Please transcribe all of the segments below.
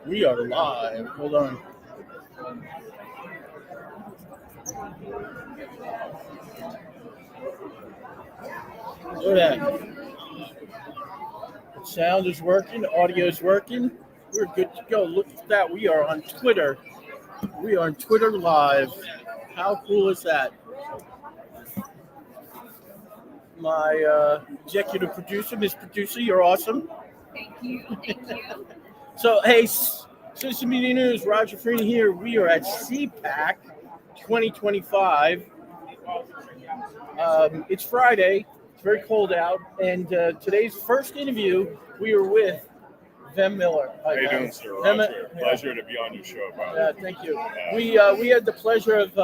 We are live. Hold on. Look at that. The sound is working. The audio is working. We're good to go. Look at that. We are on Twitter. We are on Twitter Live. How cool is that? My executive producer, Miss Producer, you're awesome. Thank you. Thank you. So, hey, Citizen Media News, Roger Freeney here. We are at CPAC 2025. It's Friday. It's very cold out. And today's first interview, we are with Vem Miller. How you doing, sir? Roger. Pleasure to be on your show, brother. Thank you. We had the pleasure of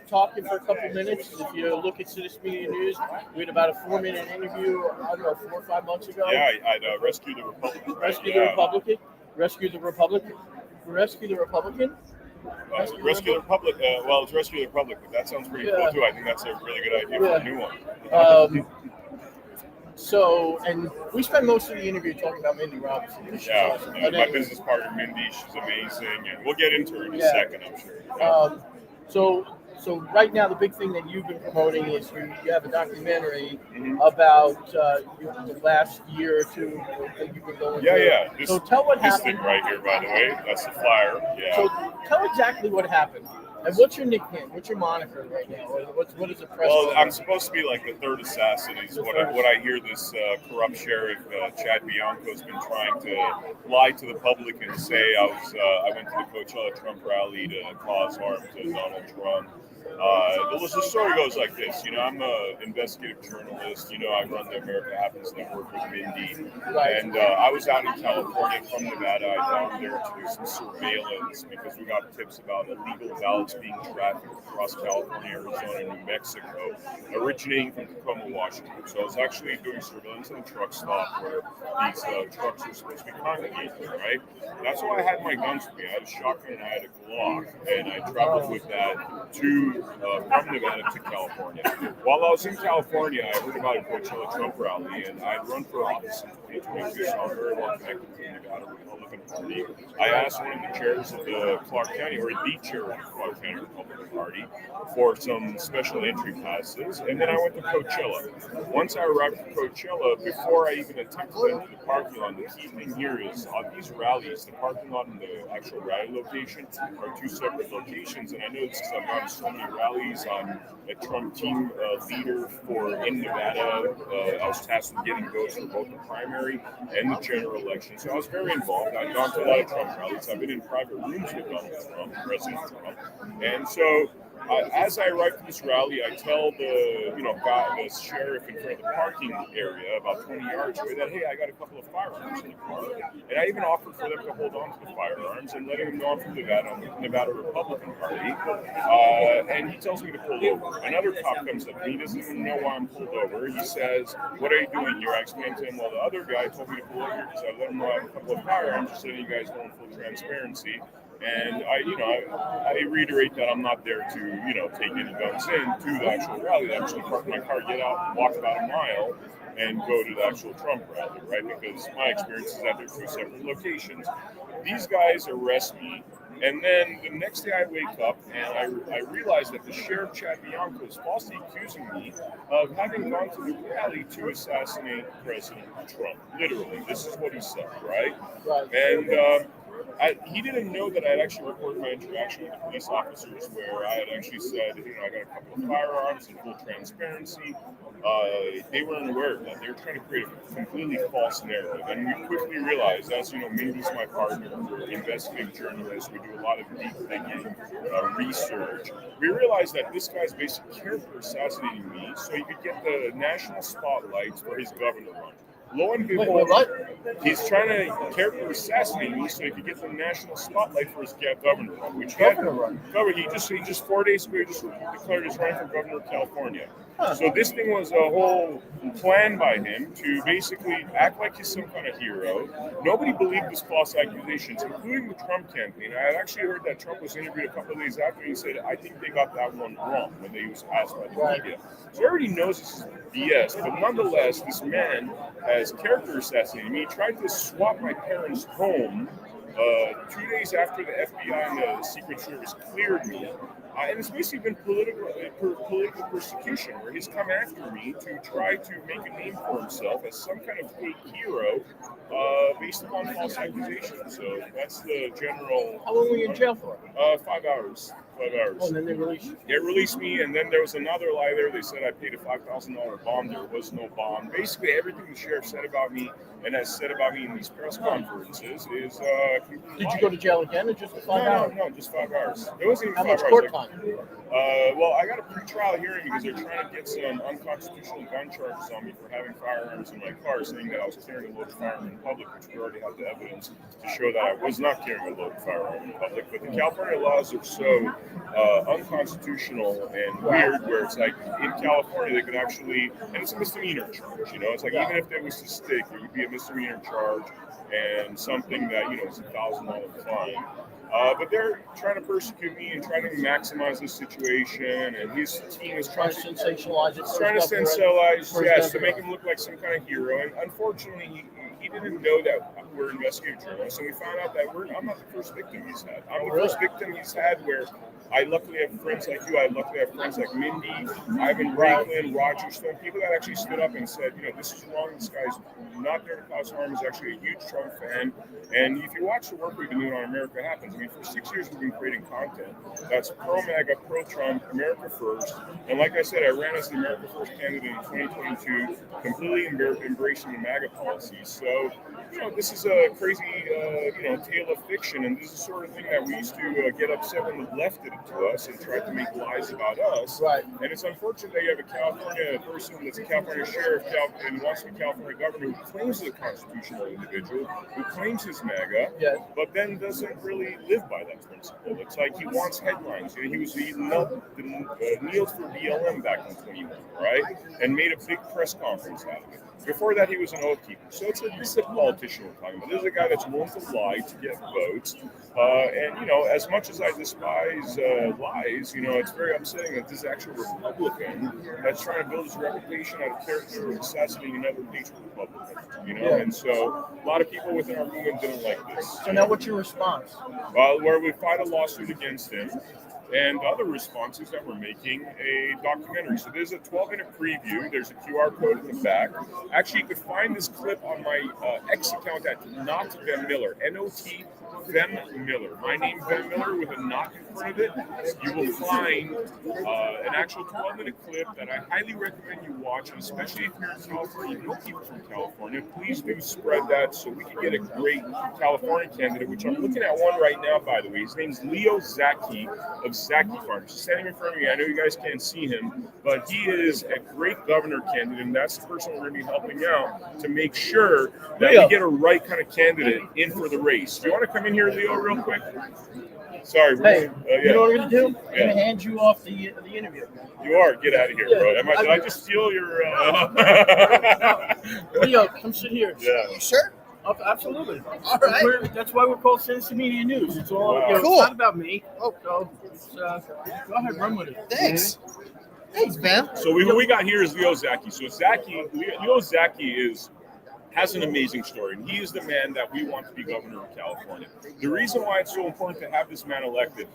talking for a couple minutes. If you look at Citizen Media News, we had about a 4-minute interview, I don't know, 4 or 5 months ago. Yeah, I'd Rescue the Republican. Rescue the Republican. Rescue the Republican. Rescue the Republican. Rescue the Republic. Well, it's Rescue the Republic, but that sounds pretty cool too. I think that's a really good idea for a new one. So, and we spent most of the interview talking about Mindy Robinson. Yeah, my business partner Mindy, she's amazing, and we'll get into her in a second, I'm sure. So right now, the big thing that you've been promoting is you have a documentary about the last year or two that you've been going through. Yeah. So tell what this happened. Thing right here, by the way, that's the flyer. Yeah. So tell exactly what happened. And what's your nickname? What's your moniker right now? What is the press? Well, I'm supposed to be like the third assassin. Is what I hear. This corrupt sheriff Chad Bianco's been trying to lie to the public and say I went to the Coachella Trump rally to cause harm to Donald Trump. The story goes like this. I'm an investigative journalist. I run the America Happens Network with Mindy. And I was out in California from Nevada. I down there to do some surveillance because we got tips about illegal ballots being trafficked across California, Arizona, and New Mexico, originating from Tacoma, Washington. So I was actually doing surveillance at a truck stop where these trucks are supposed to be congregating, right? That's why I had my guns with me. I had a shotgun and I had a Glock, and I traveled with that from Nevada to California. While I was in California, I heard about a Coachella Trump rally, and I'd run for office in 2022, so I'm very well connected with the Nevada Republican Party. I asked one of the chairs of the Clark County, or the chair of the Clark County Republican Party, for some special entry passes, and then I went to Coachella. Once I arrived at Coachella, before I even attempted to enter the parking lot, the key thing here is on these rallies, the parking lot and the actual rally location are two separate locations, and I noticed because I've gone to so many rallies. I'm a Trump team leader in Nevada. I was tasked with getting votes for both the primary and the general election. So I was very involved. I've gone to a lot of Trump rallies. I've been in private rooms with Donald Trump, President Trump. And so as I arrived at this rally, I tell the sheriff in front of the parking area about 20 yards away that, hey, I got a couple of firearms in the car. And I even offered for them to hold on to the firearms and letting them know I'm from Nevada, I'm with the Nevada Republican Party. And he tells me to pull over. Another cop comes up and he doesn't even know why I'm pulled over. He says, what are you doing here? I explained to him, well, the other guy told me to pull over because I let him know I have a couple of firearms, just letting you guys know in full transparency. And I reiterate that I'm not there to, take any guns to the actual rally. I actually park my car, get out, walk about a mile, and go to the actual Trump rally, right? Because my experience is that they're two separate locations. These guys arrest me, and then the next day I wake up and I realize that the sheriff Chad Bianco is falsely accusing me of having gone to the rally to assassinate President Trump. Literally, this is what he said, right? And he didn't know that I had actually recorded my interaction with the police officers where I had actually said, I got a couple of firearms in full transparency. They weren't aware of that. They were trying to create a completely false narrative. And we quickly realized, as you know, Mindy's my partner, we're investigative journalists, we do a lot of deep thinking, research. We realized that this guy's basically character assassinating me so he could get the national spotlights for his governor run. Lo and behold, he's trying to character assassinate me so he could get the national spotlight for his governor run. Which he just 4 days ago just declared his run for governor of California. So this thing was a whole plan by him to basically act like he's some kind of hero. Nobody believed his false accusations, including the Trump campaign. I had actually heard that Trump was interviewed a couple of days after, and he said, I think they got that one wrong when they was asked by the media. So everybody knows this is BS, but nonetheless, this man has character assassinated me. He tried to swap my parents' home 2 days after the FBI and the Secret Service cleared me. And it's basically been political persecution, where he's come after me to try to make a name for himself as some kind of fake hero based upon false accusations. So that's the general. How long were you in jail for? 5 hours. 5 hours. Oh, and then they released you. They released me, and then there was another lie there. They said I paid a $5,000 bond. There was no bond. Basically, everything the sheriff said about me and has said about me in these press conferences is. Did you go to jail again, or just 5 hours? No, just 5 hours. It wasn't even How 5 much hours. court time? Well, I got a pre-trial hearing because they're trying to get some unconstitutional gun charges on me for having firearms in my car, saying that I was carrying a loaded firearm in public, which we already have the evidence to show that I was not carrying a loaded firearm in public. But the California laws are so unconstitutional and weird, where it's like in California they could actually, and it's a misdemeanor charge. It's like even if there was a stick, it would be a misdemeanor charge and something that is $1,000 fine. But they're trying to persecute me and trying to maximize the situation, and his team is trying to sensationalize it. Trying to sensationalize, yes, to make him look like some kind of hero. And unfortunately, he didn't know that we're investigative journalists, and we found out that I'm not the first victim he's had. I'm the first victim he's had where I luckily have friends like you. I luckily have friends like Mindy, Ivan Franklin, Roger Stone, people that actually stood up and said, this is wrong. This guy's not there to cause harm. He's actually a huge Trump fan. And if you watch the work we've been doing on America Happens, for 6 years we've been creating content that's pro-MAGA, pro-Trump, America First. And like I said, I ran as the America First candidate in 2022, completely embracing the MAGA policies. So, this is a crazy, tale of fiction. And this is the sort of thing that we used to get upset when the left did it to us and tried to make lies about us. Right. And it's unfortunate that you have a California person that's a California sheriff and wants to be a California governor who claims he's a constitutional individual, who claims he's MAGA, but then doesn't really live by that principle. It's like he wants headlines. He knelt for BLM back in 21, right? And made a big press conference out of it. Before that, he was an oath keeper. So this is a politician we're talking about. This is a guy that's willing to lie to get votes. And as much as I despise lies, it's very upsetting that this actual Republican that's trying to build his reputation out of character of assassinating another patriot Republican. And so a lot of people within our movement didn't like this. So now, what's your response? Well, where we filed a lawsuit against him. And other responses that we're making a documentary. So there's a 12-minute preview. There's a QR code in the back. Actually, you could find this clip on my X account at Not Vem Miller, N-O-T Vem Miller. My name Vem Miller with a not in front of it. You will find an actual 12-minute clip that I highly recommend you watch, and especially if you're in California, you know people from California. Please do spread that so we can get a great California candidate, which I'm looking at one right now, by the way. His name's Leo Zaki of Zaki Farms. He's standing in front of me. I know you guys can't see him, but he is a great governor candidate, and that's the person we're going to be helping out to make sure that we get a right kind of candidate in for the race. Do you want to come in here, Leo, real quick? Sorry. Hey, you know what I'm going to do? I'm Yeah. going to hand you off the interview. You are. Get out of here, bro. Did I just steal your... Leo, come sit here. Yeah. You sure? Oh, absolutely. All right. That's why we're called Citizen Media News. It's all Wow. it's Cool. not about me. Oh. So it's, go ahead, run with it. Thanks. Thanks, Ben. So what we got here is Leo Zaki. So Leo Zaki has an amazing story, and he is the man that we want to be governor of California. The reason why it's so important to have this man elected,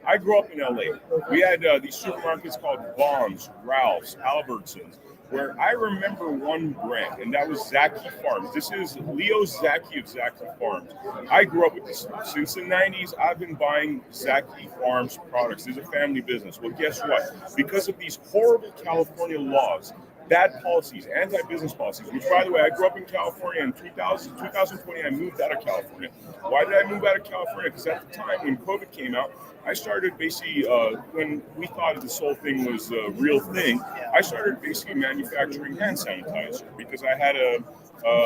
I grew up in LA. We had these supermarkets called Vons, Ralph's, Albertsons, where I remember one brand, and that was Zaki Farms. This is Leo Zaki of Zaki Farms. I grew up with this. Since the 90s, I've been buying Zaki Farms products. It's a family business. Well, guess what? Because of these horrible California laws, bad policies, anti-business policies, which, by the way, I grew up in California in 2020, I moved out of California. Why did I move out of California? Because at the time when COVID came out, I started basically, when we thought this whole thing was a real thing, I started basically manufacturing hand sanitizer because I had a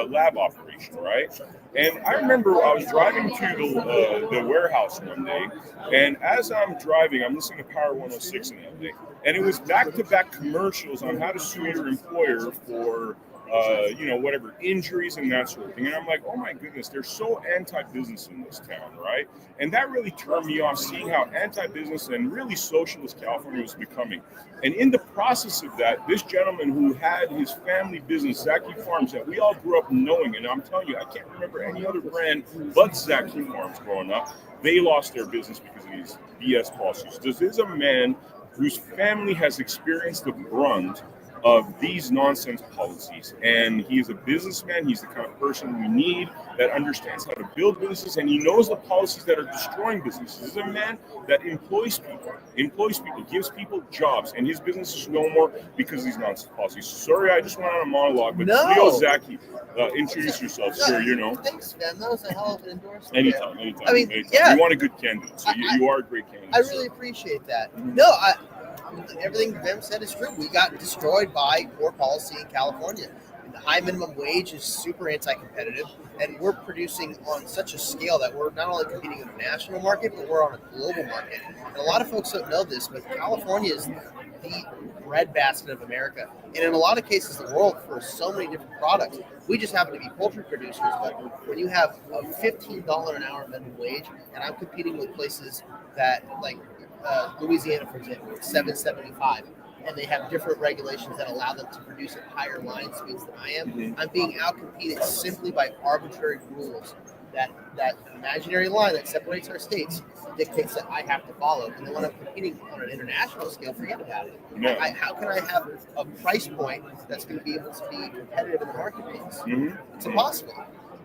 lab operation, right? And I remember I was driving to the warehouse one day, and as I'm driving, I'm listening to Power 106 in that day, and it was back-to-back commercials on how to sue your employer for whatever injuries and that sort of thing. And I'm like, oh my goodness, they're so anti-business in this town, right? And that really turned me off, seeing how anti-business and really socialist California was becoming. And in the process of that, this gentleman who had his family business, Zaki Farms, that we all grew up knowing, and I'm telling you, I can't remember any other brand but Zaki Farms growing up, they lost their business because of these BS policies. This is a man whose family has experienced the brunt of these nonsense policies. And he is a businessman. He's the kind of person we need that understands how to build businesses, and he knows the policies that are destroying businesses. This is a man that employs people, gives people jobs, and his business is no more because of these nonsense policies. Sorry, I just went on a monologue, but Leo Zaki, introduce yourself, sir, Thanks, man. That was a hell of an endorsement. Anytime. I mean, anytime. yeah. You want a good candidate, so you are a great candidate. I really appreciate that. No, everything Vem said is true. We got destroyed by poor policy in California. The high minimum wage is super anti-competitive, and we're producing on such a scale that we're not only competing in the national market, but we're on a global market. And a lot of folks don't know this, but California is the breadbasket of America, and in a lot of cases, the world for so many different products. We just happen to be poultry producers, but when you have a $15 an hour minimum wage, and I'm competing with places that like Louisiana, for example, it's $7.75, and they have different regulations that allow them to produce at higher line speeds than I am. Mm-hmm. I'm being outcompeted simply by arbitrary rules that imaginary line that separates our states dictates that I have to follow. And then when I'm competing on an international scale, forget about it. No. How can I have a price point that's going to be able to be competitive in the marketplace? Mm-hmm. It's impossible.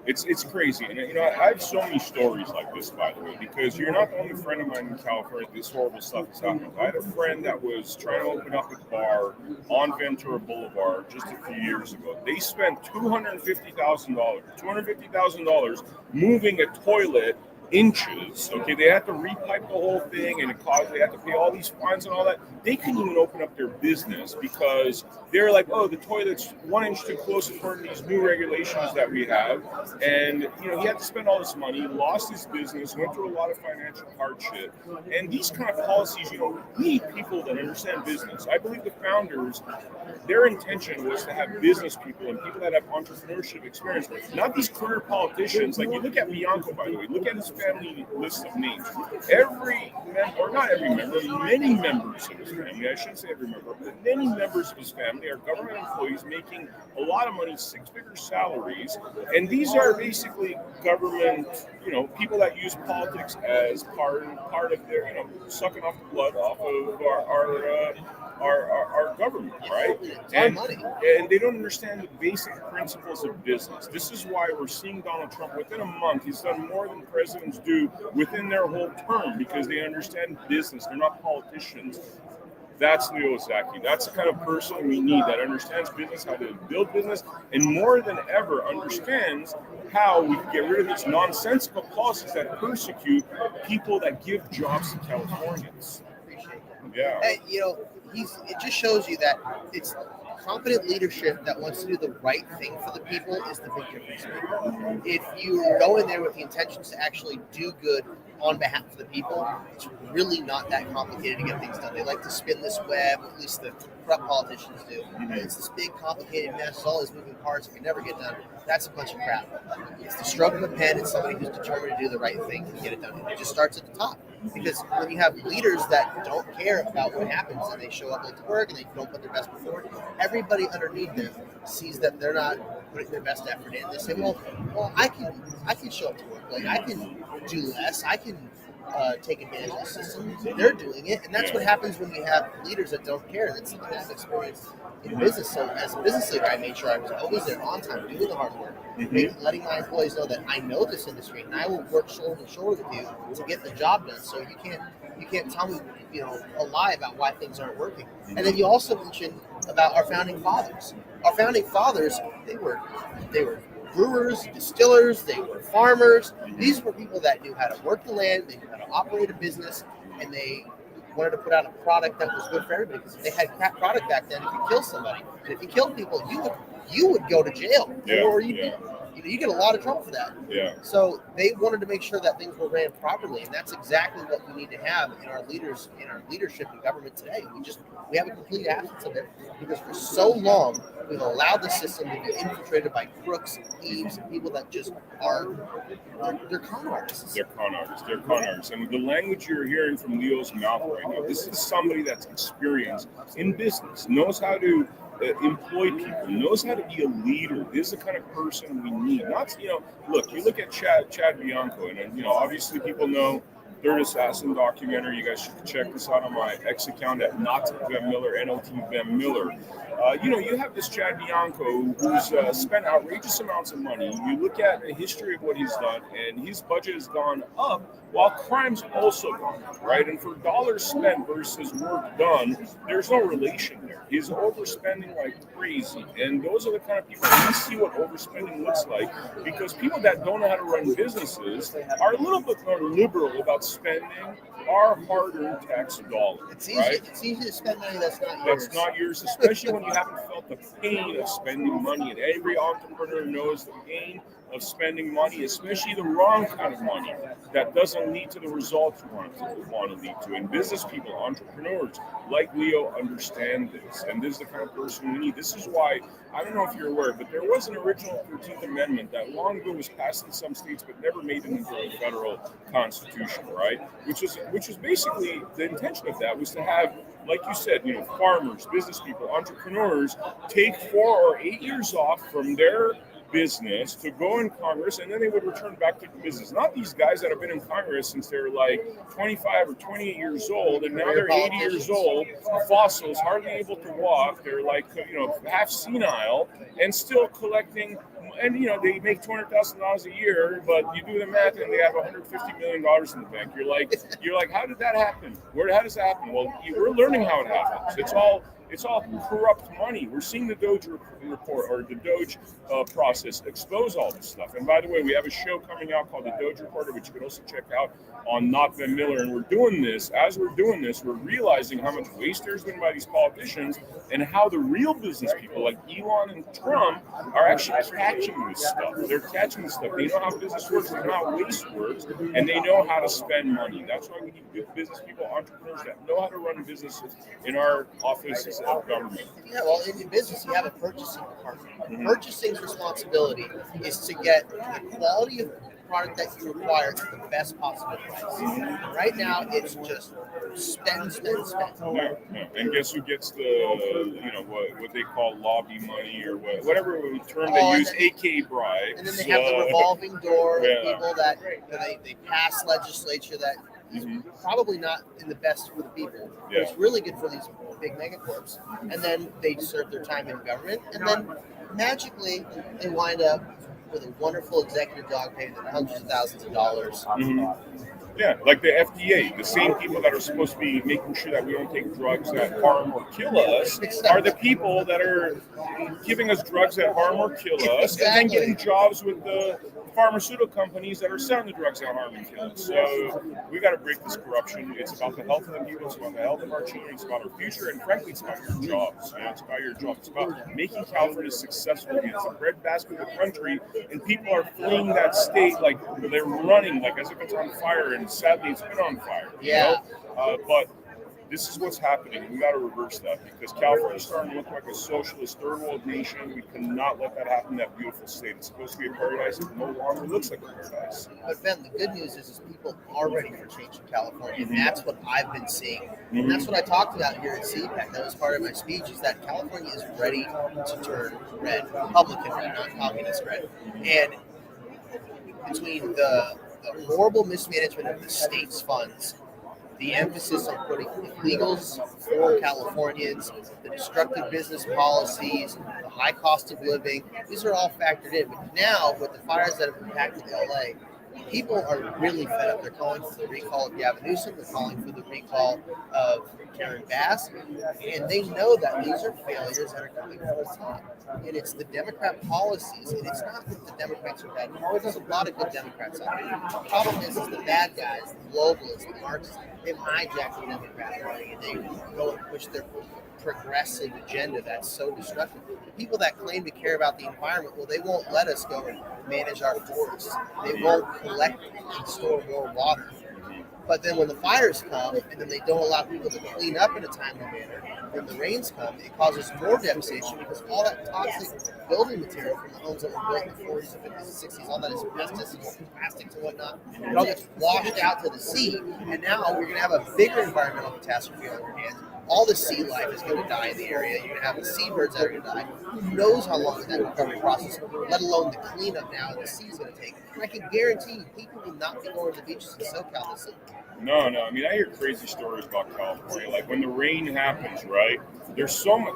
It's crazy, and I have so many stories like this, by the way, because you're not the only friend of mine in California. This horrible stuff has happened. I had a friend that was trying to open up a bar on Ventura Boulevard just a few years ago. They spent $250,000 moving a toilet inches. Okay, they had to repipe the whole thing, and they had to pay all these fines and all that. They couldn't even open up their business because they're like, oh, the toilet's 1 inch too close for these new regulations that we have. And he had to spend all this money, lost his business, went through a lot of financial hardship. And these kind of policies, we need people that understand business. I believe the founders, their intention was to have business people and people that have entrepreneurship experience, not these career politicians. Like, you look at Bianco, by the way, look at his family list of names. Many members of his family, I shouldn't say every member, but many members of his family are government employees making a lot of money, 6-figure salaries, and these are basically government, people that use politics as part of their, sucking off the blood off of our government, right? And they don't understand the basic principles of business. This is why we're seeing Donald Trump within a month. He's done more than presidents do within their whole term because they understand business. They're not politicians. That's Leo Zaki. That's the kind of person we need that understands business, how to build business, and more than ever understands how we can get rid of these nonsensical policies that persecute people that give jobs to Californians. Yeah. And, it just shows you that it's competent leadership that wants to do the right thing for the people is the big difference. If you go in there with the intentions to actually do good on behalf of the people, it's really not that complicated to get things done. They like to spin this web, at least the corrupt politicians do. And it's this big, complicated mess, all these moving parts that can never get done. That's a bunch of crap. It's the stroke of a pen. It's somebody who's determined to do the right thing and get it done. It just starts at the top. Because when you have leaders that don't care about what happens and they show up late to work and they don't put their best foot forward, everybody underneath them sees that they're not putting their best effort in. They say, well, I can show up to work. Like, I can do less. I can take advantage of the system. They're doing it, and that's what happens when you have leaders that don't care. That's something I've experienced in business. So as a business leader, I made sure I was always there on time, doing the hard work, letting my employees know that I know this industry and I will work shoulder to shoulder with you to get the job done. So you can't tell me a lie about why things aren't working. And then you also mentioned about our founding fathers. Our founding fathers, they were brewers, distillers, they were farmers. These were people that knew how to work the land, they knew how to operate a business, and they wanted to put out a product that was good for everybody. Because if they had crap product back then, if you kill somebody, and if you killed people, you would go to jail, or you'd You get a lot of trouble for that. Yeah. So they wanted to make sure that things were ran properly, and that's exactly what we need to have in our leadership in government today. We have a complete absence of it because for so long we've allowed the system to be infiltrated by crooks and thieves and people that just they're con artists. They're con artists. They're con artists. And the language you're hearing from Leo's mouth right now, this is somebody that's experienced in business, knows how to employ people, knows how to be a leader. This is the kind of person we need. Not, look, you look at Chad Bianco, and obviously people know Third Assassin documentary. You guys should check this out on my X account at Not Vem Miller, NOT Vem Miller. You have this Chad Bianco who's spent outrageous amounts of money. You look at the history of what he's done, and his budget has gone up while crime's also gone up, right? And for dollars spent versus work done, there's no relation there. He's overspending like crazy. And those are the kind of people we see what overspending looks like, because people that don't know how to run businesses are a little bit more liberal about spending our hard-earned tax dollars. It's easy. Right? It's easy to spend money that's not yours. That's not yours, especially when you haven't felt the pain of spending money. And every entrepreneur knows the pain of spending money, especially the wrong kind of money that doesn't lead to the results you want to lead to. And business people, entrepreneurs like Leo understand this. And this is the kind of person we need. This is why, I don't know if you're aware, but there was an original 13th Amendment that long ago was passed in some states but never made it into the federal constitution, right? Which was basically, the intention of that was to have, like you said, farmers, business people, entrepreneurs take 4 or 8 years off from their business to go in Congress, and then they would return back to the business. Not these guys that have been in Congress since they're like 25 or 28 years old, and now they're 80 years old, fossils, hardly able to walk. They're like, half senile and still collecting. And they make $200,000 a year, but you do the math, and they have $150 million in the bank. You're like, how did that happen? How does that happen? Well, we're learning how it happens. It's all corrupt money. We're seeing the Doge report or the Doge process expose all this stuff. And by the way, we have a show coming out called the Doge Reporter, which you can also check out on Not Vem Miller. And we're doing this. As we're doing this, we're realizing how much waste there's been by these politicians and how the real business people like Elon and Trump are actually catching this stuff. They're catching this stuff. They know how business works. They know how waste works. And they know how to spend money. That's why we need good business people, entrepreneurs that know how to run businesses in our offices of government. Yeah, well, in business, you have a purchasing department. Mm-hmm. Purchasing's responsibility is to get the quality of product that you require at the best possible price. Mm-hmm. Right now, it's just spend. Yeah. And guess who gets the, what they call lobby money or whatever term they use, aka bribes. And then they have the revolving door of people that they pass legislature that is probably not in the best for the people. Yeah. It's really good for these big megacorps. And then they serve their time in government, and then magically they wind up with a wonderful executive dog paid hundreds of thousands of dollars. Mm-hmm. Yeah, like the FDA, the same people that are supposed to be making sure that we don't take drugs that harm or kill us are the people that are giving us drugs that harm or kill us, and then getting jobs with the pharmaceutical companies that are selling the drugs that harm and kill us. So we got to break this corruption. It's about the health of the people. It's about the health of our children. It's about our future, and frankly, it's about your jobs. It's about your jobs. It's about making California successful again. It's a breadbasket of the country, and people are fleeing that state like they're running, like as if it's on fire. And sadly, it's been on fire. But this is what's happening. We got to reverse that because California's starting to look like a socialist third world nation. We cannot let that happen in that beautiful state. It's supposed to be a paradise. It no longer looks like a paradise. But Ben, the good news is people are ready for change in California, and that's what I've been seeing. And that's what I talked about here at CPAC. That was part of my speech, is that California is ready to turn red, Republican red, not communist red. And between the horrible mismanagement of the state's funds, the emphasis on putting illegals for Californians, the destructive business policies, the high cost of living, these are all factored in. But now, with the fires that have impacted LA, people are really fed up. They're calling for the recall of Gavin Newsom. They're calling for the recall of Karen Bass. And they know that these are failures that are coming from the top. And it's the Democrat policies. And it's not that the Democrats are bad. There's a lot of good Democrats out there. The problem is the bad guys, the globalists, the Marxists, they've hijacked the Democrat Party and they go and push their progressive agenda that's so destructive. The people that claim to care about the environment, well, they won't let us go and manage our forests. They won't collect and store more water. But then when the fires come and then they don't allow people to clean up in a timely manner, when the rains come, it causes more devastation because all that toxic building material from the homes that were built in the 40s, 50s, and 60s, all that asbestos and plastics and whatnot, it all gets washed out to the sea. And now we're going to have a bigger environmental catastrophe on our hands. All the sea life is going to die in the area. You're going to have the seabirds that are going to die. Who knows how long that recovery process, let alone the cleanup now the sea is going to take. And I can guarantee you, people will not be going to the beaches in SoCal this summer. No. I mean, I hear crazy stories about California. Like when the rain happens, right? There's so much.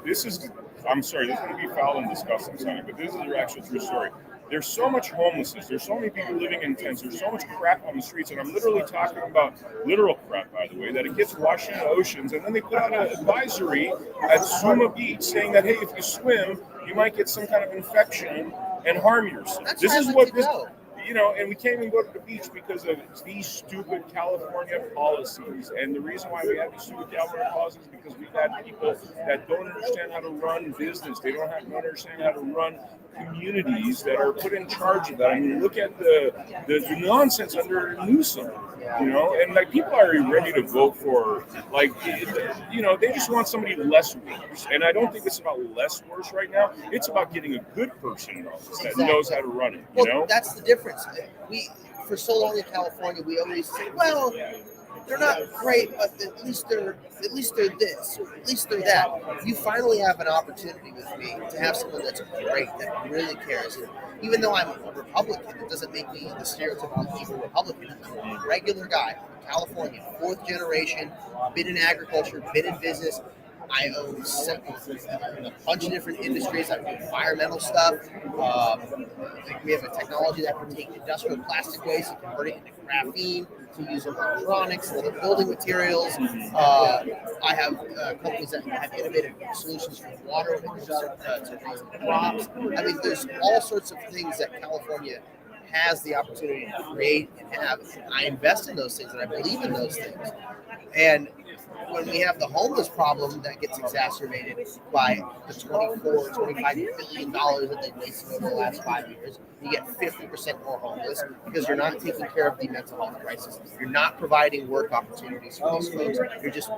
I'm sorry, this is going to be foul and disgusting, Sonny, but this is your actual true story. There's so much homelessness. There's so many people living in tents. There's so much crap on the streets. And I'm literally talking about literal crap, by the way, that it gets washed into oceans. And then they put out an advisory at Suma Beach saying that, hey, if you swim, you might get some kind of infection and harm yourself. That's This why is I like what to this. go. And we can't even go to the beach because of these stupid California policies. And the reason why we have these stupid California policies is because we've had people that don't understand how to run business. They don't understand how to run communities that are put in charge of that. I mean, look at the nonsense under Newsom, and like people are ready to vote for, like, they just want somebody less worse. And I don't think it's about less worse right now. It's about getting a good person in office that knows how to run it. Well, that's the difference. We, for so long in California, we always say, well, they're not great, but at least they're this, or at least they're that. You finally have an opportunity with me to have someone that's great, that really cares. And even though I'm a Republican, it doesn't make me the stereotypical evil Republican. I'm a regular guy from California, fourth generation, been in agriculture, been in business. I own a bunch of different industries. I do environmental stuff. We have a technology that can take industrial plastic waste and convert it into graphene to use in electronics and other building materials. I have companies that have innovative solutions for water when it comes to raising crops. I mean, there's all sorts of things that California has the opportunity to create and have. I invest in those things and I believe in those things. And when we have the homeless problem that gets exacerbated by the $25 billion that they've wasted over the last 5 years, you get 50% more homeless because you're not taking care of the mental health crisis. You're not providing work opportunities for these folks. You're just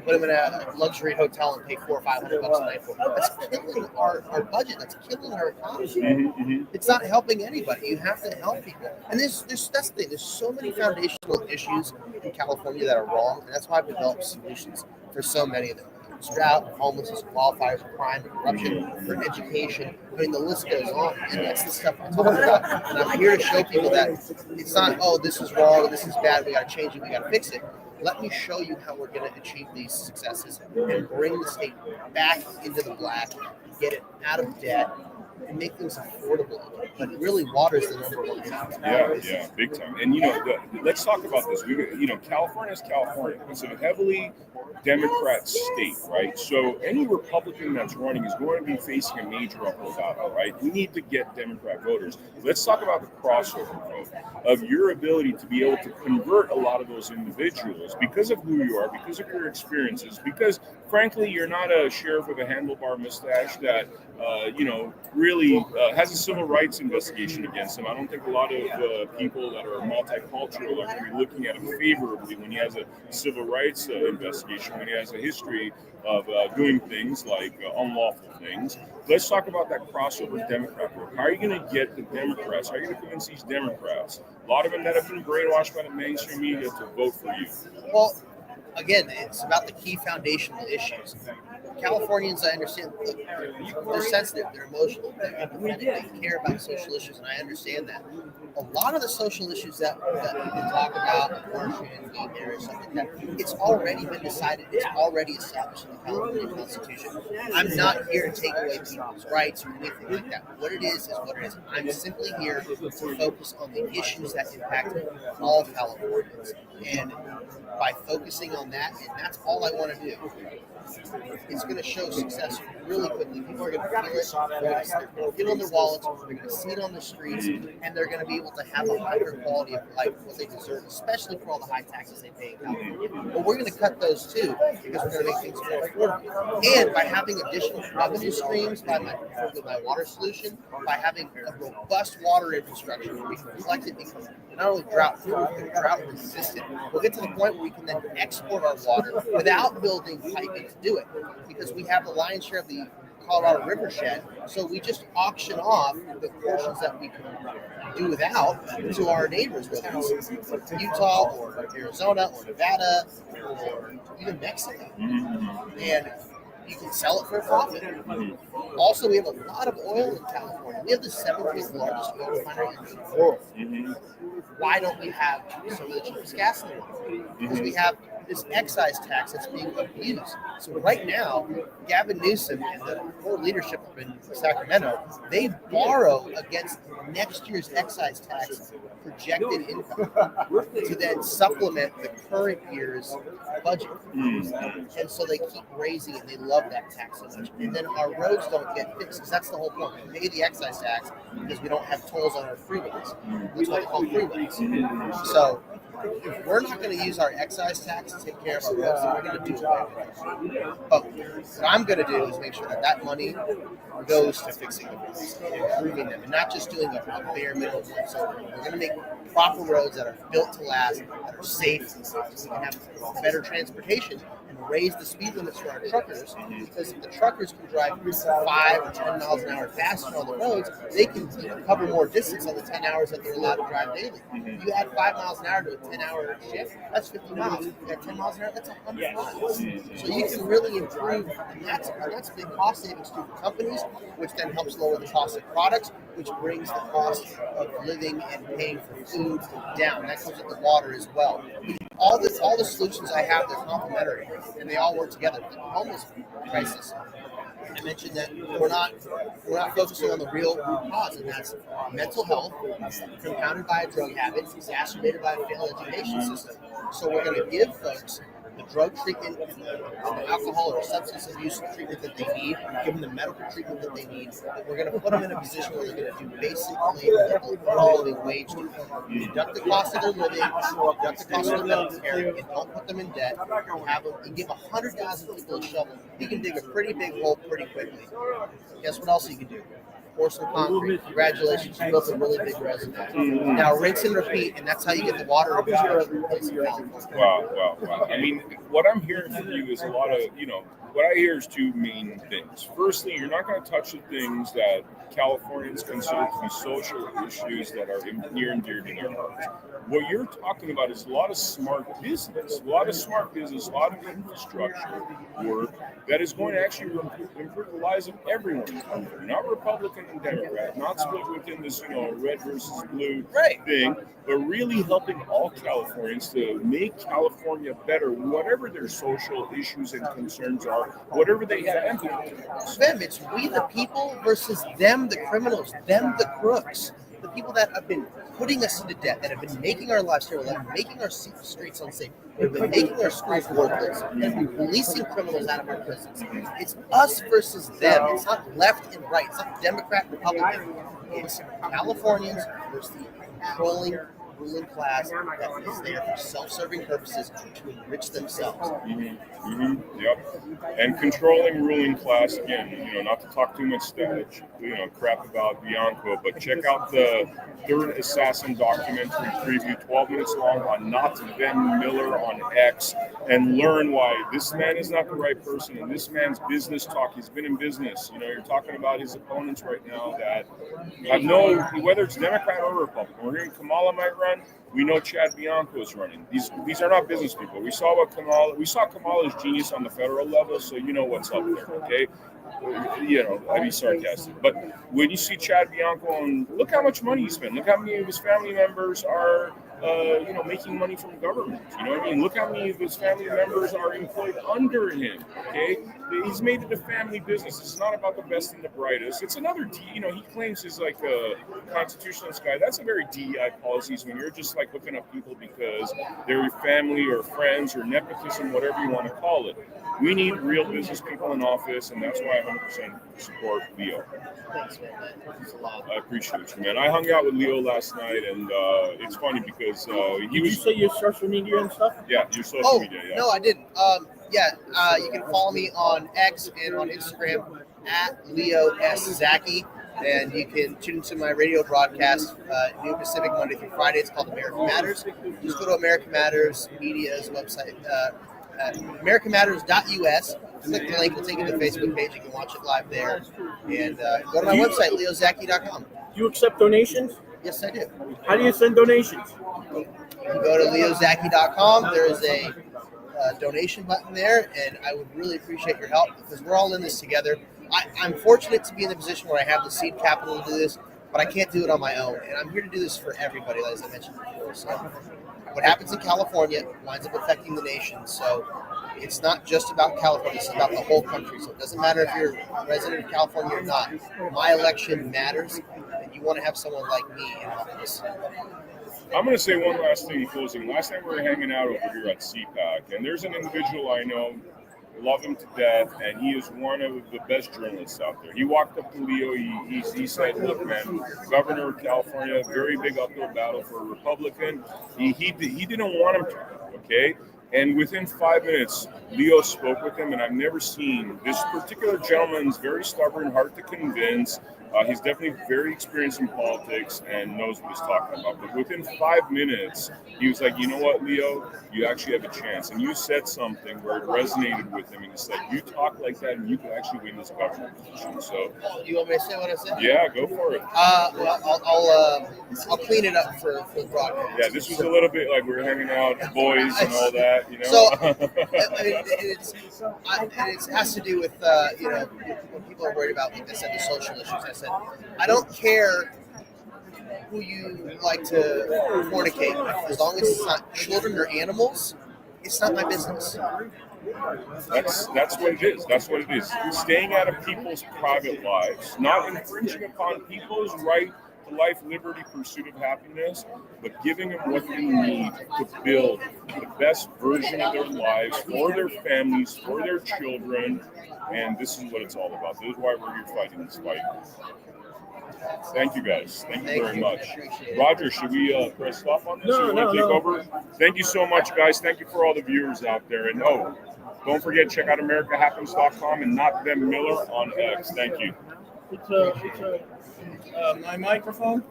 put them in a luxury hotel and pay $400 or $500 a night for them. That's killing our budget. That's killing our economy. Mm-hmm. It's not helping anybody. You have to help people. And that's the thing. There's so many foundational issues in California that are wrong, and that's why I've developed solutions for so many of them. Drought, homelessness, wildfires, crime, corruption, for education. I mean, the list goes on. And that's the stuff I'm talking about. And I'm here to show people that it's not, oh, this is wrong, this is bad, we got to change it, we got to fix it. Let me show you how we're going to achieve these successes and bring the state back into the black, get it out of debt, and make things affordable. But really, water is the number one issue. Yeah, big time. And let's talk about this. California is California. It's a heavily Democrat state, right? So any Republican that's running is going to be facing a major uphill battle, right? We need to get Democrat voters. Let's talk about the crossover vote of your ability to be able to convert a lot of those individuals because of who you are, because of your experiences, because frankly, you're not a sheriff with a handlebar mustache that really has a civil rights investigation against him. I don't think a lot of people that are multicultural are going to be looking at him favorably when he has a civil rights investigation, when he has a history of doing things like unlawful things. Let's talk about that crossover Democrat vote. How are you going to get the Democrats? How are you going to convince these Democrats, a lot of them that have been brainwashed by the mainstream media, to vote for you? Well, again, it's about the key foundational issues. Californians, I understand, they're sensitive, they're emotional, they're empathetic, they care about social issues, and I understand that. A lot of the social issues that people talk about, abortion, gay marriage, stuff like that, it's already been decided, it's already established in the California Constitution. I'm not here to take away people's rights or anything like that. What it is what it is. I'm simply here to focus on the issues that impact all Californians. And by focusing on that, and that's all I want to do. It's going to show success really quickly. People are going to feel it. They're going to feel it in their wallets. They're going to see it on the streets, and they're going to be able to have a higher quality of life, what they deserve, especially for all the high taxes they pay in California. But we're going to cut those too, because we're going to make things more affordable. And by having additional revenue streams with my water solution, by having a robust water infrastructure where we can collect it, become not only drought-proof, but drought-resistant. We'll get to the point where we can then export our water without building piping to do it, because we have the lion's share of the Colorado River shed, so we just auction off the portions that we can do without to our neighbors, whether it's Utah or Arizona or Nevada or even Mexico. And you can sell it for a profit. Also, we have a lot of oil in California. We have the 7th largest oil refinery in the world. Why don't we have some of the cheapest gas in the world? Because we have this excise tax that's being abused. So right now, Gavin Newsom and the whole leadership in Sacramento, they borrow against next year's excise tax projected income to then supplement the current year's budget. And so they keep raising it. They love that tax so much. And then our roads don't get fixed, because that's the whole point. We pay the excise tax because we don't have tolls on our freeways. That's why they call freeways. So if we're not going to use our excise tax to take care of our roads, then we're going to do it. But what I'm going to do is make sure that that money goes to fixing the roads and improving them, and not just doing a bare minimum once over. We're going to make proper roads that are built to last, that are safe, so we can have better transportation and raise the speed limits for our truckers, because if the truckers can drive 5 or 10 miles an hour faster on the roads, they can cover more distance on the 10 hours that they're allowed to drive daily. You add 5 miles an hour to a 10-hour shift, that's 50 miles. You add 10 miles an hour, that's 100 miles. So you can really improve, and that's big cost savings to the companies, which then helps lower the cost of products, which brings the cost of living and paying for food down. That comes with the water as well. All the solutions I have, they're complementary, and they all work together. The homeless crisis, I mentioned that we're not focusing on the real root cause, and that's mental health, compounded by a drug habit, exacerbated by a failed education system. So we're going to give folks the drug treatment and the alcohol or substance abuse treatment that they need, give them the medical treatment that they need. We're going to put them in a position where they're going to do basic living wage. Deduct the cost of their living, deduct the cost of their medical care, and don't put them in debt. And give 100,000 people a shovel. You can dig a pretty big hole pretty quickly. Guess what else you can do? Pour some concrete. Congratulations, you built a really big reservoir. Now rinse and repeat, and that's how you get the water infrastructure in place in California. Wow. I mean, what I'm hearing from you is a lot of, what I hear is two main things. Firstly, you're not going to touch the things that Californians consider to be social issues that are near and dear to their hearts. What you're talking about is a lot of smart business, a lot of infrastructure work that is going to actually improve the lives of everyone, not Republican and Democrat, not split within this, red versus blue thing, but really helping all Californians to make California better, whatever their social issues and concerns are, whatever they have empathy. Them, it's we the people versus them, the criminals, them, the crooks. The people that have been putting us into debt, that have been making our lives terrible, that have been making our streets unsafe, that have been making our schools worthless, that have been releasing criminals out of our prisons. It's us versus them. It's not left and right. It's not Democrat, Republican. It's Californians versus the controlling ruling class that is there for self-serving purposes to enrich themselves. Yep. And controlling ruling class, again, not to talk too much crap about Bianco, but check out the Third Assassin documentary preview, 12 minutes long, on not Vem Miller on X, and learn why this man is not the right person, and this man's business talk, he's been in business. You're talking about his opponents right now that have whether it's Democrat or Republican. We're hearing Kamala might run. We know Chad Bianco is running. These are not business people. We saw Kamala's genius on the federal level, so you know what's up there, okay? I'd be sarcastic. But when you see Chad Bianco, and look how much money he spent. Look how many of his family members are, making money from government. You know what I mean? Look how many of his family members are employed under him. Okay, he's made it a family business. It's not about the best and the brightest. It's another he claims he's like a constitutionalist guy. That's a very DEI policies when you're just like looking up people because they're your family or friends or nepotism, whatever you want to call it. We need real business people in office, and that's why I 100% support Leo. Thanks, man. That means a lot. I appreciate you, man. I hung out with Leo last night, and it's funny because Did you say your social media and stuff? Yeah, your social media. Yeah. No, I didn't. You can follow me on X and on Instagram at Leo S. Zaki. And you can tune into my radio broadcast, New Pacific, Monday through Friday. It's called American Matters. Just go to American Matters Media's website, americanmatters.us. Click the link, it'll take you to the Facebook page. You can watch it live there. And go to my website, leozaki.com. Do you accept donations? Yes, I do. How do you send donations? You can go to leozaki.com. There is a donation button there, and I would really appreciate your help because we're all in this together. I'm fortunate to be in the position where I have the seed capital to do this, but I can't do it on my own. And I'm here to do this for everybody, as I mentioned before. So what happens in California winds up affecting the nation. So it's not just about California, it's about the whole country. So it doesn't matter if you're a resident of California or not. My election matters, and you want to have someone like me in office. I'm going to say one last thing in closing. Last night we were hanging out over here at CPAC, and there's an individual I know, love him to death, and he is one of the best journalists out there. He walked up to Leo. He said, "Look, man, Governor of California, very big uphill battle for a Republican. He didn't want him to, okay?" And within 5 minutes, Leo spoke with him, and I've never seen this particular gentleman's very stubborn, hard to convince. He's definitely very experienced in politics and knows what he's talking about. But within 5 minutes, he was like, "You know what, Leo? You actually have a chance." And you said something where it resonated with him. And he said, "You talk like that, and you can actually win this governor position." So, you want me to say what I said? Yeah, go for it. I'll clean it up for the broadcast. Yeah, this was a little bit like we were hanging out, boys and all that, you know. So, it has to do with when people are worried about, like I said, the social issues. I said, I don't care who you like to fornicate with, as long as it's not children or animals. It's not my business. That's what it is. That's what it is. Staying out of people's private lives, not infringing upon people's right to life, liberty, pursuit of happiness, but giving them what they need to build the best version of their lives for their families, for their children. And this is what it's all about. This is why we're here fighting this fight. Thank you, guys. Thank you very much. Roger, should we press stop on this? No. Take over? Thank you so much, guys. Thank you for all the viewers out there. And don't forget, check out AmericaHappens.com and not Vem Miller on X. Thank you. My microphone.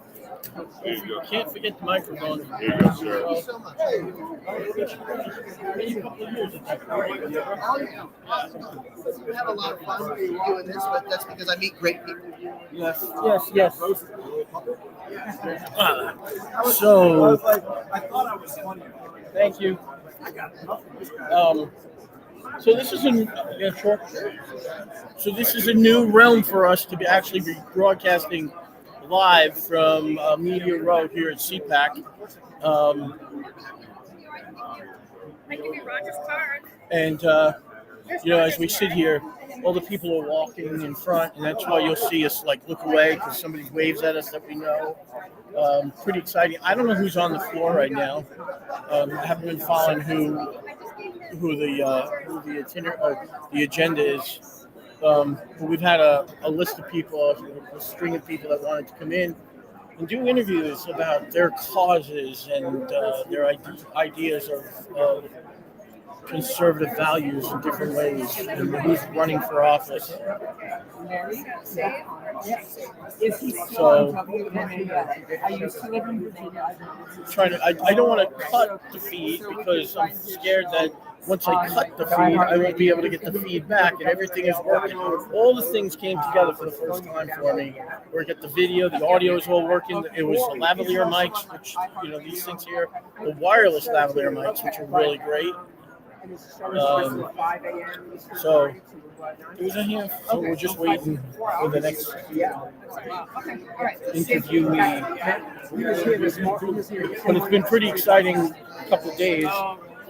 There you go. Can't forget the microphone. There you go, sir. Thank you so much. We have a lot of fun doing this, but that's because I meet great people. Yes. So, thank you. So this is So this is a new realm for us to actually be broadcasting live from Media Row here at CPAC. And as we sit here, all the people are walking in front, and that's why you'll see us look away because somebody waves at us that we know. Pretty exciting. I don't know who's on the floor right now. I haven't been following who the agenda is. But we've had a list of people, a string of people that wanted to come in and do interviews about their causes and their ideas of conservative values in different ways and who's running for office. So, I don't want to cut the feed because I'm scared that once I cut the feed, I won't be able to get the feed back, and everything is working. All the things came together for the first time for me. We get the video, the audio is all working. It was the lavalier mics, which these things here, the wireless lavalier mics, which are really great. So we're just waiting for the next interviewee. But it's been pretty exciting couple of days.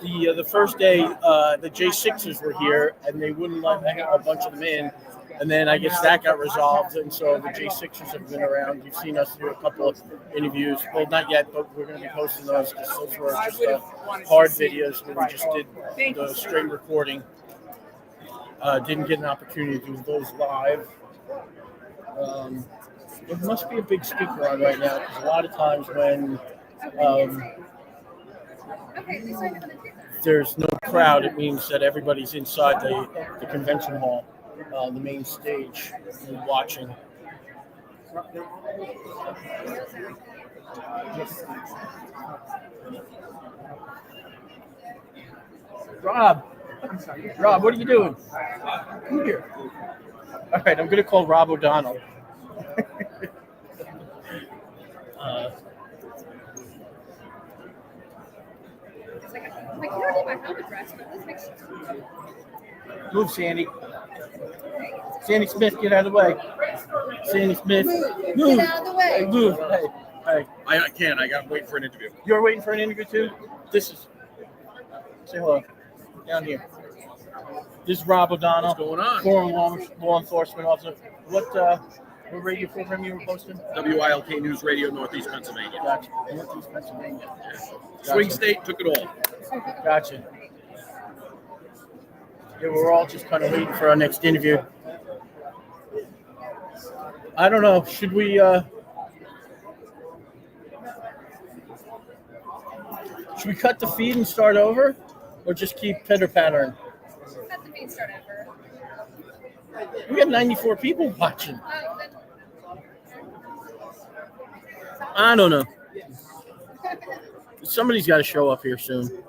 the first day, the J6s were here, and they wouldn't let a bunch of them in. And then I guess that got resolved, and so the J6s have been around. You've seen us do a couple of interviews. Well, not yet, but we're going to be posting those because those were just hard videos where we just did the straight recording. Didn't get an opportunity to do those live. There must be a big speaker on right now because a lot of times when there's no crowd, it means that everybody's inside the convention hall, the main stage, and watching. Rob, what are you doing? Come here. All right, I'm going to call Rob O'Donnell. Like, you don't need my home address, but this makes sense. Move, Sandy. Sandy Smith, get out of the way. Sandy Smith, move. Get out of the way. Move. Hey. I can't. I got to wait for an interview. You're waiting for an interview too? This is. Say hello. Down here. This is Rob O'Donnell. What's going on? Former law enforcement officer. What radio program you were posting? WILK News Radio, Northeast Pennsylvania. Gotcha. Northeast Pennsylvania. Swing State took it all. Gotcha. Yeah, we're all just kind of waiting for our next interview. I don't know. Should we? Should we cut the feed and start over, or just keep pitter pattering? Cut the feed, start over. We got 94 people watching. I don't know. Somebody's got to show up here soon.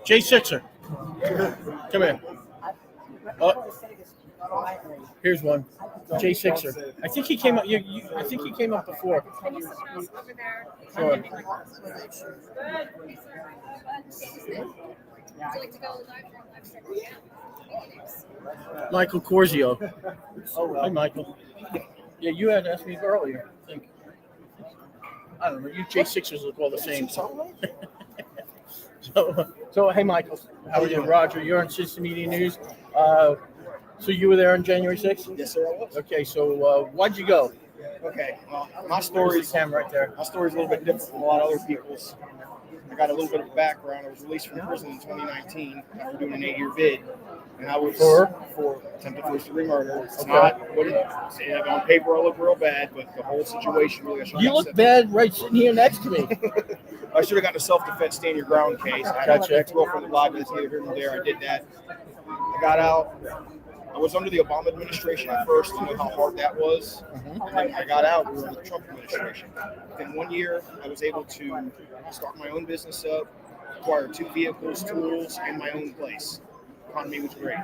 J6er. Come here. Oh, here's one. J6er. I think he came up. I think he came up before. Sure. Michael Corzio. Hi, Michael. Yeah, you had asked me earlier. I think. I don't know. You J6ers look all the same. So hey, Michael. How are you? Roger, you're on System Media News. So you were there on January 6th? Yes, sir, I was. Okay, so why'd you go? Okay, well, my story's Cam right there. My story's a little bit different from a lot of other people's. I got a little bit of background. I was released from prison in 2019 after doing an 8-year bid, and I was for attempted first-degree murder. It's not what it, on paper I look real bad, but the whole situation really. You look bad right sitting here next to me. I should have gotten a self-defense stand your ground case. I had an ex-girlfriend that lied, but it's neither here nor there. I did that. I got out. I was under the Obama administration at first to know how hard that was. And then I got out, we were under the Trump administration. Within 1 year, I was able to start my own business up, acquire 2 vehicles, tools, and my own place. Economy was great.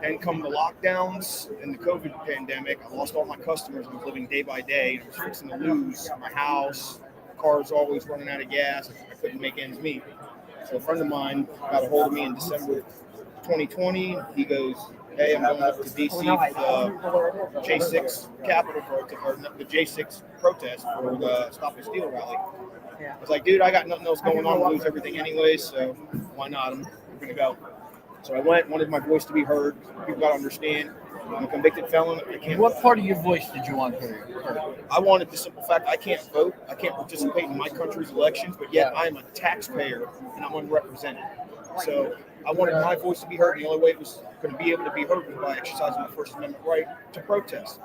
Then come the lockdowns and the COVID pandemic, I lost all my customers. I was living day by day, and I was fixing to lose my house. The car's always running out of gas. I couldn't make ends meet. So a friend of mine got a hold of me in December 2020. He goes, hey, I'm going up to DC for the J6 Capitol protest, or the J6 protest for the Stop and Steal rally. I was like, dude, I got nothing else going on. I lose everything anyway, so why not? We're going to go. So I went, wanted my voice to be heard. People got to understand. I'm a convicted felon. I can't. What part of your voice did you want heard? I wanted the simple fact I can't vote. I can't participate in my country's elections, but yet I am a taxpayer and I'm unrepresented. So I wanted my voice to be heard, and the only way it was going to be able to be heard was by exercising the First Amendment right to protest.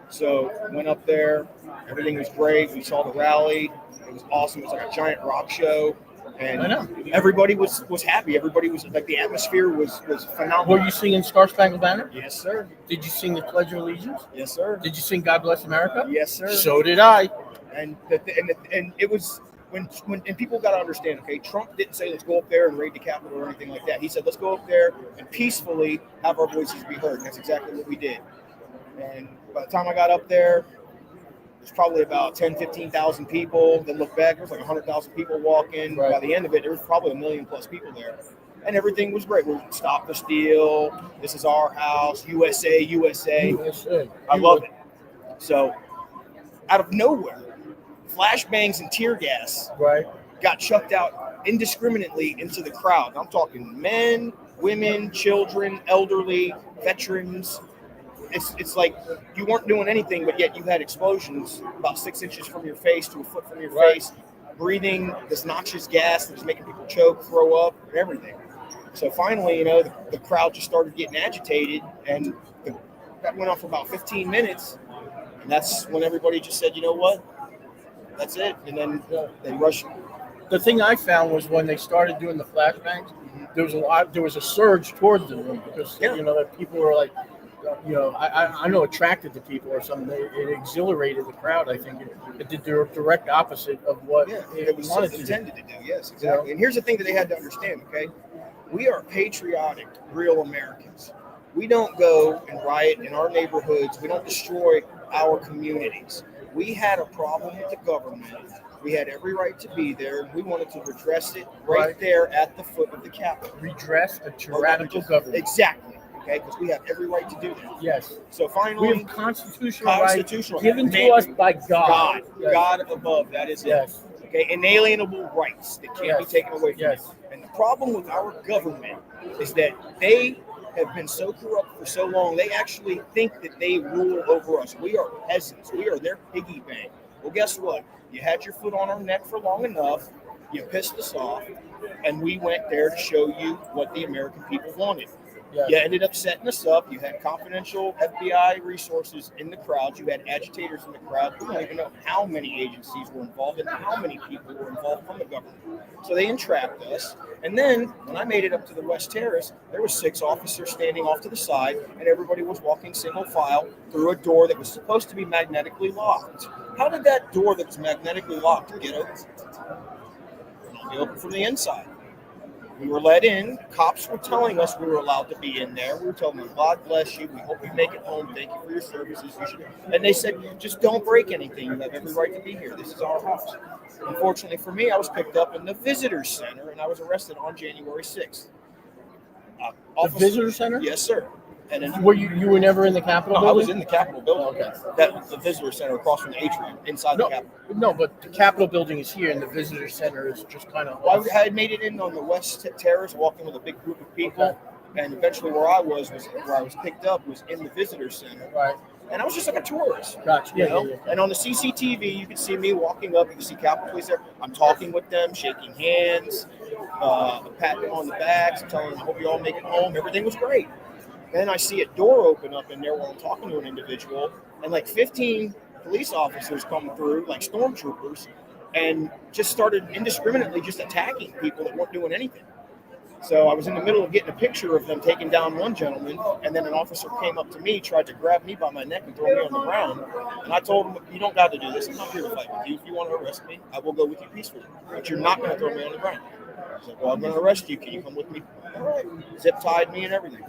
So went up there. Everything was great. We saw the rally. It was awesome. It was like a giant rock show. And everybody was happy. Everybody was like, the atmosphere was phenomenal. Were you singing Star Spangled Banner? Yes, sir. Did you sing the Pledge of Allegiance? Yes, sir. Did you sing God Bless America? Yes, sir. So did I. And it was when people got to understand. Okay, Trump didn't say let's go up there and raid the Capitol or anything like that. He said let's go up there and peacefully have our voices be heard. And that's exactly what we did. And by the time I got up there, there's probably about 10, 15,000 people. Then look back, there was like 100,000 people walking. Right. By the end of it, there was probably 1 million plus people there. And everything was great. We Stop the Steal. This is our house. USA, USA. I love it. So out of nowhere, flashbangs and tear gas Right. got chucked out indiscriminately into the crowd. I'm talking men, women, children, elderly, veterans. It's like you weren't doing anything, but yet you had explosions about 6 inches from your face to a foot from your face, breathing this noxious gas that was making people choke, throw up, and everything. So finally, the crowd just started getting agitated, and that went on for about 15 minutes. And that's when everybody just said, you know what? That's it. And then they rushed. The thing I found was when they started doing the flashbangs, there was a surge towards them because that people were like, I know attracted to people or something. It exhilarated the crowd. I think it did the direct opposite of what it was wanted to intended to do. Yes, exactly. And here's the thing that they had to understand. Okay, we are patriotic, real Americans. We don't go and riot in our neighborhoods. We don't destroy our communities. We had a problem with the government. We had every right to be there. We wanted to redress it right there at the foot of the Capitol. Redress a tyrannical government. Exactly. Okay, because we have every right to do that. Yes. So finally, we have constitutional rights given to us by God. God above. That is it. Okay, inalienable rights that can't be taken away from us. And the problem with our government is that they have been so corrupt for so long, they actually think that they rule over us. We are peasants. We are their piggy bank. Well, guess what? You had your foot on our neck for long enough. You pissed us off, and we went there to show you what the American people wanted. Yes. You ended up setting us up. You had confidential FBI resources in the crowd. You had agitators in the crowd. We don't even know how many agencies were involved and how many people were involved from the government. So they entrapped us. And then when I made it up to the West Terrace, there were 6 officers standing off to the side, and everybody was walking single file through a door that was supposed to be magnetically locked. How did that door that was magnetically locked get open? It opened from the inside. We were let in. Cops were telling us we were allowed to be in there. We were telling them, God bless you. We hope you make it home. Thank you for your services. And they said, just don't break anything. You have every right to be here. This is our house. Unfortunately for me, I was picked up in the visitor center, and I was arrested on January 6th. The visitor center? Yes, sir. And then, you were never in the Capitol building? I was in the Capitol building. Okay. That was the visitor center across from the atrium inside the Capitol. No, but the Capitol building is here, and the visitor center is just kind of. Well, I had made it in on the West Terrace, walking with a big group of people, and eventually where I was picked up was in the visitor center. Right. And I was just like a tourist. Gotcha. Yeah. And on the CCTV, you can see me walking up. You can see Capitol Police there. I'm talking with them, shaking hands, patting them on the backs, telling them, I hope you all make it home. Everything was great. Then I see a door open up in there while I'm talking to an individual, and like 15 police officers come through, like stormtroopers, and just started indiscriminately just attacking people that weren't doing anything. So I was in the middle of getting a picture of them taking down one gentleman, and then an officer came up to me, tried to grab me by my neck and throw me on the ground. And I told him, you don't got to do this. I'm not here to fight with you. If you want to arrest me, I will go with you peacefully. But you're not going to throw me on the ground. I said, well, I'm going to arrest you. Can you come with me? All right. Zip tied me and everything.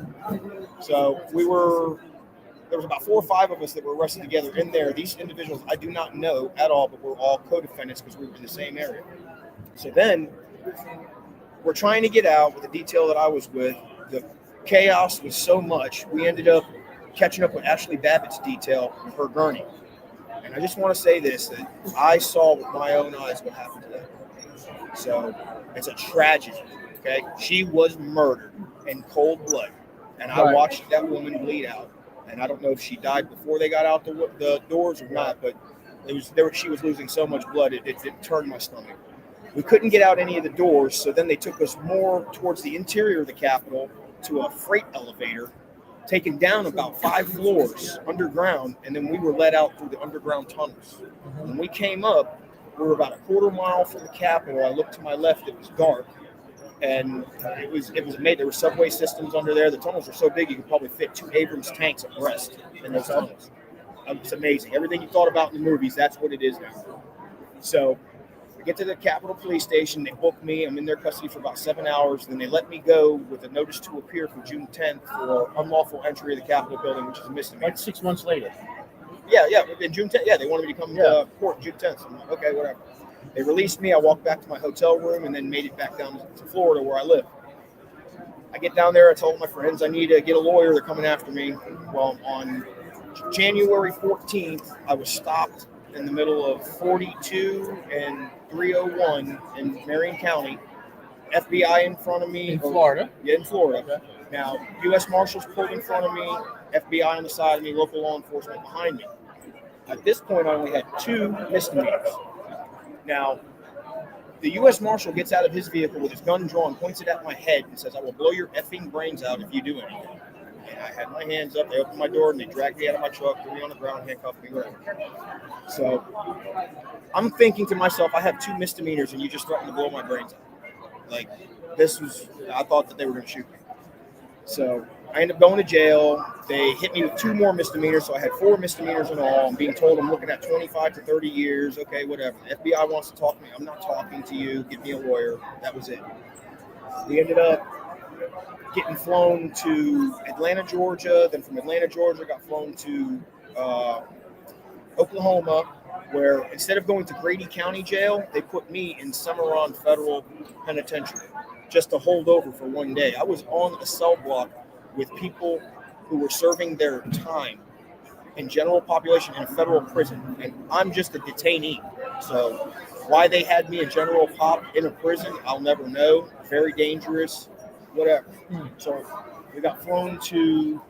So there was about 4 or 5 of us that were arrested together in there. These individuals I do not know at all, but we're all co-defendants because we were in the same area. So then we're trying to get out with the detail that I was with. The chaos was so much, we ended up catching up with Ashley Babbitt's detail, her gurney. And I just want to say this, that I saw with my own eyes what happened to them. So it's a tragedy, okay? She was murdered in cold blood. And I watched that woman bleed out. And I don't know if she died before they got out the doors or not, but she was losing so much blood, it turned my stomach. We couldn't get out any of the doors, so then they took us more towards the interior of the Capitol to a freight elevator, taken down about 5 floors underground, and then we were let out through the underground tunnels. When we came up, we were about a quarter mile from the Capitol. I looked to my left, it was dark, and it was made. There were subway systems under there. The tunnels were so big you could probably fit 2 Abrams tanks abreast in those tunnels. It's amazing. Everything you thought about in the movies, that's what it is now. So I get to the Capitol Police Station. They book me. I'm in their custody for about 7 hours. Then they let me go with a notice to appear for June 10th for unlawful entry of the Capitol building, which is a misdemeanor. Like 6 months later. Yeah. In June 10th. Yeah, they wanted me to come to court June 10th. So I'm like, okay, whatever. They released me. I walked back to my hotel room and then made it back down to Florida where I live. I get down there. I told my friends I need to get a lawyer. They're coming after me. Well, on January 14th, I was stopped in the middle of 42 and 301 in Marion County. FBI in front of me. In Florida? Yeah, in Florida. Okay. Now, U.S. Marshals pulled in front of me, FBI on the side of me, local law enforcement behind me. At this point, I only had 2 misdemeanors. Now, the U.S. Marshal gets out of his vehicle with his gun drawn, points it at my head, and says, "I will blow your effing brains out if you do anything." And I had my hands up. They opened my door, and they dragged me out of my truck, threw me on the ground, handcuffed me, whatever. So I'm thinking to myself, I have 2 misdemeanors, and you just threatened to blow my brains out. Like, I thought that they were going to shoot me. So I ended up going to jail. They hit me with 2 more misdemeanors, so I had 4 misdemeanors in all. I'm being told I'm looking at 25 to 30 years. Okay, whatever. The FBI wants to talk to me. I'm not talking to you. Get me a lawyer. That was it. We ended up getting flown to Atlanta, Georgia. Then from Atlanta, Georgia, got flown to Oklahoma, where instead of going to Grady County Jail, they put me in Cimarron Federal Penitentiary just to hold over for one day. I was on a cell block with people who were serving their time in general population in a federal prison, and I'm just a detainee. So why they had me in general pop in a prison, I'll never know. Very dangerous, whatever. So we got flown to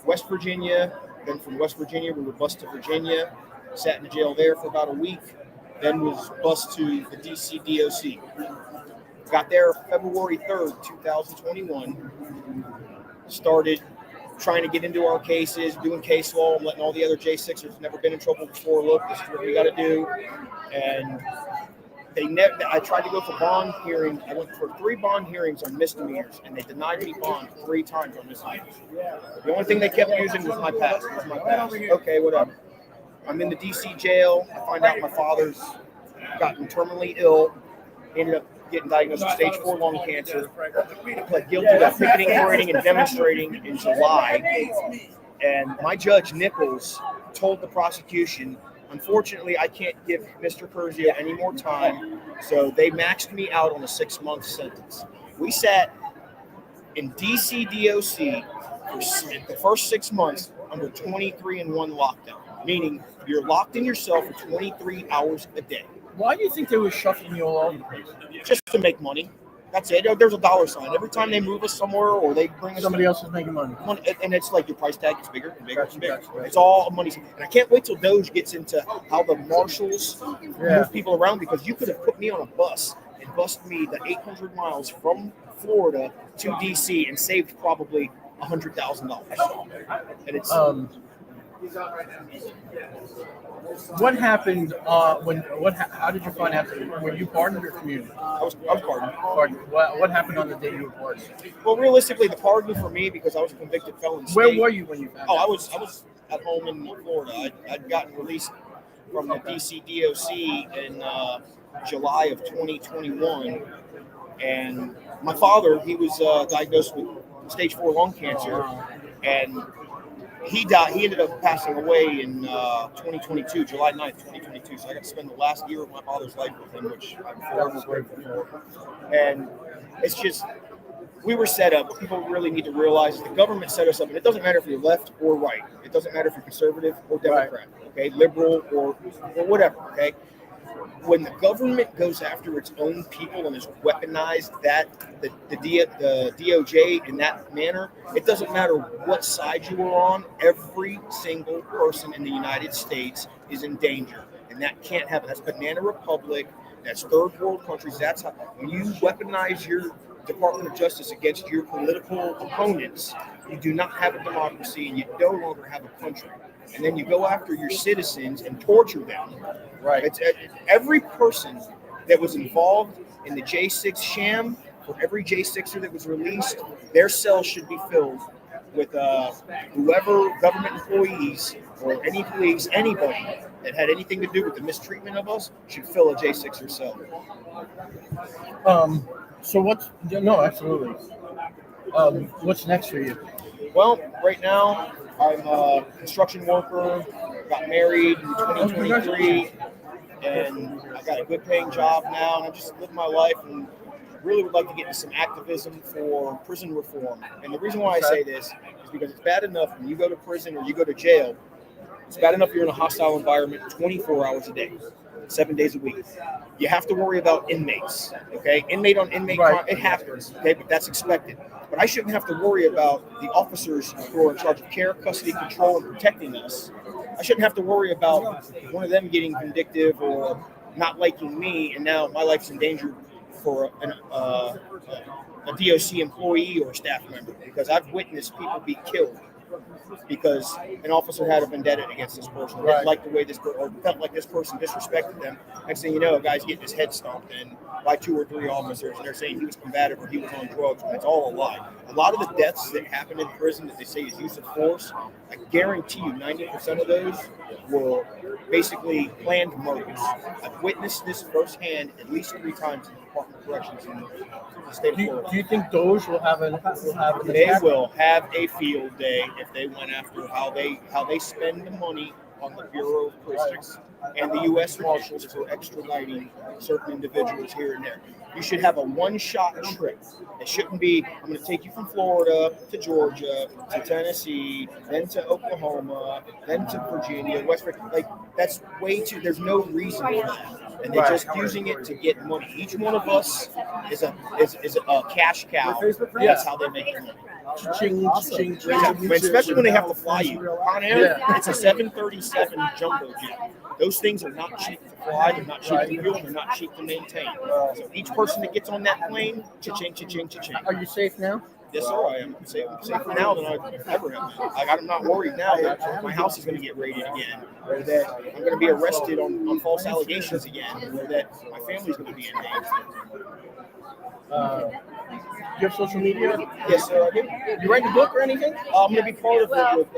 West Virginia. Then from West Virginia, we were bused to Virginia, sat in the jail there for about a week, then was bused to the DC DOC. Got there February 3rd, 2021, started trying to get into our cases, doing case law, and letting all the other J6ers never been in trouble before, look, this is what we got to do. And I tried to go for bond hearing. I went for 3 bond hearings on misdemeanors, and they denied me bond 3 times on misdemeanors. The only thing they kept using was my past. Okay, whatever. I'm in the DC jail. I find out my father's gotten terminally ill. Ended up getting diagnosed with stage 4 lung cancer. I pled guilty to picketing, parading, and demonstrating in July. And my judge, Nichols, told the prosecution, unfortunately, I can't give Mr. Curzio any more time, so they maxed me out on a 6-month sentence. We sat in DC DOC for the first 6 months under 23-1 lockdown, meaning you're locked in your cell for 23 hours a day. Why do you think they were shuffling you all over the place? Just to make money. That's it. There's a dollar sign. Every time they move us somewhere or they bring us Somebody else is making money. and it's like your price tag gets bigger and bigger and bigger. It's all money. And I can't wait till Doge gets into how the marshals move people around, because you could have put me on a bus and bused me the 800 miles from Florida to DC and saved probably $100,000. And it's what happened how did you find out? Were you pardoned or commuted? I was pardoned. What happened on the day you were pardoned? Well, realistically, the pardon for me, because I was a convicted felon. Where were you when you found out? I was at home in Florida. I'd gotten released from the DC DOC in July of 2021, and my father, he was diagnosed with stage 4 lung cancer, and he died. He ended up passing away in 2022, July 9th, 2022. So I got to spend the last year of my father's life with him, which I'm forever grateful for. And it's just, we were set up. What people really need to realize is the government set us up, and it doesn't matter if you're left or right. It doesn't matter if you're conservative or Democrat, okay, liberal or whatever, okay? When the government goes after its own people and has weaponized the DOJ in that manner, it doesn't matter what side you are on. Every single person in the United States is in danger, and that can't happen. That's Banana Republic. That's third world countries. That's how, when you weaponize your Department of Justice against your political opponents, you do not have a democracy, and you no longer have a country. And then you go after your citizens and torture them. Right. It's every person that was involved in the J6 sham, for every J6er that was released, their cell should be filled with whoever government employees or any police, anybody that had anything to do with the mistreatment of us should fill a J6er cell. Absolutely. What's next for you? Well, right now, I'm a construction worker, got married in 2023, and I got a good paying job now, and I'm just living my life and really would like to get into some activism for prison reform. And the reason why I say this is because it's bad enough when you go to prison or you go to jail It's bad enough you're in a hostile environment 24 hours a day, 7 days a week. You have to worry about inmates, okay? Inmate on inmate, Right. it happens, okay? But that's expected. But I shouldn't have to worry about the officers who are in charge of care, custody, control, and protecting us. I shouldn't have to worry about one of them getting vindictive or not liking me, and now my life's in danger for a DOC employee or a staff member, because I've witnessed people be killed because an officer had a vendetta against this person, didn't Right. like the way this or felt like this person disrespected them. Next thing you know, a guy's getting his head stomped in by 2 or 3 officers, and they're saying he was combative or he was on drugs, and it's all a lie. A lot of the deaths that happen in prison that they say is use of force, I guarantee you 90% of those were basically planned murders. I've witnessed this firsthand at least 3 times in the Department of Corrections in the state of Do Florida. you think those will have an They impact? will have a field day if they went after how they spend the money on the Bureau of Prisons and the U.S. Marshals for extraditing certain individuals here and there. You should have a one-shot trip. It shouldn't be, I'm going to take you from Florida to Georgia to Tennessee, then to Oklahoma, then to Virginia, West Virginia. Like, that's way too, there's no reason for that. And they're just using it to get money. Each one of us is a cash cow. That's how they make their money. Ching, ching, ching. Especially when they have to fly you. On air, Yeah. it's a 737 jumbo jet. Those things are not cheap to fly, they're not cheap to fuel, they're not cheap to maintain. So each person that gets on that plane, cha-ching, cha-ching, cha-ching. Are you safe now? Yes, sir, I am. I'm safer now than I've ever have been. I'm not worried now that my house is going to get raided again, or that I'm going to be arrested on false allegations again, or that my family's going to be in danger. You have social media? Yes, sir, I do. You writing a book or anything? I'm going to be part of it with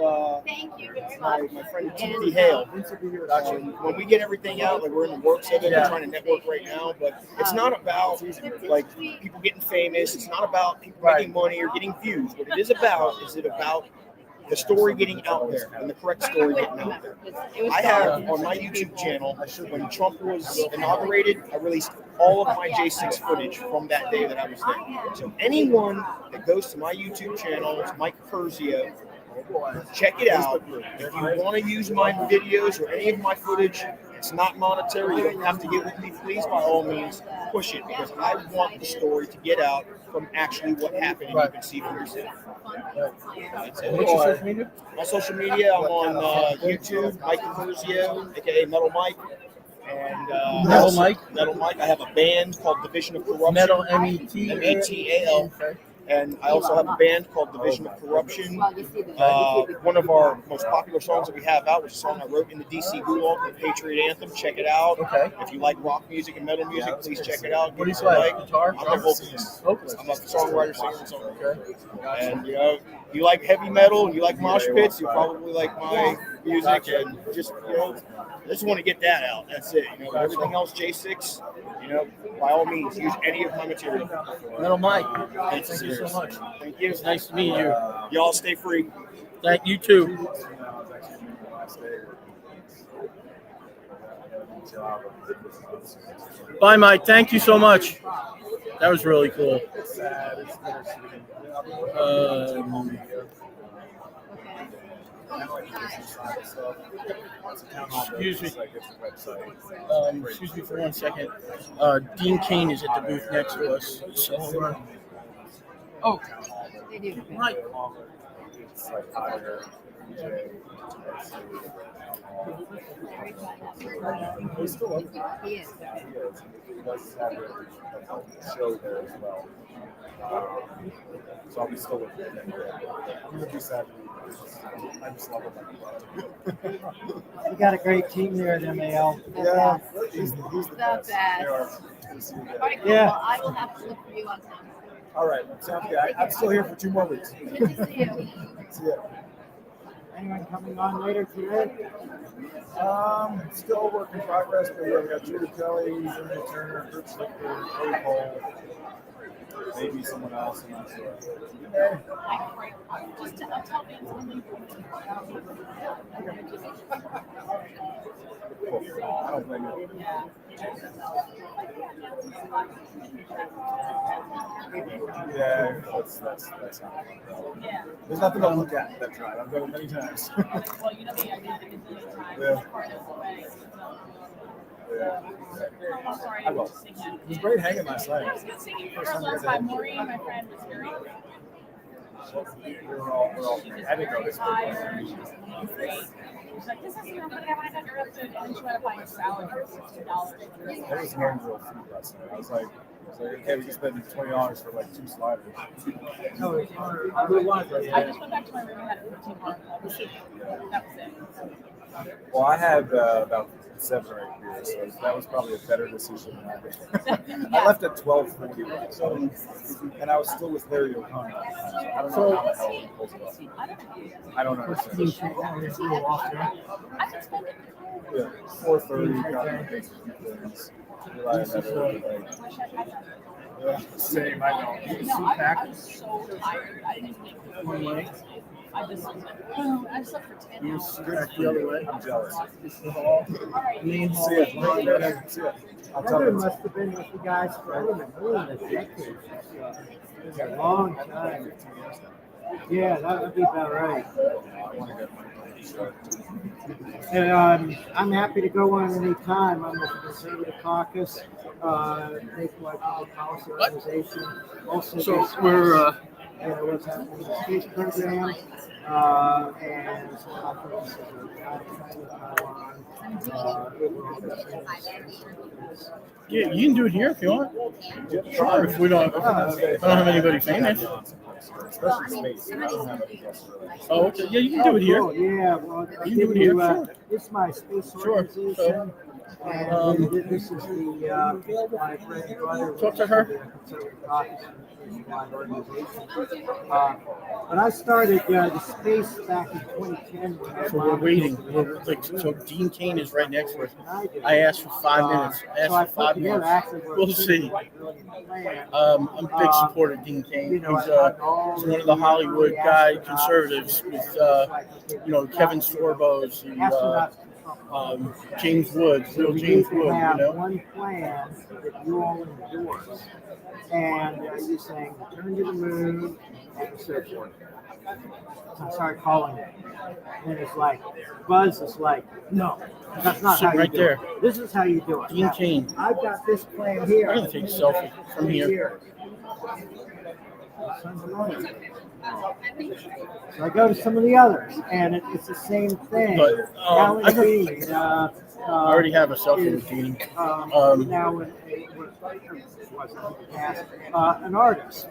my friend Timothy Hale. When we get everything out, like we're in the works of it, we're trying to network right now, but it's not about like people getting famous. It's not about people making money or getting views. What it is about the story getting out there and the correct story getting out there. I have on my YouTube channel, when Trump was inaugurated, I released all of my J6 footage from that day that I was there. So anyone that goes to my YouTube channel, it's Mike Curzio, check it out. If you want to use my videos or any of my footage, it's not monetary. You don't have to get with me, please, by all means, push it, because I want the story to get out from actually what happened and you can see for yourself. That's it. What's your social media? My social media, I'm on YouTube, Mike Curzio, aka Metal Mike. And Metal Mike? Metal Mike. I have a band called Division of Corruption. Metal METAL. METAL. And I also have a band called Division of Corruption. One of our most popular songs that we have out was a song I wrote in the DC Gulag, the Patriot Anthem. Check it out. Okay. If you like rock music and metal music, please check it out. What do you play? Guitar? I'm a vocalist. Vocalist. I'm a songwriter, singer, and songwriter. And you like heavy metal, you like mosh pits, you probably like my music, and just I just want to get that out. That's it. Everything else, J6. By all means, use any of my material. Metal Mike. Thank you so much. Thank you. It's nice to meet you. Y'all stay free. Thank you too. Bye, Mike. Thank you so much. That was really cool. Excuse me. Excuse me for 1 second. Dean Kane is at the booth next to us. So, oh, right. He is. Show there as well. So I'll be still with him. I'm gonna be sad. I just love it. We got a great team there at MAL. Yeah, he's the The best. best. All right, cool. Yeah. Well, I will have to look for you on time. All right, sounds good. I'm still here for 2 more weeks. Good to see you. See ya. Anyone coming on later today? Still a work in progress, but yeah, we got Judy Kelly, Jimmy Turner, Kurt Slicker, Cody Cole, maybe someone else, I'm not sure. Just tell me something. Cool. don't blame you. Yeah, that's not fun. There's nothing to look at that drive. I've done it many times. Yeah. Yeah. I will. It was great hanging last night. Maureen, my friend, was very We're all I didn't go this tired. She was great. She's like, this is your money. I want to interrupt it. And then she went to buy a salad for $60. There was hand grilled food last night. I was like, okay, we can spend $20 for like 2 sliders. No, it's I just went back to my room and had a protein bar. That was it. Well, I had about 7 or 8 beers, so that was probably a better decision than I did. I left at 12:40, so, and I was still with Larry O'Connor. I don't know how the hell he pulls it off. I don't understand. Yeah, 4:30, got my basic things. Realized that yeah, same, I know. I was so tired. I didn't even make one way. I just was like, oh, I slept for 10 hours. The other way. I'm jealous. Main hall. See ya. See ya. I'll tell Heather you. must have been with you guys for more than a decade. It's a long time. Yeah, that would be about right. I want to get my start. And I'm happy to go on any time. I'm with the Conservative Caucus, nationwide public policy organization. Also, So we're what's happening in the space program, and conferences in China, yeah, you can do it here if you want. Sure, if we don't have anybody famous. Especially space. I don't have any guests really. Oh, okay. Yeah, you can do it here. Cool. Yeah, well, I'll You can give do it here, you, sure. this is my space Sure. organization. And this is my friend and brother. Talk to her. The Conservative Caucus nationwide organization. But I started the space back in 2010. So we're waiting. So Dean Kane is right next to us. I asked for 5 minutes. I asked for 5 minutes. We'll see. I'm a big supporter of Dean Kane. He's one of the Hollywood conservatives with Kevin Sorbo's, James Woods, real James Woods, One plan that you all endorse, and you're saying return to the moon and so forth. So I started calling it, and it's like Buzz is like, no, that's not how you right do there. it. This is how you do it. Dean Kane. I've got this plan here. I'm gonna take a selfie from here. So I go to some of the others, and it's the same thing. But, Alan I got- Dean, I already have a selfie with Dean. now an artist,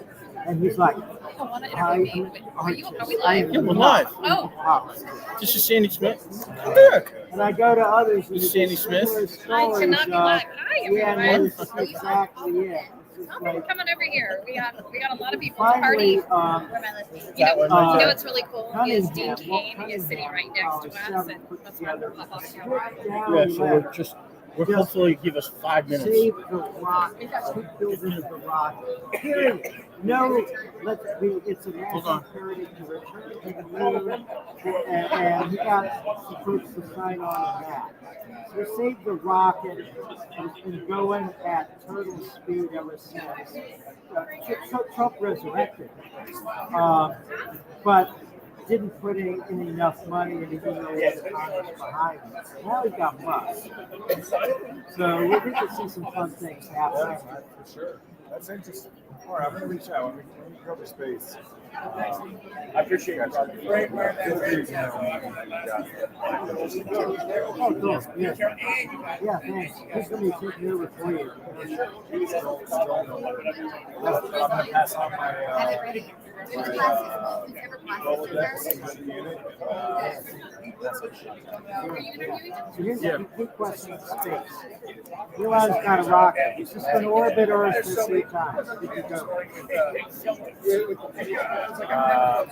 and he's like, I want to interview me. Are we live? Yeah, we're live. Oh. Wow. This is Sandy Smith. Come here. And I go to others. And This is Sandy Smith. I cannot be live. Hi, Yeah, everyone. no, that's exactly it. It's just I'm like, coming over here. We got a lot of people finally, party. You That one know, right there. what's really cool is Dean Kane is sitting right next to us, and that's why we're pop off camera. Yeah, so we're hopefully give us 5 minutes. save the rock, keep building the rock. Period. No, it's a national imperative to return to the moon, and he got the folks to sign on to that. So save the rocket has been going at turtle speed ever since Trump resurrected, but didn't put in enough money and he didn't know what the Congress behind it. Now he got bust. So we get to see some fun things happening. For sure. That's interesting. All right, I'm going to reach out when we cover space. I appreciate you guys. Great. Oh, cool. Yeah. Yeah, thanks. He's going to be taking over for you. I'm going to pass on my Rolodex and the unit. So here's a quick question of space. Realize it's got a rocket. It's just going to orbit Earth 3 times. If you go.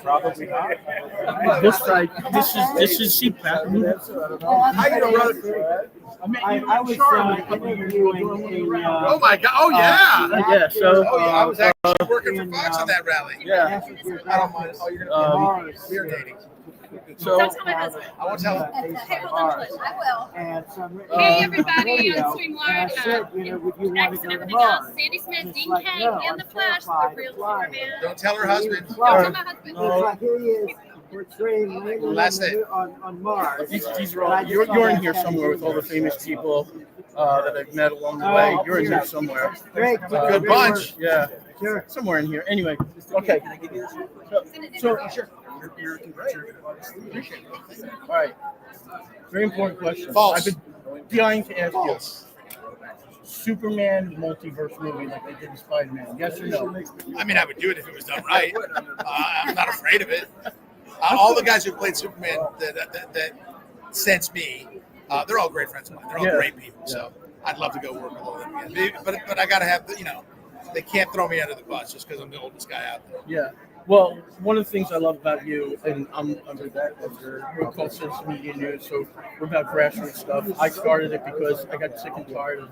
Probably not. This is CPAC. I was interviewing a. Oh my God! Oh yeah! Yeah, so I was actually working for Fox on that rally. yeah. I don't mind. Oh, you're gonna Um, Mars. we're dating. So, Don't tell my husband. I won't tell him. Okay, hold on, Liz. I will. And so I'm Hey, on the everybody, radio, on Streamline, and I said, would you want to X and go to everything Mars? else. Sandy Smith, And it's Dean like, Kane, no, in I'm the flesh, the terrified real of flying. Superman. Don't tell her husband. Don't tell my husband. It's like, here he is portraying landing Last day. on Mars. these are all, you're in here somewhere with all the famous people that I've met along the way. You're in here somewhere. Great. Good bunch. Yeah, Sure. somewhere in here. Anyway, okay. So all right. Very important question. False. I've been dying to ask you. Superman multiverse movie like they did in Spider-Man. Yes or no? I mean, I would do it if it was done right. I'm not afraid of it. All the guys who played Superman that since me, they're all great friends of mine. They're all great people. So I'd love to go work with all of them again. But I got to have they can't throw me under the bus just because I'm the oldest guy out there. Yeah. Well, one of the things I love about you, and I'm under that, we're called Citizen Media News, so we're about grassroots stuff. I started it because I got sick and tired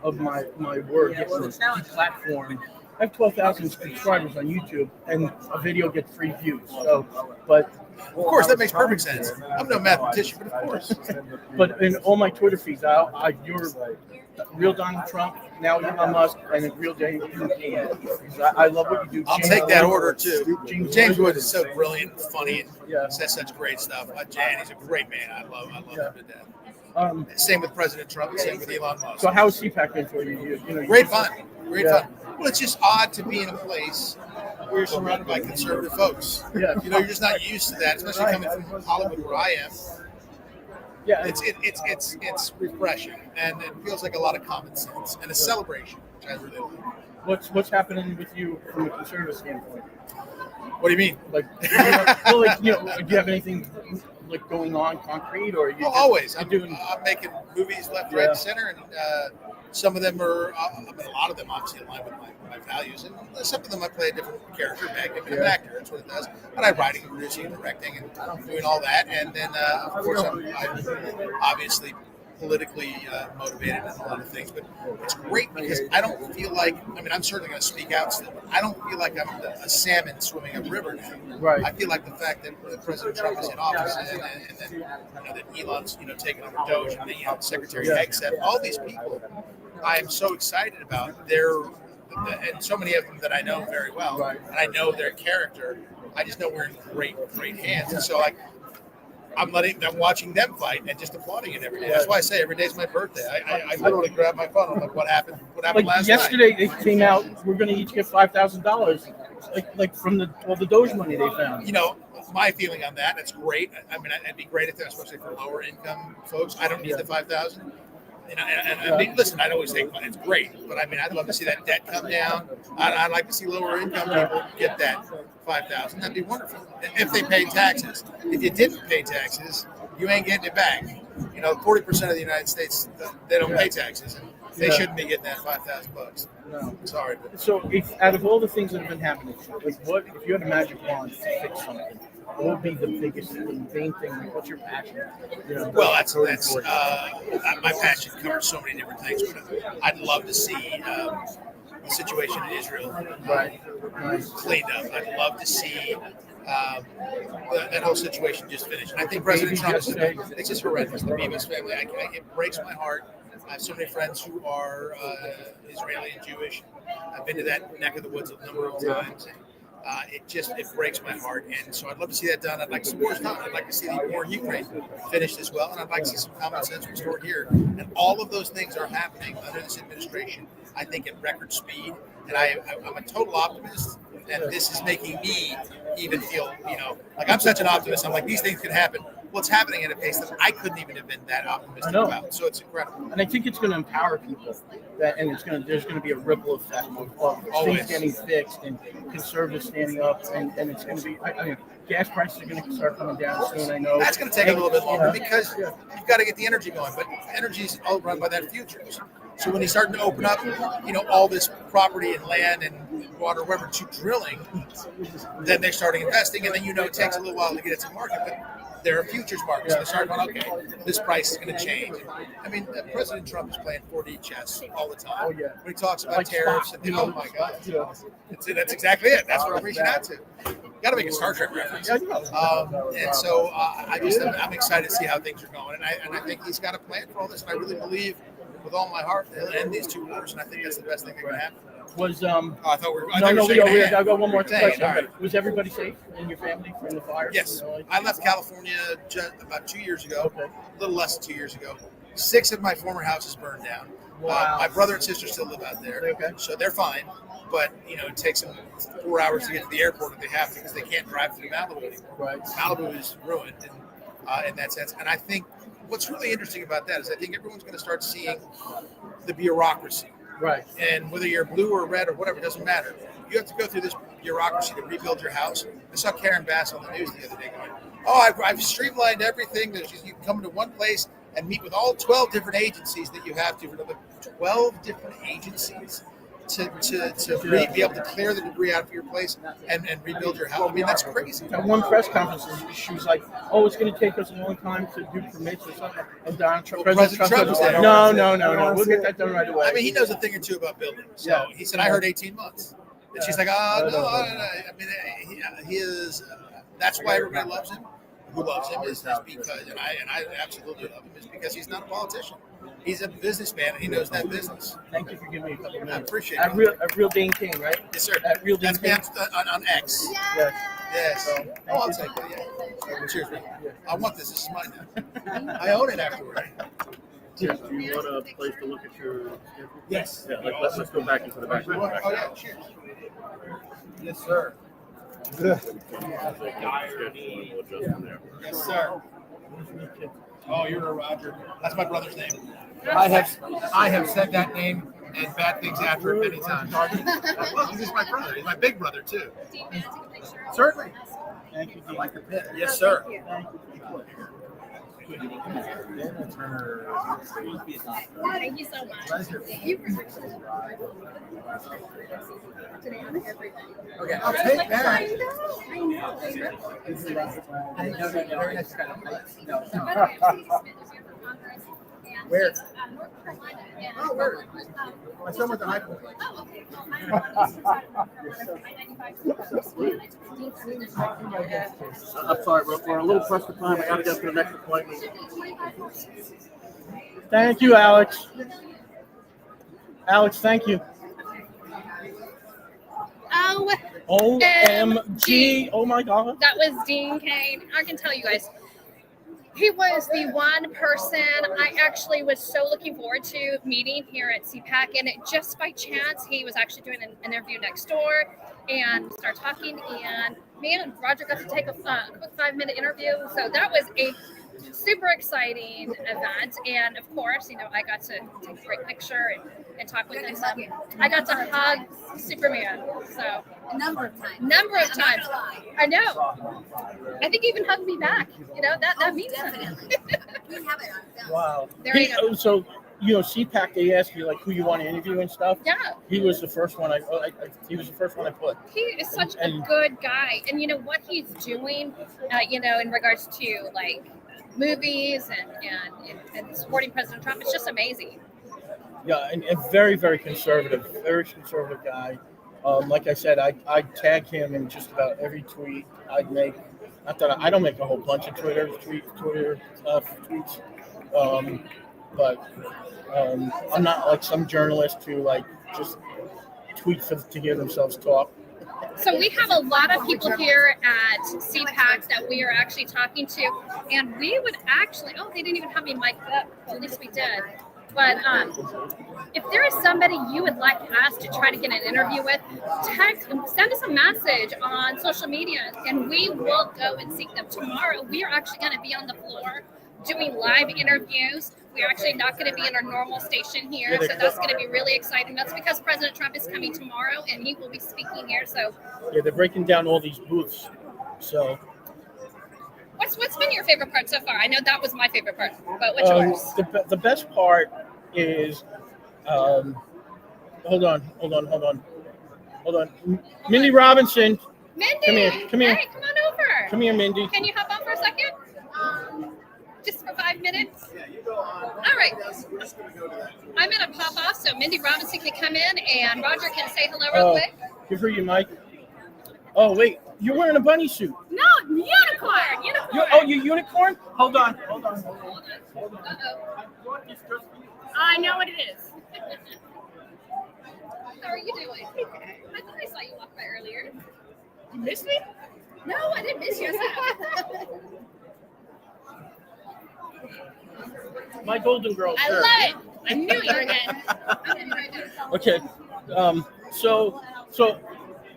of my work getting this platform. I have 12,000 subscribers on YouTube, and a video gets 3 views. So, but Of course, that makes perfect sense. I'm no mathematician, but of course. but in all my Twitter feeds, you're real Donald Trump, now Elon Musk, and then real James Wood. I love what you do. I'll take that order too. James Wood is so brilliant, and funny, and says such great stuff. Jan, he's a great man. I love him to death. Same with President Trump. Same with Elon Musk. So how is CPAC been for you? Great fun. Great fun. Well, it's just odd to be in a place where you're surrounded by conservative folks. Yeah. You're just not used to that, especially coming from Hollywood where I am. Yeah. It's refreshing, and it feels like a lot of common sense and a celebration, which I really like. What's happening with you from a conservative standpoint? What do you mean? Like, do you have anything like going on concrete, or you? Always. I'm doing. I'm making movies left, right, and center, and some of them are. I mean, a lot of them obviously align with my values, and some of them I play a different character. I'm an actor. That's what it does. But I'm writing, producing, directing, and doing all that, and then of course I'm obviously politically motivated in a lot of things, but it's great because I don't feel like, I mean, I'm certainly going to speak out still, but I don't feel like I'm a salmon swimming upriver now. Right. I feel like the fact that President Trump is in office and then that Elon's taking over Doge and the Secretary Hegseth, all these people, I am so excited about and so many of them that I know very well, and I know their character. I just know we're in great hands, and so I'm watching them fight and just applauding it every day. That's why I say every day's my birthday. I literally grab my phone. I'm like, what happened? What happened last yesterday, night? it came out. We're going to each get $5,000, like from all the Doge money they found. My feeling on that. It's great. I mean, it'd be great if that, especially for lower income folks. I don't need the 5,000. I mean, listen, I'd always think it's great, but I mean, I'd love to see that debt come down. I'd like to see lower income people get that 5,000. That'd be wonderful if they pay taxes. If you didn't pay taxes, you ain't getting it back. 40% of the United States, they don't pay taxes, and they shouldn't be getting that $5,000. No. Sorry. So, out of all the things that have been happening, like what if you had a magic wand to fix something? What would be the biggest, the main thing? Like, what's your passion? Well, that's my passion covers so many different things. But I'd love to see the situation in Israel cleaned up. I'd love to see that whole situation just finished. And I think President Trump, it's just horrendous. The Bemis family, it breaks my heart. I have so many friends who are Israeli and Jewish. I've been to that neck of the woods a number of times. It breaks my heart, and so I'd love to see that done. I'd like to see wars done. I'd like to see the war in Ukraine finished as well, and I'd like to see some common sense restored here. And all of those things are happening under this administration, I think, at record speed. And I'm a total optimist, and this is making me even feel, like I'm such an optimist. I'm like, these things can happen. Well, it's happening at a pace that I couldn't even have been that optimistic about. So it's incredible. And I think it's going to empower people. And there's going to be a ripple effect of things getting fixed and conservatives standing up, and it's going to be. I mean, gas prices are going to start coming down soon. I know that's going to take a little bit longer because you've got to get the energy going. But energy's all run by that futures. So when he's starting to open up, all this property and land and water, whatever, to drilling, then they're starting investing, and then it takes a little while to get it to market. But there are futures markets. They start going, okay, this price is going to change. I mean, President Trump is playing 4D chess all the time. When he talks about tariffs, oh my God. That's exactly it. That's what I'm reaching out to. Got to make a Star Trek reference. Yeah, And so I'm excited to see how things are going, and I think he's got a plan for all this, and I really believe with all my heart they'll end these 2 wars, and I think that's the best thing that can happen. Was I thought we were. I no, thought no, we were shaking a hand. I'll go one more Dang, question. all right. Was everybody safe in your family from the fire? Yes, You know, like- I left California about 2 years ago, Okay. a little less than 2 years ago. 6 of my former houses burned down. Wow. My brother and sister still live out there, Okay. so they're fine. But it takes them 4 hours to get to the airport if they have to, because they can't drive through Malibu anymore. Right. Malibu is ruined in that sense. And I think what's really interesting about that is I think everyone's going to start seeing the bureaucracy. Right. And whether you're blue or red or whatever, it doesn't matter. You have to go through this bureaucracy to rebuild your house. I saw Karen Bass on the news the other day going, I've streamlined everything. You can come to one place and meet with all 12 different agencies that you have to, for another 12 different agencies to be able to clear the debris out of your place and rebuild your house. I mean, that's crazy. At one press conference, she was like, "Oh, it's going to take us a long time to do permits or something." And Donald Trump, President Trump was like, "No, we'll get that done right away." I mean, he knows a thing or two about building. So he said, "I heard 18 months." And she's like, no. I mean, he is. That's why everybody loves him. Who loves him is because, and I absolutely love him, is because he's not a politician. He's a businessman, and he knows that business. Thank you for giving me a couple of minutes. I appreciate it. it. At Real Dean King, right? Yes, sir. At Real Dean That's King. me on X. Yes. Yes. So, I'll take it. Yeah. Cheers, man. I want this. This is mine now. I own it afterward. Do you want a place to look at your schedule? Yes. Yeah, let's go back into the back. Oh, yeah. Cheers. Yes, sir. Yes, sir. Oh, you're a Roger. That's my brother's name. I have said that name and bad things after it many times. Well, he's my brother. He's my big brother, too. Certainly. Thank you, Dean. Yes, sir. Thank you so much. You Okay, I'll take I that. know. Very nice kind of Where? North Carolina. Oh, where? My son went to high school. Oh, okay. I'm sorry, we're a little pressed for time. I got to get to the next appointment. Thank you, Alex. Alex, thank you. Oh, OMG. Oh, my God. that was Dean Cain. I can tell you guys, he was the one person I actually was so looking forward to meeting here at CPAC. And just by chance, he was actually doing an interview next door and start talking. And me and Roger got to take a quick 5-minute interview. So that was a super exciting event. And of course, I got to take a great picture and talk with him. So I got to hug Superman. So A number of times. I know. I think he even hugged me back. That means Definitely. something. We have it on film. Wow. There you go. So, CPAC, they ask you, like, who you want to interview and stuff. Yeah. He was the first one I put. He is such a good guy. And what he's doing, in regards to, like, movies and supporting President Trump, it's just amazing. Yeah, and very, very conservative guy. Like I said, I'd tag him in just about every tweet I'd make. Not that I don't make a whole bunch of Twitter tweets, but I'm not like some journalist who like just tweet to hear themselves talk. So we have a lot of people here at CPAC that we are actually talking to, and we would actually, they didn't even have me mic'd up. Well, at least we did. But if there is somebody you would like us to try to get an interview with, send us a message on social media, and we will go and seek them. Tomorrow, we are actually going to be on the floor doing live interviews. We're actually not going to be in our normal station here, so that's going to be really exciting. That's because President Trump is coming tomorrow, and he will be speaking here. So, yeah, they're breaking down all these booths. So, what's been your favorite part so far? I know that was my favorite part, but what's yours? The best part is, hold on. Mindy Robinson. Mindy, come here. Hey, come on over. Come here, Mindy. Can you hop on for a second? Just for 5 minutes? All right. I'm going to pop off so Mindy Robinson can come in and Roger can say hello real quick. Give her your mic. Oh wait, you're wearing a bunny suit. No, unicorn. You unicorn? Hold on. Uh-oh. I know what it is. How are you doing? I thought I saw you walk by earlier. You missed me? No, I didn't miss you. My golden girl I shirt. love it. I knew you were good. Okay. So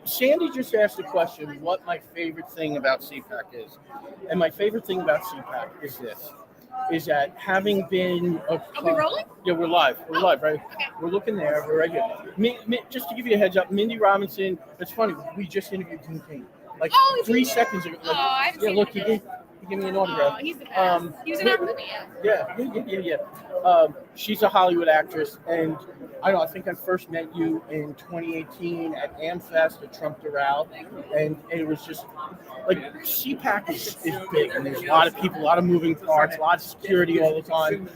Sandy just asked the question, what my favorite thing about CPAC is. And my favorite thing about CPAC is this, is that having been Are we rolling? Yeah, we're live. We're live, right? Okay. We're looking there. We're right here. Just to give you a heads up, Mindy Robinson, it's funny, we just interviewed Dean King. Like 3 seconds ago. Like, I haven't yeah, seen look, him. he gave me an autograph. Oh, he's the best. He was in our movie. Yeah. She's a Hollywood actress, and I think I first met you in 2018 at AmFest at Trump Doral, and it was just like CPAC is big, and there's a lot of people, a lot of moving parts, a lot of security all the time.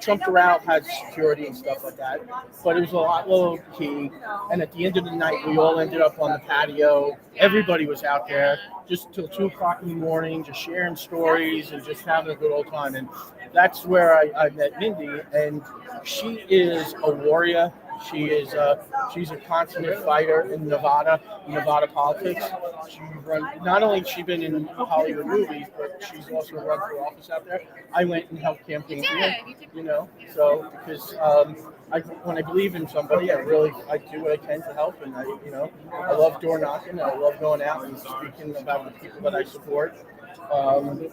Trump Doral had security and stuff like that, but it was a lot low key. And at the end of the night, we all ended up on the patio. Everybody was out there just till 2:00 in the morning, just sharing stories and just having a good old time. And that's where I met Mindy, and she is a warrior. She's a consummate fighter in Nevada politics. Not only has she been in Hollywood movies, but she's also run for office out there. I went and helped campaign for her, so because when I believe in somebody, I do what I can to help, and I love door knocking. I love going out and speaking about the people that I support.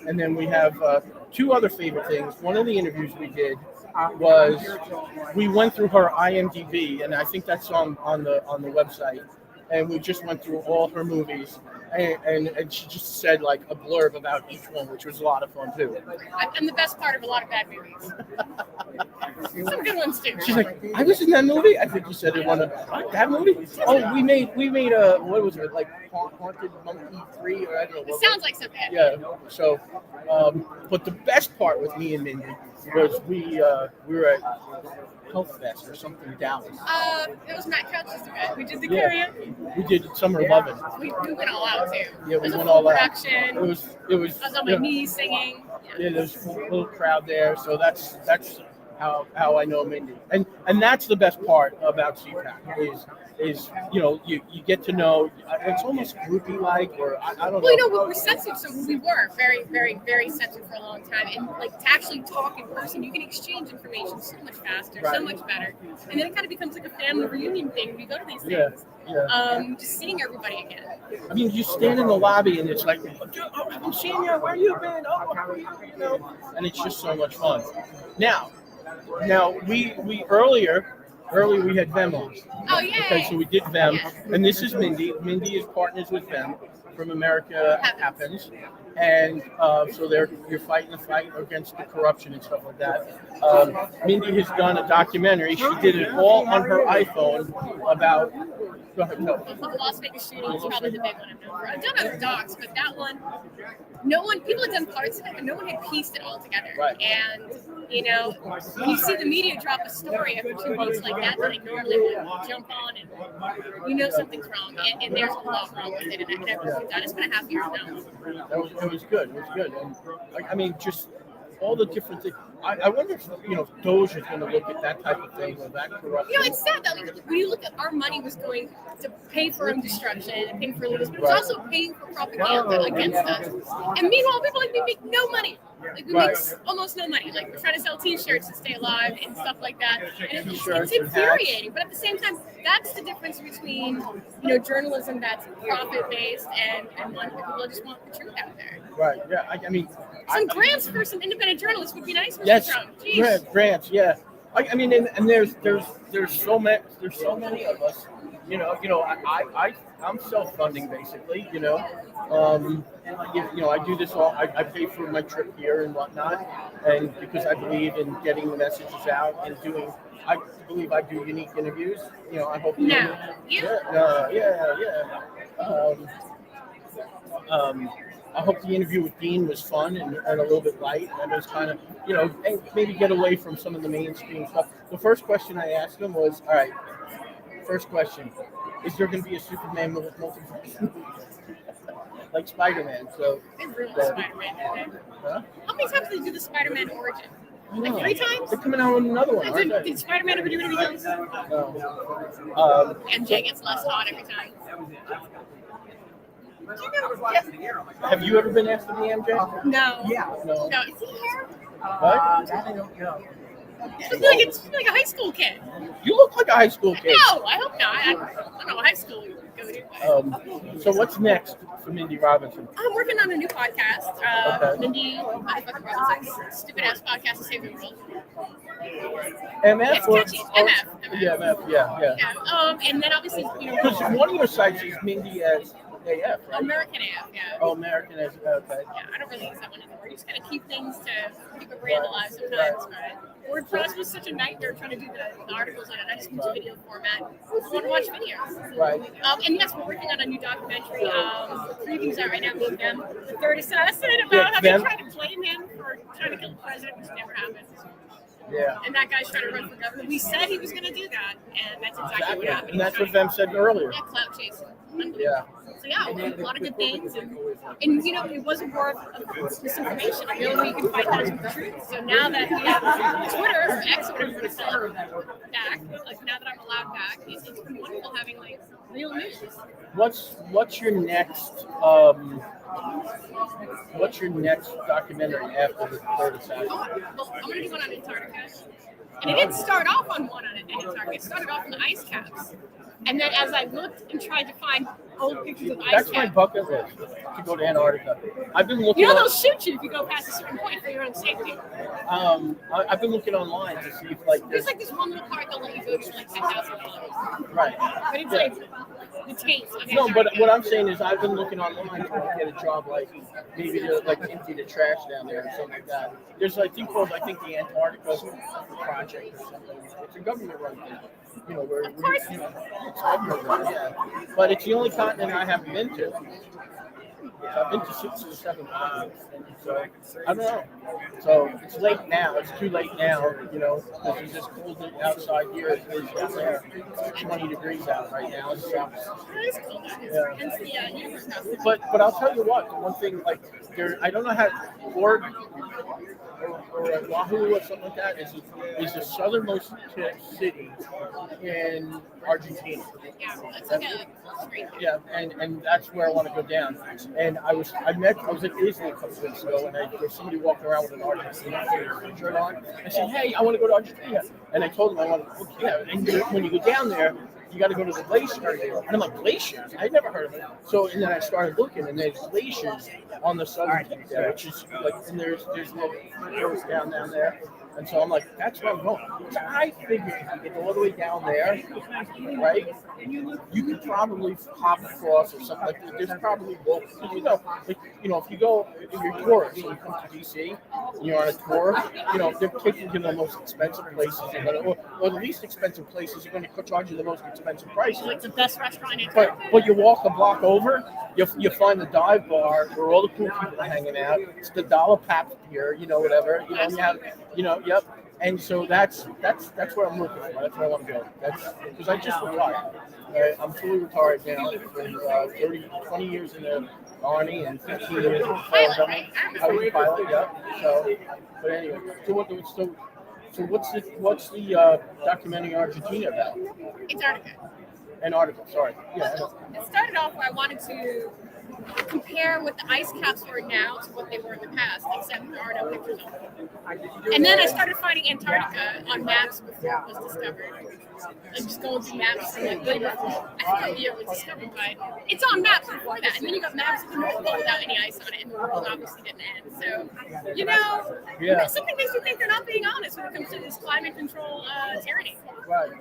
And then we have 2 other favorite things. One of the interviews we did was we went through her IMDb, and I think that's on the website, and we just went through all her movies, and she just said like a blurb about each one, which was a lot of fun too. I'm the best part of a lot of bad movies. Some good ones too. She's like, I was in that movie. I think you said it one of that movie. Oh, we made a what was it, like Haunted Monkey 3 or I don't know. It sounds like something. Yeah. So, but the best part with me and Mindy was we were at Health Fest or something in Dallas. It was Matt Couch's event. We did the karaoke. We did Summer Lovin'. We went all out too. Yeah, we went all out. Production. It was. I was on my knees singing. Yeah, there's a little crowd there, so that's how I know Mindy, and that's the best part about CPAC is you get to know. It's almost groupie like, or I don't know. Well, we're sensitive, so we were very, very, very sensitive for a long time, and like to actually talk in person, you can exchange information so much faster, so much better, and then it kind of becomes like a family reunion thing when you go to these things. Just seeing everybody again. I mean, you stand in the lobby and it's like, I haven't seen you. Where you been? Oh, how are you? And it's just so much fun. Now we earlier we had Vem on. Oh yeah. Okay, so we did Vem, and this is Mindy. Mindy is partners with Vem from America Happens, and so you're fighting the fight against the corruption and stuff like that. Mindy has done a documentary. She did it all on her iPhone about. Go ahead, no. The Las Vegas shooting is probably the big one I'm known for. I've done other docs, but that one, people have done parts of it, but no one had pieced it all together. Right. And, when you see the media drop a story after 2 weeks like that they normally would jump on and something's wrong. And there's a lot wrong with it, and I can never do that. It's been a half year now. It was good. It was good. And I mean, just all the different things. I wonder if Doge is going to look at that type of thing or that corruption. It's sad that when you look at our money was going to pay for own destruction and paying for leaders, but it's also paying for propaganda against us. And meanwhile, people like we make no money. Like we make almost no money. Like we're trying to sell T-shirts to stay alive and stuff like that. And it's infuriating. But at the same time, that's the difference between journalism that's profit-based and one that people just want the truth out there. Right. Yeah. I mean, some grants for some independent journalists would be nice. Yes. Trump. Jeez. Grants. Yeah. I mean, and there's so many of us. I'm self-funding basically. I do this all. I pay for my trip here and whatnot, and because I believe in getting the messages out and doing. I believe I do unique interviews. I hope. I hope the interview with Dean was fun and a little bit light, and it was kind of, maybe get away from some of the mainstream stuff. The first question I asked him was, all right, First question: is there going to be a Superman multiverse? Like Spider-Man? So. They ruined Spider-Man. Huh? How many times did they do the Spider-Man origin? Like 3 times? They're coming out with another one, aren't they? Did Spider-Man ever do anything else? No. MJ gets less hot every time. Have you ever been asked to be MJ? No. No. No. Is he here? What? I don't know. It's like a high school kid. You look like a high school kid. No, I hope not. I don't know what high school you go to. So what's next for Mindy Robinson? I'm working on a new podcast. Okay. Mindy Robinson, stupid ass podcast to save the world. MF? It's catchy. MF. Yeah, MF. Yeah. Yeah. And then obviously, Because one of your sites is Mindy as AF, right? American AF, yeah. Oh, American as okay. Yeah, I don't really use that one anymore. You just gotta keep things to keep a brand alive sometimes. But WordPress was such a nightmare trying to do the articles in a nice video format. I want to watch videos. Right. And yes, we're working on a new documentary. Previews out right now with Vem, the third assassin, about how they tried to blame him for trying to kill the president, which never happened. Yeah. And that guy's trying to run for governor. We said he was going to do that, and that's exactly what happened. And that's what Vem said earlier. Yeah, clout chasing. Yeah. So yeah, a lot of good things, and it wasn't worth misinformation. The only way you can fight that is with the truth. So now that we have Twitter or X, whatever you want to call it, back, like now that I'm allowed back, it's been wonderful having like real news. What's your next documentary after the third assassin? Well, I'm gonna do one on Antarctica, and it didn't start off on one on Antarctica. It started off on the ice caps. And then as I looked and tried to find old pictures of ice That's my caps. bucket list, to go to Antarctica. I've been looking. They'll shoot you if you go past a certain point for your own safety. I've been looking online to see if There's like this one little part they'll let you go to like $10,000. Right. But it's like the taste. No, but what I'm saying is I've been looking online to get a job like maybe to like empty the trash down there or something like that. There's a thing called the Antarctica Project or something. It's a government-run thing. Where it's government-run, yeah. But it's the only continent I haven't been to. I've been to 6 or 7 continents, so I don't know. So it's late now. It's too late now, because it's as cold outside here as it is down there. It's 20 degrees out right now. So, yeah. But I'll tell you what. The one thing, I don't know how Org or Wahoo or something like that is the southernmost city in Argentina. Yeah, and that's where I want to go down. And I was at Israel a couple of weeks ago, and there was somebody walking around with an Argentina shirt on. I said, "Hey, I want to go to Argentina," and I told him I want to. And when you go down there, you got to go to the glacier area. And I'm like, glaciers? I'd never heard of it. So, and then I started looking, and there's glaciers on the southern tip there, which is and there's no hills down there. And so I'm like, that's where I'm going. So I figured if you get all the way down there, right, you could probably hop across or something like that. There's probably boats. If you go, if you're a tourist and you come to DC, and you're on a tour, they're taking you to the most expensive places, or the least expensive places are going to charge you the most expensive prices. Like the best restaurant in town. But you walk a block over, you find the dive bar where all the cool people are hanging out. It's the dollar pack here, whatever. Yep. And so that's where I'm looking for. That's where I want to go. That's because I just retired. I'm fully retired now. From 20 years in the Army and 15 years in the federal government. I was a pilot, yeah. So, but anyway, so what's the documentary Argentina about? Antarctica, sorry. Yeah. It started off where I wanted to compare what the ice caps were now to what they were in the past, except there are no pictures of them. And then I started finding Antarctica on maps before it was discovered. I'm just going through maps and way before. I forget what year it was discovered, but it's on maps before that. And then you got maps of the North Pole without any ice on it, and the world obviously didn't end. So, something makes me think they're not being honest when it comes to this climate control tyranny. Right.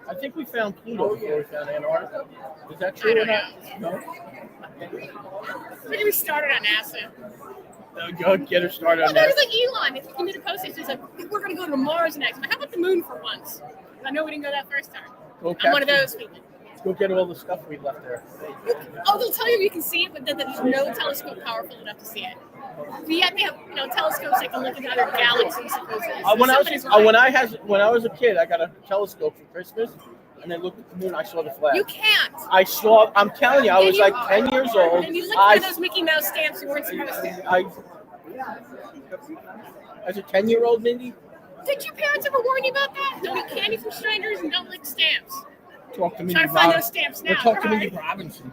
I think we found Pluto before we found Antarctica. Is that true or not? No. Maybe we started on NASA. Go get her started on There that. was like Elon. He made a post. He says, we're going to go to Mars next. How about the moon for once? I know we didn't go that first time. I'm one of those people. Go get all the stuff we left there. Oh, they'll tell you can see it, but then there's no telescope powerful enough to see it. But yet they have telescopes that can look into other galaxies. Supposedly. When I was a kid, I got a telescope for Christmas, and I looked at the moon. I saw the flag. You can't. I'm telling you, I was like 10 years old. And you looked at those Mickey Mouse stamps you weren't supposed to. As a 10-year-old, Mindy. Did your parents ever warn you about that? Don't eat candy from strangers and don't lick stamps. Talk to Mindy. Try to find those stamps now. Talk to Mindy Robinson.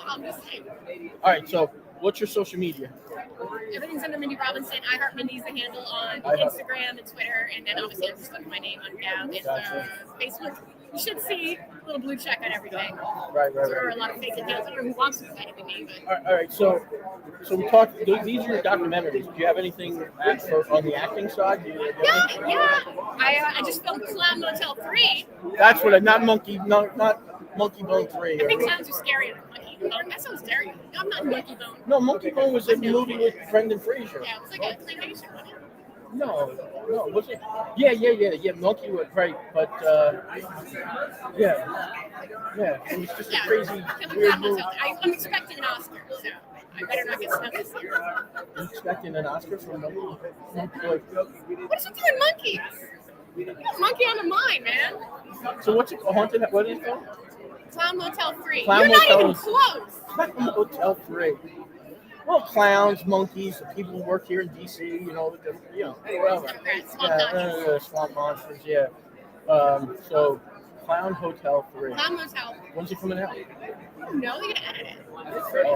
I'm just saying. All right, so what's your social media? Everything's under Mindy Robinson. I Heart Mindy's the handle on Instagram and Twitter, and then obviously I'm just looking my name on Gab and Facebook. You should see a little blue check on everything. Right. There are a lot of fake accounts. I don't know who wants to fight it with me, but. All right. So we talked. These are your documentaries. Do you have anything on the acting side? Yeah. I just filmed Clown Motel 3. That's what. Not Monkey Bone 3. I think clowns are scarier than Monkey Bone. That sounds scary. I'm not Monkey Bone. No, Monkey Bone was a movie with Brendan Fraser. Yeah, it was like a claymation, wasn't it? No, was it? Yeah. Monkey was right, but yeah. It was just a crazy, weird movie. I'm expecting an Oscar, so I better not get snubbed this year. I'm expecting an Oscar from Monkey. What's it doing, monkeys? You got monkey on the mind, man. So what's it called? What is it called? Clown Motel 3. Clown You're Motel. not even close. Clown Motel 3. Well, clowns, monkeys, the people who work here in DC, whatever. Swamp monsters, yeah. So, Clown Hotel 3. Clown Motel. When's it coming out? I don't know. They're gonna edit it.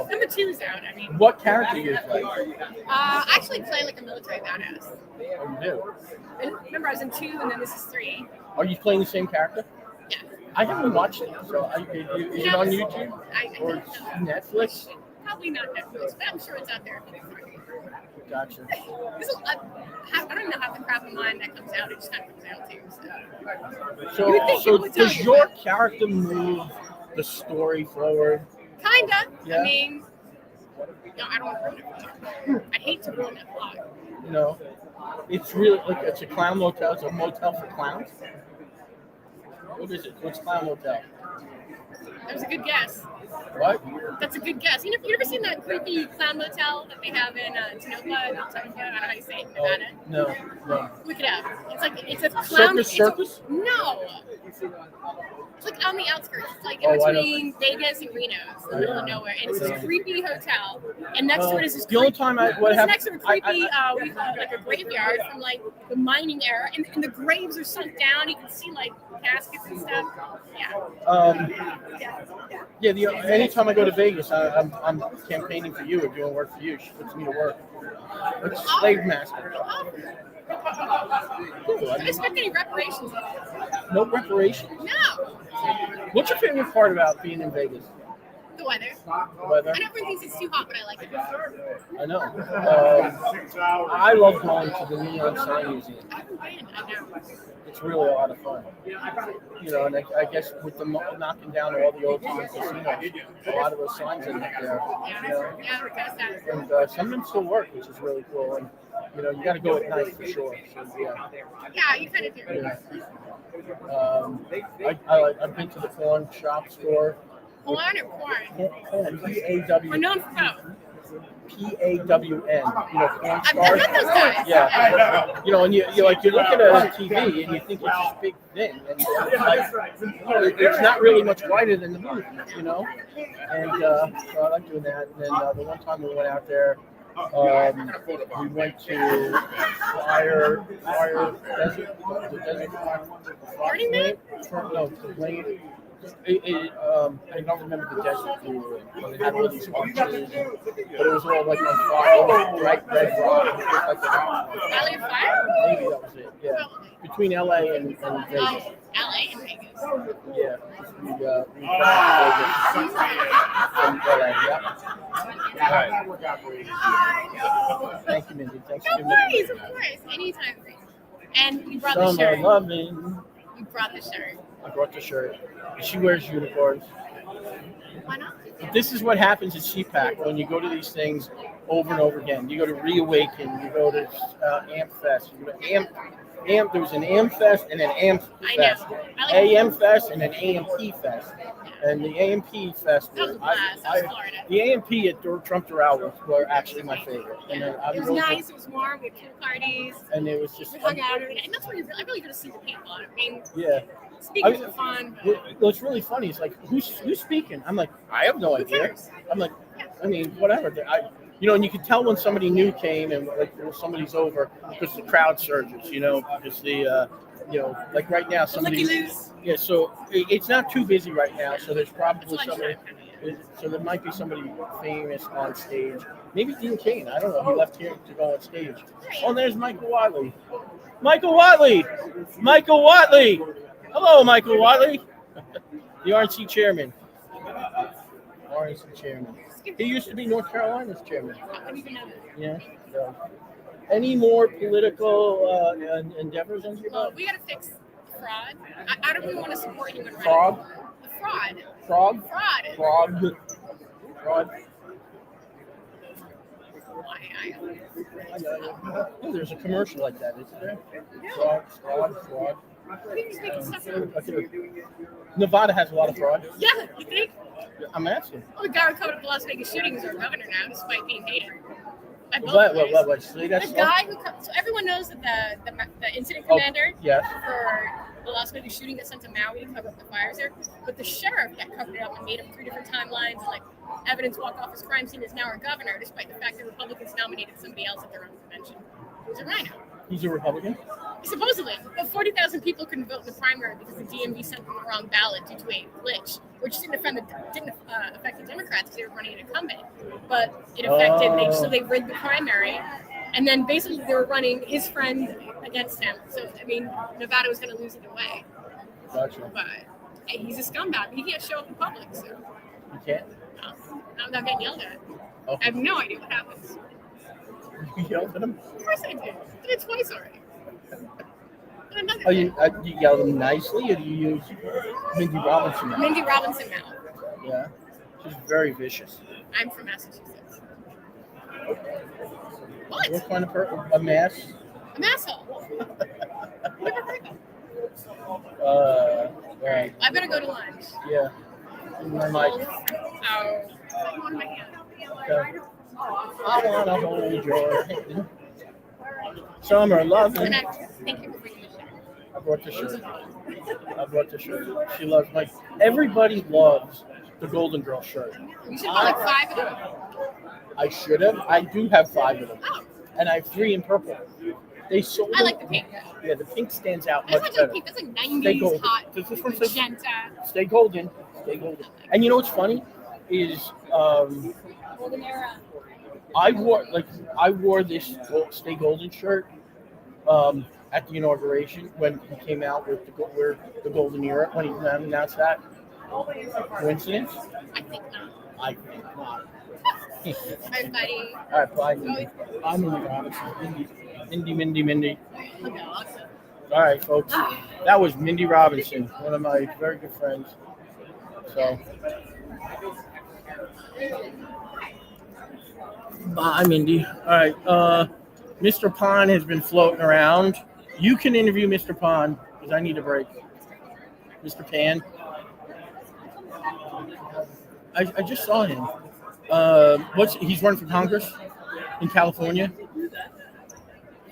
Number 2 is out. I mean. What character do you play? I actually play like a military badass. Oh, you do? And remember, I was in 2, and then this is 3. Are you playing the same character? Yeah. I haven't watched it. So, is it on YouTube or Netflix? Probably not Netflix, but I'm sure it's out there. Gotcha. I don't even know half the crap of mine that comes out. It just kind of comes out too. So does your character move the story forward? Kinda. Yeah. I mean, no, I don't want to ruin it. I hate to ruin that plot. No. It's really like it's a clown motel. It's a motel for clowns. What is it? What's Clown Motel? That was a good guess. What? That's a good guess. You ever seen that creepy clown motel that they have in Tonopah? I don't know how you say it, Nevada. No. Look it up. It's a clown. Circus? No. It's like on the outskirts. It's like in between Vegas and Reno. It's in the middle of nowhere. And it's this creepy hotel. And next to it is this the only time next to a creepy, like a graveyard from like the mining era. And the graves are sunk down. You can see like caskets and stuff. Yeah. Anytime I go to Vegas, I'm campaigning for you or doing work for you. She puts me to work. It's slave master. Did I expect any reparations? No reparations? No. What's your favorite part about being in Vegas? The weather. The weather? I know everyone thinks it's too hot, but I like it. I know. I love going to the Neon Sign Museum. I haven't been, I know. It's really a lot of fun. And I guess with the knocking down all the old time casinos, a lot of those signs in there. And some of them still work, which is really cool. And you got to go at night for sure. So, yeah, you kind of do. I've been to the pawn shop store. Porn or porn? Porn. P-A-W. We're known for both. P-A-W-N. Porn I've met those guys. Yeah. And you look at a TV and you think it's this big thing, and it's not really much wider than the movie, And so I like doing that. And then the one time we went out there, we went to Fire Desert, the desert. Burning Man? No, the Blade. I don't remember the desert we were in, but it had all these arches, but it was all like on fire, bright red rock. Valley of Fire? Maybe that was it. Yeah, between LA and Vegas. Oh, LA and Vegas. Yeah, we got to Vegas from LA. Yeah. All right. Thank you, Mindy. Thanks for No worries, of course, anytime. And you brought the Summer shirt. loving. You brought the shirt. I brought the shirt. She wears unicorns. Why not? But this is what happens at CPAC when you go to these things over and over again. You go to Reawaken, you go to AMP Fest, you go to AMP There was an AM Fest and an AM I Fest. know. I like AM Fest and an AMP Fest. And the AMP Fest, That was a blast. That was Florida. the AMP at Trump Doral were actually my favorite. And then It was nice. It was warm. We had pool parties. And it was just We hung out every day. And that's where I really got to see the people. I mean, yeah. speakers are fun. What's really funny is like, who's speaking? I'm like, I have no idea. I'm like, I mean, whatever. And you can tell when somebody new came and like somebody's over because the crowd surges. Because the like right now somebody. Yeah, so it's not too busy right now. So there's probably somebody. So there might be somebody famous on stage. Maybe Dean Cain. I don't know. He left here to go on stage. Oh, there's Michael Watley. Michael Watley. Hello, Michael Watley. The RNC chairman. He used to be North Carolina's chairman. Yeah. So. Any more political endeavors on your Well, we got to fix fraud. I don't really want to support human rights. Frog? The fraud. Frog? Fraud. Fraud. Why? Oh, there's a commercial like that, isn't there? Yeah. Fraud. We just make it stuff. Nevada has a lot of fraud. Yeah, you think? I'm asking. Well, the guy who covered up the Las Vegas shooting is our governor now, despite being hated. What? See, the guy who so everyone knows that the incident commander for the Las Vegas shooting that sent to Maui to cover up the fires there, but the sheriff that covered it up and made him 3 different timelines and like evidence walk off his crime scene is now our governor, despite the fact that Republicans nominated somebody else at their own convention. He's a rhino. He's a Republican? Supposedly, but 40,000 people couldn't vote in the primary because the DMV sent them the wrong ballot due to a glitch, which didn't affect the Democrats because they were running an incumbent, but it affected. So they rigged the primary, and then basically they were running his friend against him. So I mean, Nevada was going to lose either way. Gotcha. But hey, he's a scumbag. He can't show up in public, so you can't. No, I'm not getting yelled at. I have no idea what happens. You yelled at him? Of course I did. I did it twice already. Do you yell at them nicely, or do you use Mindy Robinson mouth? Mindy Robinson mouth. Yeah, she's very vicious. I'm from Massachusetts. What kind of a mass? A masshole. Never heard of. Right. I better go to lunch. Yeah. My mic. Oh. I want my hand. Okay. I want to hold your hand. Summer loving. Thank you for bringing the shirt. I brought the shirt. She loves everybody loves the Golden Girl shirt. You should have like 5 of them. I should have. I do have 5 of them. Oh. And I have 3 in purple. They sold I like the pink. Yeah, the pink stands out I much like better. the pink. That's like 90s hot. Does this one say magenta. Stay golden. Stay golden. And you know what's funny is Golden era. I wore this Stay Golden shirt at the inauguration when he came out with the Golden Era when he announced that. Coincidence? I think not. I think not. Hi, buddy. All right, bye. I'm Mindy Robinson. Mindy. All right, folks. That was Mindy Robinson, one of my very good friends. So, bye, Mindy. All right. Mr. Pond has been floating around. You can interview Mr. Pond because I need a break. Mr. Pan. I just saw him. He's running for Congress in California.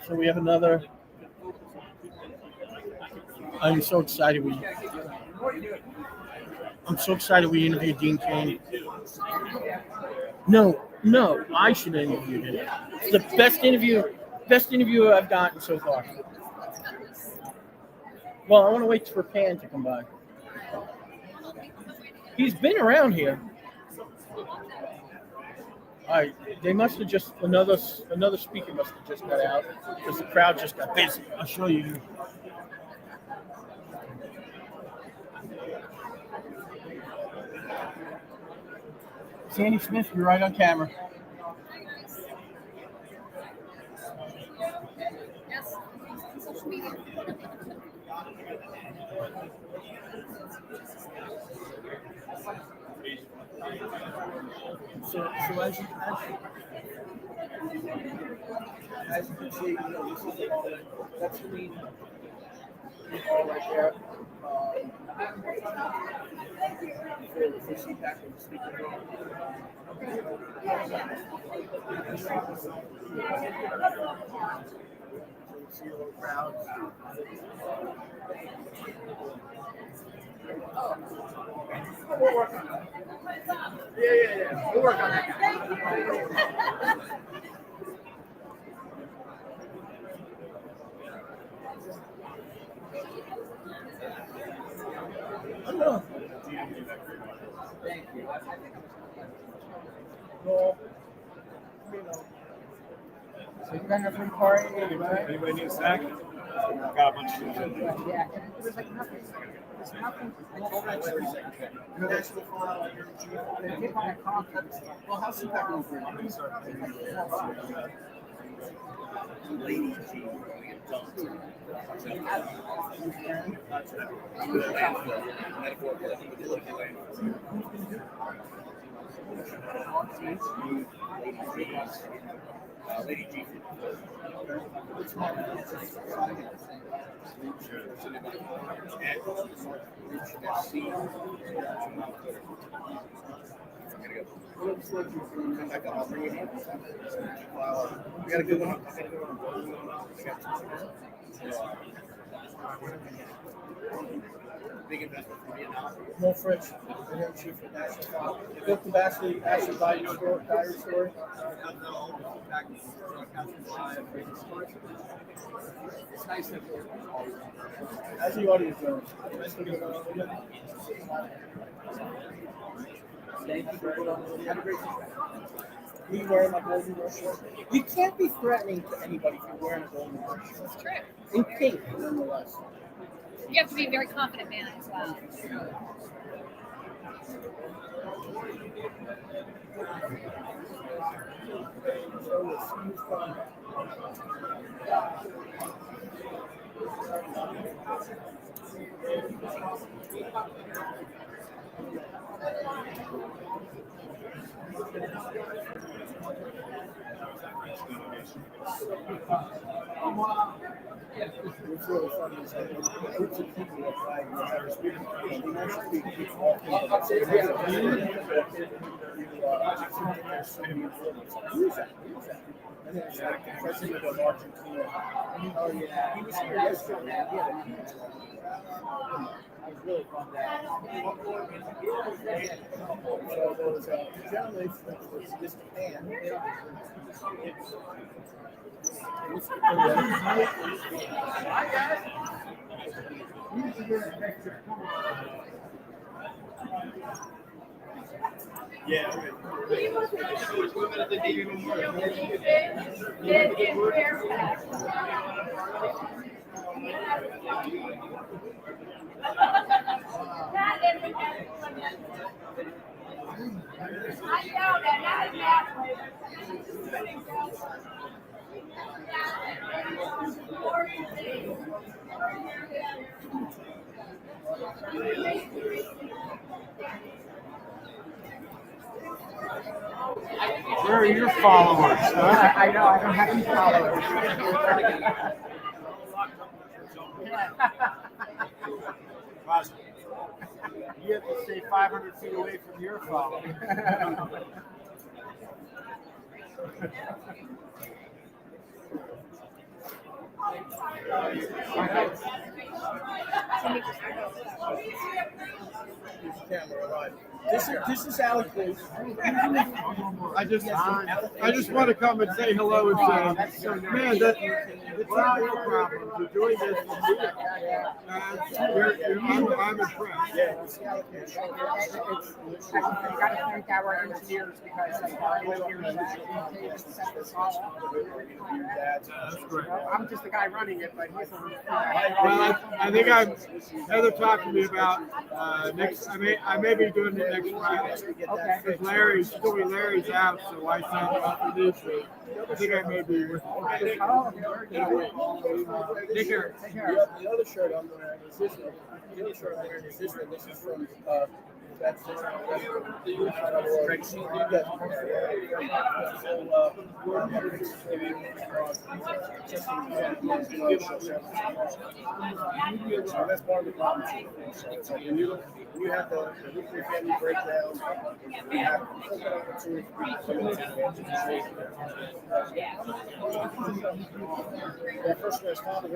So we have another. I'm so excited we interviewed Dean Cain. No, I should have interviewed him. It's the best interview I've gotten so far. Well, I want to wait for Pan to come by. He's been around here. All right, they must have just another speaker must have just got out because the crowd just got busy. I'll show you. Sandy Smith, you're right on camera. Yes, on social media. So as you as you can see, this is that's the main hall right there. For CPAC and the speaker room. See a little crowd. We'll work on that. Yeah. We'll work on that. Thank you. Well, so you got nothing for it? Anybody need a snack? Got a bunch of shit. Yeah, it was like nothing. There's nothing. National file, your chief. They take on a conference. Well, how's the back over? I'm going to start Lady G. Lady G. We got a good one. Big investment for Vietnam. Mo Fritz, the chief of National File. Built the Ashley Diary Story. It's nice that how's the audience doing? Thank you very much. Have a great day. Me wearing my golden rush shirt. You can't be threatening to anybody if you're wearing a golden rush shirt. It's true. In pink, nonetheless. You have to be a very confident man as well. What's really funny is that groups of people that flag will have a speaker. Who's that? And then it's like the president of Argentina. Oh, yeah. He was here yesterday. He had a huge one. I was really bummed out. So there was a gentleman from this Japan. Hi, guys. Yeah. Where are your followers? Huh? I know, I don't have any followers. You have to stay 500 feet away from your followers. Camera live. This is Alex. I just want to come and say hello and say, man, that's not your problem. You're doing this for me. I'm impressed. Yeah. I got to thank our engineers because That's great. I'm just the guy running it, but he's Well, I think Heather talked to me about next. I may be doing it next Friday. Okay. Because Larry's out, so I signed up for this week. I think I may be with him. Take care. The other shirt I'm wearing is this one. The other shirt I'm wearing is this one. This is from That's part of the problem. So it's like when you have the weekly family breakdowns, you have opportunities for people to come into the first one I started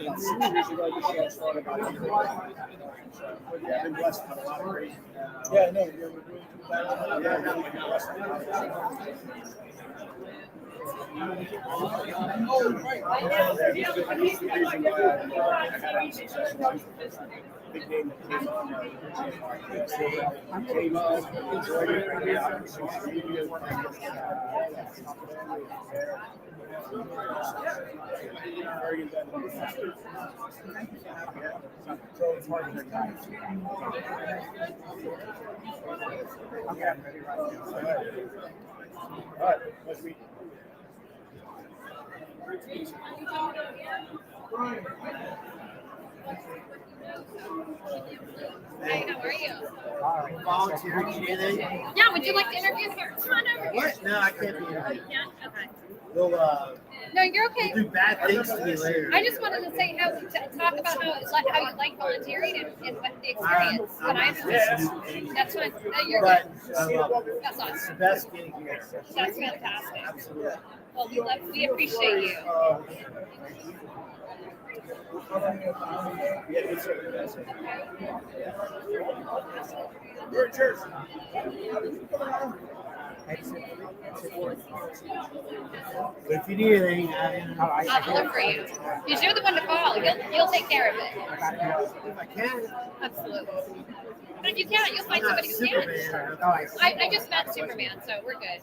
about 6 years ago. The show started about 8 years ago. Yeah, I've been blessed with a lot of great. Yeah, no, we're doing that. Yeah, I've been blessed with a lot of big name that came on. Came on, enjoyed it. Social media. Very indebted. So it's hard to get time. Okay, I'm ready right now. All right, let's meet. Hey, how are you? Volunteering anything? Yeah, would you like to interview her? Come on over here. What? No, I can't be interviewed. Yeah, okay. We'll No, you're okay. do bad things to me later. I just wanted to say talk about how you like volunteering and what the experience. What I've That's what you're But good. I love it. That's It's the awesome. best getting here. That's fantastic. Absolutely. Well, we appreciate you. You're in church. If you need anything, I'll look for you. Because you're the one to call. You'll take care of it. if I can. Absolutely. But if you can't, you'll find somebody who can. I just met Superman, so we're good.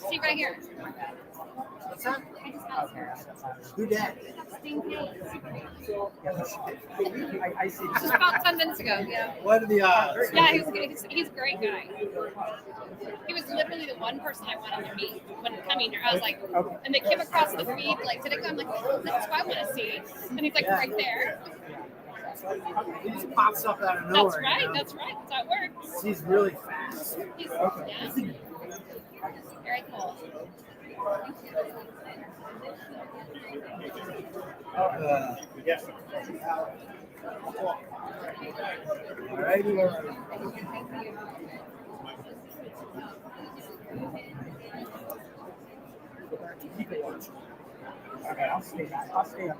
See right here. What's that? Who that? Just about 10 minutes ago. Yeah. What are the odds? Yeah, he's a great guy. He was literally the one person I wanted to meet when coming here. I was like, and they came across the feed like today. I'm like, oh, that's what I want to see. And he's like right there. He just pops up out of nowhere. That's right. You know? That's right. That's how it works. He's really fast. Yeah. Very cool. Yes. Alrighty. Okay, I'll stay back. I'll stay up.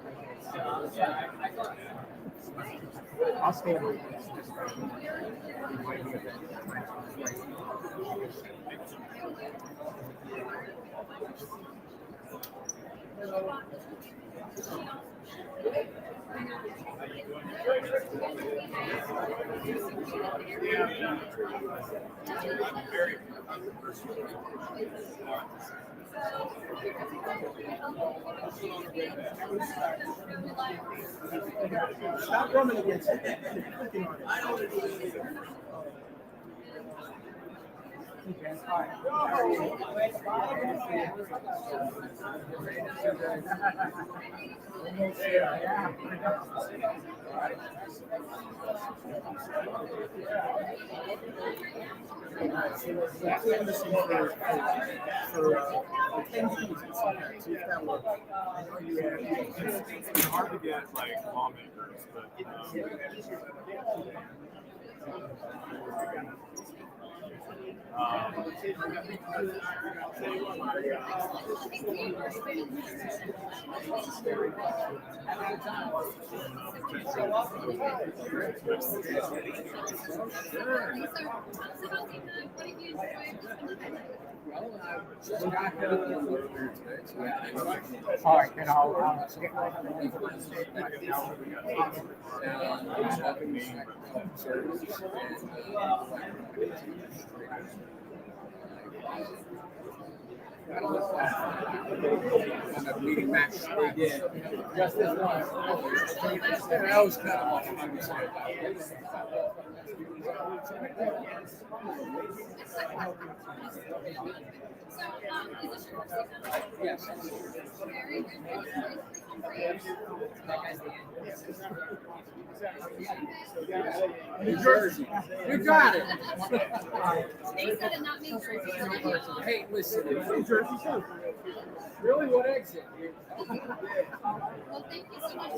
I'll stay up. Stop running against it. It's hard to get like lawmakers, but All right, then I'll get my on the meeting match we did. Just this one. That was kind of yes. New Jersey. You got it. They said it, not me. Hey, listen, New Jersey too. Really, what exit? Well, thank you so much.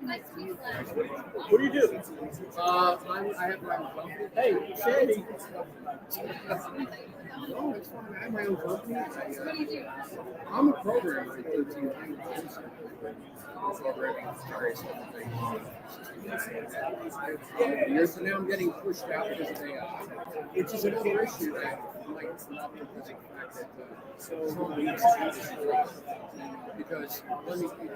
Nice to meet you. What do you do? I have my own company. Hey, Sandy. No, it's fine. I have my own company. What do you do? I'm a programmer in 13 languages. Programming various different things. Years from now, I'm getting pushed out because of AI, which is another issue that might not be because of the fact that Trump needs to do this for us. Because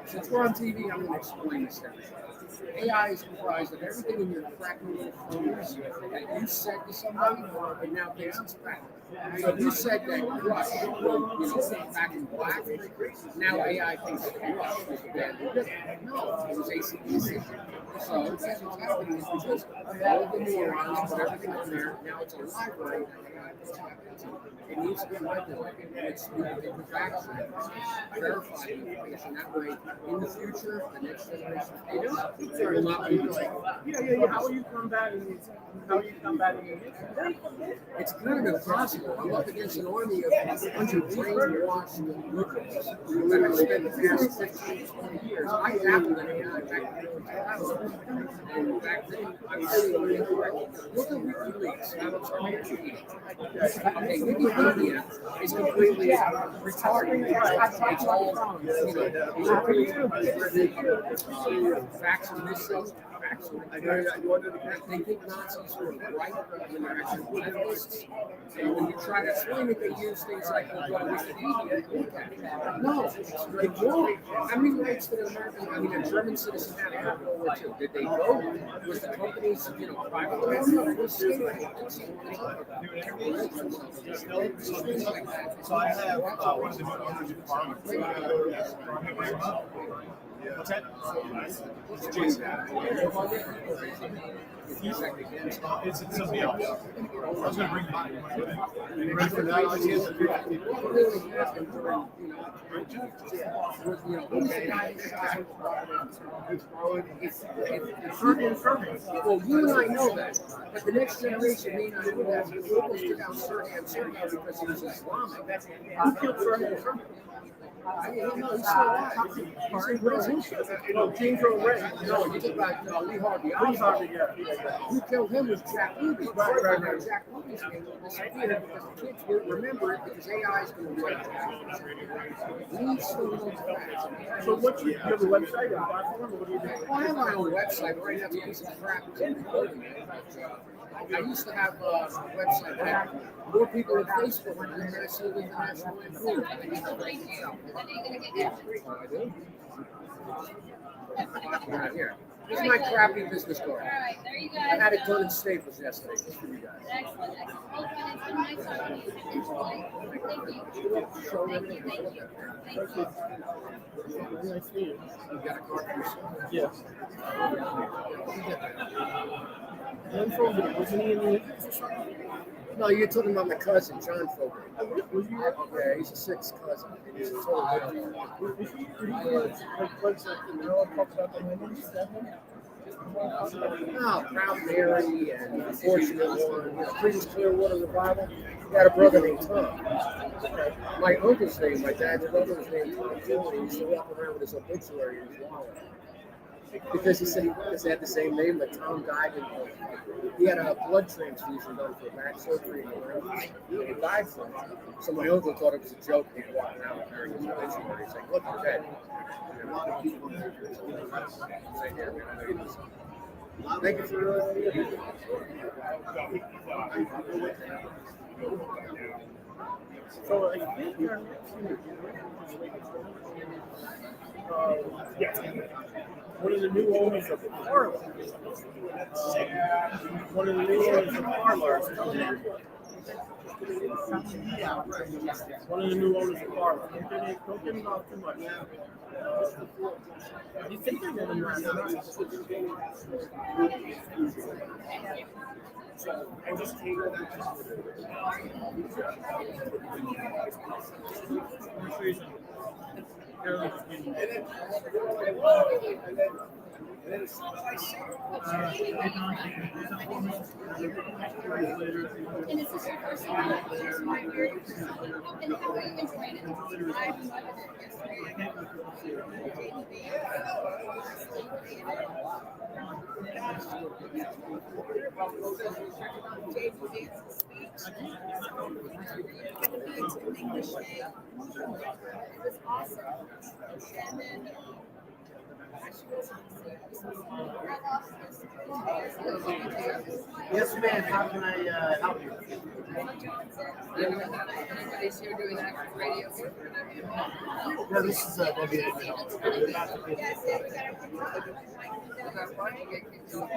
since we're on TV, I'm going to explain this to everybody. AI is comprised of everything in your crackling little phones that you said to somebody, and now thinks it's back. So if you said that Rush, back in black, now AI thinks that Rush was a bad word. No, it was ACDC. So that's what's happening is because all of the neurons put everything in there. Now it's a library that AI puts back into. It needs to be regulated, and it's with action, verified information. That way, in the future, the next generation of kids will not be Yeah. How are you combating it? It's kind of impossible. I'm up against an army of a bunch of brainwashed liberals who literally spent the past 15, 20 years. I dabbled in AI back in 2000. And back then, I was saying incorrectly. Look at WikiLeaks. Now it's on YouTube. Okay, Wikipedia is completely retarded. It's all, facts and myths. They think Nazis were right when they're actually leftists. And when you try to explain it, they use things like Wikipedia. No, it won't. How many rights did a German citizen have after World War II? Did they vote? Was the companies, private? So I have one of the owners of farm. What's that? It's Jason. It's something else. I was going to bring mine. You ready for that? Well, you and I know that, but the next generation may not know that. They almost took out Sergei because he was Islamic. Who killed Sergei? I don't know. He's still alive. James Earl Ray. No, you think about Lee Harvey. Who killed him was Jack Ruby. Right. Jack Ruby's name will disappear because the kids won't remember it because AI is going to write it. We still know the facts. So what you have a website or platform, or what do you do? Well, I have my own website, but right now it's a piece of crap. I used to have a website that had more people on Facebook than I see the international influence. Right here. This is my crappy business card. All right, there you go. I had it done in Staples yesterday, just for you guys. Excellent. Well, it's been nice talking to you. Enjoy. Thank you. Show Thank them. you. Thank you. Thank you. Nice to meet you. You got a card for yourself? Yes. Glenn Fogarty, wasn't he in the No, you're talking about my cousin, John Fogarty. Yeah, he's a sixth cousin. He's a total Did he go like what's like the Maryland talk about the women? Is that him? No, Proud Mary and Unfortunate One, Creedence Clearwater Revival. He had a brother named Tom. My uncle's name, my dad's brother was named Tom Ford. He used to walk around with his obituary in his wallet. Because he said he had the same name, but Tom died in he had a blood transfusion done for back surgery and he died from it. So my uncle thought it was a joke. He walked around carrying his obituary. He's like, look, you're dead. Thank you for So I think you're one of the new owners of Parler. One of the new owners of Parler. One of the new owners of Parler. Don't get involved too much. You think they're going to I just take And is this your first time? And how are you enjoying it? I've loved It was awesome. And then Yes, ma'am. How can I help you? Anybody's here doing active radio? No, this is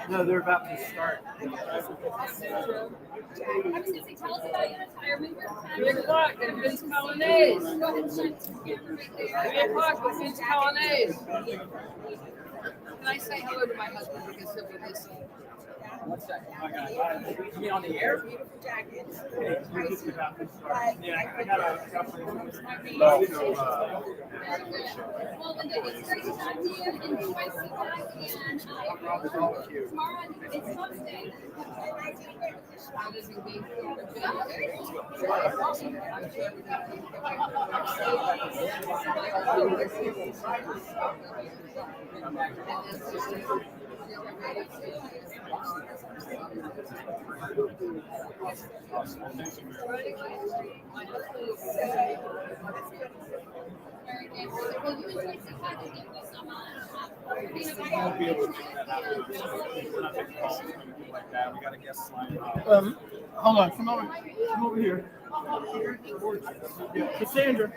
No, they're about to start. I was going to say, tell us about your retirement. 3 o'clock at Vince Colonnade. 3 o'clock at Vince Colonnade. Can I say hello to my husband because he'll be listening? One second. You mean on the air? Yeah, I got a couple. Well, it's great to talk to you. Enjoy CPAC and tomorrow it's Thursday. Won't be able to make that happen. We're not taking calls or anything like that. We got a guest line. Hold on, come over here. Yeah, Cassandra.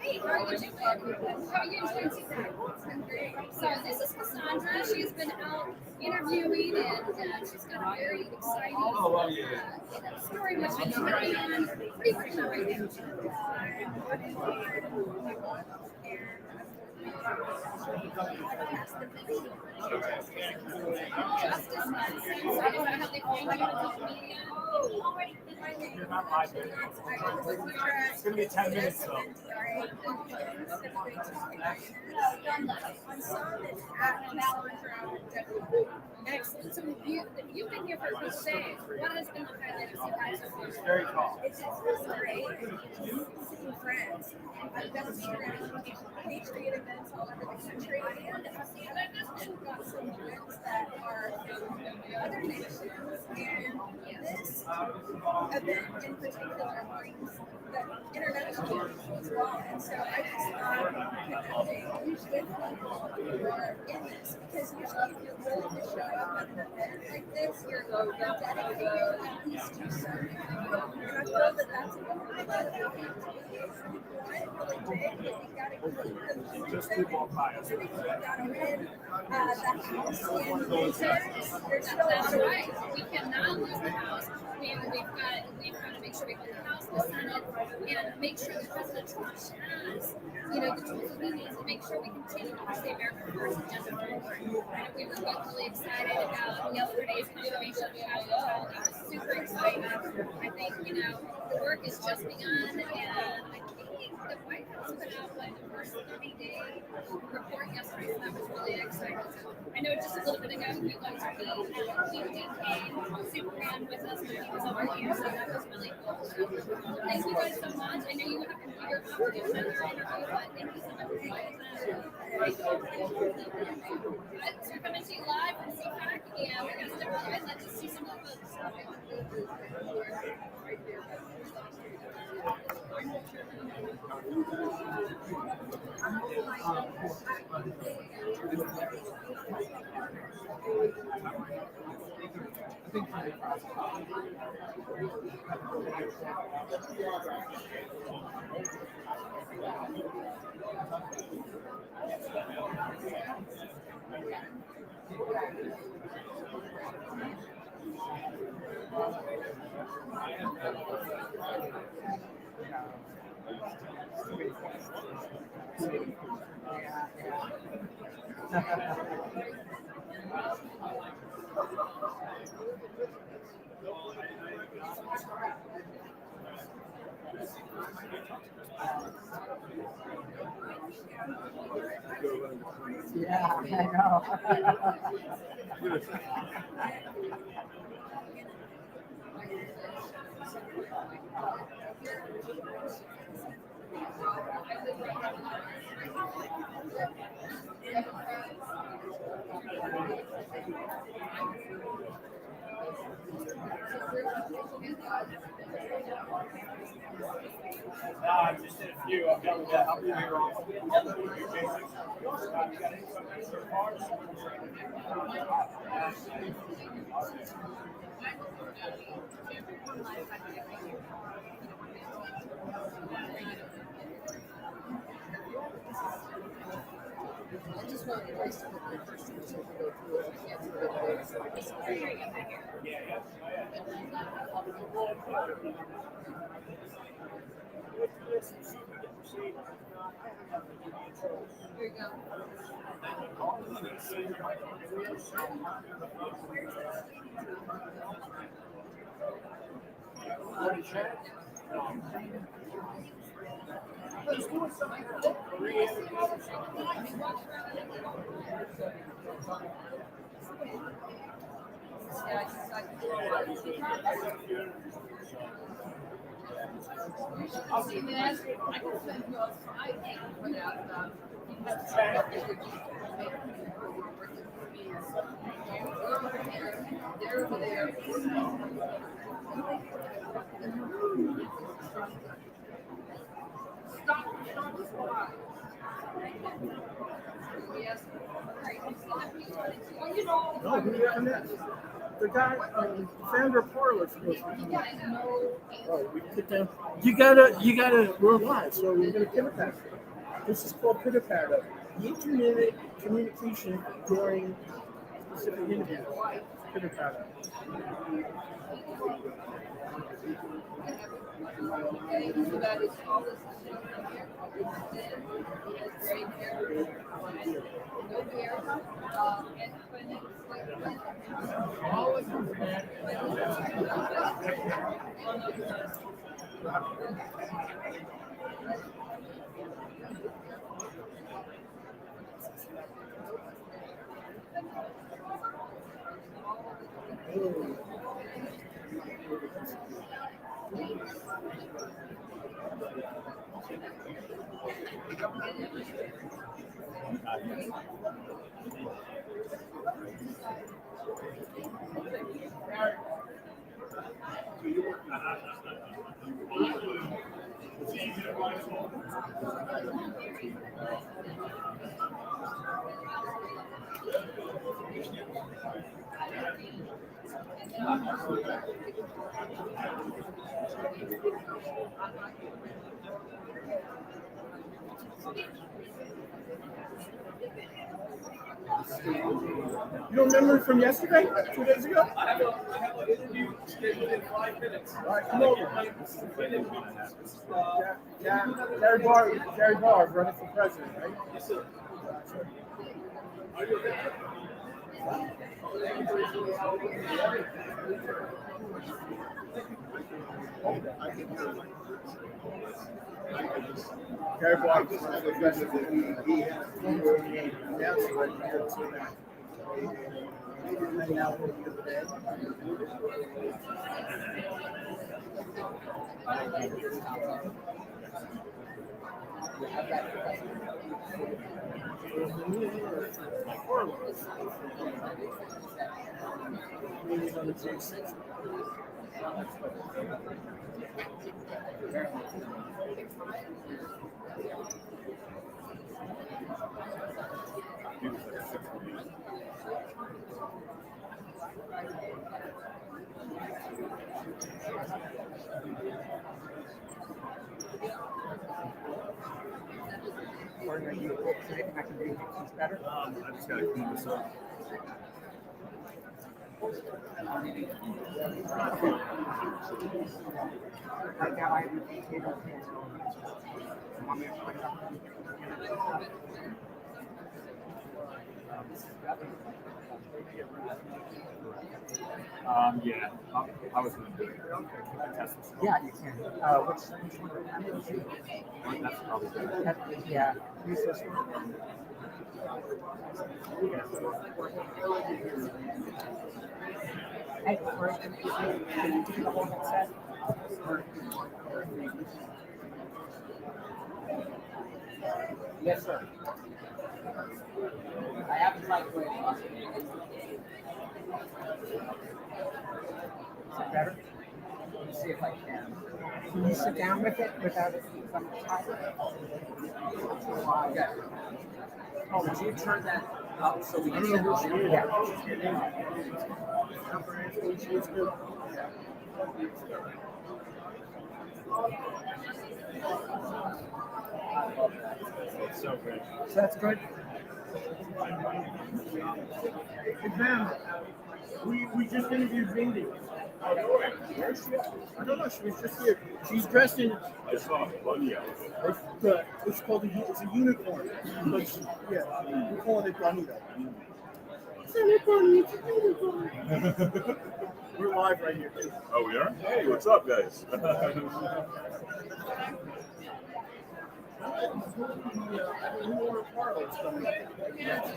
Hey, how are you doing? How are you doing today? So this is Cassandra. She's been out interviewing and she's got a very exciting story which she's working on. What are you working on right now? Justice medicine. So is that how they call you in media? You're not live yet. It's going to be 10 minutes though. Excellent. So you've been here for a couple days. What has been the highlight of CPAC so far? It's very calm. It's great. Seeing friends. I've been around Patriot events all over the country, and I've got some friends that are from other nations, and this event in particular brings the international people as well. And so I just thought connecting with people who are in this, because usually if you're willing to show up at an event like this, you're dedicated at least to serving people. And I feel that that's a lot of really big, but we got to keep them Just keep on fire. so we got to win the house, and there's still a lot That's of right. We cannot lose the House. We've got to make sure we win the House, the Senate, and make sure that President Trump has, the tools that he needs to make sure we continue to push the America First agenda forward. We were both really excited about yesterday's confirmation of Capitol Hill. That was super exciting. I think, the work is just begun, and I think the White House put out the first 30-day report yesterday, so that was really exciting. So I know just a little bit ago you guys came Superman with us when he was over here, so that was really cool. So thank you guys so much. I know you have to do your competition interview, but thank you so much for taking that. So we're coming to you live from CPAC, and we're going to step outside. Let's just see some of the folks. Yeah, I know. I just did a few. I'm done with that. I'll be here. No, who got next? The guy, Sandra Porter was supposed to come. Oh, we put down. You gotta, we're live, so we're gonna pitter patter. This is called pitter patter. The 18-minute communication during specific interviews. Pitter patter. You don't remember from yesterday? 2 days ago? I have an interview scheduled in 5 minutes. All right, come over. Gary Barr, running for president, right? Yes, sir. Gary Barr was running for president. He announced right here tonight. Hang out with you today. Or are you anything I can do to make things better? I just got to clean this up. Right now, I have a potato pants on. Want me to put it up? Yeah, I was going to do it. Test this. Yeah, you can. Which one? That's probably good. Yeah. Use this one. Hey, can you do the whole headset? Yes, sir. I have to like wait. Is that better? Let me see if I can. Can you sit down with it without it from the top? Yeah. Oh, would you turn that up so we can see it? Yeah. It's so good. So that's good. Hey, Vem, we just interviewed Vindy. Where's she at? I don't know. She was just here. She's dressed in. I saw a bunny outfit. It's called it's a unicorn. But yeah, we call it a bunny though. It's not a bunny. It's a unicorn. We're live right here too. Oh, we are? Hey, what's up, guys? The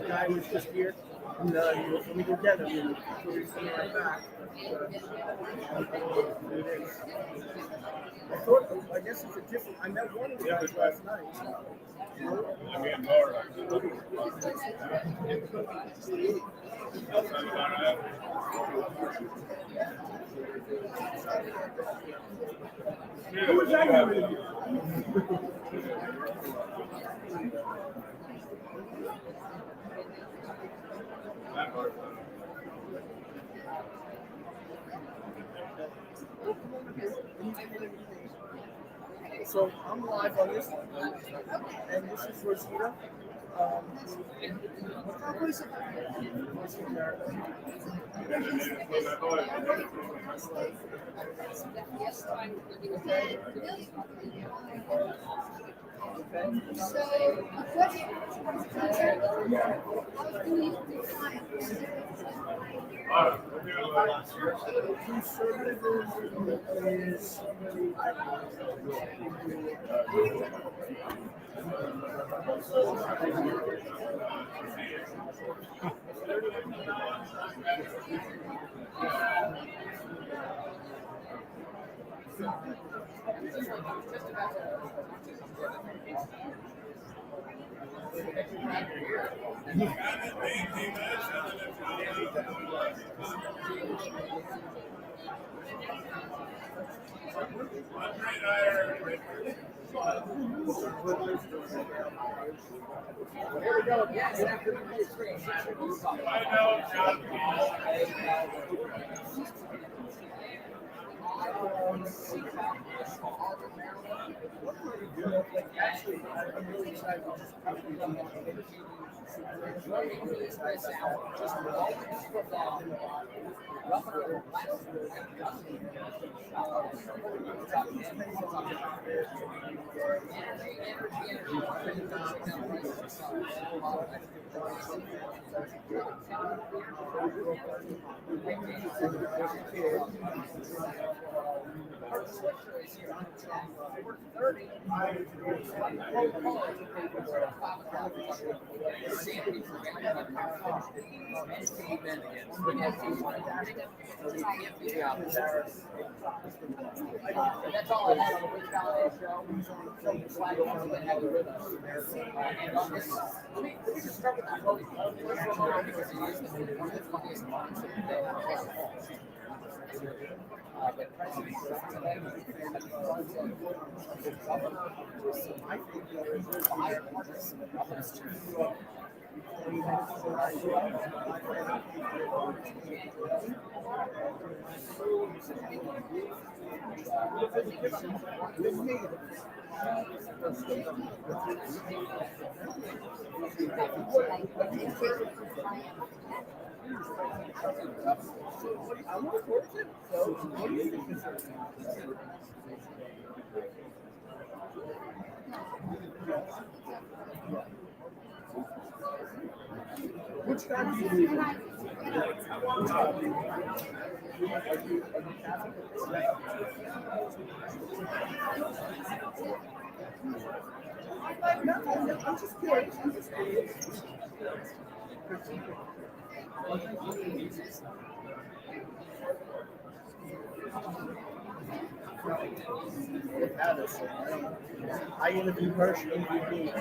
guy was just here, and he was going to go get him, and so he's coming right back. I guess it's a different. I met one of the guys last night. I'm getting more. Who was that you interviewed? So I'm live on this one, and this is Rosita. What is it? Conservatism is Here we go. Yes, after the screen. Actually, I'm really excited to just probably come on the That's all I had on the Rich Valley show. So the slide ones that have the rhythm. And on this, let me just start with that voting. Because it is one of the funniest moments of the day. But President Which God do you believe in? Which God do you believe in? Are you Catholic? No, I'm just curious. I interview her, she interviewed me.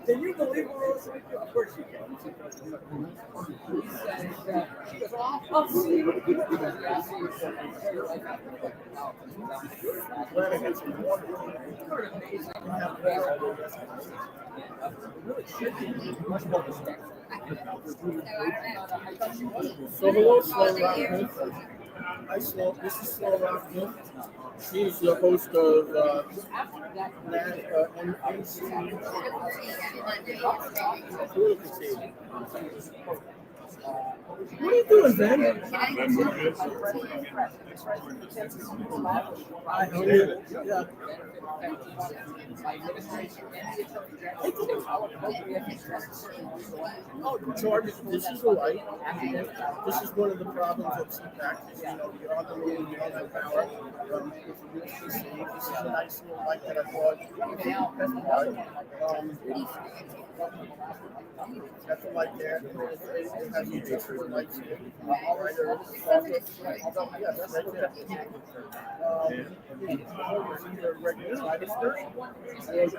Can you believe what Rose said? Of course you can. She goes, I'll see you. Glad I got some water. Really should be much more respectful. So hello, Slow Rock Myth. Hi, Slow. This is Slow Rock Myth. She's the host of NC Political Team. What are you doing, Ben? Yeah. Oh, George, this is the light. This is one of the problems of CPAC. You're on the road, you don't have power. This is a nice little light that I bought. That's a light there. It has a picture of lights here. Yeah, that's right there. It's either a regular light or it's like a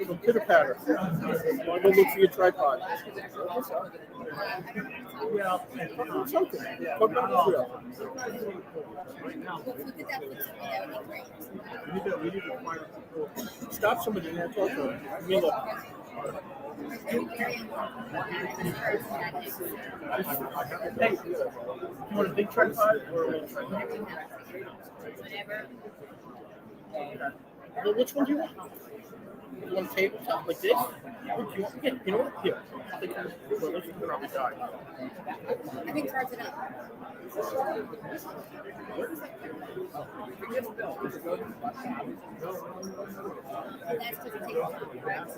small pitter patter. Go look for your tripod. Something. Talk about Israel. Stop somebody and talk to them. Give me a look. Hey, you want a big tripod or a little tripod? Whatever. Well, which one do you want? You want a tabletop like this? Or do you want, you know what? Here. Well, let's probably die. I think charge it up. That's just take time, right?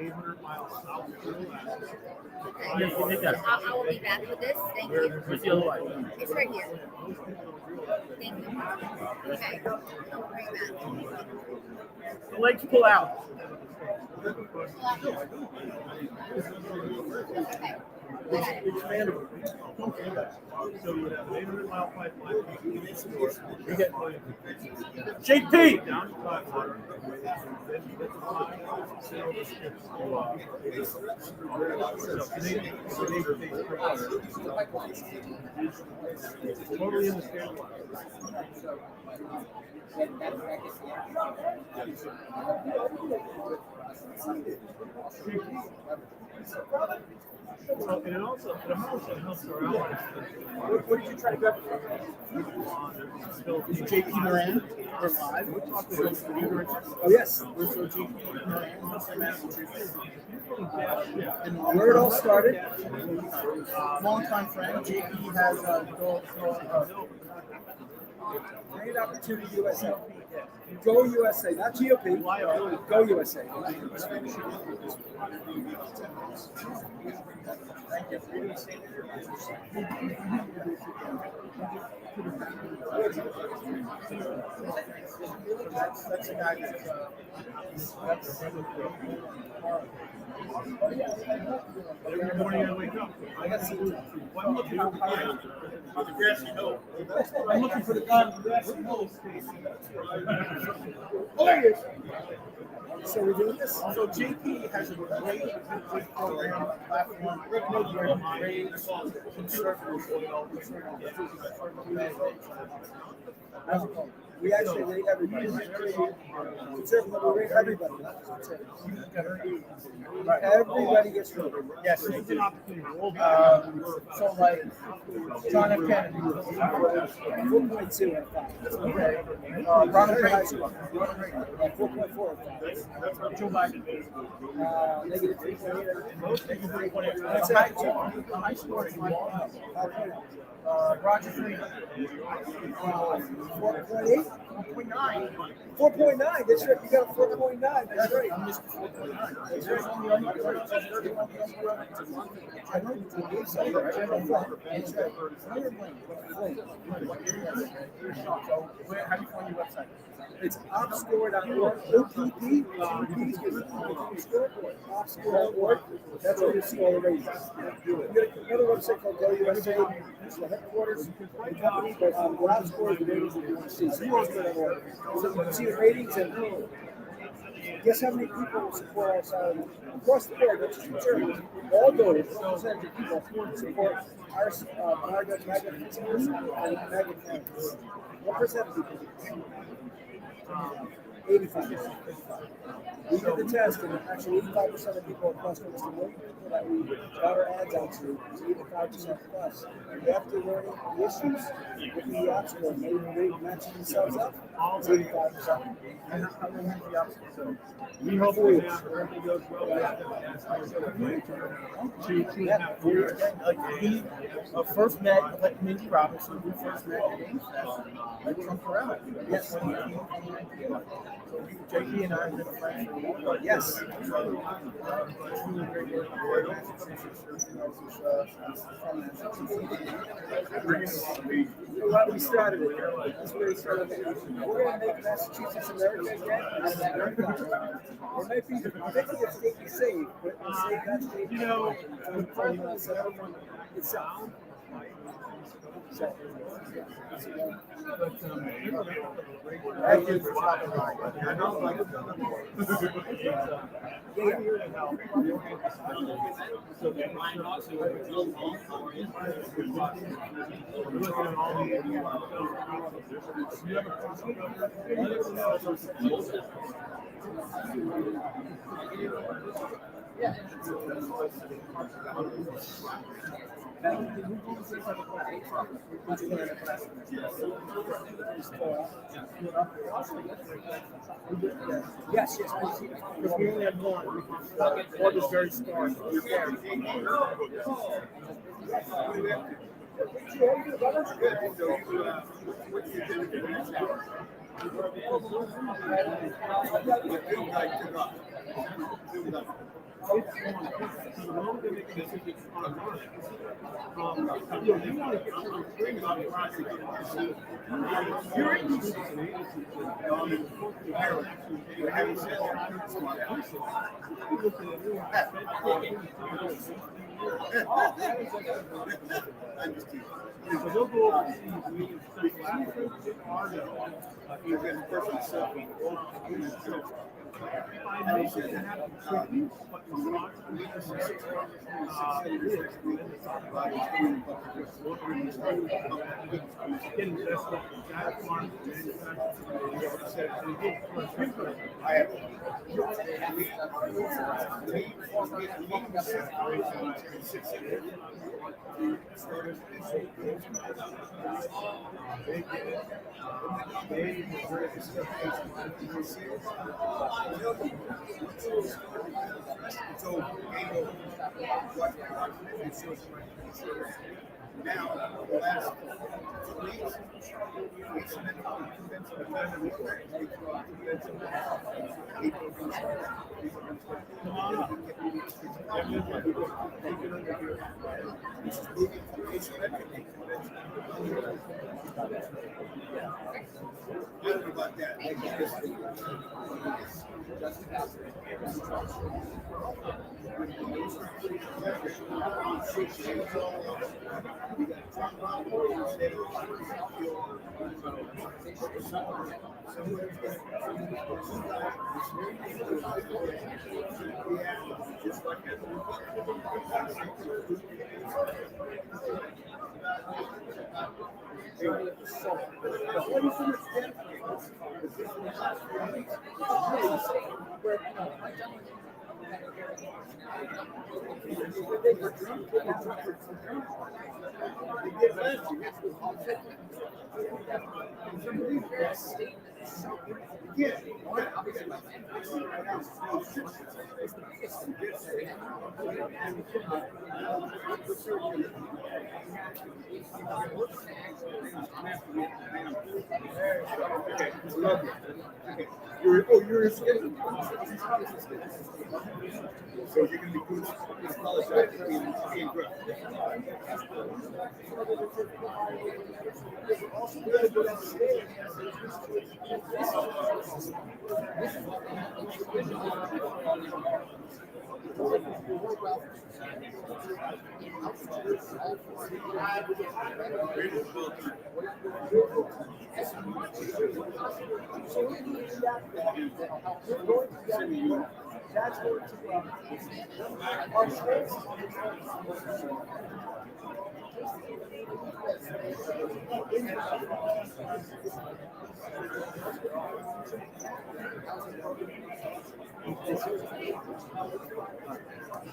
800 miles south. I will be back with this. Thank you. Where's the other light? It's right here. Thank you. Okay. I'll bring it back. The legs pull out. Okay. Expandable. So you have an 800-mile pipeline. You get JP. Totally understandable. And it also helps our allies. What did you try to grab? Is JP Moran? We're live. Oh, yes. We're so JP Moran. And where it all started, longtime friend, JP has great opportunity USA. Go USA, not GOP. Go USA. Thank you. That's a guy that's every morning I wake up. I got some. I'm looking for the grassy hill. I'm looking for the guy on the grassy hill. Oh, yes. So we're doing this. So JP has a great program, platform, great conservative. How's it going? We actually rate everybody. Conservative, we rate everybody. Not just conservative. Everybody gets rated. Yes. So like John F. Kennedy. 4.2 out of 5. Okay. Ronald Reagan. 4.4 out of 5. Joe Biden. Negative 3.8. That's the high score is like Roger Freeman. 4.8? 4.9. That's right. You got a 4.9. That's right. I'm Mr. 4.9. That's right. I know you told me so. That's right. So how do you find your website? It's opscore.org. OPP. Opscore.org. That's where you see all the ratings. We got another website called WSA. It's the headquarters of the company, but OpScore is the ratings that you want to see. So you can see the ratings and guess how many people support our side across the board, not just conservatives, all donors, what percentage of people support our MAGA principles and MAGA candidates? What percent of people? 85%. We did the test, and actually 85% of people across the million people that we got our ads out to is 85% plus. And after learning the issues with the obstacle and they matching themselves up, it's 85%. And how many is the obstacle? We hope everything goes well. First met like Mindy Robinson. We first met at Games Fest. Trump around. Yes. JP and I have been friends for a long time. Yes. Well, we started it. That's where we started it. We're going to make Massachusetts America again. It might be a state we save, but we'll save that state. Itself. Thank you for stopping by. Yes. Because we only had one. One was very smart. Now, the last 2 weeks, about that. You're a student. So you're going to be good. Apologize for being good. Also, we got to go downstairs. That's going to our schools.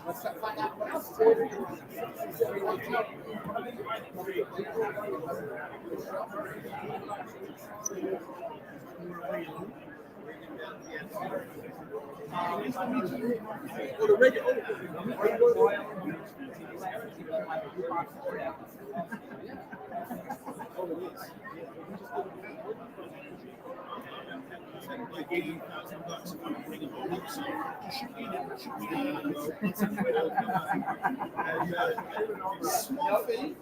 Let's find out what else. Small thing.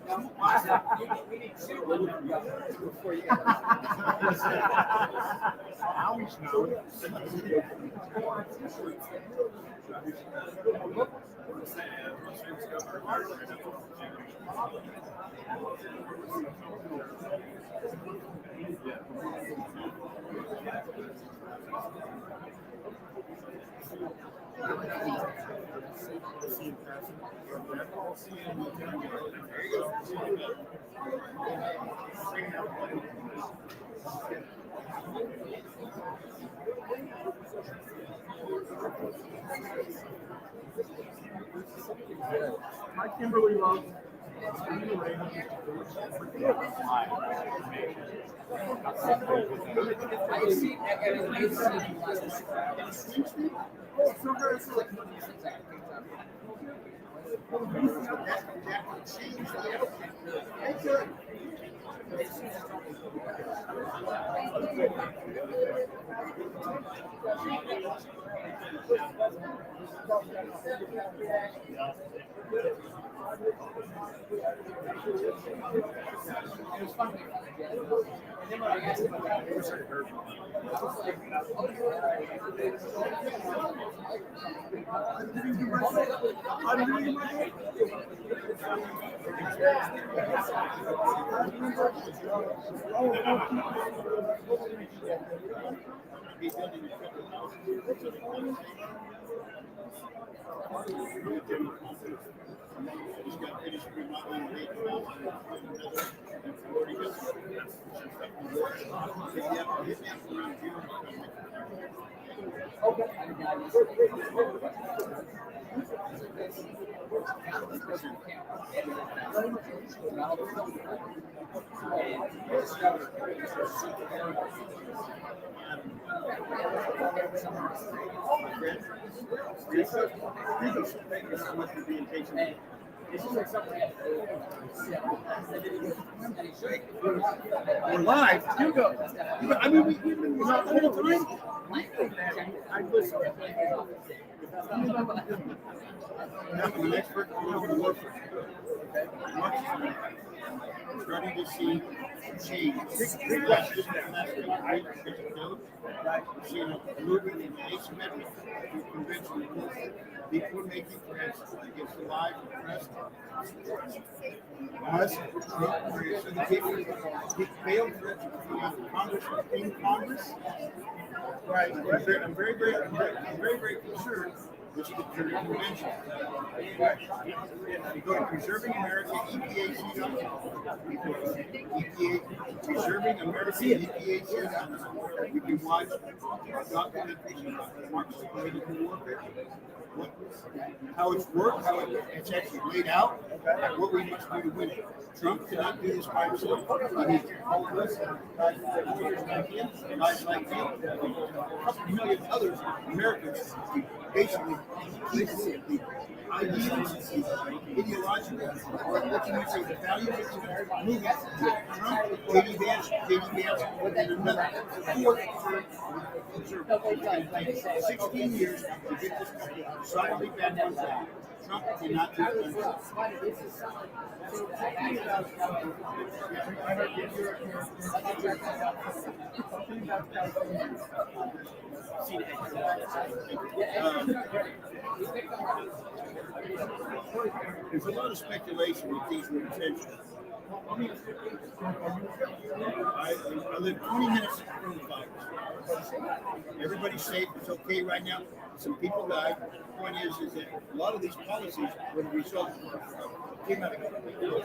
Hi, Kimberly Love. We're live. You go. I mean, we've been not all the time. I listen. I'm an expert in warfare. Starting to see change. Seeing a movement in asymmetric to conventional movement. People making threats against the lives of the press. Us, so the people failed threats of Congress in Congress. Right. I'm very concerned which is the Purity Convention. You go to Preserving America, EPAC.com. EPA, Preserving America, EPAC.com. You can watch documentaries about Marxist political warfare, how it's worked, how it's actually laid out, and what we must do to win it. Trump cannot do this by himself. He needs all of us, guys like him, guys like you, a couple million others, Americans, to basically keep the ideals, ideological, what you might say, the values of moving. Trump, J.D. Vance, and another fourth term conservative. 16 years to get this country solidly back on track. Trump cannot do it. There's a lot of speculation that these were intentional. I live 20 minutes from the fires. Everybody's safe. It's okay right now. Some people died. The point is that a lot of these policies were the result came out of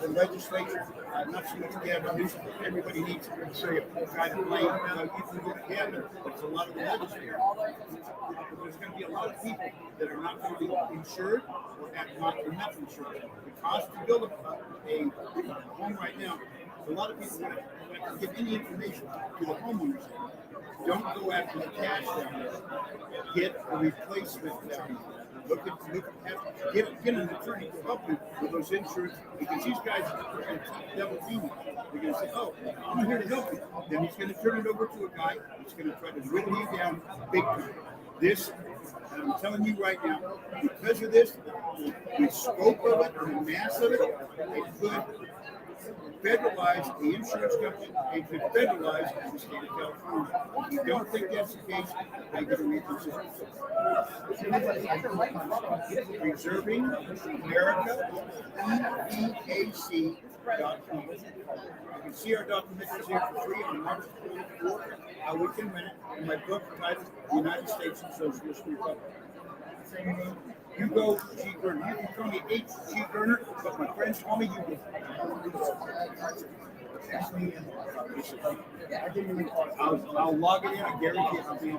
the legislature. Not so much Gavin Newsom. Everybody needs to say a guy to blame. You can go to Gavin, but it's a lot of the legislature. There's going to be a lot of people that are not going to be insured or have not enough insurance. The cost to build a home right now, a lot of people don't give any information to the homeowners. Don't go after the cash value. Get a replacement value. Get an attorney to help you with those insurance, because these guys are going to double team you. They're going to say, "Oh, I'm here to help you." Then he's going to turn it over to a guy who's going to try to whittle you down big time. This, and I'm telling you right now, because of this, the scope of it, the mass of it, it could federalize the insurance company and could federalize the state of California. If you don't think that's the case, I got to reconsider. Preserving America, EPAC.com. You can see our documentaries here for free on March 24th, How We Can Win It, and my book titled The United States and Socialist Republic. You go, G. Berner. You can call me H. G. Berner, but my friends call me you. I'll log it in. I guarantee I'll be in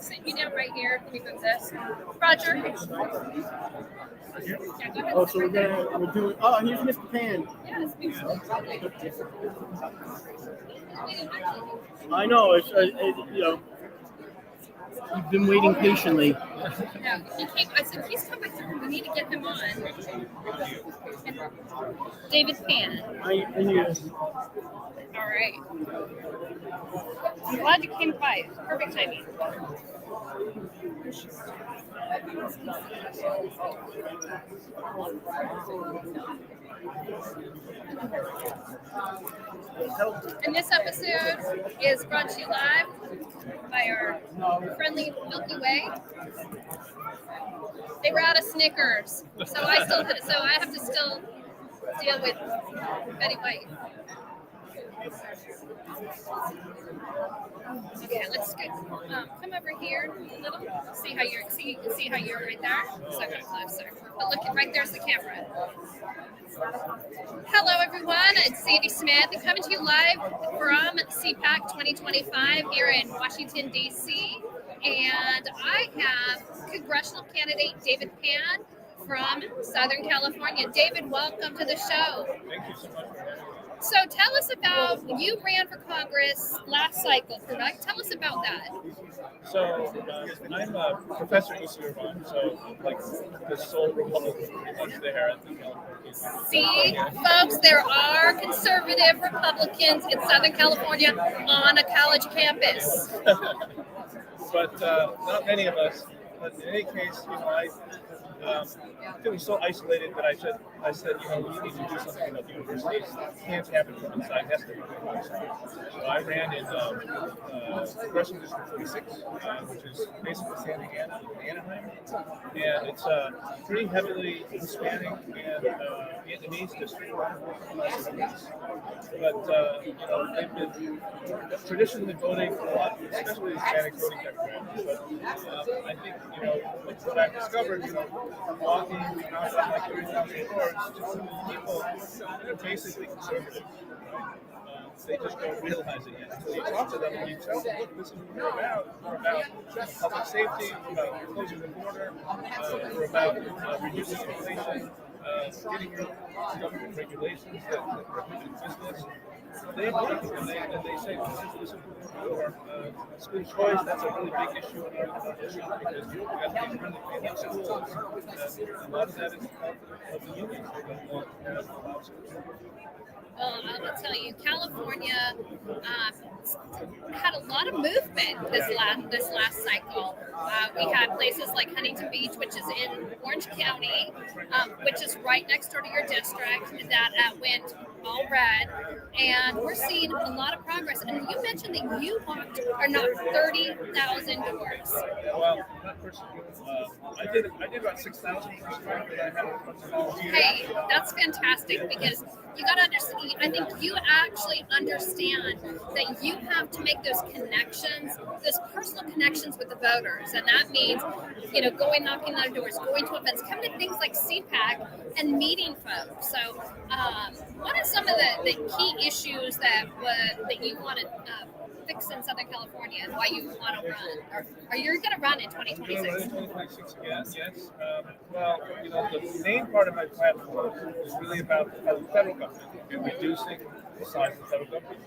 Sit you down right here. Let me move this. Roger. Oh, so we're doing. Oh, and here's Mr. Pan. Yes, I know. It's you know. You've been waiting patiently. No, he came. I said, he's coming through. We need to get him on. And David Pan. I knew. All right. I'm glad you came by. Perfect timing. And this episode is brought to you live by our friendly Milky Way. They were out of Snickers, so I have to still deal with Betty White. Okay, let's get come over here a little. See how you're right there. So I'm gonna closer. But look, right there's the camera. Hello, everyone. It's Sandy Smith, coming to you live from CPAC 2025 here in Washington, D.C. And I have congressional candidate David Pan from Southern California. David, welcome to the show. Thank you so much for having me. So tell us about, you ran for Congress last cycle, correct? Tell us about that. So I'm a professor at UC Irvine, so like the sole Republican pretty much there at the California. See, folks, there are conservative Republicans in Southern California on a college campus. But not many of us. But in any case, feeling so isolated that I said, we need to do something about the universities. It can't happen from inside, it has to be from outside. So I ran in Congressional District 46, which is basically San Diego and Anaheim. And it's pretty heavily Hispanic and Vietnamese district. But, they've been traditionally voting a lot, especially Hispanic voting Democrats. But I think, what I've discovered, walking outside like 30,000 doors to people, they're basically conservative. They just don't realize it yet. So you talk to them and you tell them, look, this is what we're about. We're about public safety, we're about closing the border, we're about reducing inflation, getting rid of government regulations that prohibit business. They believe it, and they say this is what we're doing. School choice, that's a really big issue in our district because you have these really failing schools. A lot of that is of the unions. They don't want to allow schools. Well, I will tell you, California had a lot of movement this last cycle. We had places like Huntington Beach, which is in Orange County, which is right next door to your district, that went all red, and we're seeing a lot of progress. And you mentioned that you walked or knocked 30,000 doors. Well, not personally. I did about 6,000 first time, but I had a bunch of volunteers. Hey, that's fantastic because you got to understand. I think you actually understand that you have to make those connections, those personal connections with the voters, and that means, going knocking on doors, going to events, coming to things like CPAC, and meeting folks. So, what are some of the key issues that you want to fix in Southern California, and why you want to run, or you're going to run in 2026? I'm going to run in 2026 again, yes. Well, the main part of my platform is really about the federal government and reducing the size of the federal government.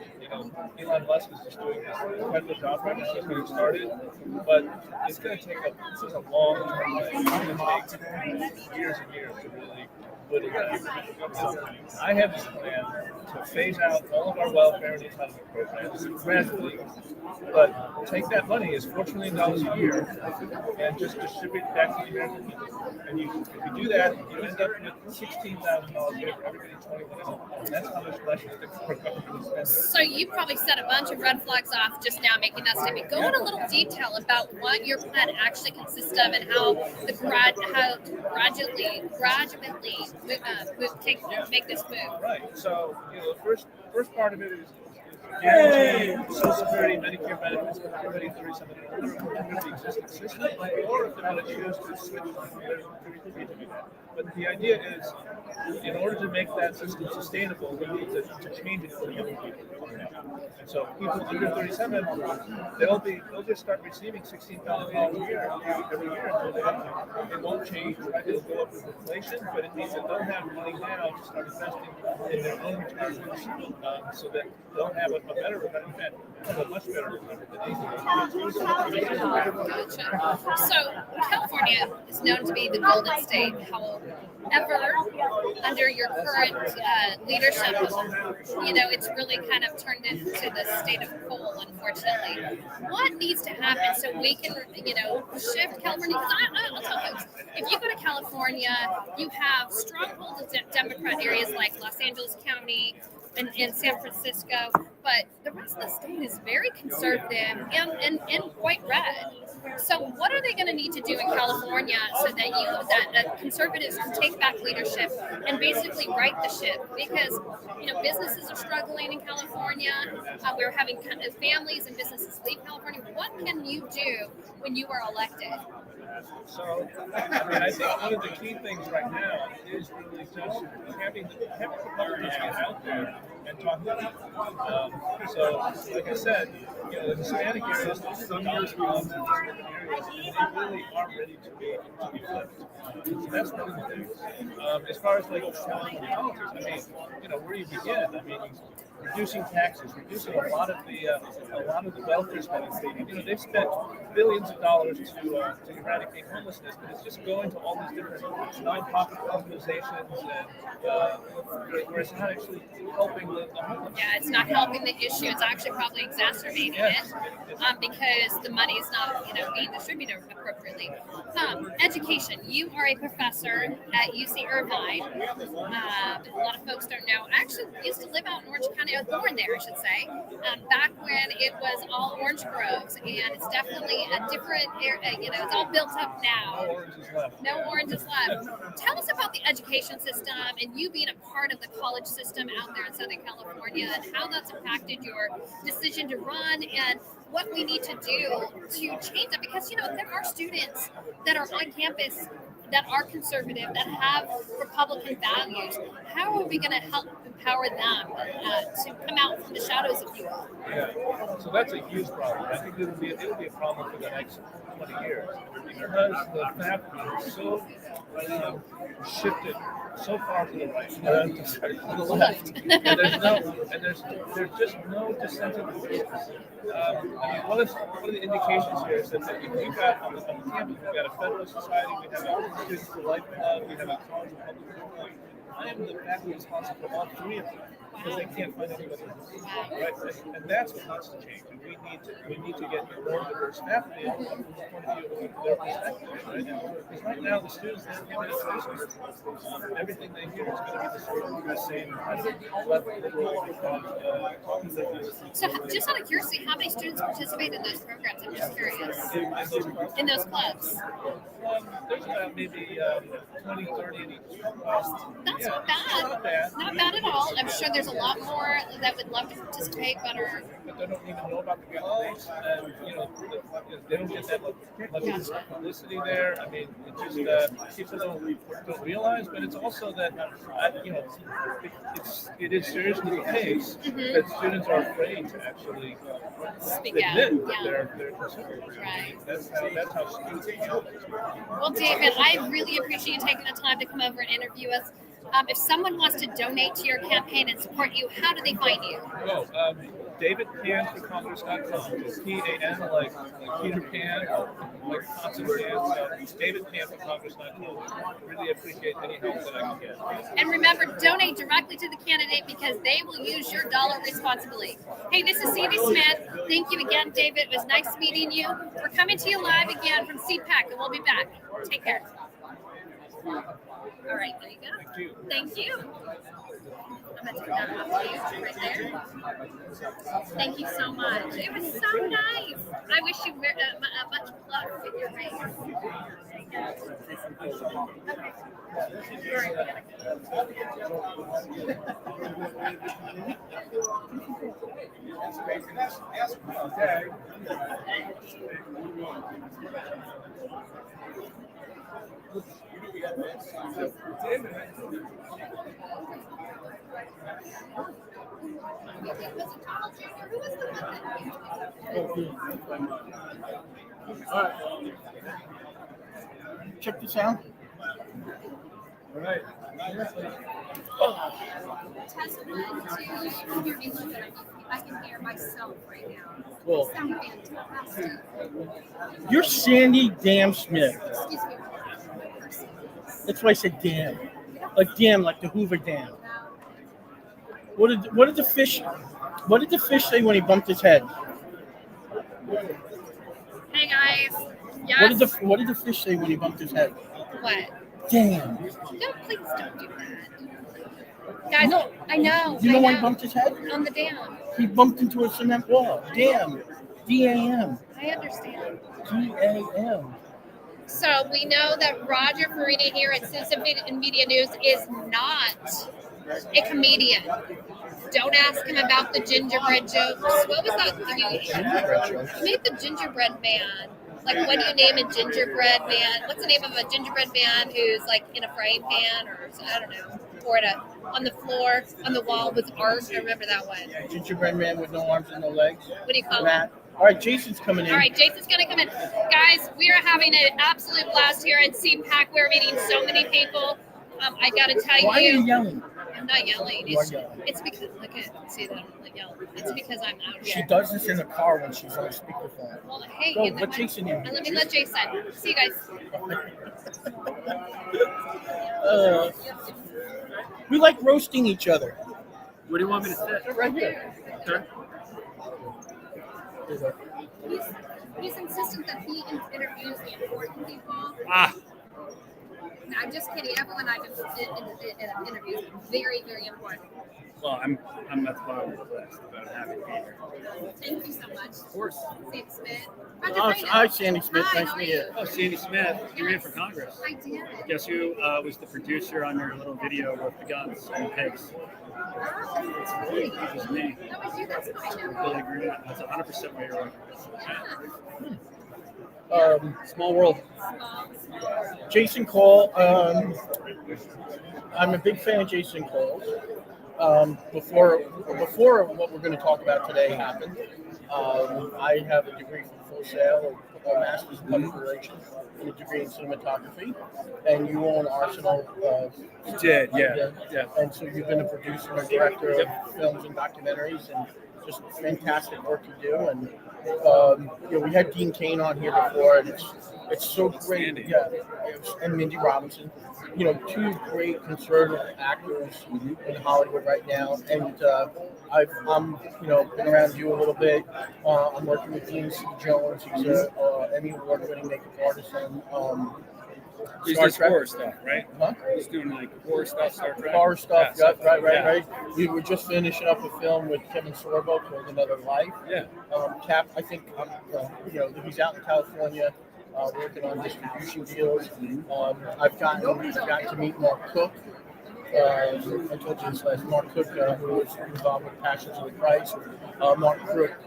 Elon Musk is just doing this incredible job right now. He's getting started, but it's going to take this is a long term thing. It's going to take years and years to really put it in. I have this plan to phase out all of our welfare and entitlement programs gradually, but take that money, is $4 trillion a year, and just distribute it back to the American people. And if you do that, you end up with $16,000 a year for everybody 21. That's how much less the government spending. So you probably set a bunch of red flags off just now making that statement. Go into a little detail about what your plan actually consists of and how to gradually make this move. Right. So the first part of it is guaranteeing Social Security, Medicare benefits for everybody 37 and older under the existing system, or if they want to choose to switch from there, to do that. But the idea is, in order to make that system sustainable, we need to change it for the young people. And so people under 37, they'll just start receiving $16,000 a year every year until they have. It won't change, right? It'll go up with inflation, but it means that they'll have money now to start investing in their own retirements, so that they'll have a better retirement, a much better retirement than anything. Gotcha. So California is known to be the Golden State. However, under your current leadership, it's really kind of turned into the state of coal, unfortunately. What needs to happen so we can, shift California? Because I'll tell folks, if you go to California, you have stronghold Democrat areas like Los Angeles County and San Francisco, but the rest of the state is very conservative and quite red. So what are they going to need to do in California so that conservatives can take back leadership and basically right the ship? Because businesses are struggling in California. We're having kind of families and businesses leave California. What can you do when you are elected? So, I think one of the key things right now is really just having the Republicans get out there and talk to people. So, like I said, the Hispanic areas, some years we love them, different areas, and they really are ready to be flipped. So that's one of the things. As far as like politics, I mean, where do you begin? I mean, reducing taxes, reducing a lot of the welfare spending. They've spent billions of dollars to eradicate homelessness, but it's just going to all these different non-profit organizations, and where it's not actually helping the homeless. Yeah, it's not helping the issue. It's actually probably exacerbating it because the money is not, being distributed appropriately. Education. You are a professor at UC Irvine. A lot of folks don't know. I actually used to live out in Orange County. I was born there, I should say. Back when it was all orange groves, and it's definitely a different area. It's all built up now. No oranges left. Tell us about the education system and you being a part of the college system out there in Southern California, and how that's impacted your decision to run, and what we need to do to change that, because there are students that are on campus that are conservative, that have Republican values. How are we going to help empower them to come out from the shadows, if you will? Yeah, so that's a huge problem. I think it'll be a problem for the next 20 years because the faculty is so shifted so far to the right, to the left, and there's just no dissent in the business. One of the indications here is that we've got on the campus, we've got a Federalist Society, we have a Students for Life Club, we have a College Republican Club. I am the faculty responsible for all three of them because they can't find anybody else, right? And that's what needs to change. And we need to get more diverse faculty from the point of view of their perspectives, right? Because right now the students don't have any choice. Everything they hear is going to be the sort of same So, just out of curiosity, how many students participate in those programs? I'm just curious. In those clubs. There's about maybe 20, 30 in each. That's not bad. Not bad at all. I'm sure there's a lot more that would love to participate, but they don't even know about the candidates, and they don't get that much publicity there. I mean, it just people don't realize, but it's also that it is seriously the case that students are afraid to actually speak out. They're concerned. Right. That's how students feel. Well, David, I really appreciate you taking the time to come over and interview us. If someone wants to donate to your campaign and support you, how do they find you? DavidPanForCongress.com. It's P-A-N, like Peter Pan, like constant Pan. So DavidPanForCongress.com. Really appreciate any help that I can get. And remember, donate directly to the candidate because they will use your dollar responsibly. Hey, this is Sadie Smith. Thank you again, David. It was nice meeting you. We're coming to you live again from CPAC, and we'll be back. Take care. All right, there you go. Thank you. I'm going to turn that off to you right there. Thank you so much. It was so nice. I wish you much luck with your race. All right. Check this out. All right. Test 1, 2, your English. I can hear myself right now. Cool. You sound fantastic. You're Sandy Dam Smith. Excuse me. That's why I said dam. Like dam, like the Hoover Dam. What did the fish say when he bumped his head? Hey guys. Yes. What did the fish say when he bumped his head? What? Damn. No, please don't do that. Guys, I know. You know why he bumped his head? On the dam. He bumped into a cement wall. Dam. D-A-M. I understand. D-A-M. So we know that Roger Farini here at Citizen Media News is not a comedian. Don't ask him about the gingerbread jokes. What was that thing you made? The gingerbread man. Like, what do you name a gingerbread man? What's the name of a gingerbread man who's like in a frying pan, or I don't know? board on the floor, on the wall with art. I remember that one. Gingerbread man with no arms and no legs. What do you call Matt. it? All right, Jason's coming in. All right, Jason's going to come in. Guys, we are having an absolute blast here at CPAC. We're meeting so many people. I got to tell Why are you yelling? I'm not yelling. You are yelling. It's because, look at, see that I'm not yelling. It's because I'm out She here. does this in the car when she's on speakerphone. Well, hey, Go, you know let what? Jason in. Let me let Jason. See you guys. We like roasting each other. Where do you want me to sit? Right here. Okay. He's insistent that he interviews the important people. Ah. No, I'm just kidding. Everyone I just did in interviews very, very important. Well, I'm at the bottom of the list, but I'm happy to be here. Thank you so much. Of course. Sandy Smith. Hi, Sandy Smith. Hi, Nice how to are meet you? you. Oh, Sandy Smith, you ran for Congress. I did. Guess who was the producer on your little video with the guns and the pigs? Oh, really? It was me. That was you. That's fine. Billy Green. That's 100% what you're Small world. Jason Cole. I'm a big fan of Jason Cole. Before what we're going to talk about today happened, I have a degree from Full Sail, a master's in public relations, and a degree in cinematography. And you own Arsenal. You did, yeah. And so you've been a producer and director of films and documentaries, and just fantastic work you do. And we had Dean Cain on here before, and it's so great. Yeah, and Mindy Robinson. Two great conservative actors in Hollywood right now, and I'm been around you a little bit. I'm working with Dean C. Jones. He's a Emmy award-winning makeup artist on He's Star doing Trek. horror stuff, right? Huh? He's doing like horror stuff, Star Trek. Horror stuff, Yeah, right. We were just finishing up a film with Kevin Sorbo called Another Life. Yeah. Cap, I think, he's out in California. Working on distribution deals. I've gotten to meet Mark Cook. I told you this last. Mark Cook, who was involved with Passions of the Christ. Mark Cook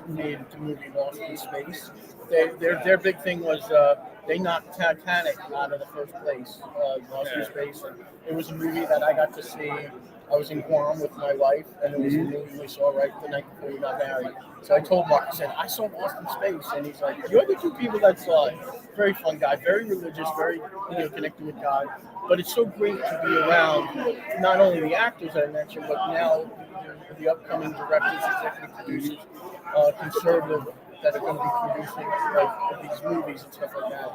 made the movie Lost in Space. Their big thing was they knocked Titanic out of the first place. Lost in Space. And it was a movie that I got to see. I was in Guam with my wife, and it was a movie we saw right the night before we got married. So I told Mark, I said, I saw Lost in Space, and he's like, you're the two people that saw it. Very fun guy, very religious, very connected with God. But it's so great to be around not only the actors I mentioned, but now the upcoming directors, executive producers, conservative that are going to be producing like these movies and stuff like that.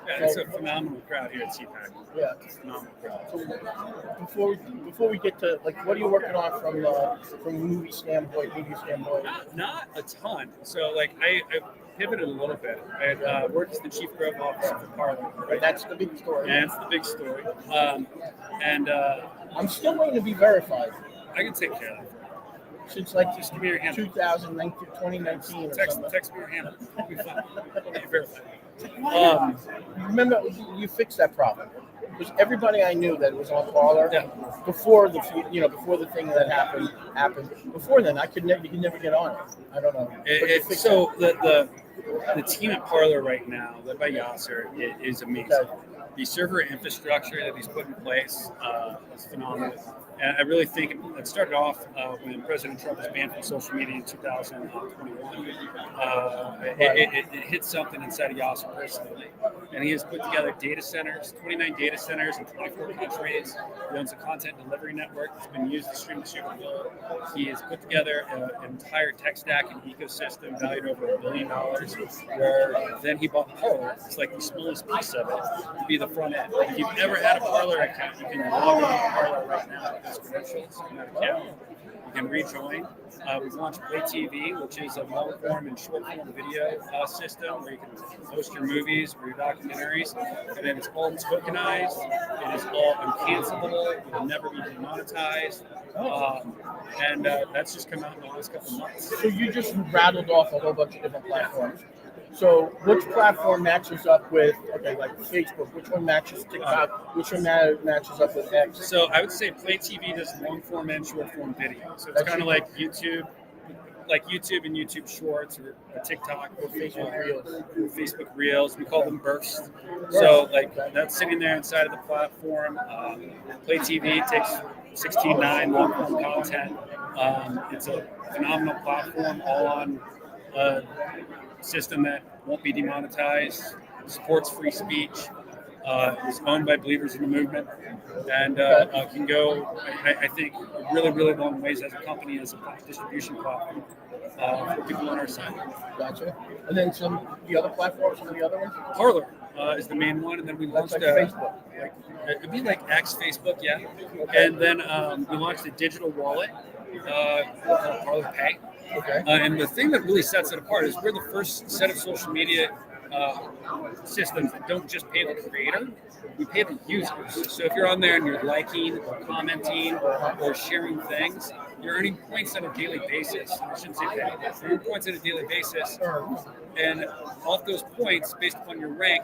Yeah, it's a phenomenal crowd here at CPAC. Yeah, it's a phenomenal crowd. So before we get to what are you working on from a movie standpoint, media standpoint? Not a ton. So I pivoted a little bit. I worked as the chief growth officer for Parler. Right, that's the big story. And it's the big story. I'm still waiting to be verified. I can take care of that. Since just give me your hand. 2019 or something. Text me your hand. It'll be fine. I'll get you verified. Remember, you fixed that problem. Because everybody I knew that was on Parler before the thing that happened. Before then, you could never get on it. I don't know. So the team at Parler right now, led by Yasser, is amazing. Okay. The server infrastructure that he's put in place is phenomenal. And I really think it started off when President Trump was banned from social media in 2021. It hit something inside of Yasser personally. And he has put together data centers, 29 data centers in 24 countries. He owns a content delivery network that's been used to stream the Super Bowl. He has put together an entire tech stack and ecosystem valued over $1 billion, where then he bought Parler. It's like the smallest piece of it to be the front end. If you've ever had a Parler account, you can log into Parler right now. Credentials in that account. You can rejoin. We've launched Play TV, which is a long-form and short-form video system where you can post your movies or your documentaries, and then it's all tokenized. It is all uncancelable. It will never be demonetized. And that's just come out in the last couple of months. So you just rattled off a whole bunch of different platforms. So which platform matches up with, like Facebook? Which one matches TikTok? Which one matches up with X? So I would say Play TV does long form and short form video. So it's kind of like YouTube. like YouTube and YouTube Shorts or TikTok Or Facebook Reels. We call them bursts. So like that's sitting there inside of the platform. Play TV takes 16:9 long form content. It's a phenomenal platform, all on a system that won't be demonetized, supports free speech, is owned by believers in the movement, and can go, I think, a really, really long ways as a company, as a distribution platform for people on our side. Gotcha. And then some the other platforms, some of the other ones? Parler is the main one, and then we launched like Facebook. It'd be like Facebook, yeah. Okay. And then we launched a digital wallet called Parler Pay. Okay. And the thing that really sets it apart is we're the first set of social media systems that don't just pay the creator, we pay the users. So if you're on there and you're liking or commenting or sharing things, you're earning points on a daily basis. I shouldn't say that. You're earning points on a daily basis. And off those points, based upon your rank,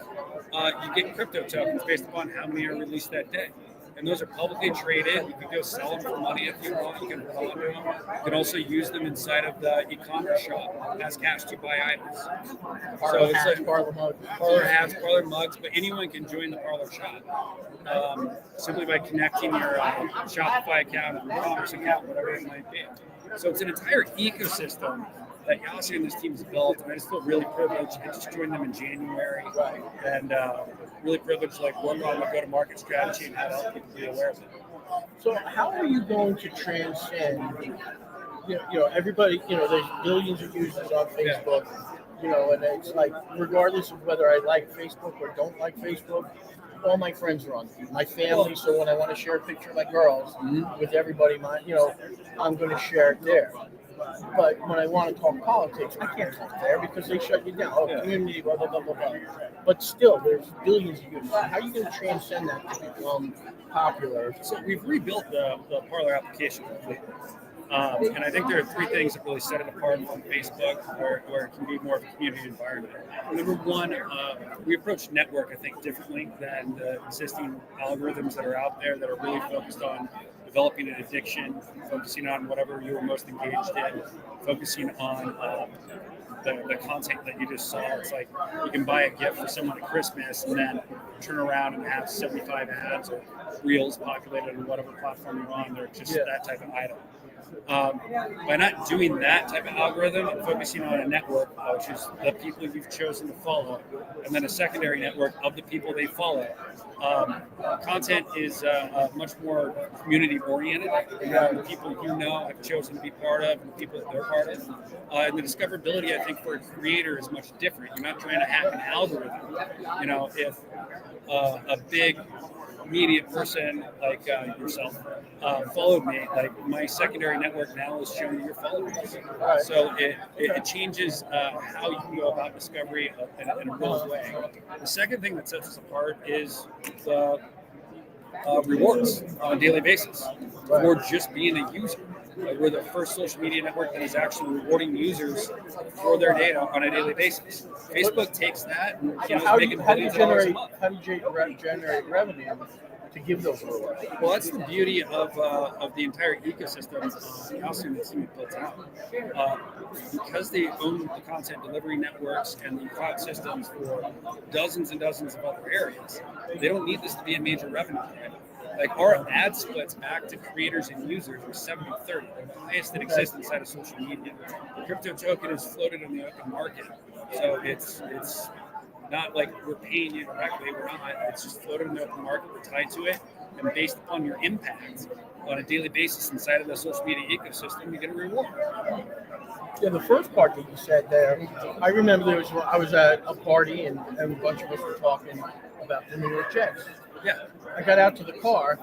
you get crypto tokens based upon how many are released that day. And those are publicly traded. You can go sell them for money if you want. You can hold them. You can also use them inside of the e-commerce shop as cash to buy items. So it's like Parler mugs. Parler hats, Parler mugs, but anyone can join the Parler shop simply by connecting your Shopify account, or e-commerce account, whatever it might be. So it's an entire ecosystem that Yasser and this team has built, and I just feel really privileged. I just joined them in January, and really privileged to like work on the go-to-market strategy and how to help people be aware of it. So how are you going to transcend? You know, everybody. You know, there's billions of users on Facebook. You know, and it's like regardless of whether I like Facebook or don't like Facebook, all my friends are on it. My family. So when I want to share a picture of my girls with everybody, I'm going to share it there. But when I want to talk politics, I can't talk there because they shut you down. Community, blah, blah, blah, blah, blah. But still, there's billions of users. How are you going to transcend that to become popular? So we've rebuilt the Parler application completely. And I think there are three things that really set it apart from Facebook, where it can be more of a community environment. Number one, we approach network, I think, differently than the existing algorithms that are out there that are really focused on developing an addiction, focusing on whatever you were most engaged in, focusing on the content that you just saw. It's like you can buy a gift for someone at Christmas and then turn around and have 75 ads or reels populated on whatever platform you're on. They're just that type of item. By not doing that type of algorithm and focusing on a network, which is the people you've chosen to follow, and then a secondary network of the people they follow, content is much more community oriented. The people you know have chosen to be part of, and the people that they're part of. And the discoverability, I think, for a creator is much different. You're not trying to hack an algorithm. You know, if a big media person like yourself followed me, like my secondary network now is showing your followers. So it changes how you can go about discovery in a real way. The second thing that sets us apart is the rewards on a daily basis for just being a user. We're the first social media network that is actually rewarding users for their data on a daily basis. Facebook takes that and How do making you billions of dollars a generate month. generate revenue to give those rewards? Well, that's the beauty of the entire ecosystem Yasser and the team have built out. Because they own the content delivery networks and the cloud systems for dozens and dozens of other areas, they don't need this to be a major revenue driver. Like our ad splits back to creators and users are 70-30. They're the highest that exists inside of social media. The crypto token is floated on the open market, so it's not like we're paying you directly. We're not. It's just floated in the open market. We're tied to it, and based upon your impact on a daily basis inside of the social media ecosystem, you get a reward. Yeah, the first part that you said there, I remember I was at a party and a bunch of us were talking about the New York Jets. Yeah. I got out to the car.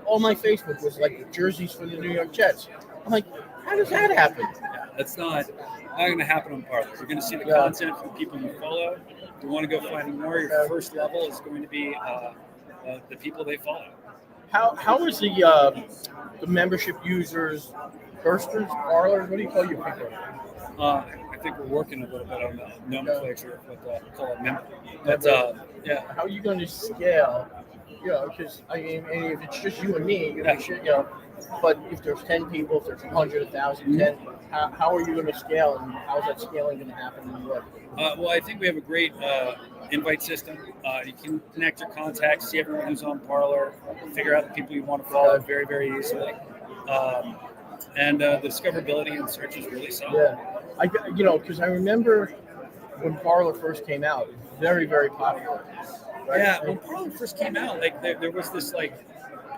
All my Facebook was like the jerseys for the New York Jets. I'm like, how does that happen? Yeah, that's not going to happen on Parler. You're going to see the content from people you follow. If you want to go finding more, your first level is going to be the people they follow. How is the membership users, bursters, Parlers? What do you call your people? I think we're working a little bit on the nomenclature of what we call a member. But how are you going to scale? You know, because I mean, if it's just you and me, you're gonna share, But if there's 10 people, if there's 100, 1,000, 10, how are you going to scale, and how's that scaling going to happen in New York? Well, I think we have a great invite system. You can connect your contacts, see everyone who's on Parler, figure out the people you want to follow very, very easily. And the discoverability and search is really solid. Yeah, because I remember when Parler first came out, it was very, very popular. Right? Yeah, when Parler first came out, like there was this like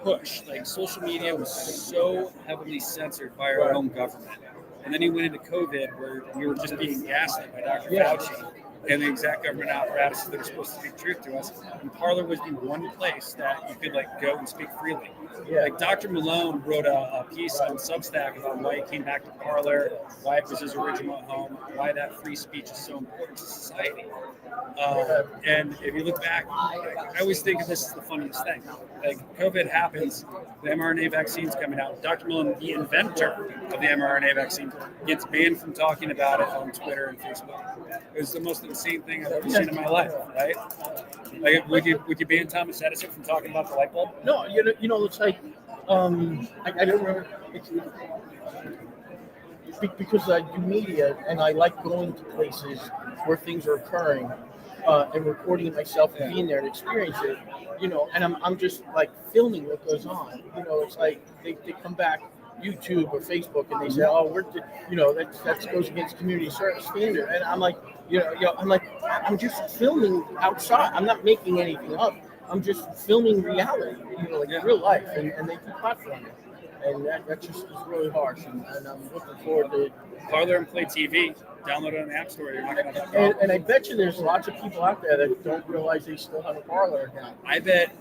push. Like social media was so heavily censored by our own government. And then you went into COVID where we were just being gaslit by Dr. Fauci and the exact government apparatuses that are supposed to speak truth to us. And Parler was the one place that you could like go and speak freely. Yeah. Like Dr. Malone wrote a piece on Substack about why he came back to Parler, why it was his original home, why that free speech is so important to society. And if you look back, I always think of this as the funniest thing. Like COVID happens, the mRNA vaccine's coming out. Dr. Malone, the inventor of the mRNA vaccine, gets banned from talking about it on Twitter and Facebook. It was the most insane thing I've ever seen in my life, right? Like, would you ban Thomas Edison from talking about the light bulb? No, it's like, I don't remember. Because I do media and I like going to places where things are occurring and recording it myself and being there to experience it, and I'm just like filming what goes on. It's like they come back YouTube or Facebook and they say, oh, that goes against community standard. And I'm like, I'm just filming outside. I'm not making anything up. I'm just filming reality, real life, and they deplatform it. And that just is really harsh, and I'm looking forward to it. Parler and Play TV, download it on the App Store. You're not going to have a problem. And I bet you there's lots of people out there that don't realize they still have a Parler account. I bet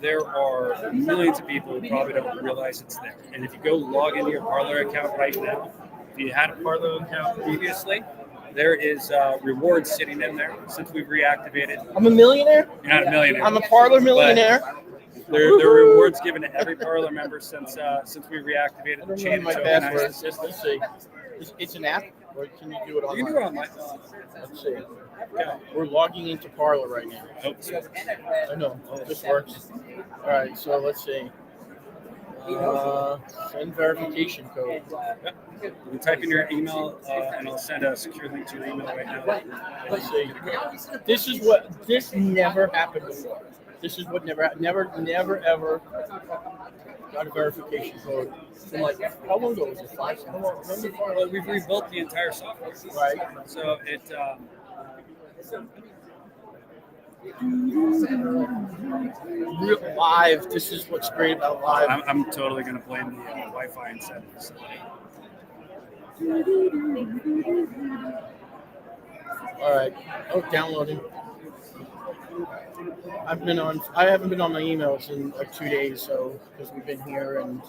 there are millions of people who probably don't realize it's there. And if you go log into your Parler account right now, if you had a Parler account previously, there is rewards sitting in there since we've reactivated. I'm a millionaire? You're not a millionaire. I'm a Parler millionaire. There are rewards given to every Parler member since we reactivated the chain my and password. tokenized the system. Let's see. It's an app, or can you do it online? You can do it online. Let's see. Okay. We're logging into Parler right now. I know. This works. All right, so let's see. Send verification code. Yep. You can type in your email, and I'll send a secure link to your email right now. Let's see. This never happened before. This is what never ever got a verification code. From like, how long ago was it? 5 months? Well, we've rebuilt the entire software. Right. So it. Real live. This is what's great about live. I'm totally going to blame the Wi-Fi incentives. All right. Oh, downloading. I haven't been on my emails in like 2 days, so because we've been here and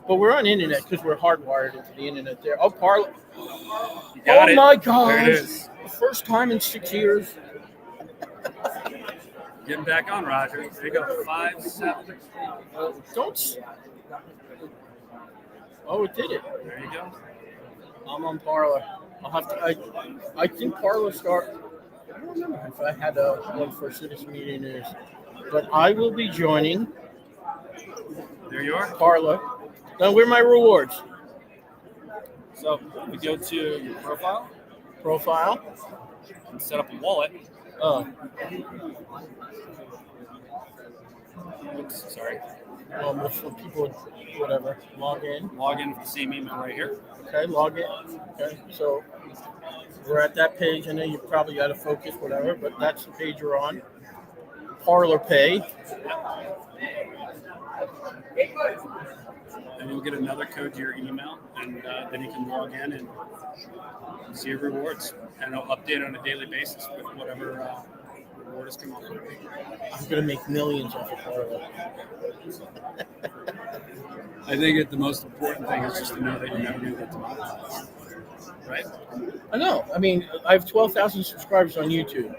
but we're on internet because we're hardwired into the internet there. Oh, Parler. Oh my God! There it is. The first time in 6 years. Getting back on, Roger. There you go. 5, 7. Don't. Oh, it did it. There you go. I'm on Parler. I'll have to. I think Parler start. I don't remember if I had one for Citizen Millionaires, but I will be joining. There you are. Parler. Now, where are my rewards? So we go to your profile. Profile. And set up a wallet. Oh. Oops, sorry. For people, whatever. Log in. Log in with the same email right here. Okay, log in. Okay, so we're at that page. I know you probably got to focus, whatever, but that's the page you're on. Parler Pay. And you'll get another code to your email, and then you can log in and see your rewards. And it'll update on a daily basis with whatever reward is coming through. I'm going to make millions off of Parler. I think the most important thing is just to know that you're never going to get demonetized. Right? I know. I mean, I have 12,000 subscribers on YouTube,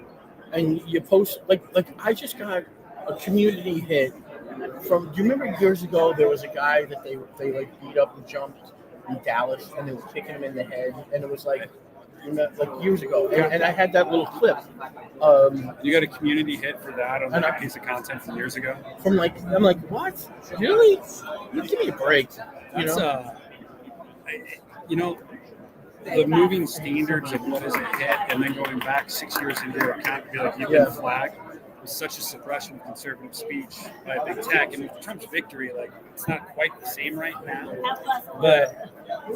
and you post like I just got a community hit from. Do you remember years ago there was a guy that they like beat up and jumped in Dallas, and they were kicking him in the head, and it was like like years ago, and I had that little clip. You got a community hit for that on And that piece of content from years ago. I'm like, what? Really? You give me a break. That's the moving standards of what is a hit, and then going back 6 years into your account and be like, you've been flagged, was such a suppression of conservative speech by big tech. And with Trump's victory, like, it's not quite the same right now, but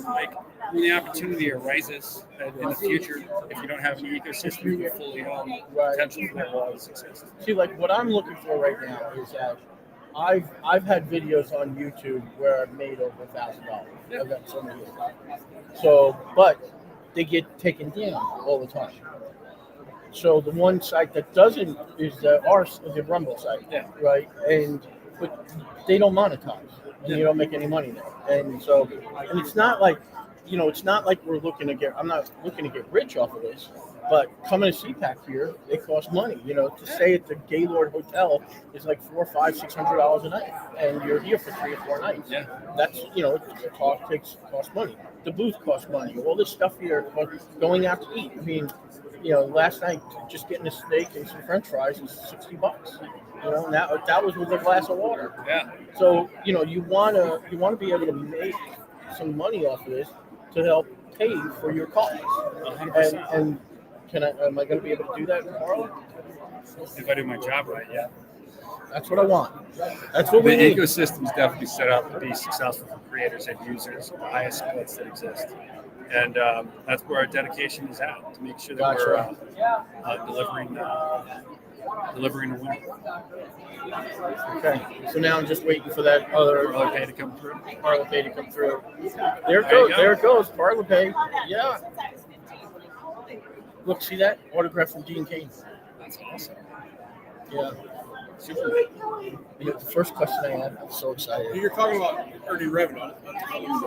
like when the opportunity arises in the future, if you don't have an ecosystem you fully own, potential for that will always exist. See, like what I'm looking for right now is that I've had videos on YouTube where I've made over $1,000. I've got so many. So, but they get taken down all the time. So the one site that doesn't is the Rumble site, right? But they don't monetize, and you don't make any money there. And so, and it's not like, it's not like I'm not looking to get rich off of this. But coming to CPAC here, it costs money. To stay at the Gaylord Hotel is like $400, $500, $600 a night, and you're here for 3 or 4 nights. Yeah, that's it costs money. The booth costs money. All this stuff here, going out to eat. I mean, last night just getting a steak and some French fries was $60. And that was with a glass of water. Yeah. So you wanna be able to make some money off of this to help pay for your costs. 100%. And am I going to be able to do that in Harlem? If I do my job right, yeah. That's what I want. That's what we need. The ecosystem is definitely set up to be successful for creators and users, the highest splits that exist. And that's where our dedication is at, to make sure that we're delivering a win. Okay, so now I'm just waiting for that other Parlay to come through. Parlay to come through. There it goes. Parlay. Yeah. Look, see that? Autograph from Dean Cain. That's awesome. Yeah. Super. The first question I had, I'm so excited. You're talking about earning revenue. I'm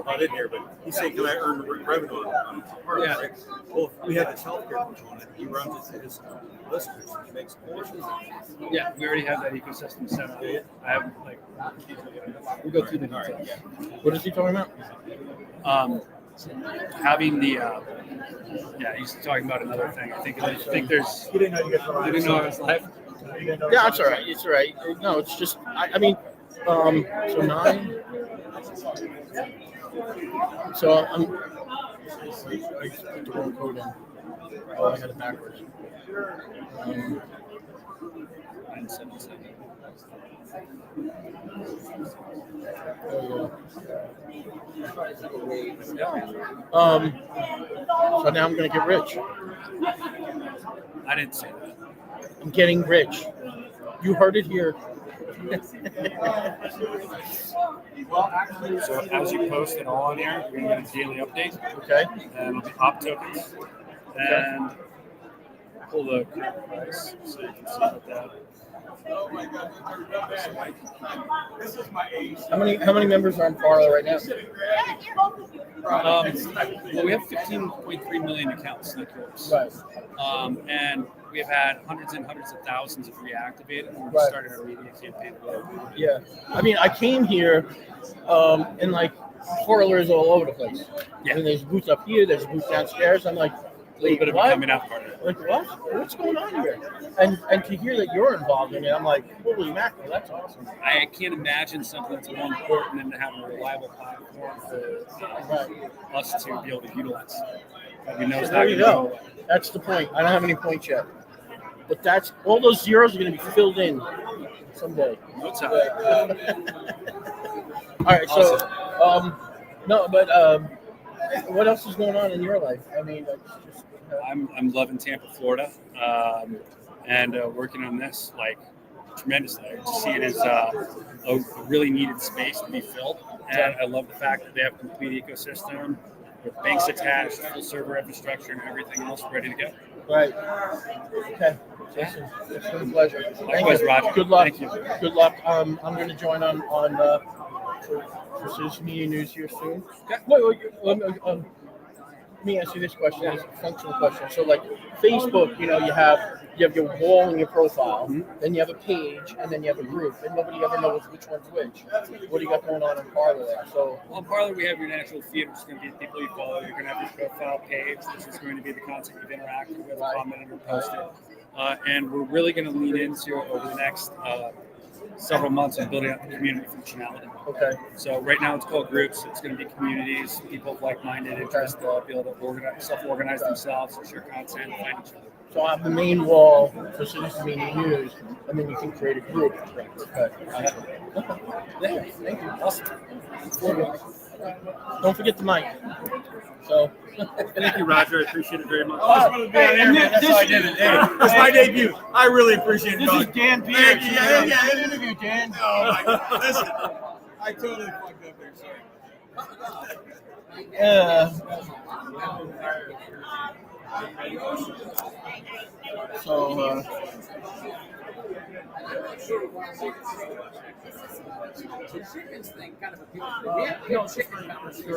not in here, but he's saying, can I earn revenue on part of it, right? Well, we have this healthcare component. He runs it to his listeners. He makes commissions. Yeah, we already have that ecosystem set up. I have, we'll go through the details. What is he talking about? Having the he's talking about another thing. I think there's. You didn't know you got You didn't know I was live. Yeah, it's all right. It's all right. No, it's just I mean, so 9. So I'm. I just put the wrong code in. Oh, I had it backwards. 977. So now I'm going to get rich. I didn't say that. I'm getting rich. You heard it here. So as you post it all on here, you're going to get a daily update. Okay. And it'll be op tokens. And pull the current price so you can see what that. How many members are on Parler right now? Well, we have 15.3 million accounts, like yours. Right. And we have had hundreds and hundreds of thousands of reactivated. And we started our media campaign. Yeah. I mean, I came here, and like Parlers all over the place. Yeah. I mean, there's booths up here, there's booths downstairs. I'm like, a little bit of a coming out party. Like what? What's going on here? And to hear that you're involved in it, I'm like, holy mackerel, that's awesome. I can't imagine something that's more important than having a reliable platform for us to be able to utilize. We know So there you go. That's the point. I don't have any points yet, but that's all those zeros are going to be filled in someday. No time. All right. So, no, but what else is going on in your life? I mean, I'm loving Tampa, Florida, and working on this tremendously. I just see it as a really needed space to be filled, and I love the fact that they have a complete ecosystem with banks attached, full server infrastructure, and everything else ready to go. Right. Okay. Jason, it's been a pleasure. Likewise, Roger. Good luck. Thank you. Good luck. I'm going to join on for Citizen Media News here soon. Wait, me ask you this question. It's a functional question. So, like Facebook, you have your wall and your profile, then you have a page, and then you have a group, and nobody ever knows which one's which. What do you got going on in Parler there? So, on Parler, we have your natural feed, which is going to be the people you follow. You're going to have your profile page, which is going to be the content you've interacted with, commented, or posted. And we're really going to lean into over the next several months on building up the community functionality. Okay. So right now it's called groups. It's going to be communities, people of like-minded interests, be able to self-organize themselves, share content, find each other. So I have the main wall for citizens being used, and then you can create a group. Okay. Yeah, thank you. Awesome. Don't forget the mic. So, thank you, Roger. I appreciate it very much. I just wanted to be on air, man. That's why I did it. Hey, it's my debut. I really appreciate it. This is Dan Pierce. Yeah, Good interview, Dan. Oh my God. Listen, I totally fucked up there. Sorry. Yeah. So, the chickens thing kind of appeals to me. We have no chicken conversation.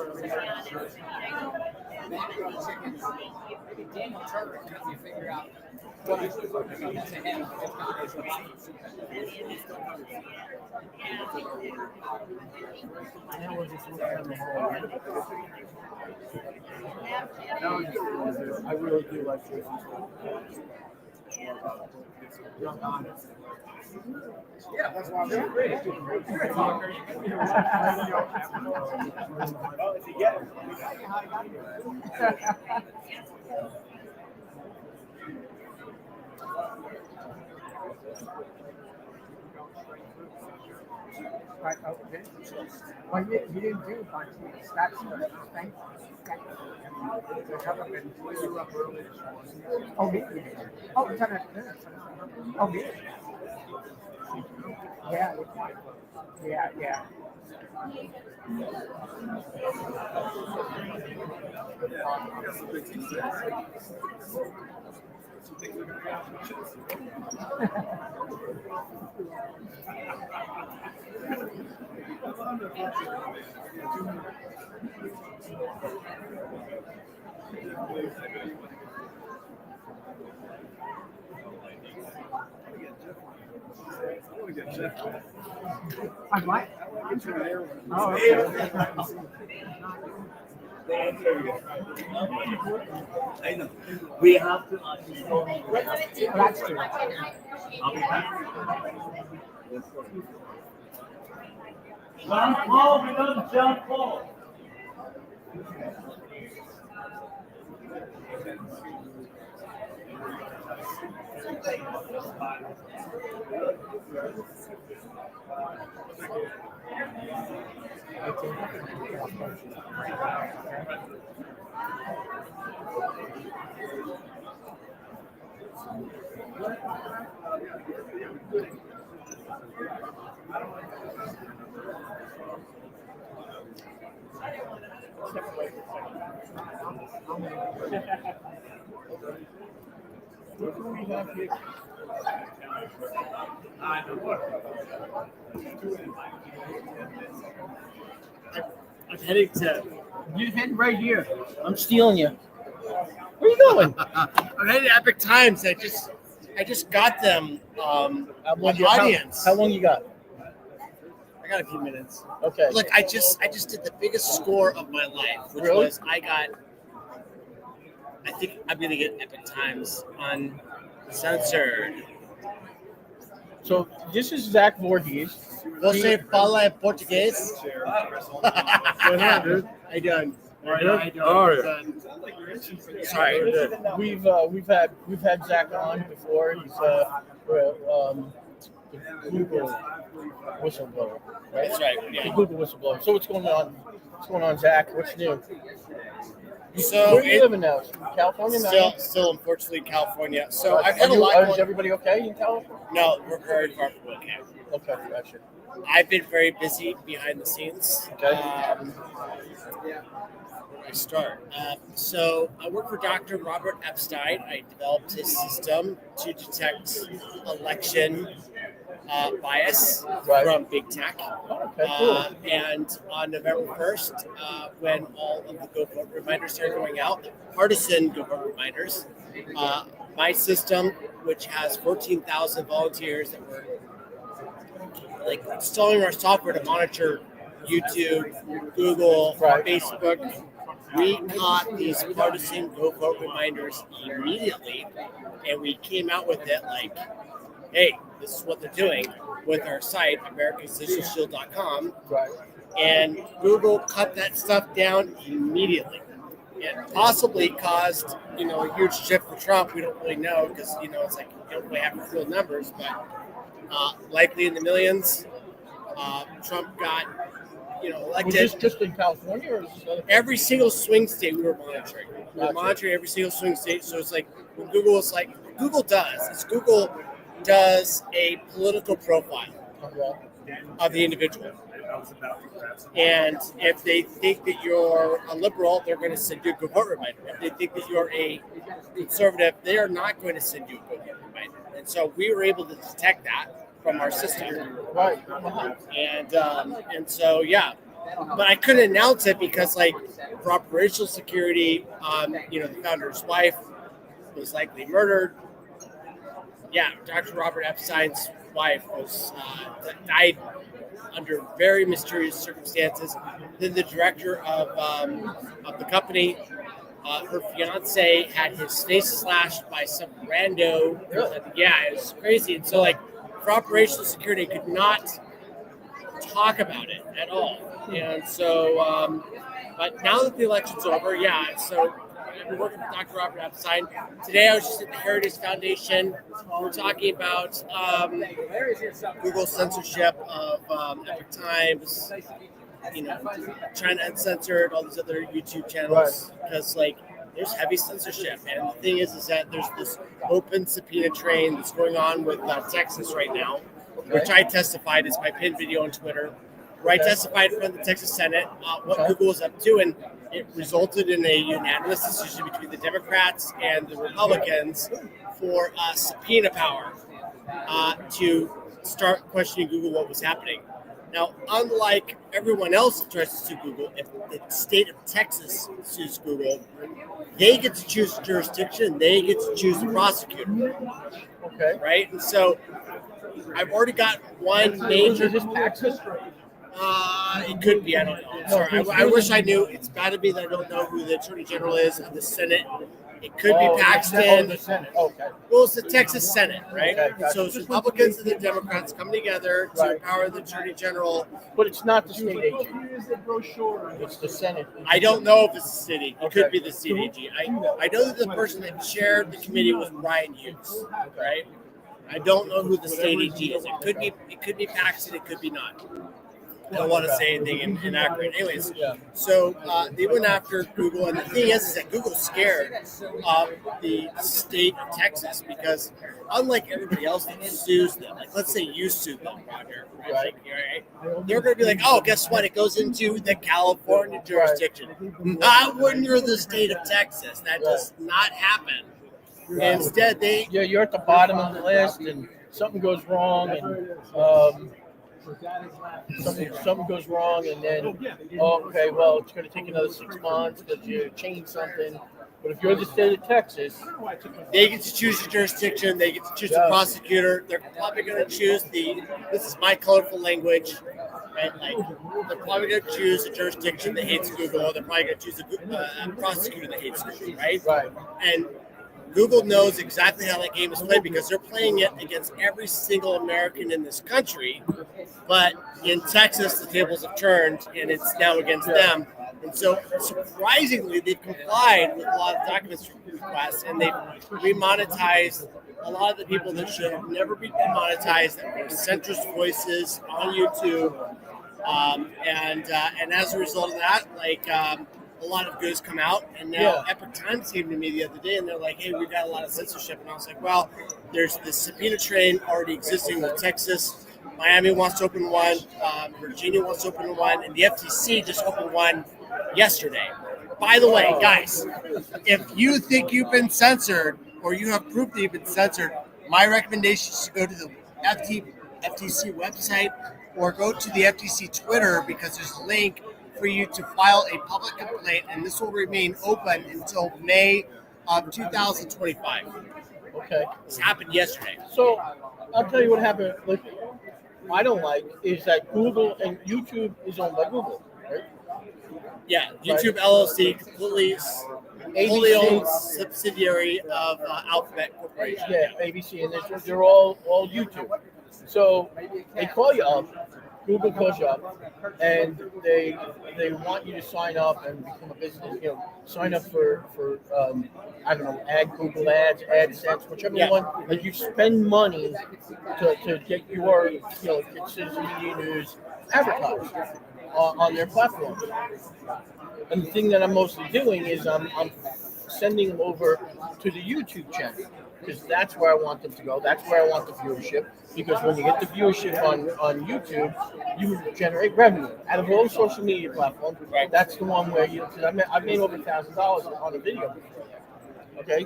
Chickens. Maybe Daniel Turner can help you figure out what is to him. Now we're just looking at the whole. I really do like this. Yeah, that's why I'm great. Well, if you get it. Right, okay. Well, you didn't do much. That's thank you. The government blew you up early this morning. Oh, me? Oh, it's on a, oh, me? Yeah. Yeah. I might. Oh, okay. I know. We have to That's true. John Paul, become John Paul. What do we have here? I'm heading to. You're heading right here. I'm stealing you. Where are you going? I'm heading to Epic Times. I just got them. Audience. How long you got? I got a few minutes. Okay. Look, I just did the biggest score of my life, which Really? was I think I'm gonna get Epic Times uncensored. So this is Zach Voorhees. Você fala em português? How you doing? Sorry. We've had Zach on before. He's Google whistleblower, right? That's right. Yeah. The Google whistleblower. So what's going on? What's going on, Zach? What's new? So where are you living now? California now? Still, unfortunately, California. So I've had a lot. Is everybody okay in California? No, we're very far from okay. Okay, gotcha. I've been very busy behind the scenes. Okay. Where do I start? So I work for Dr. Robert Epstein. I developed his system to detect election bias from big tech. And on November 1st, when all of the Go Vote reminders started going out, partisan Go Vote reminders, my system, which has 14,000 volunteers that were like installing our software to monitor YouTube, Google, Facebook, we caught these partisan Go Vote reminders immediately, and we came out with it like, hey, this is what they're doing with our site, americanscitizenshield.com. And Google cut that stuff down immediately. It possibly caused, a huge shift for Trump. We don't really know because, it's like you don't really have real numbers, but likely in the millions. Trump got, elected. Was this just in California or every single swing state we were monitoring? We were monitoring every single swing state. So it's like when Google was like, Google does a political profile of the individual. And if they think that you're a liberal, they're going to send you a Go Vote reminder. If they think that you're a conservative, they are not going to send you a Go Vote reminder. And so we were able to detect that from our system. And so, yeah. But I couldn't announce it because, like, for operational security, the founder's wife was likely murdered. Yeah, Dr. Robert Epstein's wife was died under very mysterious circumstances. Then the director of the company, her fiance had his face slashed by some rando. Yeah, it was crazy. And so, like, for operational security, could not talk about it at all. And so, but now that the election's over, so I've been working with Dr. Robert Epstein. Today I was just at the Heritage Foundation. We're talking about Google censorship of Epic Times, trying to uncensor all these other YouTube channels because, like, there's heavy censorship. And the thing is that there's this open subpoena train that's going on with Texas right now, which I testified. It's my pinned video on Twitter, where I testified in front of the Texas Senate what Google was up to, and it resulted in a unanimous decision between the Democrats and the Republicans for subpoena power to start questioning Google what was happening. Now, unlike everyone else that tries to sue Google, if the state of Texas sues Google, they get to choose the jurisdiction, they get to choose the prosecutor. Okay. Right? And so I've already got one major. Is this Texas? It could be. I don't know. I'm sorry. I wish I knew. It's got to be that I don't know who the Attorney General is of the Senate. It could be Paxton. The Senate. Okay. Well, it's the Texas Senate, right? Okay, gotcha. So it's Republicans and the Democrats come together to empower the Attorney General. But it's not the state AG. It's the Senate. I don't know if it's the city. It could be the state AG. I know that the person that chaired the committee was Brian Hughes, right? I don't know who the state AG is. It could be Paxton. It could be not. I don't want to say anything inaccurate. Anyways, so they went after Google, and the thing is that Google's scared of the state of Texas because, unlike everybody else that sues them, like let's say you sued them, Roger, right? They're going to be like, oh, guess what? It goes into the California jurisdiction. Not when you're the state of Texas. That does not happen. Instead, you're at the bottom of the list, and something goes wrong, and something goes wrong, and then okay, well, it's going to take another 6 months because you changed something. But if you're the state of Texas, they get to choose the jurisdiction. They get to choose the prosecutor. They're probably going to choose this is my colorful language, right? Like, they're probably going to choose a jurisdiction that hates Google. They're probably going to choose a prosecutor that hates Google, right? And Google knows exactly how that game is played because they're playing it against every single American in this country. But in Texas, the tables have turned, and it's now against them. And so, surprisingly, they've complied with a lot of documents requests, and they've remonetized a lot of the people that should have never been demonetized, that were centrist voices on YouTube. And as a result of that, a lot of good has come out, and now Epic Times came to me the other day, and they're like, hey, we've got a lot of censorship. And I was like, well, there's this subpoena train already existing with Texas. Miami wants to open one. Virginia wants to open one. And the FTC just opened one yesterday. By the way, guys, if you think you've been censored or you have proof that you've been censored, my recommendation is to go to the FTC website or go to the FTC Twitter because there's a link for you to file a public complaint, and this will remain open until May of 2025. Okay. This happened yesterday. So I'll tell you what happened. Like, I don't like is that Google and YouTube is owned by Google, right? Yeah, YouTube LLC, completely wholly owned subsidiary of Alphabet Corporation. Yeah, ABC, and they're all YouTube. So they call you up, Google calls you up, and they want you to sign up and become a business. Sign up for I don't know, Google Ads, AdSense, whichever one. Like you spend money to get your get Citizen Media News advertised on their platform. And the thing that I'm mostly doing is I'm sending them over to the YouTube channel because that's where I want them to go. That's where I want the viewership. Because when you get the viewership on YouTube, you generate revenue out of all social media platforms. Right. That's the one where I've made over $1,000 on a video. Okay,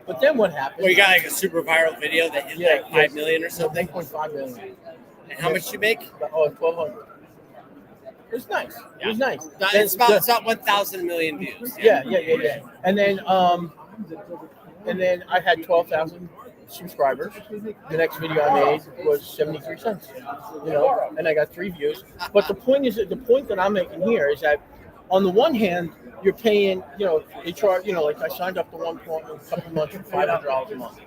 but then what happens? Well, you got like a super viral video that hit like 5 million or something. 1.5 million. And how much you make? Oh, 1,200. It was nice. Yeah. It was nice. It's about 1,000 million views. Yeah. And then I had 12,000 subscribers. The next video I made was 73 cents. And I got 3 views. But the point that I'm making here is that on the one hand, you're paying, they charge, like I signed up to one point a couple of months for $500 a month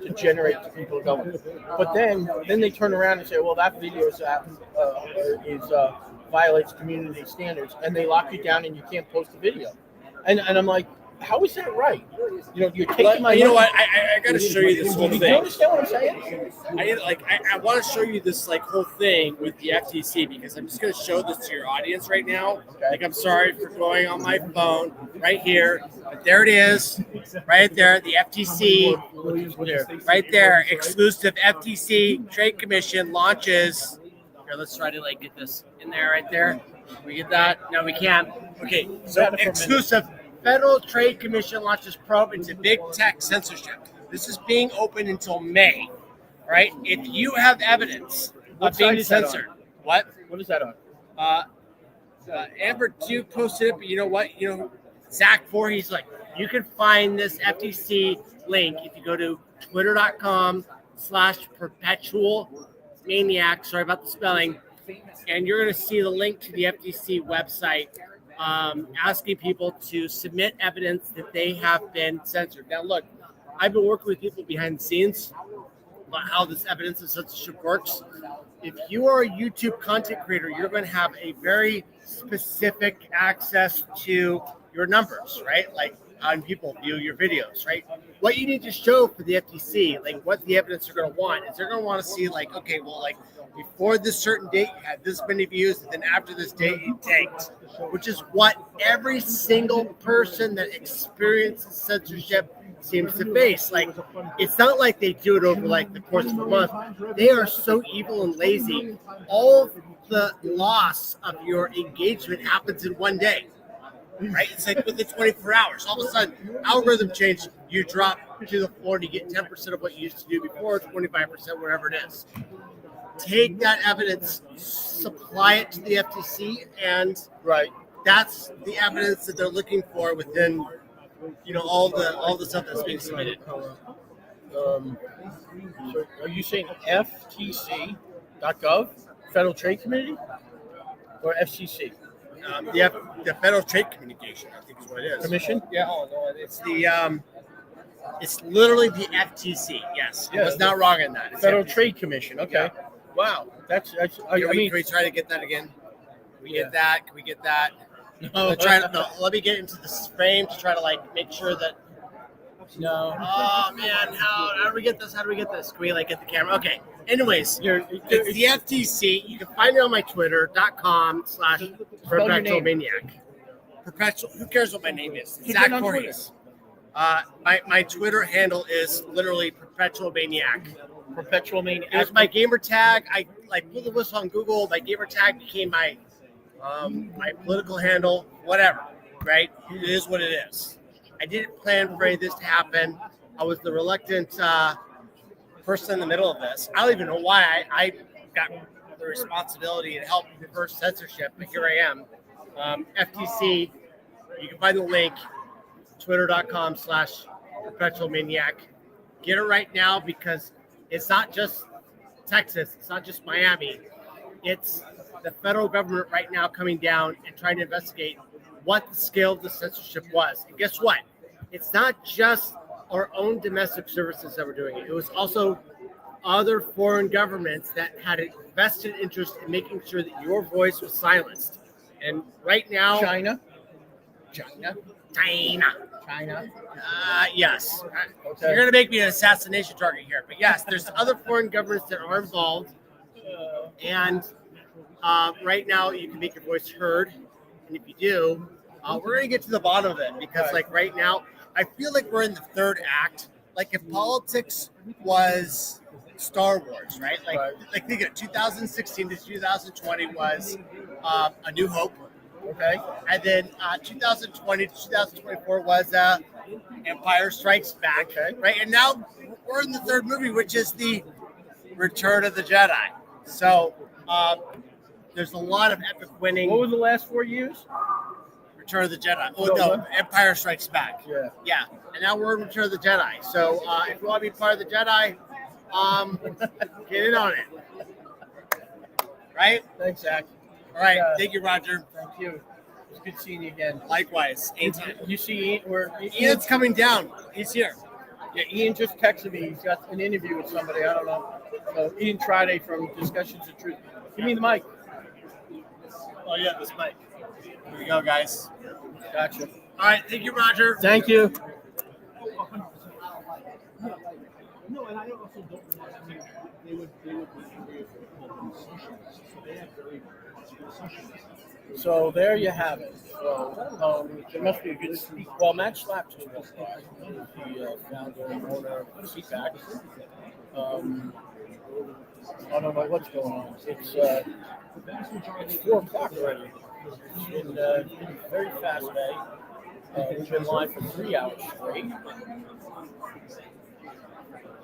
to generate the people going. But then they turn around and say, well, that video violates community standards, and they lock you down and you can't post the video. And I'm like, how is that right? You're taking my. You know what? I got to show you this whole thing. Do you understand what I'm saying? I want to show you this whole thing with the FTC because I'm just going to show this to your audience right now. Okay. Like, I'm sorry for going on my phone right here, but there it is, right there, the FTC, right there, exclusive FTC Trade Commission launches. Here, let's try to get this in there, right there. Can we get that? No, we can't. Okay, so exclusive. Federal Trade Commission launches probe into big tech censorship. This is being open until May, right? If you have evidence of being censored, what is that on? Amber 2 posted it, but you know what? Zach 4, he's like, you can find this FTC link if you go to twitter.com/perpetualmaniac. Sorry about the spelling. And you're going to see the link to the FTC website. Asking people to submit evidence that they have been censored. Now, look, I've been working with people behind the scenes about how this evidence of censorship works. If you are a YouTube content creator, you're going to have a very specific access to your numbers, right? Like how people view your videos, right? What you need to show for the FTC, what the evidence they're going to want is they're going to want to see okay, well, before this certain date, you had this many views, and then after this date, it tanked, which is what every single person that experiences censorship seems to face. It's not like they do it over the course of a month. They are so evil and lazy. All of the loss of your engagement happens in one day, right? It's within 24 hours. All of a sudden, algorithm change, you drop to the floor and you get 10% of what you used to do before, 25%, wherever it is. Take that evidence, supply it to the FTC, and that's the evidence that they're looking for within, all the stuff that's being submitted. So are you saying FTC.gov, Federal Trade Committee, or FCC? The Federal Trade Communication, I think is what it is. Commission? Yeah, it's it's literally the FTC. Yes, I was not wrong in that. It's Federal Trade Commission. Okay. Yeah. Wow, that's. Can we try to get that again? Can we get that? Can we get that? No. Let me get into this frame to try to make sure that. No. Oh man, how do we get this? How do we get this? Can we get the camera? Okay. Anyways, it's the FTC. You can find it on my Twitter.com/perpetualmaniac. Perpetual. Who cares what my name is? Zach Voorhees. My Twitter handle is literally Perpetual Maniac. Perpetual Maniac. It was my gamer tag. I put the whistle on Google. My gamer tag became my political handle. Whatever, right? It is what it is. I didn't plan for any of this to happen. I was the reluctant person in the middle of this. I don't even know why I got the responsibility to help reverse censorship, but here I am. FTC, you can find the link, twitter.com/perpetualmaniac. Get it right now because it's not just Texas, it's not just Miami. It's the federal government right now coming down and trying to investigate what the scale of the censorship was. And guess what? It's not just our own domestic services that were doing it. It was also other foreign governments that had a vested interest in making sure that your voice was silenced. And right now, China. Yes. Okay. You're going to make me an assassination target here. But yes, there's other foreign governments that are involved. And right now, you can make your voice heard. And if you do, we're going to get to the bottom of it. Because, like, right now, I feel like we're in the third act. Like, if politics was Star Wars, right? Like think of it, 2016 to 2020 was A New Hope. Okay. And then 2020 to 2024 was Empire Strikes Back. Okay. Right. And now we're in the third movie, which is the Return of the Jedi. So there's a lot of epic winning. What were the last 4 years? Return of the Jedi. Oh, no, Empire Strikes Back. Yeah. Yeah. And now we're in Return of the Jedi. So if you want to be part of the Jedi, get in on it. Right? Thanks, Zach. All right. Thank you, Roger. Thank you. It's good seeing you again. Likewise. You see, Ian's coming down. He's here. Yeah, Ian just texted me. He's got an interview with somebody. I don't know. So Ian Friday from Discussions of Truth. Give me the mic. Oh, yeah, this mic. Here we go, guys. Gotcha. All right. Thank you, Roger. Thank you. No, and I also don't want. I mean, they would socialists, so they have very socialists. So there you have it. So there must be a good speak. Well, Matt Schlapp's the founder and owner of CPAC. I don't know what's going on. It's 4 o'clock already. It's been a very fast day. We've been live for 3 hours straight.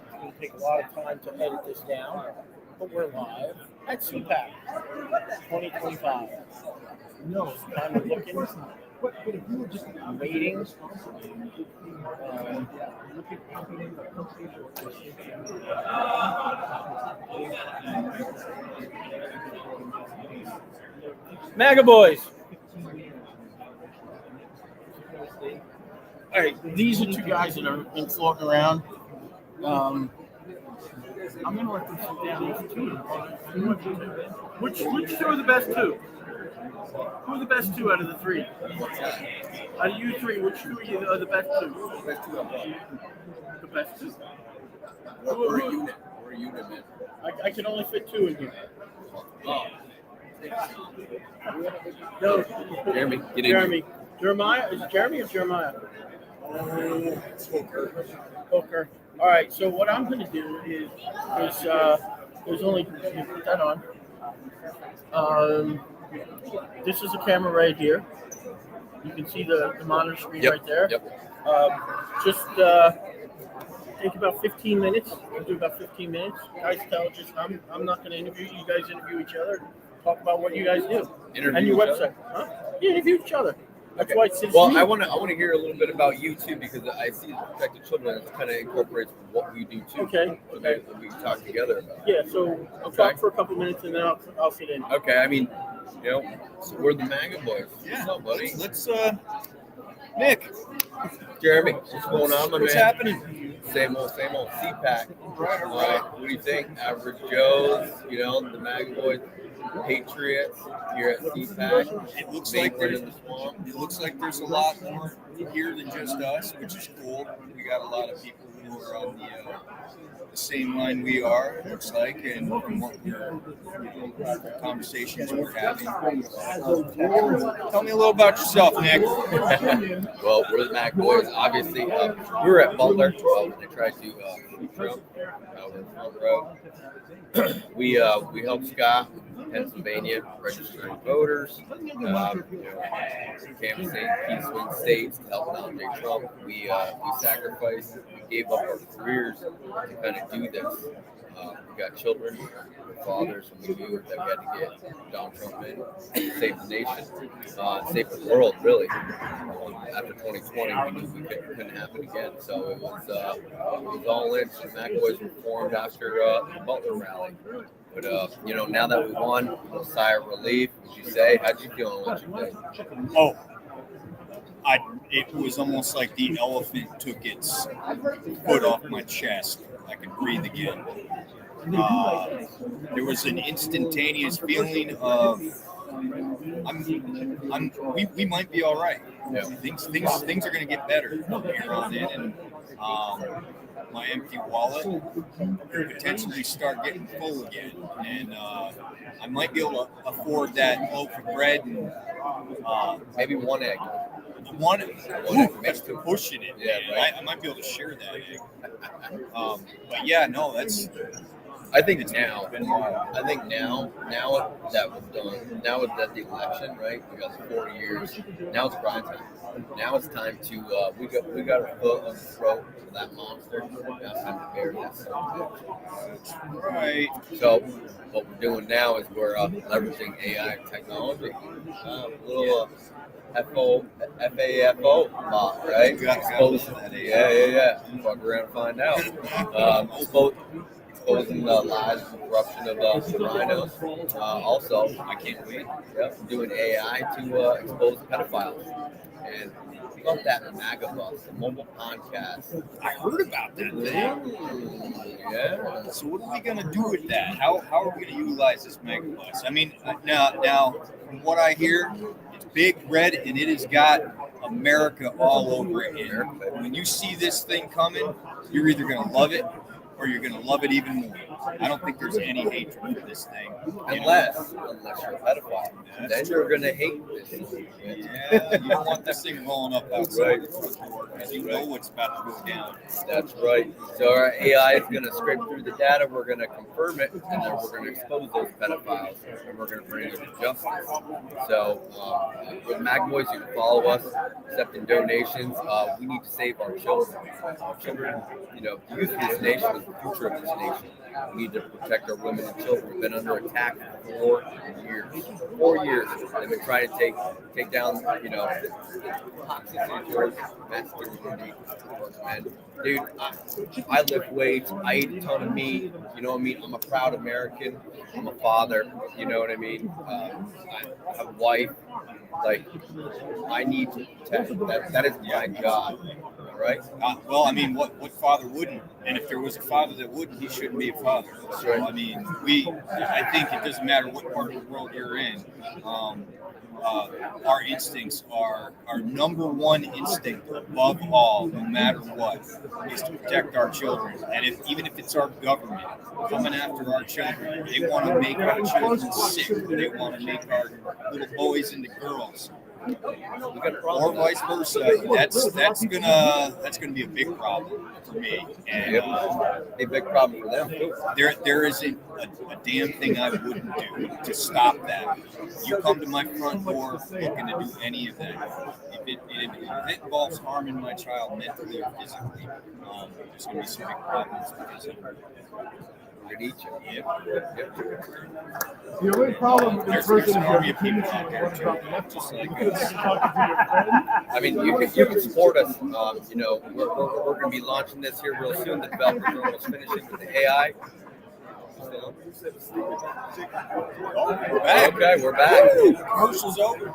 It's going to take a lot of time to edit this down, but we're live at CPAC 2025. No, kind of looking, but if you were just waiting. MAGA boys. All right, these are 2 guys that are been floating around. I'm gonna let them sit down. These 2. Which 2 are the best 2? Who are the best 2 out of the 3? Out of you 3, which 2 are the best 2? The best 2. We're a unit. We're a unit, man. I can only fit 2 in here. No. Jeremy, get in Jeremy. Jeremiah? Is it Jeremy or Jeremiah? Hooker. All right. So what I'm going to do is there's only put that on. This is a camera right here. You can see the monitor screen right there. Yep. Just take about 15 minutes. We'll do about 15 minutes. Guys, I'm not going to interview you. You guys interview each other. Talk about what you guys do. Interview and your each website. Huh? Yeah, interview each other. That's why it's well, I want to hear a little bit about you too, because I see Protected Children kind of incorporates what we do too. Okay. So maybe we can talk together about it. Yeah. So I'll talk for a couple minutes and then I'll sit in. Okay. I mean, so we're the MAGA boys. Yeah. What's up, buddy? Let's Nick. Jeremy, what's going on, my What's man? happening? Same old CPAC. Right. What do you think? Average Joes, the MAGA boys, Patriots here at CPAC. It looks like there's a lot more here than just us, which is cool. We got a lot of people who are on the same line we are, it looks like, and from what conversations we're having. Tell me a little about yourself, Nick. Well, we're the MAGA boys. Obviously, we were at Butler when they tried to shoot Trump over the front row. We helped Scott, Pennsylvania, registering voters, canvassing key swing states to help nominate Trump. We sacrificed gave up our careers to kind of do this. We got children, fathers, and we knew that we had to get Donald Trump in, save the nation, save the world, really. After 2020, we knew we couldn't happen again. So it was all in. So the McAvoys were formed after the Butler rally. But, now that we won, a sigh of relief, would you say? How'd you feel on what you did? Oh, it was almost like the elephant took its foot off my chest. I could breathe again. There was an instantaneous feeling of we might be all right. Yeah. Things are going to get better from here on in, and my empty wallet could potentially start getting full again, and I might be able to afford that loaf of bread and maybe one egg. One just to push it in. Yeah, right. I might be able to share that egg. But yeah, no, that's. I think now that was done, now that the election, right? We got 4 years. Now it's prime time. Now it's time to we got our foot on the throat for that monster. Now it's time to bury that son. That's right. So what we're doing now is we're leveraging AI technology. Little FAFO bot, right? Yeah. Fuck around and find out. Exposing the lies and corruption of the rhinos. Also, I can't wait. Yep, doing AI to expose pedophiles. And about that MAGA bus, the mobile podcast. I heard about that thing. Yeah. So what are we gonna do with that? How are we gonna utilize this MAGA bus? I mean, now from what I hear, it's big red and it has got America all over it. And when you see this thing coming, you're either gonna love it or you're going to love it even more. I don't think there's any hatred for this thing. Unless you're a pedophile. Then you're going to hate this thing. Yeah, you don't want this thing rolling up outside the front door because you know what's about to go down. That's right. So our AI is going to scrape through the data, we're going to confirm it, and then we're going to expose those pedophiles, and we're going to bring them to justice. So with McAvoys, you can follow us, accepting donations. We need to save our children. Our children, the youth of this nation is the future of this nation. We need to protect our women and children. We've been under attack for 4 years. 4 years. They've been trying to take down, the toxicity, masculinity. And dude, I lift weights. I eat a ton of meat. You know what I mean? I'm a proud American. I'm a father. You know what I mean? I have a wife. Like, I need to protect. That is my job. Right? Well, I mean, what father wouldn't? And if there was a father that wouldn't, he shouldn't be a father. So, I mean, I think it doesn't matter what part of the world you're in. Our instincts are our number one instinct above all, no matter what, is to protect our children. And even if it's our government coming after our children, they want to make our children sick. They want to make our little boys into girls. Or vice versa. That's gonna be a big problem for me, and a big problem for them too. There isn't a damn thing I wouldn't do to stop that. You come to my front door looking to do any of that. If it involves harming my child mentally or physically, there's gonna be some big problems because of it. Yep. The only problem with this person is army of people out there just like us. I mean, you can support us. We're going to be launching this here real soon. The developers are almost finishing with the AI. We're back. Okay, we're back. Commercial's over.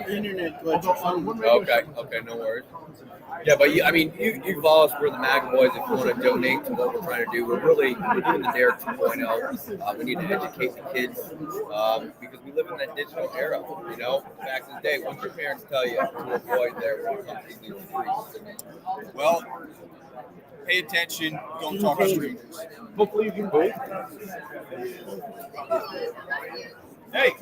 Internet glitch. Okay, no worries. Yeah, but you follow us. We're the McAvoys. If you want to donate to what we're trying to do, we're doing the Dare 2.0. We need to educate the kids because we live in that digital era. Back in the day, once your parents tell you to avoid their well, pay attention. Don't talk to strangers. Hopefully you can wait. Hey.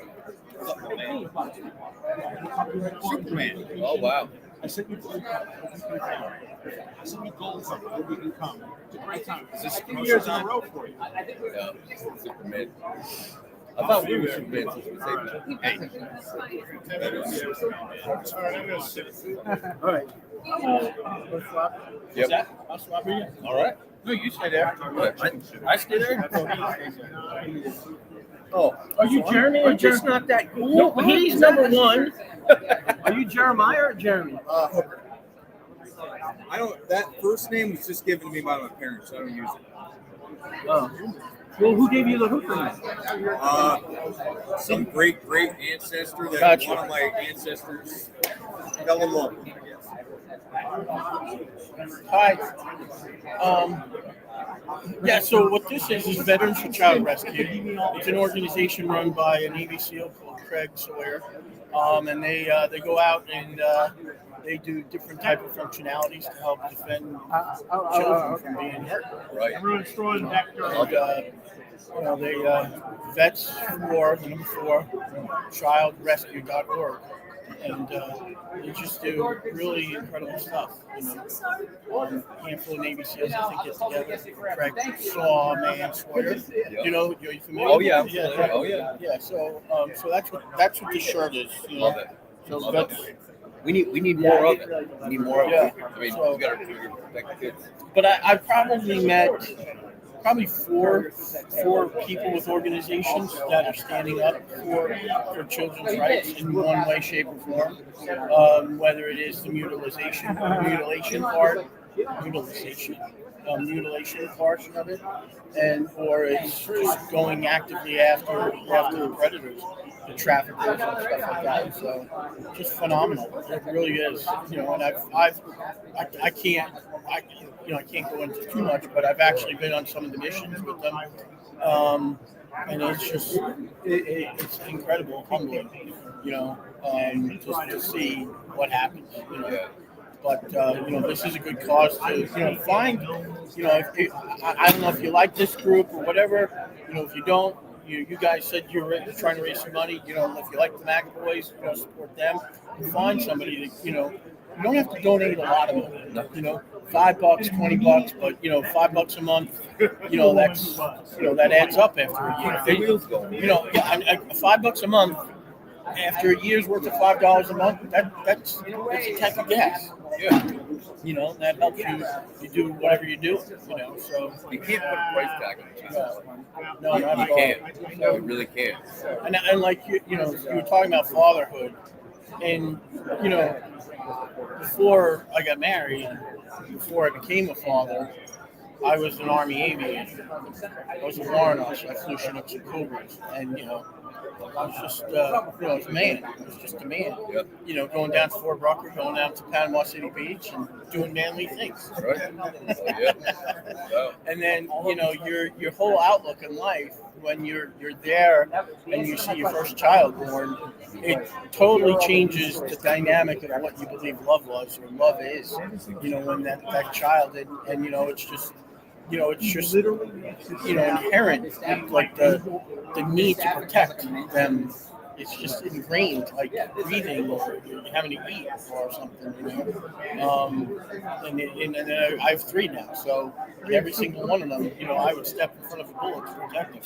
Superman. Oh, wow. I sent you gold. I sent you gold from where we can come. It's a great time. Is this 2 years in a row for you? Yeah, Superman. I thought we were Superman since we saved it. Hey. All right. We'll swap. Yep. Is that? I'll swap with you. All right. No, you stay there. I stay there. Oh, are you Jeremy? I'm just not that cool. No, he's number one. Are you Jeremiah or Jeremy? Hooker. I don't. That first name was just given to me by my parents. I don't use it. Oh. Well, who gave you the Hooker name? Some great ancestor that Gotcha. one of my ancestors fell in love with. Hi. Yeah, so what this is Veterans for Child Rescue. It's an organization run by a Navy SEAL called Craig Sawyer. And they go out and they do different type of functionalities to help defend children from being hurt. Right. Everyone's throwing back there. They vets for the number 4 childrescue.org. And they just do really incredible stuff. A handful of Navy SEALs, I think, get together. Craig Sawyer. You know, are you familiar? Oh yeah. Yeah. Oh yeah. Yeah. So that's what this shirt is. You know? Love it. So Love that's, it. We need more of it. We need more of it. I mean, So- we got to protect the kids. But I probably met four people with organizations that are standing up for children's rights in one way, shape, or form. Whether it is the mutilation portion of it, or it's just going actively after the predators, the traffickers and stuff like that. So just phenomenal. It really is. And I can't go into too much, but I've actually been on some of the missions with them. And it's just it's incredible, humbling, just to see what happens. But this is a good cause to find. I don't know if you like this group or whatever. If you don't, you guys said you're trying to raise some money. If you like the MAGA boys, support them. Find somebody that you don't have to donate a lot of money. $5, $20, but $5 a month. That's that adds up after a year. $5 a month. After a year's worth of $5 a month, that's a tank of gas. Yeah. That helps you do whatever you do. So you can't put a price tag on it. No, not at all. You can't. You really can't. And like you were talking about fatherhood, and before I got married, before I became a father, I was an Army aviator. I was a warrant officer. I flew Chinooks and Cobras, and I was just, as a man. I was just a man. Yep. Going down to Fort Rucker, going down to Panama City Beach, and doing manly things. Right. Yeah. And then, your whole outlook in life, when you're there and you see your first child born, it totally changes the dynamic of what you believe love was or love is. When that child, and it's just. It's just inherent, like the need to protect them. It's just ingrained, like breathing or having to eat or something. And I have 3 now, so every single one of them, I would step in front of a bullet to protect them.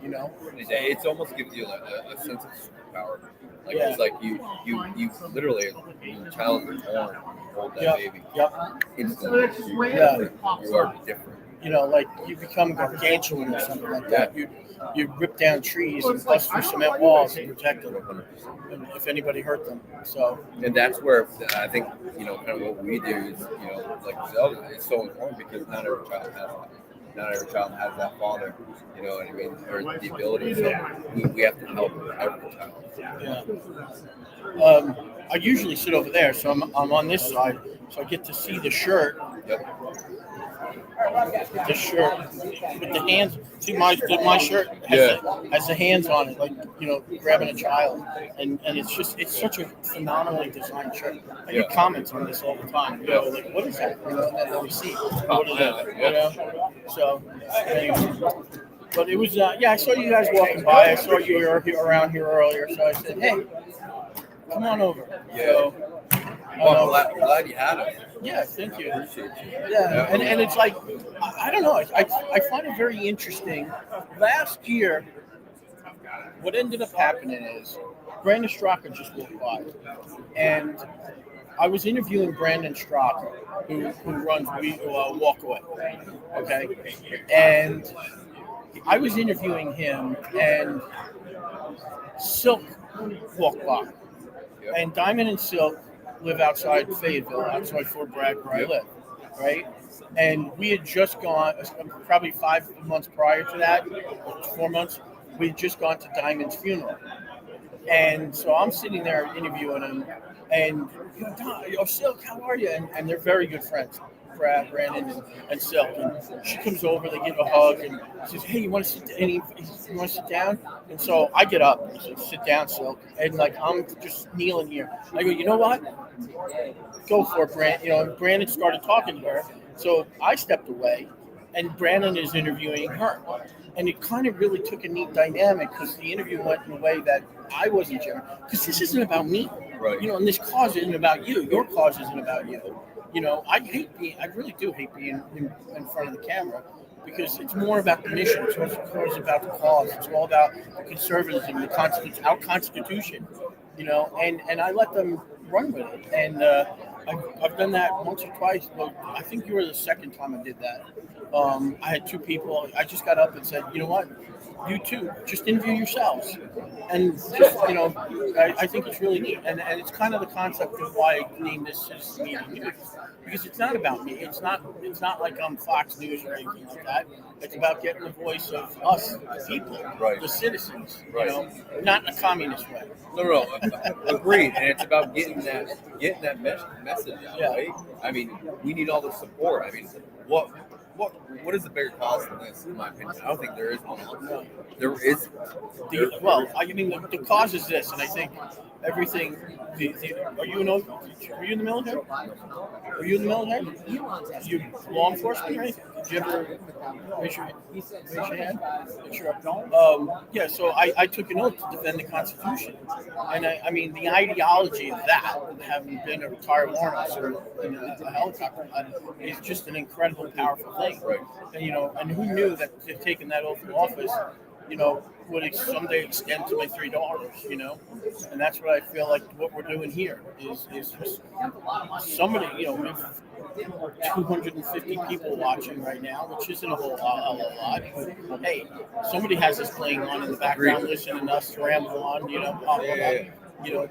It's almost gives you a sense of superpower. It's like you literally, when the child is born, hold that baby. Instantly, you are different. Like you become gargantuan or something like that. You rip down trees and bust through cement walls and protect them if anybody hurt them. So, and that's where I think kind of what we do is like yourself, it's so important because not every child has that. Not every child has that father, or the ability. So we have to help every child. Yeah. I usually sit over there, so I'm on this side, so I get to see the shirt. Yep. The shirt with the hands. See my shirt has the hands on it, like grabbing a child, and it's such a phenomenally designed shirt. I get comments on this all the time. Like what is that? And then we see what is that? So, anyway. But it was I saw you guys walking by. I saw you were around here earlier, so I said, hey, come on over. Yeah. So, well, glad you had it. Yeah, thank you. Yeah, and it's like, I don't know, I find it very interesting. Last year, what ended up happening is Brandon Straka just walked by, and I was interviewing Brandon Strock, who runs Walkaway. Okay, and I was interviewing him, and Silk walked by, and Diamond and Silk live outside Fayetteville, outside Fort Bragg, where I live, right? And we had just gone, probably 5 months prior to that, 4 months, we had just gone to Diamond's funeral. And so I'm sitting there interviewing him, and Silk, how are you? And they're very good friends, Brandon and Silk. And she comes over, they give a hug, and says, "Hey, you want to sit? You want to sit down?" And so I get up, and say, "Sit down, Silk." And like I'm just kneeling here. I go, "You know what? Go for it, Brandon." And Brandon started talking to her, so I stepped away, and Brandon is interviewing her. And it kind of really took a neat dynamic because the interview went in a way that I wasn't sure. Because this isn't about me, right? And this cause isn't about you. Your cause isn't about you. I really do hate being in front of the camera because it's more about the mission. It's more about the cause. It's all about the conservatism, our Constitution. And I let them run with it. And I've done that once or twice. But I think you were the second time I did that. I had two people. I just got up and said, "You know what? You two, just interview yourselves." And just, I think it's really neat. And it's kind of the concept of why I named this Citizen Media News. Because it's not about me. It's not like I'm Fox News or anything like that. It's about getting the voice of us, the people, the citizens, not in a communist way. No, agreed. And it's about getting that message out, right? I mean, we need all the support. I mean, what is the bigger cause than this? In my opinion, I don't think there is one. There is. The cause is this, and I think everything. Were you in the military? Were you in the military? You law enforcement or anything? Did you ever raise your hand? Yeah. So I took an oath to defend the Constitution, and I mean the ideology of that, having been a retired warrant officer in a helicopter, is just an incredible, powerful thing. Right. And who knew that taking that oath of office, would someday extend to my 3 daughters, and that's what I feel like what we're doing here is just somebody, we have 250 people watching right now, which isn't a whole lot, but hey, somebody has us playing on in the background, listening to us ramble on,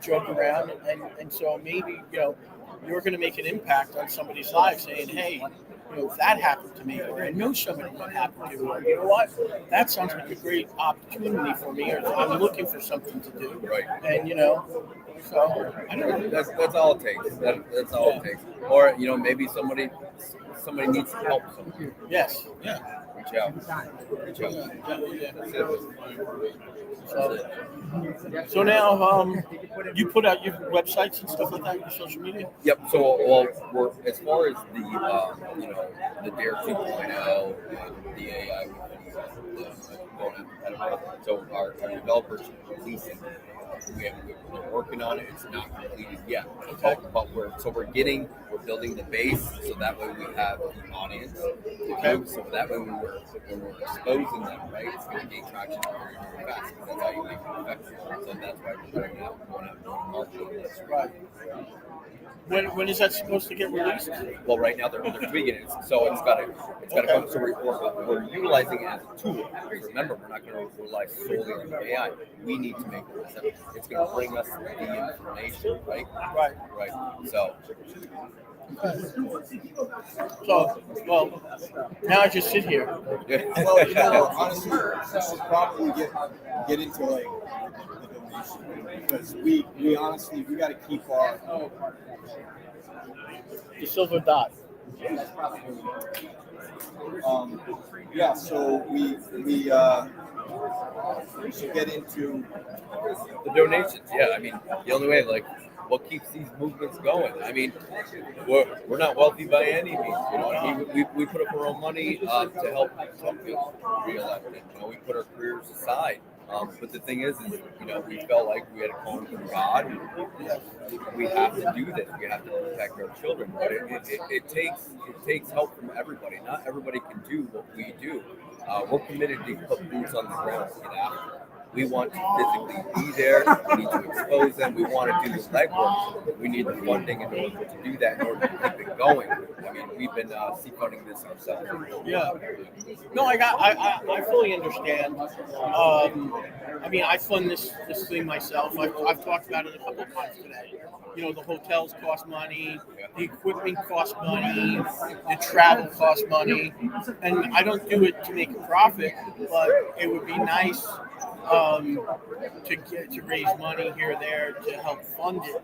joke around, and so maybe, you're going to make an impact on somebody's life saying, hey, if that happened to me, or I know somebody that happened to, or you know what, that sounds like a great opportunity for me, or I'm looking for something to do. Right. And, so I don't know. That's all it takes. That's all it takes. Or, maybe somebody needs help. Yes. Yeah. Reach out. So now, you put out your websites and stuff like that, your social media? Yep. So, we're as far as the the Dare 2.0, the AI, so our developers are releasing. We're working on it. It's not completed yet, but we're building the base so that way we have the audience. Okay. So that way when we're exposing them, right, it's going to gain traction very, very fast. That's how you make it effective. So that's why we're going out doing marketing. Right. When is that supposed to get released? Well, right now they're tweaking it, so it's got to come. So we're utilizing it as a tool. Remember, we're not going to rely solely on AI. We need to make it simple. It's going to bring us the information, right? Right. So. Well, now I just sit here. Well, honestly, we should probably get into like the donation because we honestly got to keep our the silver dot. Yeah, so we should get into the donations. Yeah, I mean the only way, like, what keeps these movements going? I mean, we're not wealthy by any means. We put up our own money to help people re-elected. We put our careers aside. But the thing is, we felt like we had a calling from God. We have to do this. We have to protect our children. But it takes help from everybody. Not everybody can do what we do. We're committed to put boots on the ground to get after it. We want to physically be there. We need to expose them. We want to do the legwork. We need the funding in order to do that, in order to keep it going. I mean, we've been funding this ourselves. Yeah. No, I fully understand. I mean, I fund this thing myself. I've talked about it a couple of times today. You know, the hotels cost money, the equipment costs money, the travel costs money, and I don't do it to make a profit, but it would be nice to raise money here or there to help fund it.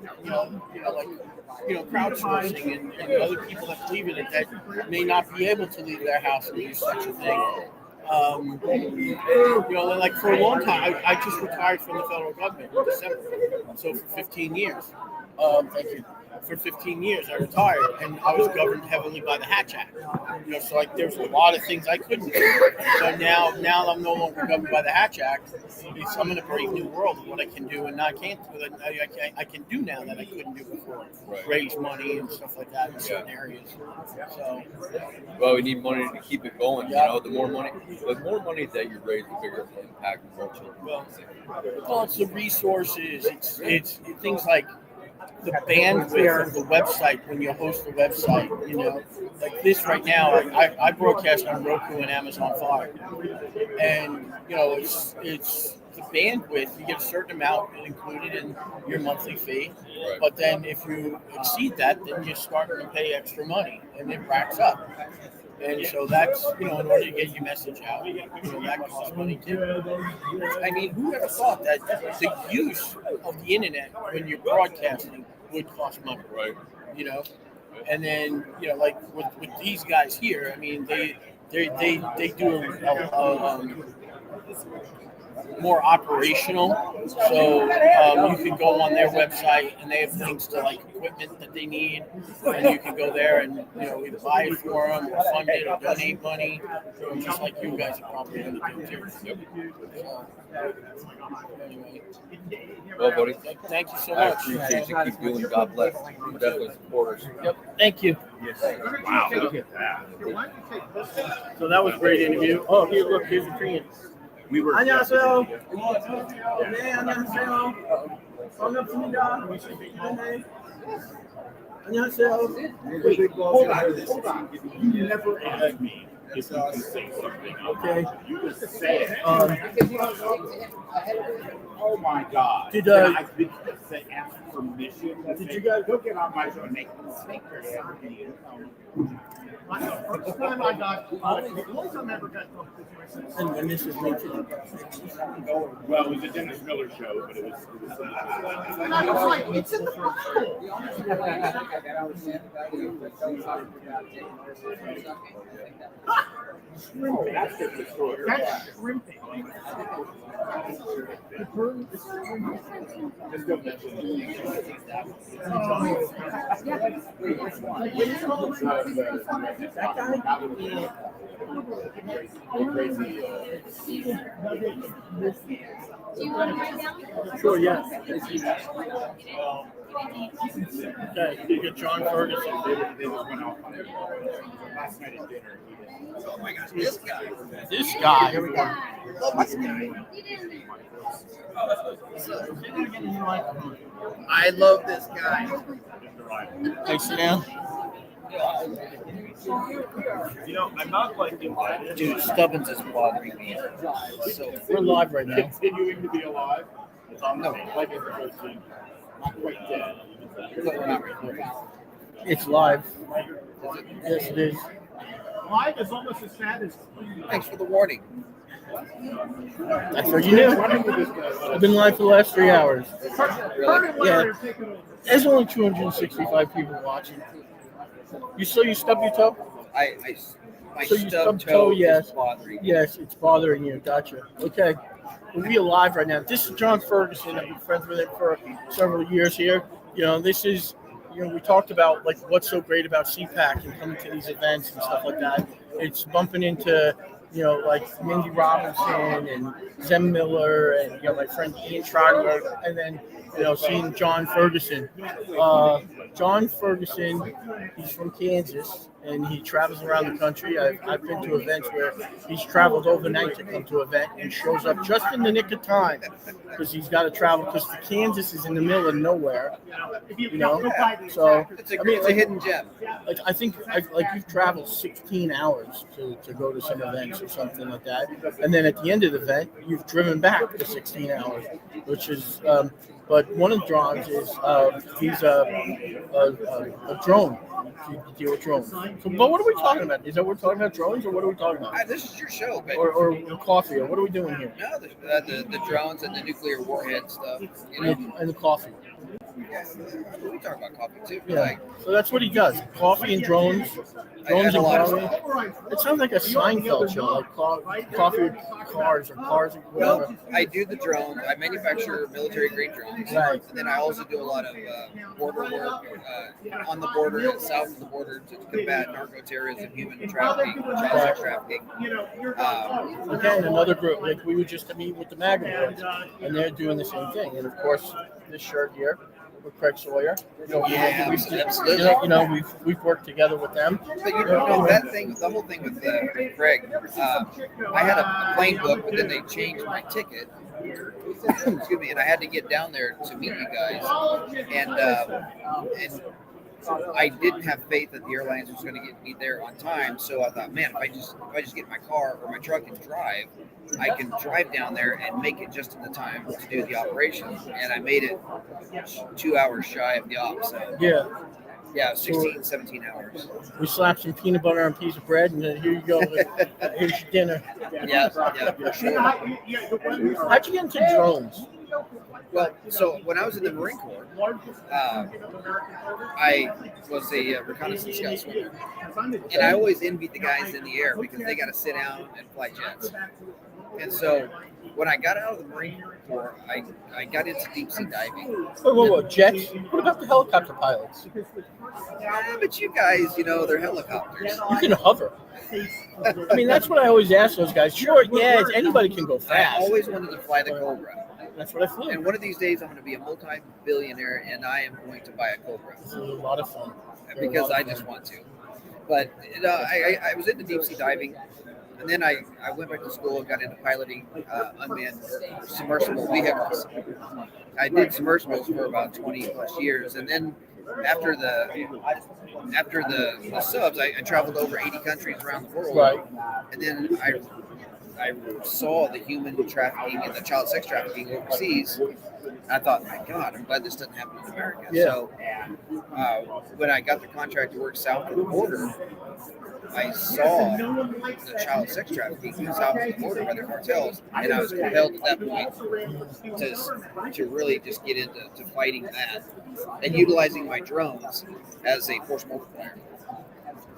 Crowdsourcing and other people that believe in it that may not be able to leave their house and do such a thing. Like for a long time, I just retired from the federal government in December. So for 15 years, thank you. For 15 years, I retired, and I was governed heavily by the Hatch Act. So like there's a lot of things I couldn't do. So now I'm no longer governed by the Hatch Act. I'm in a brave new world of what I can do and I can't do. I can do now that I couldn't do before. Right. Raise money and stuff like that in certain areas. So, well, we need money to keep it going. Yeah. The more money that you raise, the bigger the impact of more children. Well, it's the resources. It's things like the bandwidth of the website when you host the website. Like this right now, I broadcast on Roku and Amazon Fire, and it's the bandwidth. You get a certain amount included in your monthly fee, right. But then if you exceed that, then you start to pay extra money, and it racks up. And so that's, in order to get your message out, that costs money too. I mean, who ever thought that the use of the internet when you're broadcasting would cost money? Right. And then, like with these guys here, I mean, they do more operational, so you can go on their website and they have links to like equipment that they need, and you can go there and either buy it for them or fund it or donate money, just like you guys are probably going to do too. Anyway. Well, buddy, thank you so I much. appreciate you. Keep doing. God bless. We're definitely supporters. Yep. Thank you. Wow. So that was a great interview. Oh, here, look, here's the Korean. We were. 안녕하세요. 네, 안녕하세요. 반갑습니다. 네. 안녕하세요. Wait, hold on. You never asked me if you can say something. Okay. You just say it. Oh my God. Did I ask permission? Did you guys go get on my show and make mistake? First time I got, the only time I ever got and when this was mentioned. Well, it was a Dennis Miller show, but it was it's in the Bible. Shrimping. That's the story. That's shrimping. Just don't mention it. That guy? Crazy. Do you want to write down? Sure, yeah. Okay, you get John Ferguson. Last night at dinner. Oh my gosh, this guy. This guy. Here we go. This guy. I love this guy. Hey, sit down. I'm not like dude, Stubbins is bothering me. So we're live right now. Continuing to be alive. No. Like in the first scene. Not quite dead. It's live. Yes, it is. Live is almost as sad as. Thanks for the warning. That's what you knew. I've been live for the last 3 hours. Yeah. There's only 265 people watching. You stubbed your toe? My so you stubbed toe, yes. Is bothering you. Yes, it's bothering you. Gotcha. Okay. Well, we are live right now. This is John Ferguson. I've been friends with him for several years here. This is, we talked about like what's so great about CPAC and coming to these events and stuff like that. It's bumping into, like Mindy Robinson and Vem Miller and, my friend Ian Schreiber, and then, seeing John Ferguson. John Ferguson, he's from Kansas, and he travels around the country. I've been to events where he's traveled overnight to come to an event and shows up just in the nick of time because he's got to travel because Kansas is in the middle of nowhere, you know. So it's a hidden gem. Like I think you've traveled 16 hours to go to some events or something like that, and then at the end of the event you've driven back for 16 hours, which is. But one of the drawings is he's a drone. You deal with drones. So, but what are we talking about? Is that what we're talking about, drones, or what are we talking about? This is your show, baby. Or coffee, or what are we doing here? No, the drones and the nuclear warhead stuff. You know? And the coffee. Yeah, we talk about coffee too. Yeah. Like, so that's what he does. Coffee and drones. Drones and coffee. It sounds like a Seinfeld show, like coffee with cars or cars and whatever. No, I do the drones. I manufacture military-grade drones. Right. And then I also do a lot of border work on the border and south of the border to combat narco-terrorism, human trafficking, child sex trafficking. Again, another group. Like we were just to meet with the MAGA boys, and they're doing the same thing. And of course, this shirt here with Craig Sawyer. Absolutely. We've worked together with them. But that thing, the whole thing with Craig, I had a plane book, but then they changed my ticket. Excuse me, and I had to get down there to meet you guys, and I didn't have faith that the airlines was going to get me there on time. So I thought, man, if I just get in my car or my truck and drive, I can drive down there and make it just in the time to do the operation. And I made it 2 hours shy of the op. So yeah, 16, 17 hours. We slapped some peanut butter on a piece of bread, and then here you go. Here's your dinner. Yeah, for sure. How'd you get into drones? Well, so when I was in the Marine Corps, I was a reconnaissance scout swimmer. And I always envied the guys in the air because they got to sit down and fly jets. And so when I got out of the Marine Corps, I got into deep sea diving. Whoa, jets? What about the helicopter pilots? Yeah, but you guys, they're helicopters. You can hover. I mean, that's what I always ask those guys. Sure, yeah, anybody can go fast. I always wanted to fly the Cobra. That's what I flew. And one of these days, I'm going to be a multi-billionaire, and I am going to buy a Cobra. It's a lot of fun. Because I just want to. But I was into deep sea diving, and then I went back to school and got into piloting unmanned submersible vehicles. I did submersibles for about 20 plus years, and then after the subs, I traveled over 80 countries around the world. Right. And then I saw the human trafficking and the child sex trafficking overseas. I thought, my God, I'm glad this doesn't happen in America. Yeah. So when I got the contract to work south of the border, I saw the child sex trafficking south of the border by the cartels, and I was compelled at that point to really just get into fighting that and utilizing my drones as a force multiplier.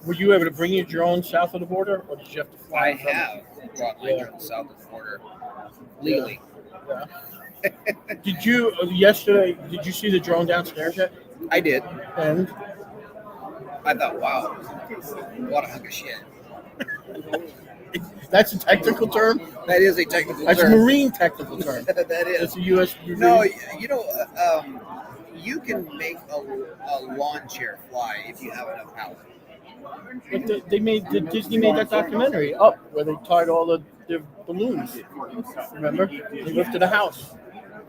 Were you able to bring your drone south of the border, or did you have to fly? I have brought my drone south of the border legally. Yeah. Did you yesterday? Did you see the drone downstairs yet? I did, and I thought, wow, what a hunk of shit. That's a technical term. That is a technical term. That's a Marine technical term. That is. It's a U.S. No, you can make a lawn chair fly if you have enough power. But Disney made that documentary Up, where they tied all the balloons. Remember? They lifted a house.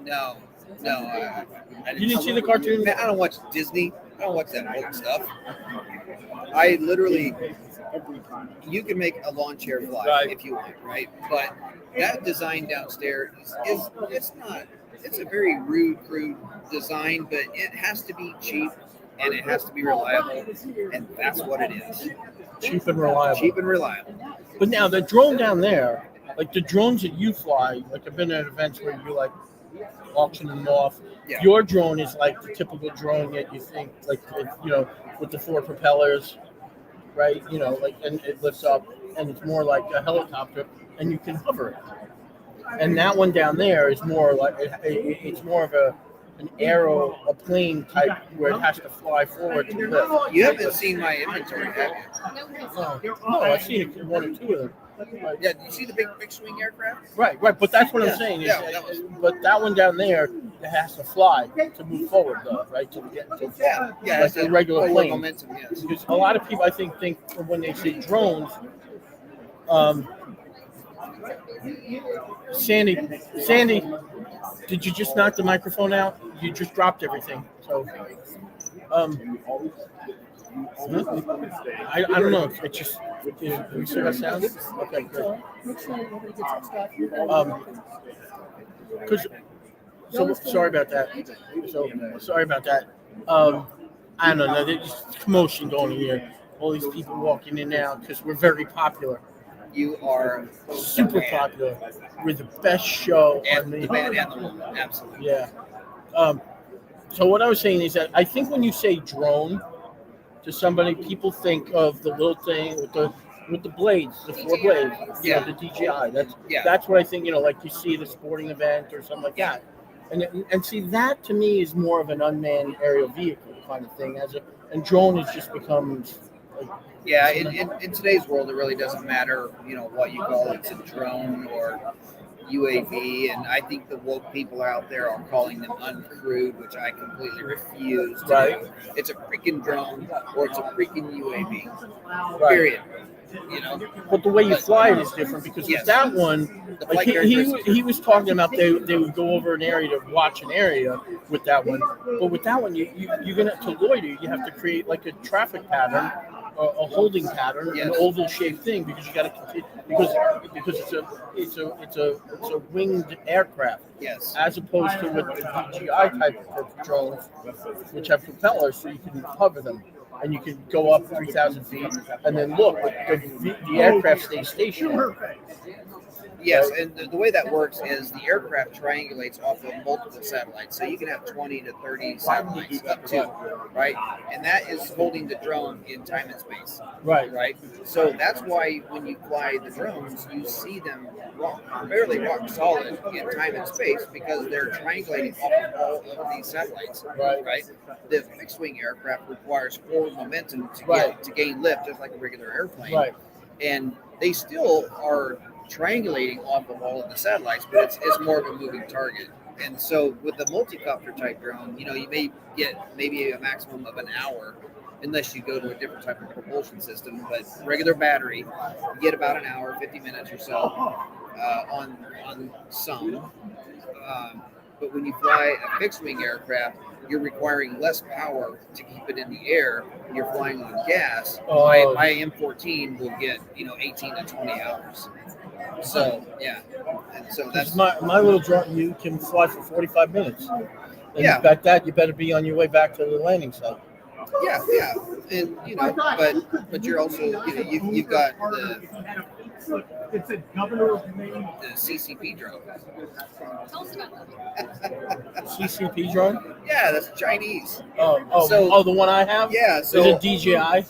No. You didn't see the cartoon? Man, I don't watch Disney. I don't watch that old stuff. I literally, you can make a lawn chair fly if you want, right? But that design downstairs it's a very rude, crude design, but it has to be cheap and it has to be reliable, and that's what it is. Cheap and reliable. Cheap and reliable. But now the drone down there, like the drones that you fly, like I've been at events where you like auction them off. Yeah. Your drone is like the typical drone that you think, like with the 4 propellers, right? And it lifts up, and it's more like a helicopter, and you can hover it. And that one down there is more like it's more of an plane type where it has to fly forward to lift. You haven't seen my inventory, have you? No, I've seen one or two of them. Yeah, you see the big swing aircraft? Right. But that's what Yeah, I'm saying. yeah, But that one down there, it has to fly to move forward, though, right? To get to Yeah, like it's a regular forward plane. momentum, yes. Because a lot of people, I think when they say drones, Sandy, did you just knock the microphone out? You just dropped everything. So, I don't know. It just you see that sound? Okay, good. Because so sorry about that. So sorry about that. I don't know. There's just commotion going here. All these people walking in and out because we're very popular. You are super popular. We're the best show on the man and the woman. Absolutely. Yeah. So what I was saying is that I think when you say drone to somebody, people think of the little thing with the blades, the 4 blades, the DJI. That's what I think. Like you see at a sporting event or something like that. And see, that to me is more of an unmanned aerial vehicle kind of thing. And drone has just become. Yeah, in today's world, it really doesn't matter, what you call it. It's a drone or UAV, and I think the woke people out there are calling them uncrewed, which I completely refuse to do. It's a freaking drone or it's a freaking UAV. Period. But the way you fly it is different because with that one, like he was talking about they would go over an area to watch an area with that one. But with that one, you're gonna to loiter. You have to create like a traffic pattern, a holding pattern, an oval shaped thing because you got to continue because it's a winged aircraft. Yes. As opposed to with the DJI type of drones, which have propellers, so you can hover them. And you can go up 3,000 feet, and then look, the aircraft stays stationary. Yes, and the way that works is the aircraft triangulates off of multiple satellites. So you can have 20 to 30 satellites up to, right? And that is holding the drone in time and space. Right? So that's why when you fly the drones, you see them barely rock solid in time and space because they're triangulating off of all of these satellites. Right? The fixed-wing aircraft requires forward momentum to gain lift, just like a regular airplane. And they still are triangulating off of all of the satellites, but it's more of a moving target. And so with the multi-copter type drone, you may get maybe a maximum of an hour unless you go to a different type of propulsion system. But regular battery, you get about an hour, 50 minutes or so on some. But when you fly a fixed-wing aircraft, you're requiring less power to keep it in the air. You're flying on gas. My M14 will get 18 to 20 hours. So and so that's my little drone. You can fly for 45 minutes. And you got that. You better be on your way back to the landing site. Yeah, and but you're also you've got the governor of Maine. The CCP drone. CCP drone? Yeah, that's Chinese. So the one I have? Yeah. So is it DJI?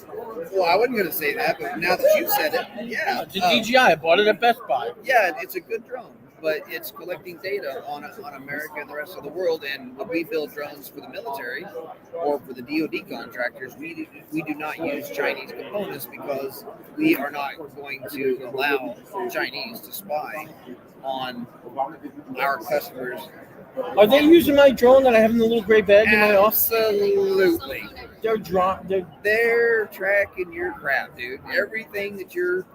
Well, I wasn't going to say that, but now that you said it, yeah. The DJI. I bought it at Best Buy. Yeah, it's a good drone, but it's collecting data on America and the rest of the world. And when we build drones for the military or for the DoD contractors, we do not use Chinese components because we are not going to allow Chinese to spy on our customers. Are they using my drone that I have in the little gray bag in my office? Absolutely. They're tracking your crap, dude. Everything that you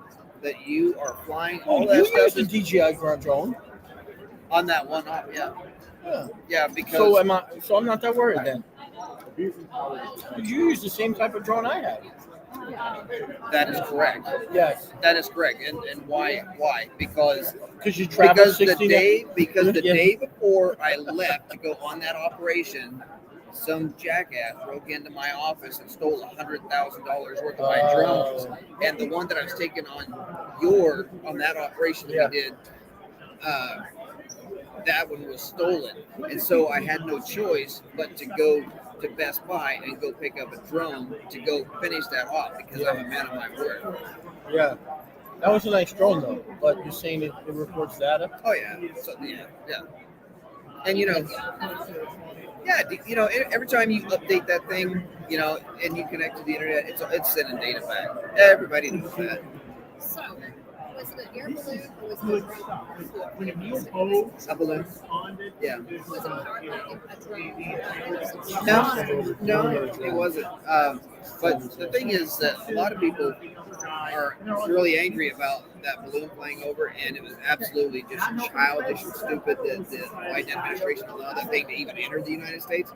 are flying, all you that stuff. You use the DJI drone on that one off, yeah. Because so I'm not that worried then. You use the same type of drone I have. That is correct. Yes, that is correct. And why? Because you travel the day before I left to go on that operation, some jackass broke into my office and stole $100,000 worth of my drones. And the one that I was taking on that operation that we did, that one was stolen. And so I had no choice but to go to Best Buy and go pick up a drone to go finish that off because I'm a man of my word. Yeah. That was a nice drone though, but you're saying it records data? Oh yeah. So, yeah. And every time you update that thing, and you connect to the internet, it's sending data back. Everybody knows that. So, with Was it an air balloon or was it a drone? A balloon. Yeah. Was it a drone? No, it wasn't. But the thing is that a lot of people are really angry about that balloon flying over, and it was absolutely just childish and stupid that the Biden administration allowed that thing to even enter the United States.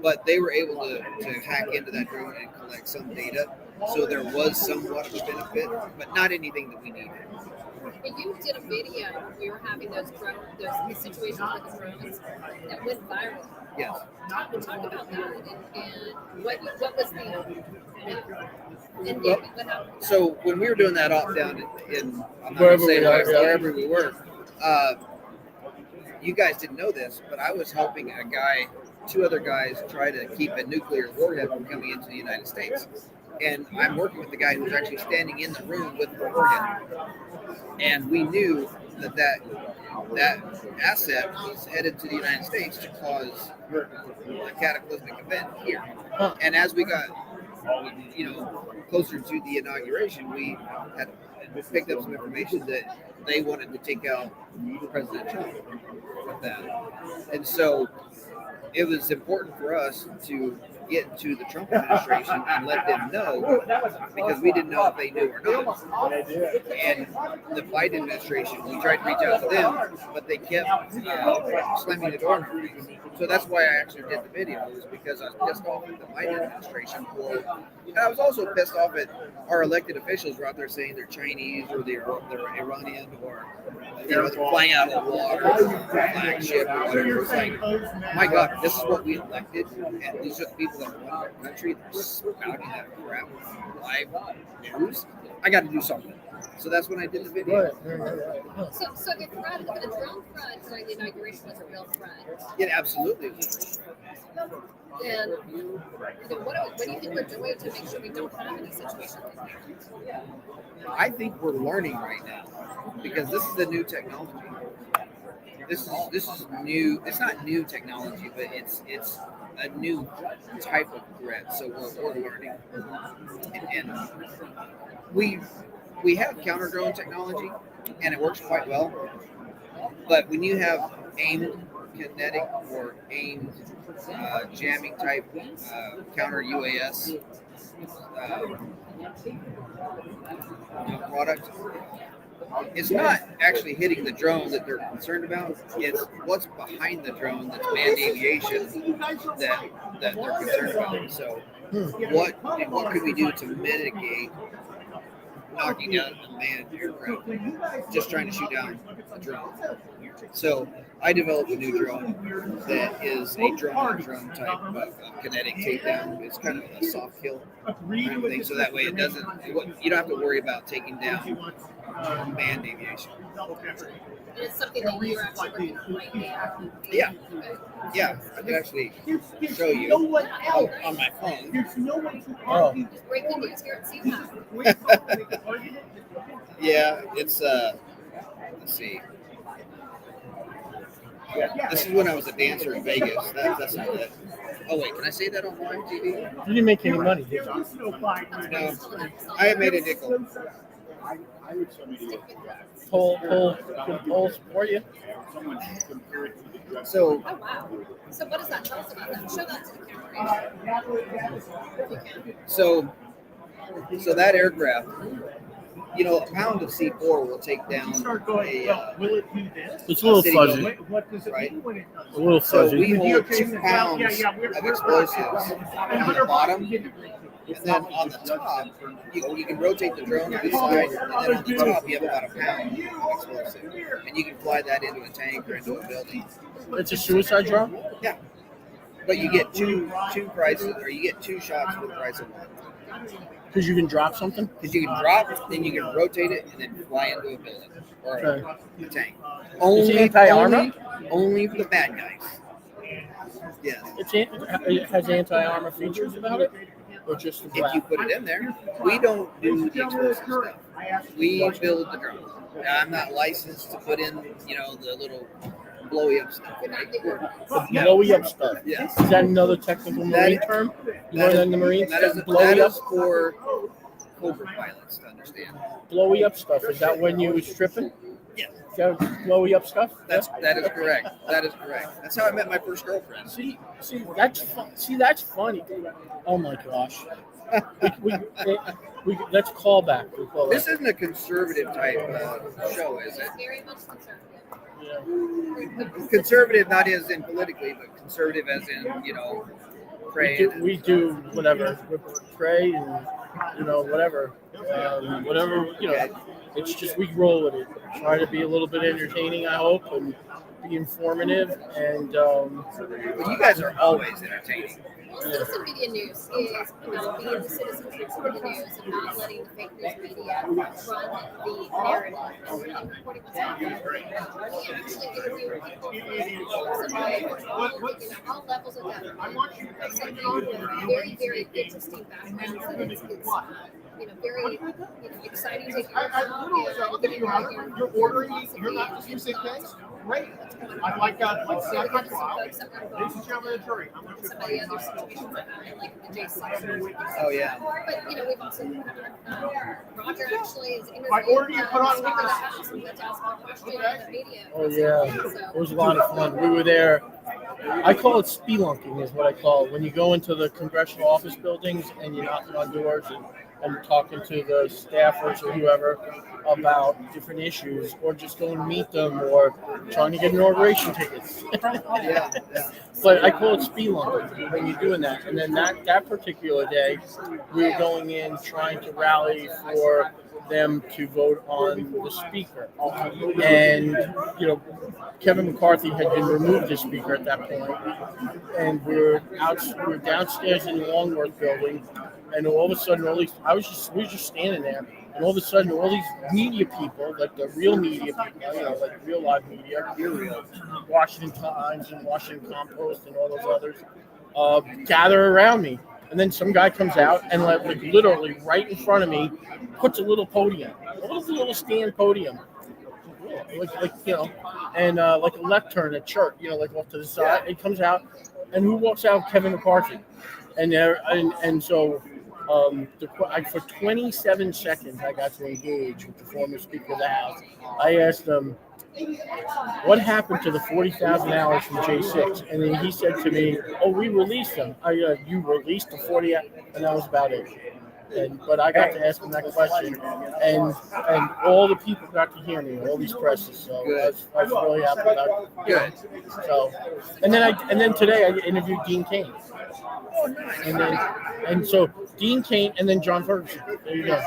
But they were able to hack into that drone and collect some data, so there was somewhat of a benefit, but not anything that we needed. And you did a video where you were having those situations with the drones that went viral. Yes. Talk about that and what was the and Well, what happened? so when we were doing that off down in I'm not Wherever gonna say we are, wherever we were, you guys didn't know this, but I was helping two other guys try to keep a nuclear warhead from coming into the United States. And I'm working with the guy who's actually standing in the room with the warhead. And we knew that asset was headed to the United States to cause a cataclysmic event here. And as we got, closer to the inauguration, we had picked up some information that they wanted to take out President Trump with that. And so it was important for us to get to the Trump administration and let them know, because we didn't know if they knew or not. And the Biden administration, we tried to reach out to them, but they kept slamming the door. So that's why I actually did the video, was because I was pissed off at the Biden administration and I was also pissed off at our elected officials who are out there saying they're Chinese or they're Iranian or they're flying out of the water, flagship or whatever. It's like, my God, this is what we elected, and these are the people that run our country. They're spouting that crap live news. I got to do something. So that's when I did the video. So the drone front during the inauguration was a real threat. It absolutely was. And what do you think we're doing to make sure we don't have any situations like that? I think we're learning right now, because this is a new technology. This is new. It's not new technology, but it's a new type of threat. So we're learning, and we have counter drone technology, and it works quite well. But when you have aimed kinetic or aimed jamming type counter UAS product, it's not actually hitting the drone that they're concerned about. It's what's behind the drone that's manned aviation that they're concerned about. So what could we do to mitigate knocking down a manned aircraft just trying to shoot down a drone? So I developed a new drone that is a drone-on-drone type of kinetic takedown. It's kind of a soft kill kind of thing, so that way you don't have to worry about taking down manned aviation. It's something that you're actually working on right now. Yeah, I can actually show you on my phone. Oh. Just breaking news here at CPAC. Yeah, it's let's see. This is when I was a dancer in Vegas. That's not it. Oh wait, can I say that on live TV? You didn't make any money, did you? No, I haven't made a nickel. Polls for you. So, oh wow. So what does that tell us about that? Show that to the camera. So that aircraft, a pound of C4 will take down it's a little fuzzy. Right? A little fuzzy. So we hold 2 pounds of explosives on the bottom, and then on the top, you can rotate the drone to the side, and then on the top you have about a pound of explosive, and you can fly that into a tank or into a building. It's a suicide drone? Yeah. But you get two prices, or you get 2 shots for the price of one. Because you can drop something? Because you can drop, then you can rotate it, and then fly into a building or a tank. Only anti-armor? Only for the bad guys. Yes. It has anti-armor features about it? Or just the if you put it in there, we don't do the explosive stuff. We build the drone. Now, I'm not licensed to put in, the little blowy up stuff. The blowy up stuff. Yes. Is that another technical marine term? You learn in the Marines? That is blowy up? Cobra pilots to understand. Blowy up stuff. Is that when you was stripping? Yeah. Is that blowy up stuff? That is correct. That is correct. That's how I met my first girlfriend. See, that's funny. Oh my gosh. Let's call back. This isn't a conservative type show, is it? Very much conservative. Conservative, not as in politically, but conservative as in, pray. We do whatever. We pray and, whatever. Whatever, it's just we roll with it. Try to be a little bit entertaining, I hope, and be informative. And you guys are always entertaining. Well, social media news is about being the citizens of the news and not letting the fake news media run the narrative and reporting what's happening. We actually interview people from all levels of government. Some people with very, very interesting backgrounds, and it's very exciting to hear about. You're ordering, you're not just using things? Great. I'd like that. Ladies and gentlemen of the jury, I'm going to some of the other situations that happen, like the J6. Oh, yeah. But, we've also, Roger actually is interviewing By order you put on Speaker of the House, and we got to ask a question in the media. oh yeah, it was a lot of fun. We were there. I call it spelunking is what I call it. When you go into the congressional office buildings and you're knocking on doors and talking to the staffers or whoever about different issues, or just going to meet them, or trying to get inauguration tickets. Yeah. But I call it spelunking when you're doing that. And then that particular day, we were going in trying to rally for them to vote on the speaker. And, Kevin McCarthy had been removed as speaker at that point. And we were downstairs in the Longworth building, and all of a sudden, we were just standing there, and all of a sudden, all these media people, like the real media people, like real live media, Washington Times and Washington Post and all those others, gather around me. And then some guy comes out and like literally right in front of me puts a little podium, a little stand podium, and like a lectern at church, like off to the side. It comes out, and who walks out? Kevin McCarthy, and so. For 27 seconds, I got to engage with the former Speaker of the House. I asked him, what happened to the 40,000 hours from J6? And then he said to me, oh, we released them. You released the 40, and that was about it. But I got to ask him that question, and all the people got to hear me, all these presses. So I was really happy about it. Good. So, and then today I interviewed Dean Cain. And so Dean Cain and then John Ferguson. There you go.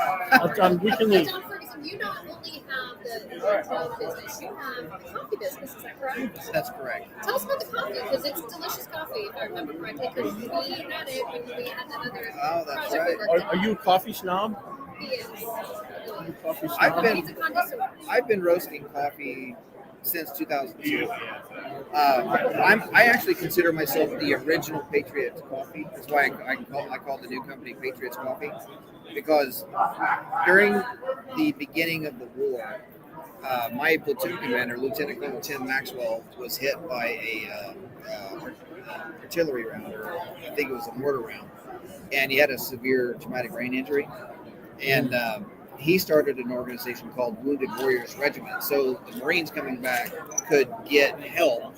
We can leave. John Ferguson, you not only have the drug business, you have the coffee business. Is that correct? That's correct. Tell us about the coffee, because it's delicious coffee, if I remember correctly. Because we had it when we had that other project we worked on. Are you a coffee snob? He is. I've been roasting coffee since 2002. I actually consider myself the original Patriots Coffee. That's why I call the new company Patriots Coffee, because during the beginning of the war, my platoon commander, Lieutenant Colonel Tim Maxwell, was hit by a artillery round, or I think it was a mortar round, and he had a severe traumatic brain injury, and he started an organization called Wounded Warriors Regiment, so the Marines coming back could get help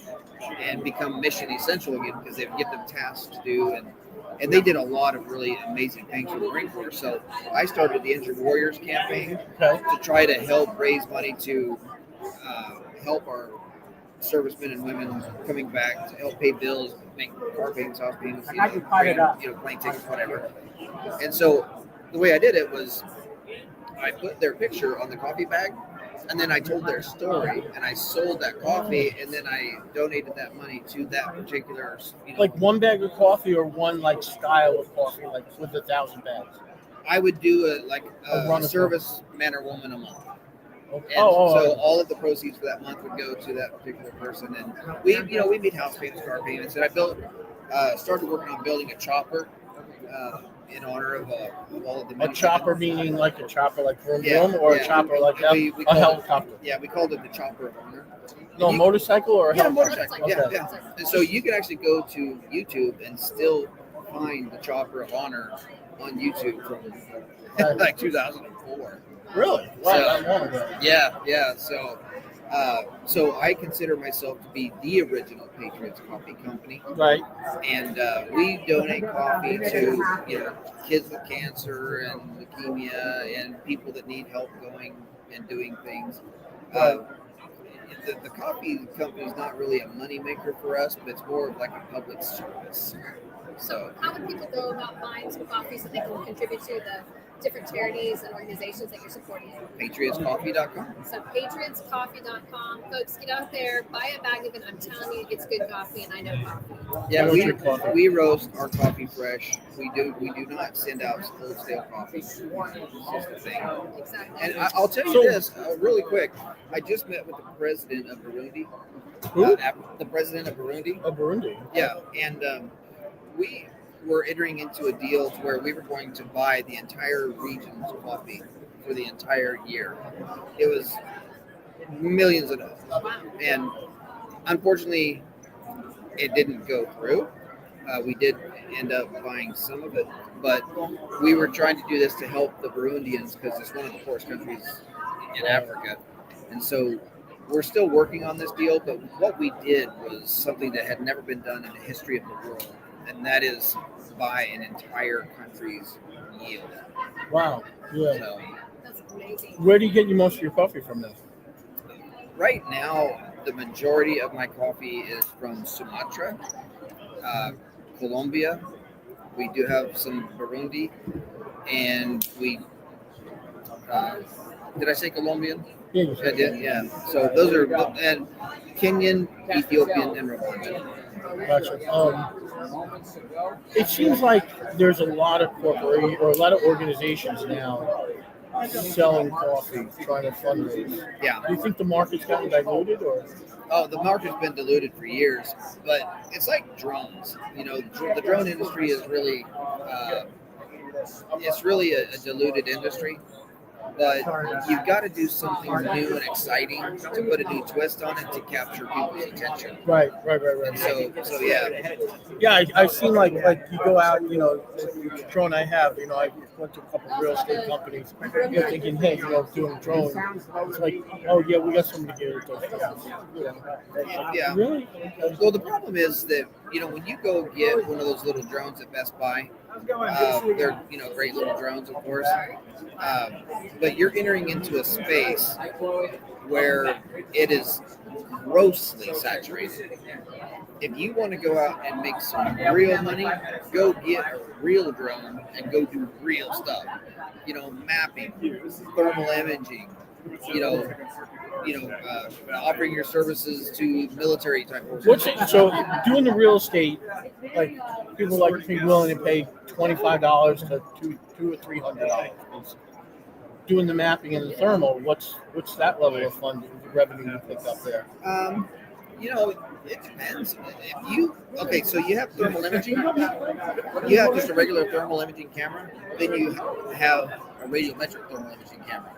and become mission essential again, because they would give them tasks to do, and they did a lot of really amazing things for the Marine Corps. So I started the Injured Warriors campaign to try to help raise money to help our servicemen and women coming back, to help pay bills, make car payments, house payments, plane tickets, whatever. And so the way I did it was I put their picture on the coffee bag, and then I told their story, and I sold that coffee, and then I donated that money to that particular. Like one bag of coffee, or one like style of coffee, like with 1,000 bags. I would do a service man or woman a month. And so all of the proceeds for that month would go to that particular person, and we made house payments, car payments, and I started working on building a chopper. In honor of all of the a chopper, meaning like a chopper like vroom or a chopper like a helicopter. We called it the chopper of honor. No, motorcycle or a motorcycle. Okay. Yeah. And so you can actually go to YouTube and still find the chopper of honor on YouTube from like 2004. Really? Wow, that long ago. Yeah. So I consider myself to be the original Patriots Coffee Company. Right. And we donate coffee to kids with cancer and leukemia and people that need help going and doing things. The coffee company is not really a moneymaker for us, but it's more of like a public service. So how would people go about buying some coffee so they can contribute to the different charities and organizations that you're supporting? PatriotsCoffee.com. So PatriotsCoffee.com. Folks, get out there, buy a bag of it. I'm telling you, it's good coffee, and I know coffee. Yeah, we roast our coffee fresh. We do not send out cold stale coffee. It's just a thing. Exactly. And I'll tell you this really quick. I just met with the president of Burundi. Who? The president of Burundi. Of Burundi. Yeah, and we were entering into a deal to where we were going to buy the entire region's coffee for the entire year. It was millions of dollars. And unfortunately, it didn't go through. We did end up buying some of it, but we were trying to do this to help the Burundians because it's one of the poorest countries in Africa. And so we're still working on this deal, but what we did was something that had never been done in the history of the world, and that is buy an entire country's yield. Wow. Yeah. So, that's amazing. Where do you get most of your coffee from then? Right now, the majority of my coffee is from Sumatra, Colombia. We do have some Burundi, and we. Did I say Colombian? Yeah, I did. Yeah. So those are and Kenyan, Ethiopian, and Rwandan. Gotcha. It seems like there's a lot of organizations now selling coffee, trying to fundraise. Yeah. Do you think the market's gotten diluted, or? Oh, the market's been diluted for years, but it's like drones. The drone industry is really, it's really a diluted industry. But you've got to do something new and exciting to put a new twist on it to capture people's attention. Right. And so yeah. Yeah, I've seen like you go out, the drone I have, I went to a couple of real estate companies, thinking, hey, doing drones. It's like, oh yeah, we got somebody here that does drones. Yeah. Really? Well, the problem is that, when you go get one of those little drones at Best Buy, they're, great little drones, of course. But you're entering into a space where it is grossly saturated. If you want to go out and make some real money, go get a real drone and go do real stuff. Mapping, thermal imaging, offering your services to military type organizations. So doing the real estate, like people like to be willing to pay $25 to $200 or $300. Doing the mapping and the thermal, what's that level of funding, the revenue you pick up there? It depends. So you have thermal imaging. You have just a regular thermal imaging camera. Then you have a radiometric thermal imaging camera.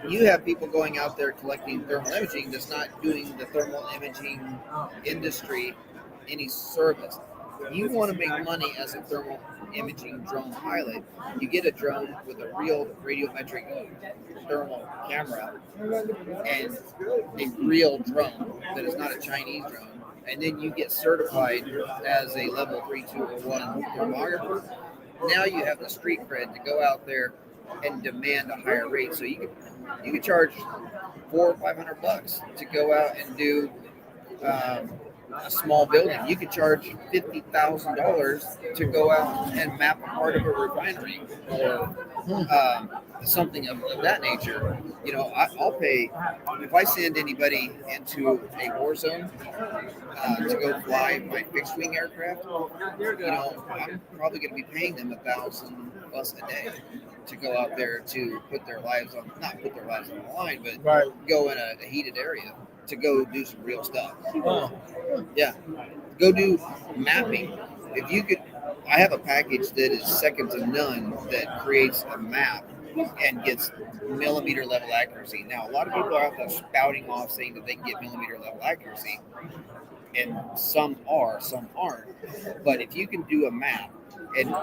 You have people going out there collecting thermal imaging that's not doing the thermal imaging industry any service. You want to make money as a thermal imaging drone pilot, you get a drone with a real radiometric thermal camera and a real drone that is not a Chinese drone, and then you get certified as a level 3, 2, or 1 thermographer. Now you have the street cred to go out there and demand a higher rate. So you can charge $400 or $500 to go out and do a small building. You could charge $50,000 to go out and map a part of a refinery or something of that nature. I'll pay if I send anybody into a war zone to go fly my fixed wing aircraft. I'm probably going to be paying them $1,000+ a day to go out there to not put their lives on the line, but go in a heated area to go do some real stuff. Wow. Yeah. Go do mapping. If you could, I have a package that is second to none that creates a map and gets millimeter level accuracy. Now, a lot of people are out there spouting off saying that they can get millimeter level accuracy, and some are, some aren't. But if you can do a map and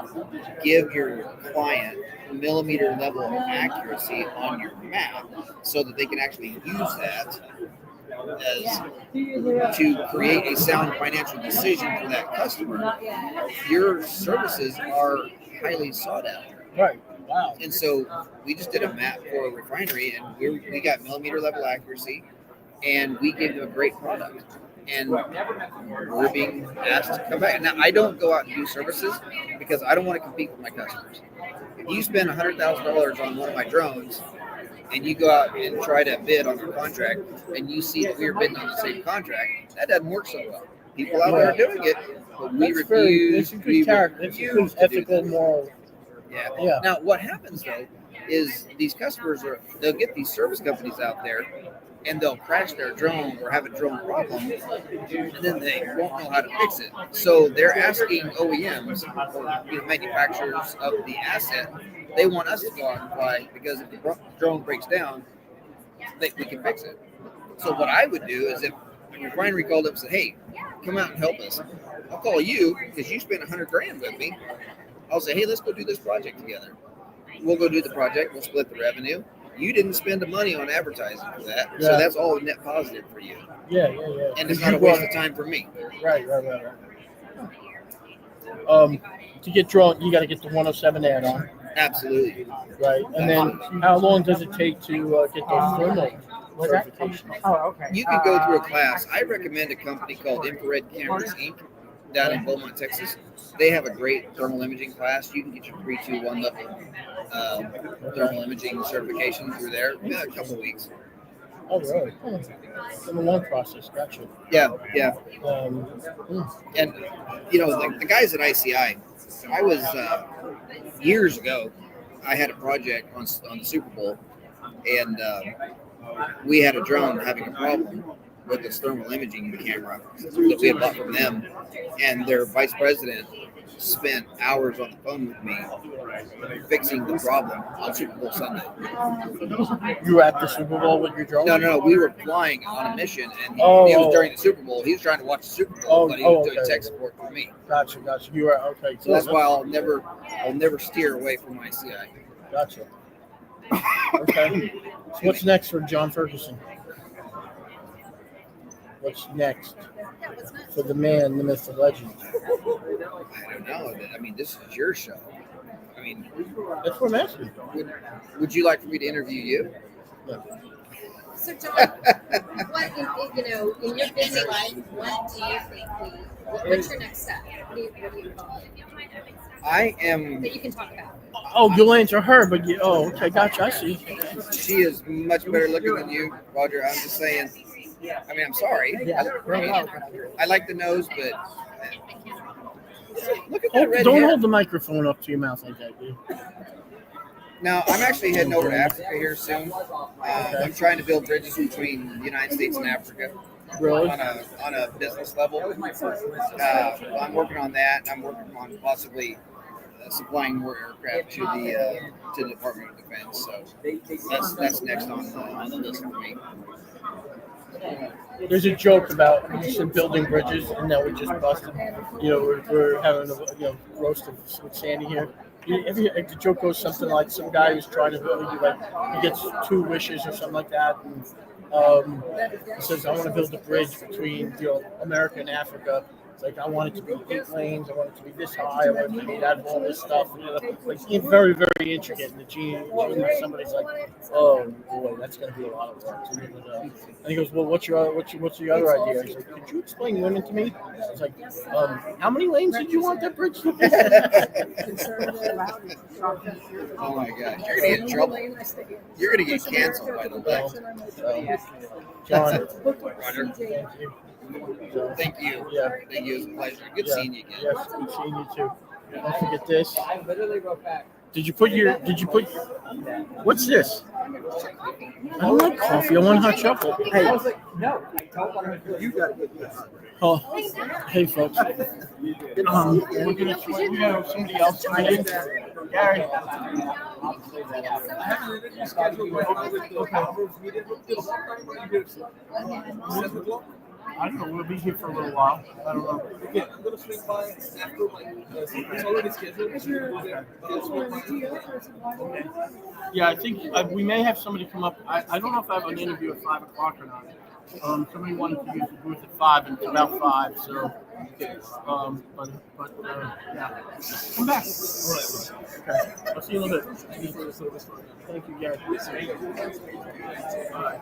give your client millimeter level accuracy on your map so that they can actually use that as to create a sound financial decision for that customer. Your services are highly sought after. Right. Wow. And so we just did a map for a refinery, and we got millimeter level accuracy, and we gave them a great product. And we're being asked to come back. Now, I don't go out and do services because I don't want to compete with my customers. If you spend $100,000 on one of my drones, and you go out and try to bid on our contract, and you see that we're bidding on the same contract, that doesn't work so well. People out there are doing it, but we refuse. It's a good character. It's a good ethical, moral. Yeah. Now, what happens though is these customers they'll get these service companies out there, and they'll crash their drone or have a drone problem, and then they won't know how to fix it. So they're asking OEMs or manufacturers of the asset. They want us to go out and fly because if the drone breaks down, we can fix it. So what I would do is if a refinery called up and said, "Hey, come out and help us," I'll call you because you spent $100,000 with me. I'll say, "Hey, let's go do this project together. We'll go do the project. We'll split the revenue. You didn't spend the money on advertising for that, so that's all net positive for you." Yeah. And it's not a waste of time for me. Right. To get drone, you got to get the 107 add-on. Absolutely. Right. And then how long does it take to get those thermal certifications? Oh, okay. You can go through a class. I recommend a company called Infrared Cameras Inc. down in Beaumont, Texas. They have a great thermal imaging class. You can get your 321 level thermal imaging certification through there in a couple of weeks. Oh, really? It's a long process. Gotcha. Yeah. And, the guys at ICI, I was, years ago, I had a project on the Super Bowl, and we had a drone having a problem with this thermal imaging camera that we had bought from them, and their vice president spent hours on the phone with me fixing the problem on Super Bowl Sunday. You were at the Super Bowl with your drone? No. We were flying on a mission, and he was during the Super Bowl. He was trying to watch the Super Bowl, but he was doing tech support for me. Gotcha. You were okay. So that's why I'll never steer away from ICI. Gotcha. Okay. So what's next for John Ferguson? What's next for the man, the myth, the legend? I don't know. I mean, this is your show. I mean, that's what I'm asking. Would you like for me to interview you? Yeah. So, John, what in your busy life, what do you think? What's your next step? What do you call it? I am. That you can talk about. Oh, you'll answer her, but okay, gotcha. I see. She is much better looking than you, Roger. I'm just saying. I mean, I'm sorry. Yeah. I like the nose, but look at that red Don't hair. hold the microphone up to your mouth like that, dude. Now, I'm actually heading over to Africa here soon. I'm trying to build bridges between the United States and Africa. Really? On a business level. I'm working on that. I'm working on possibly supplying more aircraft to the Department of Defense. So that's next on the list for me. There's a joke about building bridges, and now we just busted. We're having a roast with Sandy here. The joke goes something like some guy who's trying to build, he gets 2 wishes or something like that, and he says, "I want to build a bridge between America and Africa." It's like, I want it to be 8 lanes. I want it to be this high. I want it to be that, all this stuff. Like very, very intricate. And the genie, somebody's like, "Oh boy, that's going to be a lot of work." And he goes, "Well, what's your other idea?" He's like, "Could you explain women to me?" It's like, "How many lanes did you want that bridge to be?" Oh my gosh, you're gonna get in trouble. You're gonna get canceled by the way. John, Roger. Thank you. Yeah. Thank you. It was a pleasure. Good seeing you again. Yes, good seeing you too. Don't forget this. Did you put what's this? I don't like coffee. I want hot chocolate. Hey. You got to get this. Oh, hey folks. We're gonna somebody else coming in. Gary. I don't know. We'll be here for a little while. I don't know. Okay, I'm gonna swing by after it's already scheduled. Okay. Yeah, I think we may have somebody come up. I don't know if I have an interview at 5 o'clock or not. Somebody wanted to use the booth at 5 and it's about 5. So, yeah. Come back. All right. Okay. I'll see you in a little bit. Thank you, Gary. All right.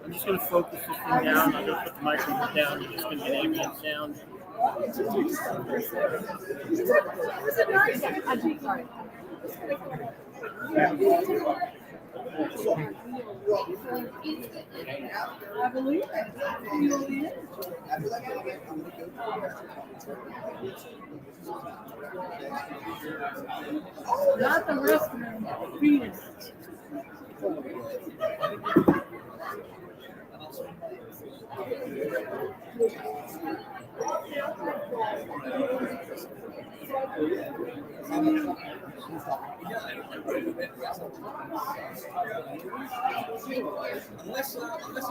I'm just going to focus this thing down. I'm going to put the microphone down. You're just going to get ambient sound. Not the restroom, Venus. Unless you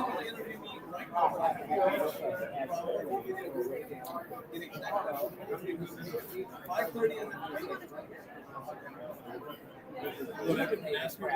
want to interview me right now. 5:30 and then I can ask you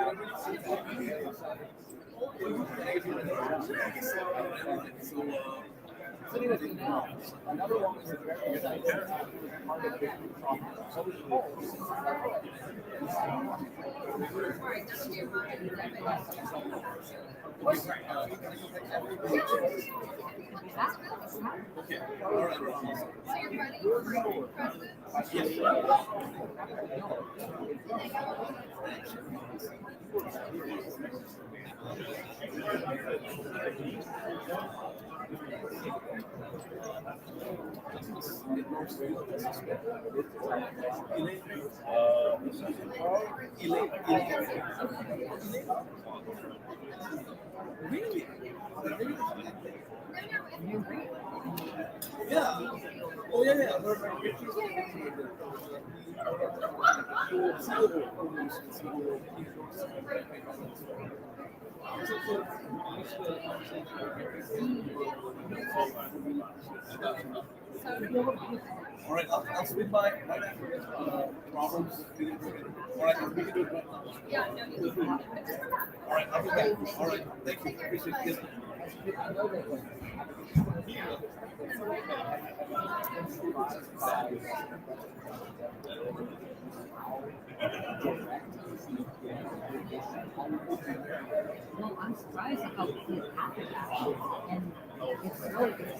Really? Yeah. Oh yeah, yeah. All right, I'll swing by right after problems. All right, we can do it right now. Yeah, no, you can. All right, I'll be back. All right, thank you. Appreciate it. Well, I'm surprised at how quickly it happened. And it's really good.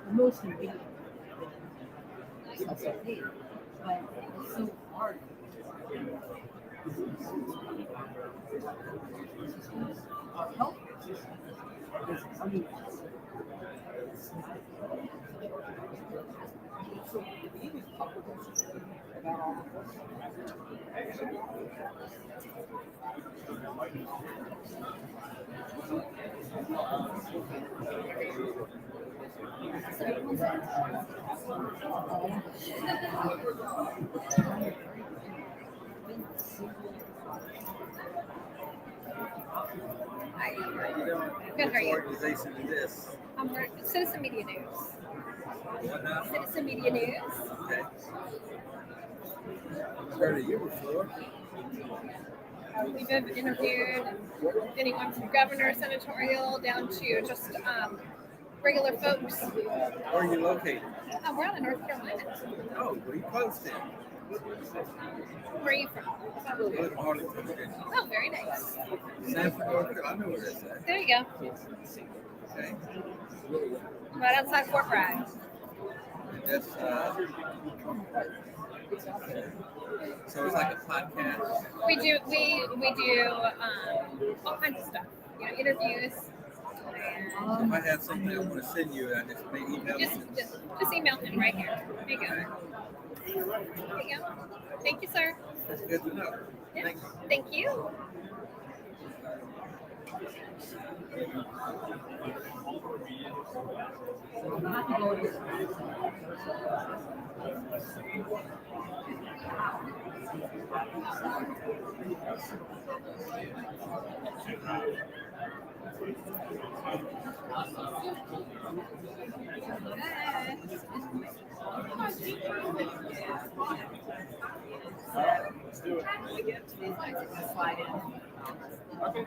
The most convenient. But it's so hard. Our healthcare system is unbelievable. Good, how are you? Organization is this? I'm working Citizen Media News. What now? Citizen Media News. Okay. I've heard of you before. We've interviewed anyone from governor, senatorial, down to just regular folks. Where are you located? We're out in North Carolina. Oh, where you posted? Where are you from? Arlington, Virginia. Oh, very nice. Sanford, North Carolina. I know where that's at. There you go. Okay. Right outside Fort Bragg. That's so it's like a podcast. We do all kinds of stuff. Interviews. So if I have something I want to send you, I just may email you. Just email him right here. There you go. There you go. Thank you, sir. That's good to know. Yeah. Thank you. Let's do it. Slide in. Okay.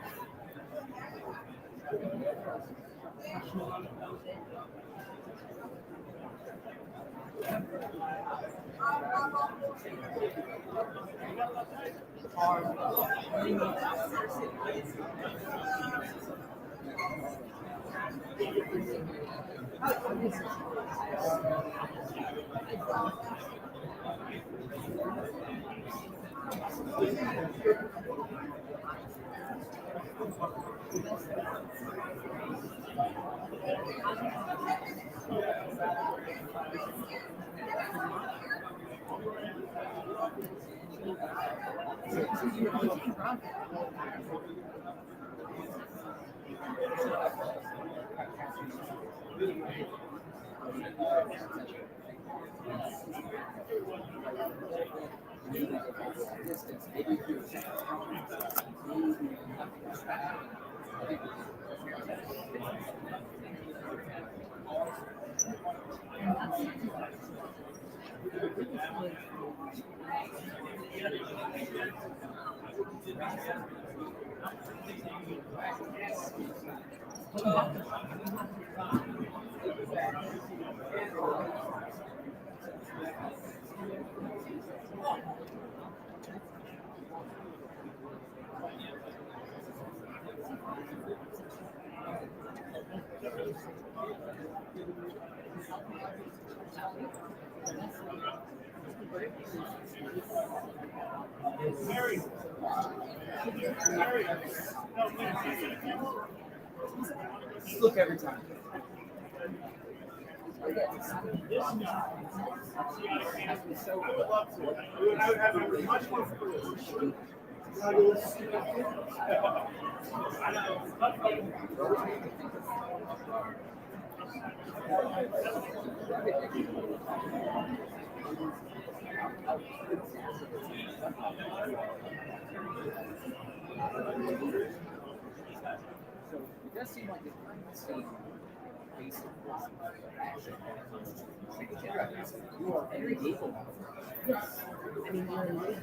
Look every time. It does seem like it's the basic action. You are very able. Yes. I mean, you're enabling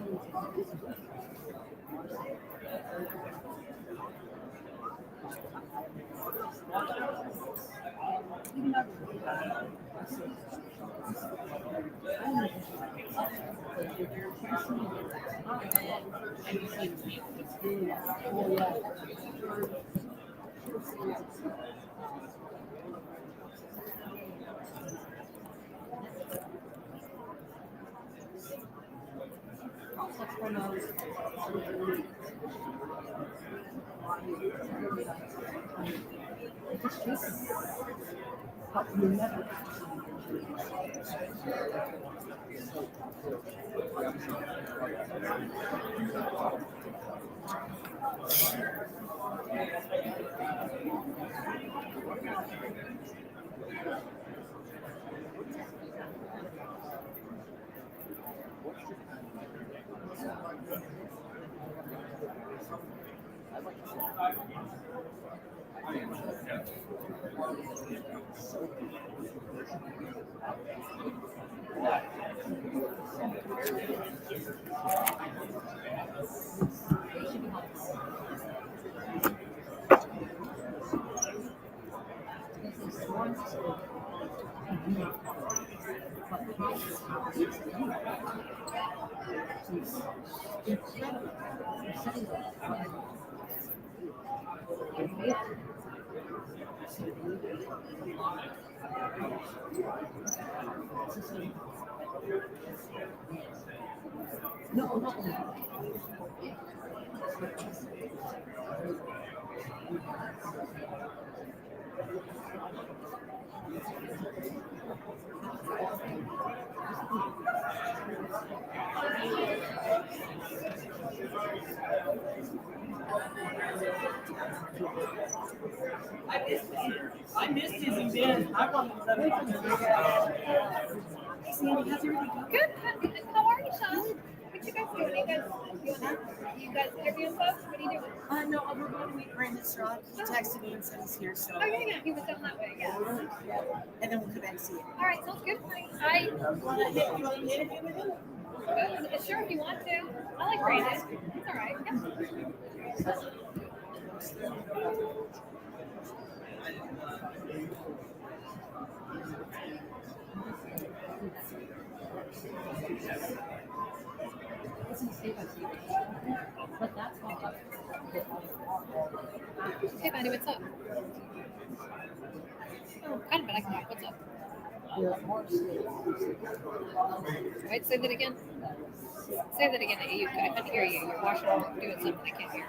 No, not I missed his event. I wanted to Sandy, how's everything going? Good. How are you, Sean? What you guys doing? You guys interviewing folks? What are you doing? No, we're going to meet Brandon Straub. He texted me and said he's here, so. Oh, yeah, he was down that way, yeah. And then we'll come back and see you. All right, sounds good. You want to interview with him? Sure, if you want to. I like Brandon. It's all right. Hey, Manny, what's up? Oh, kind of, but I can talk. What's up? Wait, say that again. Say that again. I can't hear you. You're washing or doing something. I can't hear.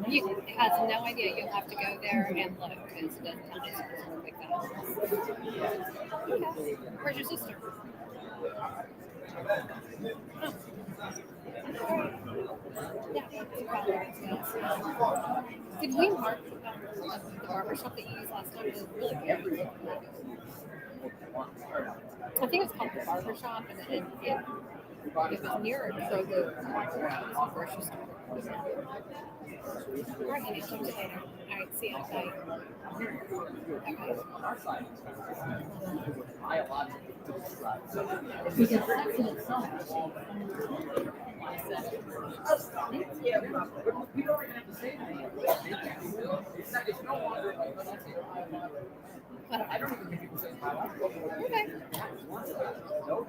He has no idea. You'll have to go there and look because it doesn't tell me specifically like that. Okay. Where's your sister? Oh. Did we mark the barbershop that you used last time? It was really good. I think it's called the barbershop, and it was near Kroger grocery store. All right, honey, talk to you later. All right, see you. Bye. Because sex in itself. Yeah, we don't even have to say anything. It's no longer like, I don't even think people say okay. Okay.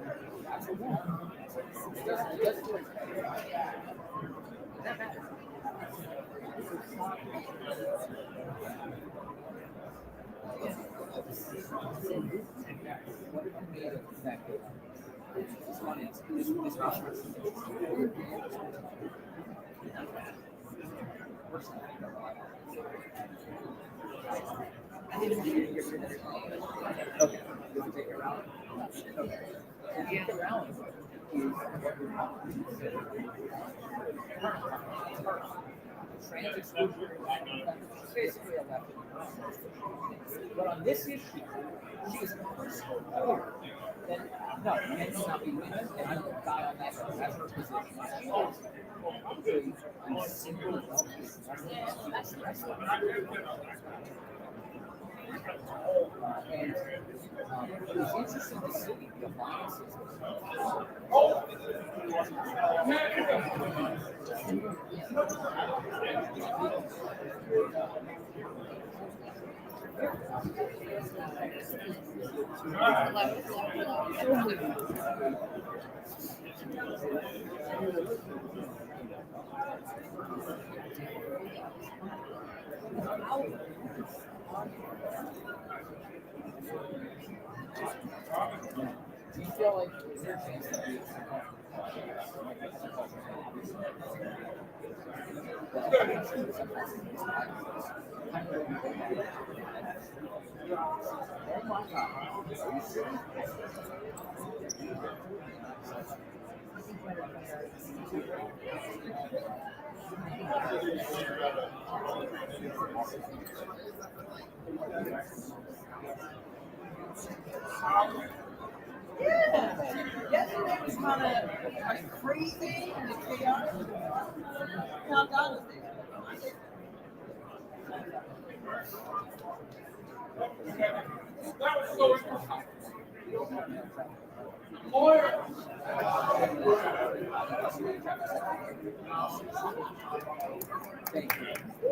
Basically a weapon. But on this issue, she is personal order. Then no, men cannot be witness, and I will die on that. That's her position. She is simple and it was interesting to see the alliances. Do you feel like is there a chance that we oh my God. Are you serious? Yeah. Yesterday was kind of crazy and chaotic. Now God is there. Thank you.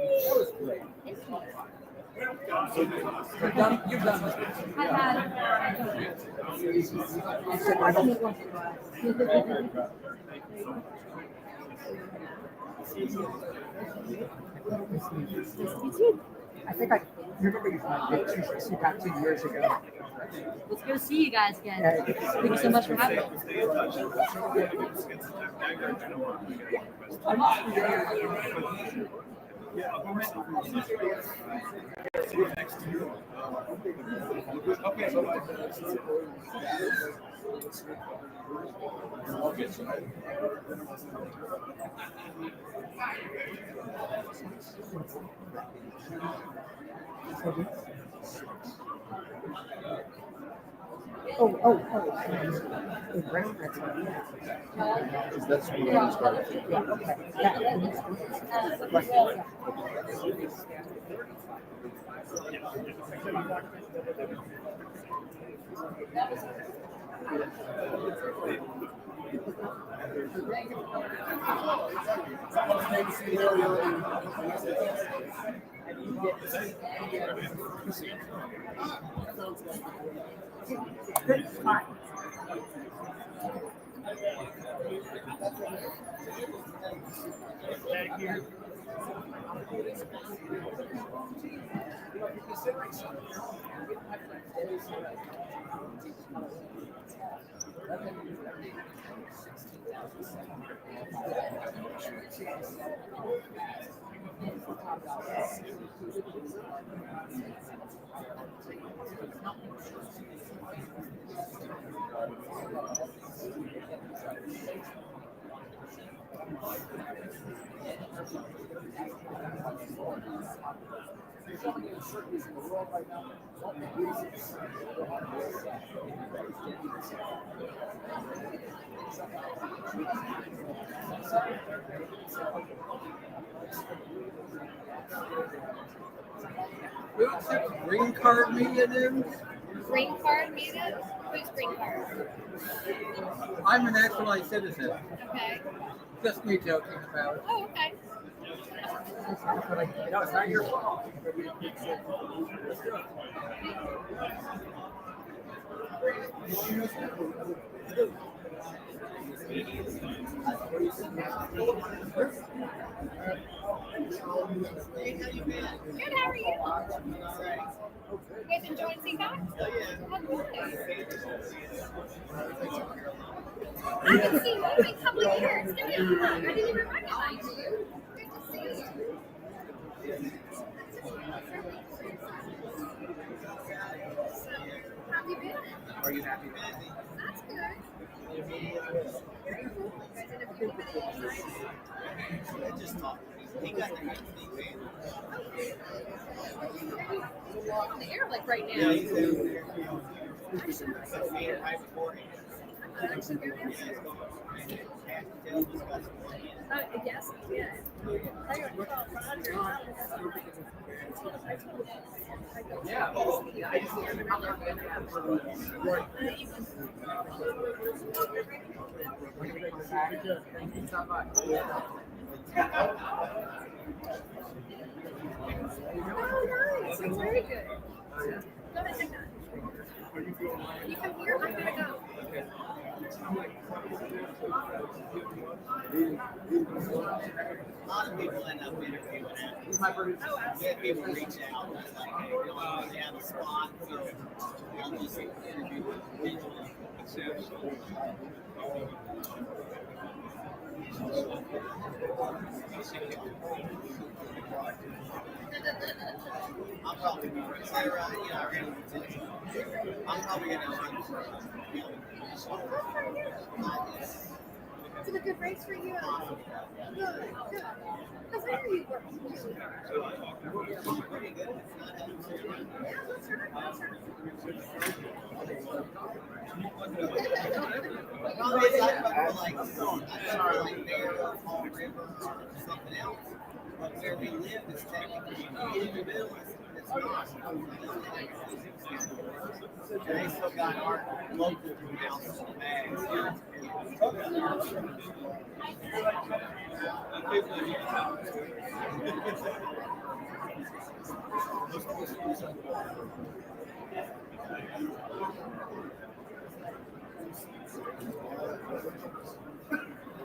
That was great. You've done this. I had. I think I remember you from CPAC 2 years ago. Let's go see you guys again. Thank you so much for having us. That's when you started. Yeah, okay. Who's the green card media news? Green card media? Who's green card? I'm a naturalized citizen. Okay. Just me joking about it. Oh, okay. No, it's not your fault. Good, how are you? You guys enjoying CPAC? Oh, yeah. I haven't seen you in a couple of years. I didn't even recognize you. Good to see you. So, how have you been? Are you happy? That's good. I just talked. He got the On the air like right now. Yeah, he's there. Yes, yeah. Oh, nice. That's very good. Go ahead, take that. When you come here, I'm going to go. A lot of people end up interviewing after. Yeah, people reach out. Like, hey, we don't want to have a spot, so we'll just interview individually. I'm probably going to say, I'm probably going to Is it a good race for you? Good, good. Because where are you working? pretty good. Yeah, that's right. That's right. Well, it's like there or Fall River or something else. But where we live is technically in the middle. It's not. They still got our local house bags.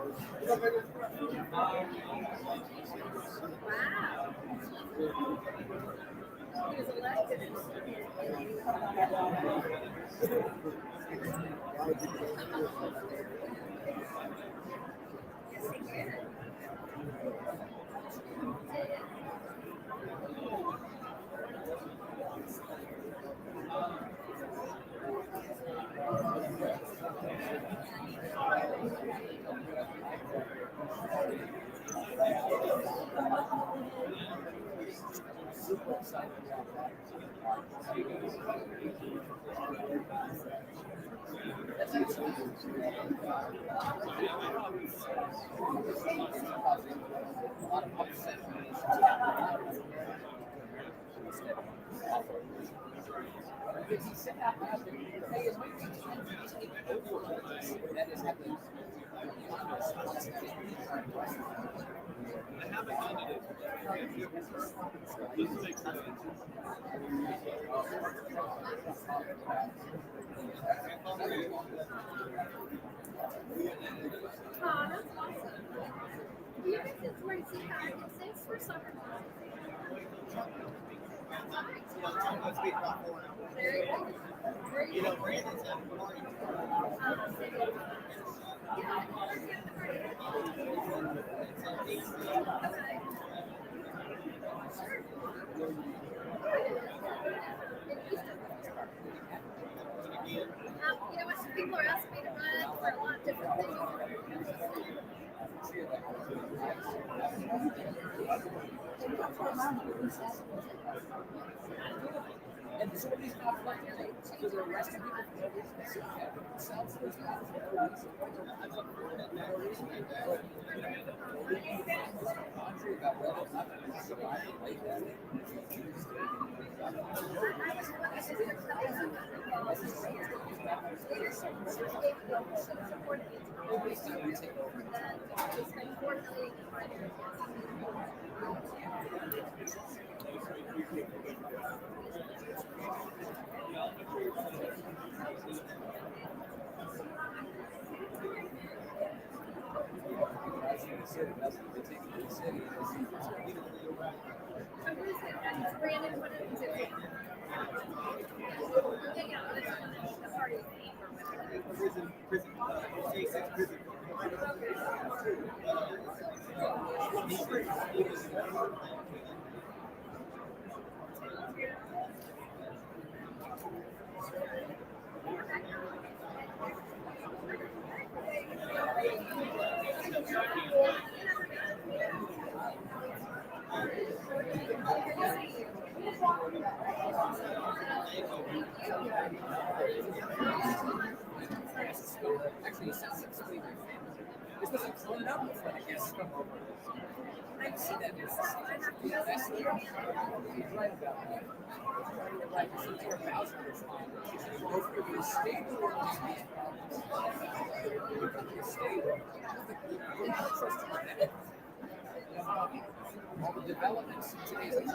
He was elected. Super excited about that. That's actually a lot of upset. Because he said out loud that, hey, it might be time for us to take over this. That is at the Oh, that's awesome. Do you think it's where you see how it exists for soccer? You know, Brandon's having a party. You know what? Some people are asking me to run for a lot of different things. and some of these cops like because they're arresting people for no reason. They sit there themselves. There's no reason. About whether or not they're surviving like that. Brandon, what is it? Yeah, that's the party theme or whatever. Prison, J6 prison. Actually, it sounds like somebody in your family. They're supposed to clean up before the guests come over. I see that there's that's right about that. Right, so you're about to respond. If you stay with all the developments in today's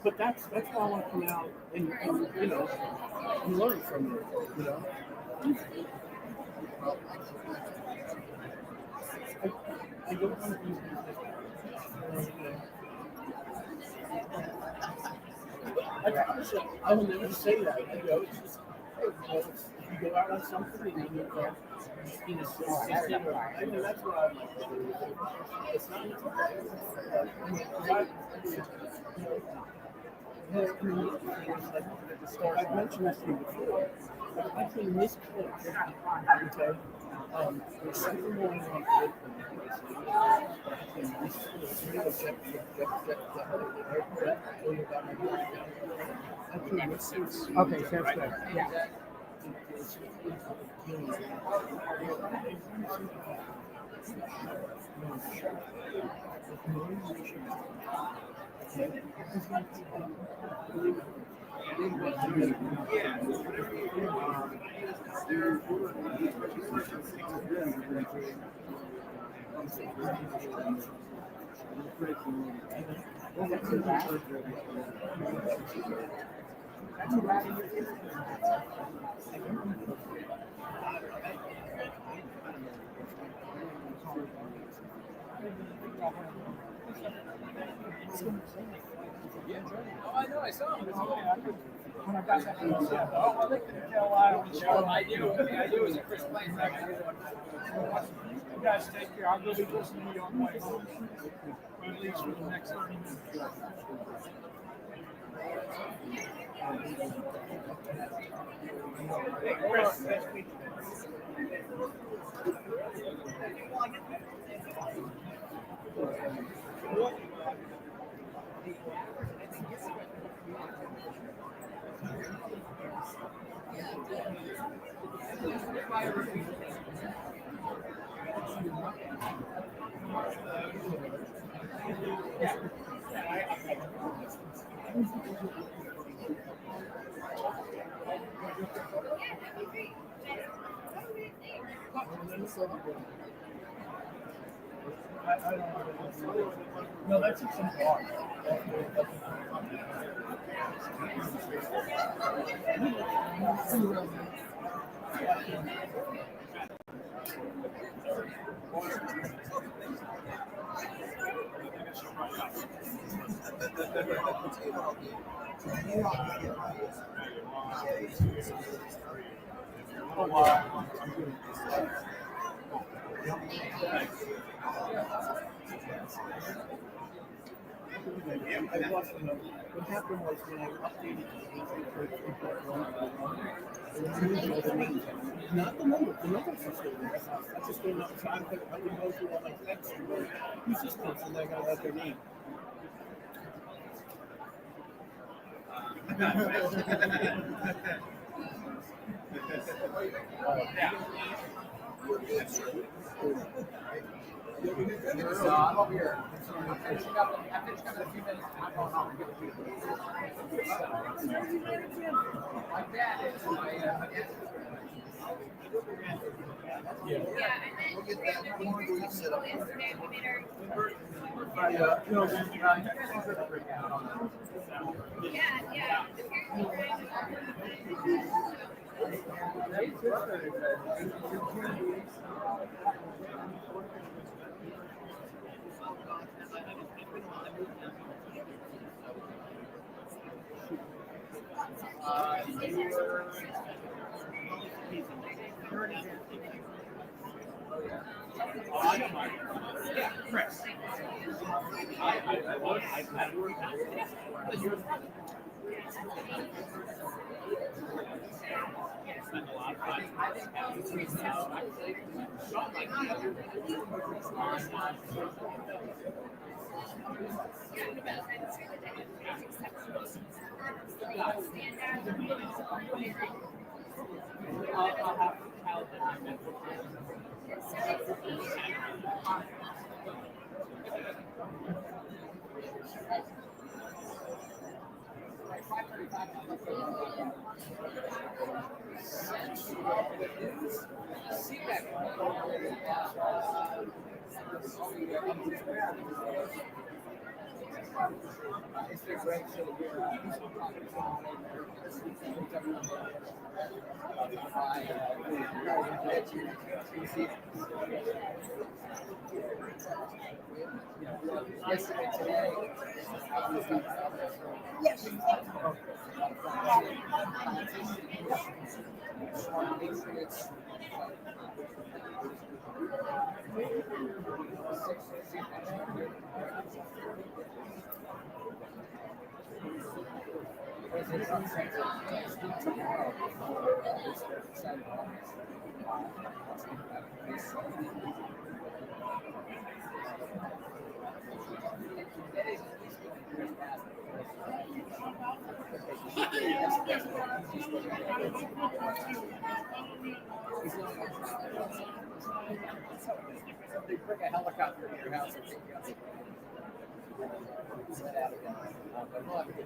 But that's why I want to come out and you know and learn from you. You know. I don't want to be I promise you, I will never say that. I go, it's just, hey, if you go out on something and you go, you know, I mean, that's what I'm like. It's not. I've mentioned this to you before. I can misplace, okay? There's something going on with Okay, sounds good. Yeah. Oh, I know, I saw him. When I got that, oh, I looked at the on the show. I knew it was a Chris Plain thing. You guys take care. I'm going to be listening to you on the way home. Or at least for the next 30 minutes. Hey, Chris. Nice to meet you. No, that's just some bar. What happened was when I updated not the numbers are still there. I just don't know. So I can go through all my texts and go, who's this person? I gotta write their name. I'm over here. I'm finishing up in a few minutes. I'm going home and get a few. My dad is We'll get that one set up. Chris. Yes. They bring a helicopter to your house and take you out. But we'll have a good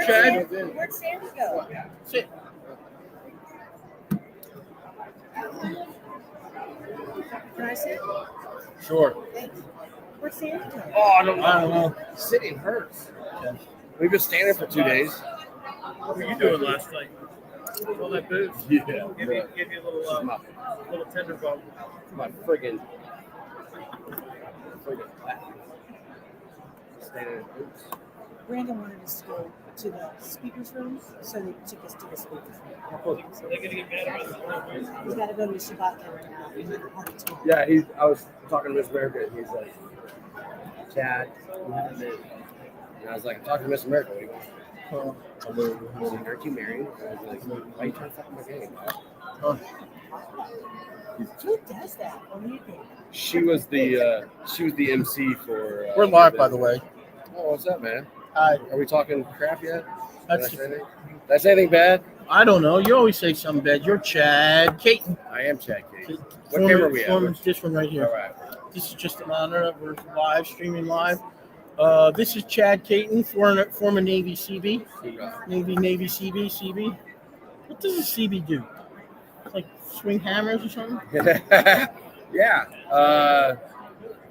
Chad? Where'd Sandy go? Sit. Can I sit? Sure. Thanks. Where'd Sandy go? Oh, I don't I don't know. Sitting hurts. We've been standing for 2 days. What were you doing last night? All that booze? Yeah. Give you a little tender bump. My friggin' standing in boots. Brandon wanted us to go to the speakers room, so they took us to the speakers room. So they're going to get mad about it. He's got to go to the Shabbat right now. Yeah, I was talking to Miss America, and he's like, Chad, and I was like, I'm talking to Miss America. He goes, aren't you married? And I was like, why are you trying to fuck up my game? Who does that? What do you think? She was the MC for. We're live, by the way. Oh, what's up, man? Hi. Are we talking crap yet? Did I say anything bad? I don't know. You always say something bad. You're Chad Caton. I am Chad Caton. What camera are we at? This one right here. All right. This is just an honor. We're live, streaming live. This is Chad Caton, former Navy CB. Navy CB. What does a CB do? Like swing hammers or something? Yeah.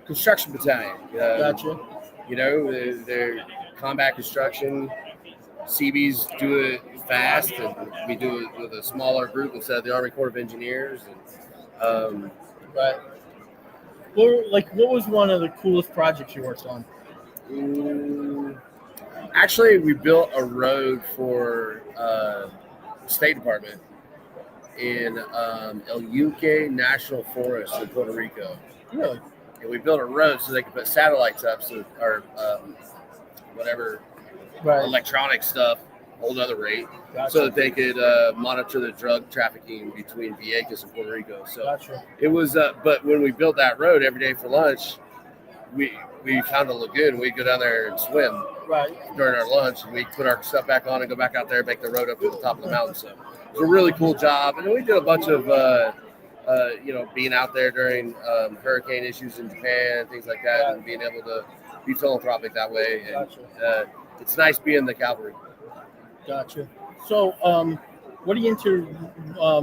Construction battalion. Gotcha. You know, they're combat construction. CBs do it fast, and we do it with a smaller group instead of the Army Corps of Engineers. And, right. What was one of the coolest projects you worked on? Actually, we built a road for State Department in El Yunque National Forest in Puerto Rico. Really? And we built a road so they could put satellites up, or whatever electronic stuff, whole other rate, so that they could monitor the drug trafficking between Vieques and Puerto Rico. So it was, but when we built that road every day for lunch, we found a lagoon. We'd go down there and swim during our lunch, and we'd put our stuff back on and go back out there and make the road up to the top of the mountain. So it was a really cool job. And then we did a bunch of, being out there during hurricane issues in Japan and things like that, and being able to be philanthropic that way. And it's nice being the cavalry. Gotcha. So, what are you into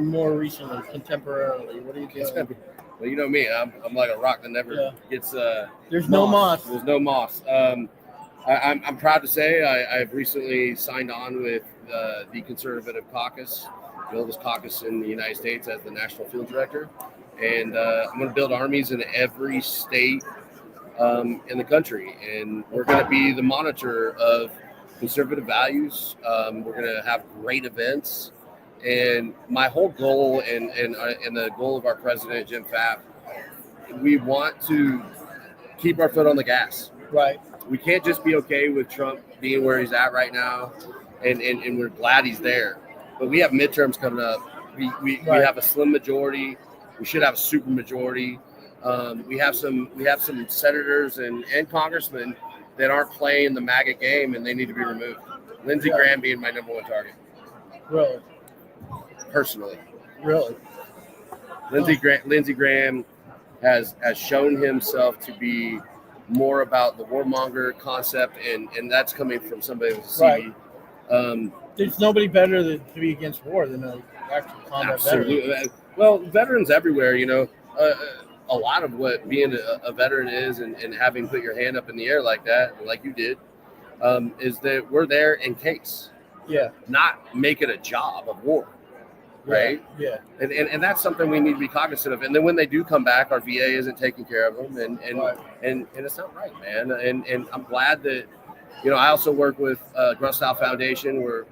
more recently, contemporarily? What are you doing? Well, you know me. I'm like a rock that never gets. There's no moss. There's no moss. I'm proud to say I've recently signed on with the Conservative Caucus, the oldest caucus in the United States, as the national field director. And I'm going to build armies in every state in the country. And we're going to be the monitor of conservative values. We're going to have great events. And my whole goal and the goal of our president, Jim Pfaff, we want to keep our foot on the gas. Right. We can't just be okay with Trump being where he's at right now, and we're glad he's there. But we have midterms coming up. We have a slim majority. We should have a super majority. We have some senators and congressmen that aren't playing the MAGA game, and they need to be removed. Lindsey Graham being my number one target. Really? Personally. Really? Lindsey Graham has shown himself to be more about the warmonger concept, and that's coming from somebody with a CV. Right. There's nobody better to be against war than an actual combat veteran. Well, veterans everywhere, a lot of what being a veteran is and having put your hand up in the air like that, like you did, is that we're there in case. Yeah. Not make it a job of war. Right? Yeah. And that's something we need to be cognizant of. And then when they do come back, our VA isn't taking care of them, and it's not right, man. And I'm glad that, I also work with Grunt Style Foundation. We're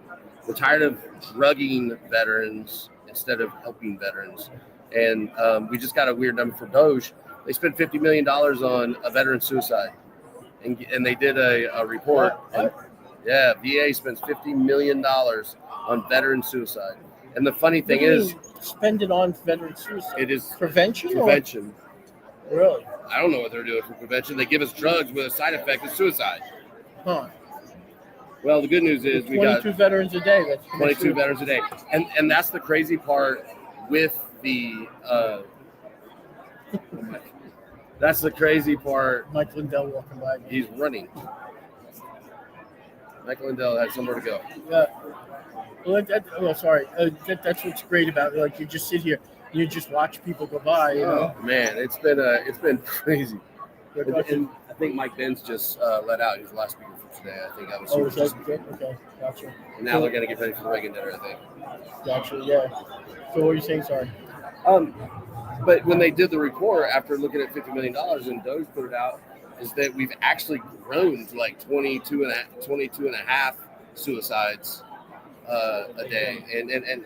tired of drugging veterans instead of helping veterans. And we just got a weird number from Doge. They spent $50 million on a veteran suicide, and they did a report. And, VA spends $50 million on veteran suicide. And the funny thing is, spend it on veteran suicide. It is prevention. Really? I don't know what they're doing for prevention. They give us drugs with a side effect of suicide. Huh. Well, the good news is we got 22 veterans a day. That's 22 veterans a day, and that's the crazy part with the. That's the crazy part. Mike Lindell walking by. He's running. Mike Lindell has somewhere to go. Yeah. That's what's great about it. Like, you just sit here, you just watch people go by. Man, it's been crazy. And I think Mike Benz just let out. He was the last speaker for today. I think I was. Oh, is that good? Okay, gotcha. And now they're gonna get ready for the Reagan dinner, I think. Gotcha. Yeah. So what are you saying? Sorry. But when they did the report after looking at $50 million and Doge put it out, is that we've actually grown to like 22 and a half suicides a day, and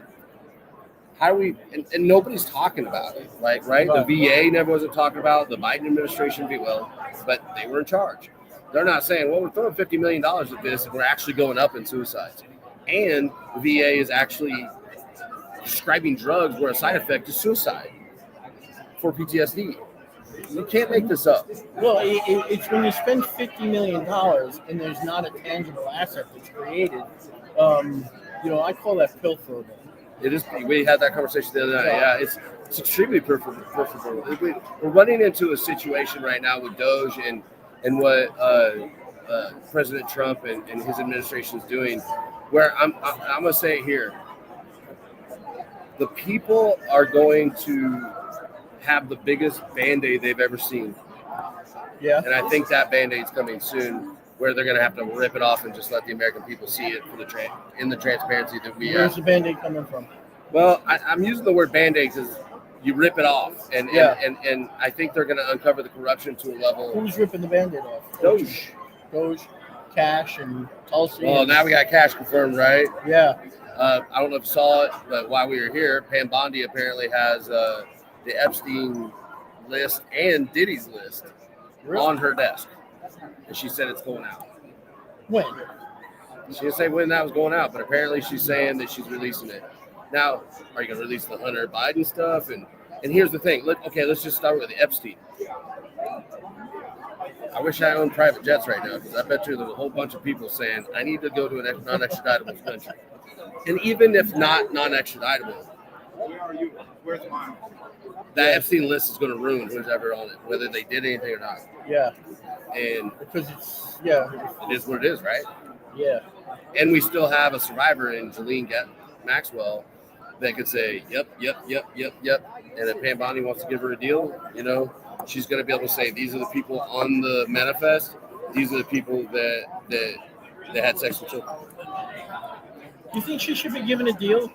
how do we? And nobody's talking about it, like right? The VA never wasn't talking about it. The Biden administration, but they were in charge. They're not saying, well, we're throwing $50 million at this, and we're actually going up in suicides. And the VA is actually prescribing drugs where a side effect is suicide for PTSD. You can't make this up. Well, it's when you spend $50 million and there's not a tangible asset that's created. I call that pilferable. It is. We had that conversation the other night. Yeah, it's extremely pilferable. We're running into a situation right now with Doge and what President Trump and his administration is doing, where I'm going to say it here. The people are going to have the biggest Band-Aid they've ever seen. Yeah. And I think that Band-Aid's coming soon, where they're going to have to rip it off and just let the American people see it for in the transparency that we have. Where's the Band-Aid coming from? Well, I'm using the word Band-Aid because you rip it off. And I think they're going to uncover the corruption to a level. Who's ripping the Band-Aid off? Doge, Cash, and Tulsi. Well, now we got Cash confirmed, right? Yeah. I don't know if you saw it, but while we were here, Pam Bondi apparently has the Epstein list and Diddy's list on her desk. And she said it's going out. When? She didn't say when that was going out, but apparently she's saying that she's releasing it. Now, are you going to release the Hunter Biden stuff? And here's the thing. Let's just start with the Epstein. I wish I owned private jets right now, because I bet you there's a whole bunch of people saying, I need to go to a non-extraditable country. And even if not non-extraditable, Where are you? Where's mine? that Epstein list is going to ruin who's ever on it, whether they did anything or not. Yeah. And because it is what it is, right? Yeah. And we still have a survivor in Jolene Maxwell that could say, yep. And if Pam Bondi wants to give her a deal, she's going to be able to say, these are the people on the manifest. these are the people that had sex with children. Do you think she should be given a deal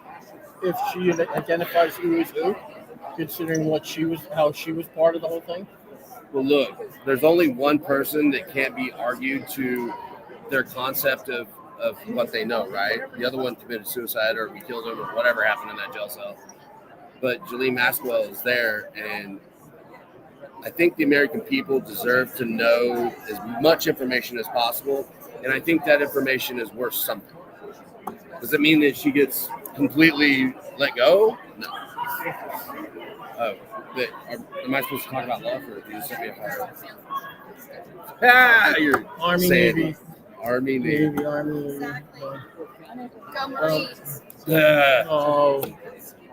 if she identifies who is who, considering how she was part of the whole thing? Well, look, there's only one person that can't be argued to their concept of what they know, right? The other one committed suicide or we killed him or whatever happened in that jail cell. But Jalene Maxwell is there, and I think the American people deserve to know as much information as possible, and I think that information is worth something. Does it mean that she gets completely let go? No. Oh, but am I supposed to talk about love, or do you set me a fire? Ah, you're Army, saying Navy. Army, Navy. Army. Go Marines.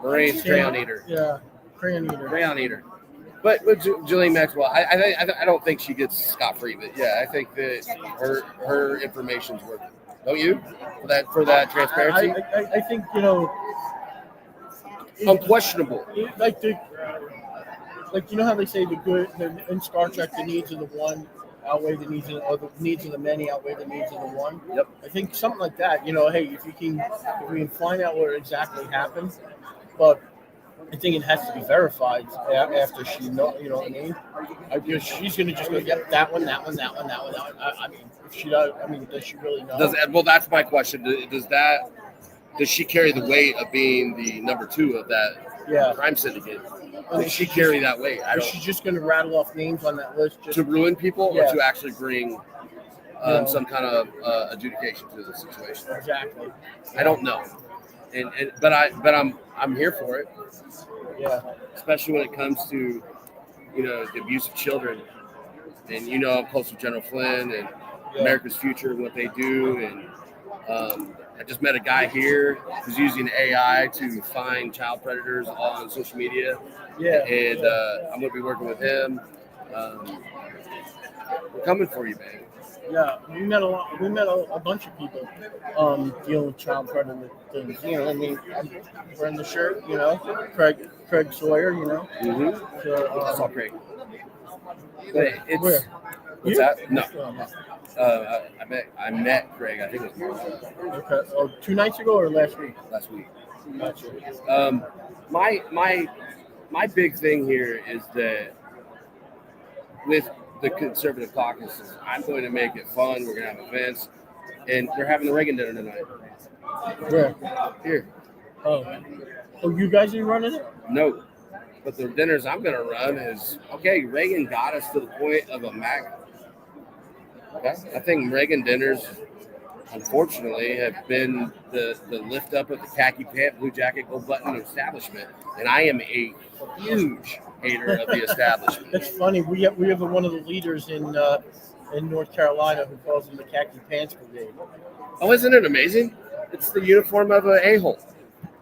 Marines, crayon eater. Yeah, crayon eater. Crayon eater. But with Jalene Maxwell, I don't think she gets scot-free. But yeah, I think that her information's worth it. Don't you? For that transparency? I think, unquestionable. Like you know how they say in Star Trek the needs of the one outweigh the needs of the many outweigh the needs of the one. Yep. I think something like that. Hey, if we can find out what exactly happened, but I think it has to be verified after she know. You know what I mean? Because she's gonna just go, yep, that one. I mean, if she does, does she really know? Well, that's my question. Does she carry the weight of being the number 2 of that crime syndicate? Does she carry that weight? Is she just going to rattle off names on that list to ruin people, or to actually bring some kind of adjudication to the situation? Exactly. I don't know, but I'm here for it. Yeah. Especially when it comes to the abuse of children, and I'm close with General Flynn and America's Future and what they do, and I just met a guy here who's using AI to find child predators on social media. Yeah. And I'm going to be working with him. We're coming for you, man. Yeah, we met a bunch of people dealing with child predator things. I mean, wearing the shirt, Craig Sawyer, Mm-hmm. So, I saw Craig. But where? What's that? No. I met Craig. I think it was March. Okay. Oh, 2 nights ago or last week? Last week. Gotcha. My big thing here is that with the conservative caucus, I'm going to make it fun. We're going to have events, and we're having the Reagan dinner tonight. Where? Here. Oh, you guys are running it? No. But the dinners I'm going to run is, okay, Reagan got us to the point of a MAGA. Okay? I think Reagan dinners, unfortunately, have been the lift up of the khaki pant, blue jacket, gold button establishment. And I am a huge hater of the establishment. That's funny. We have one of the leaders in North Carolina who calls them the khaki pants brigade. Oh, isn't it amazing? It's the uniform of an a-hole.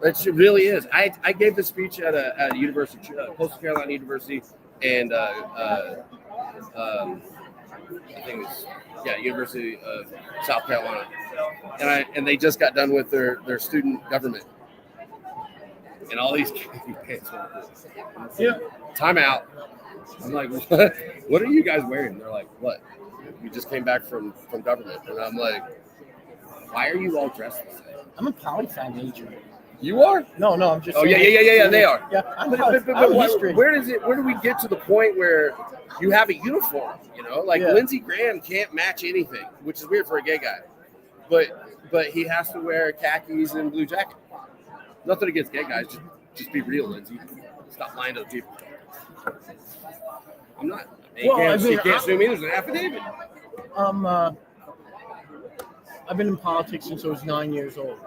It really is. I gave the speech at a university, Coastal Carolina University, and I think it's University of South Carolina, and they just got done with their student government, and all these pants. Time out. I'm like, what are you guys wearing? They're like, what? We just came back from government, and I'm like, why are you all dressed the same? I'm a poli-sci major. You are? No, I'm just. Oh saying. yeah, they are. Yeah, I'm But where do we get to the point where you have a uniform? Like Lindsey Graham can't match anything, which is weird for a gay guy, but he has to wear khakis and blue jacket. Nothing against gay guys, just be real, Lindsey. Stop lying to the people. I'm not. You can't sue me. There's an affidavit. I've been in politics since I was 9 years old,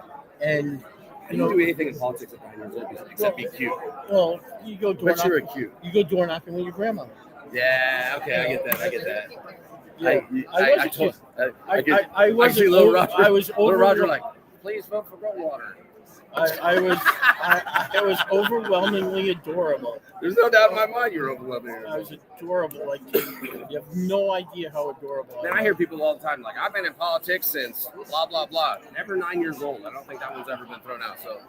and. You don't do anything in politics at 9 years old except be cute. Well, you go door knocking. But you're cute. You go door knocking with your grandma. Yeah, okay, I get that. Yeah, I was little Roger like, please vote for Goldwater. I was overwhelmingly adorable. There's no doubt in my mind you're overwhelmingly. I was adorable. Like you have no idea how adorable. Man, I hear people all the time like, I've been in politics since blah blah blah. Never 9 years old. I don't think that one's ever been thrown out. So,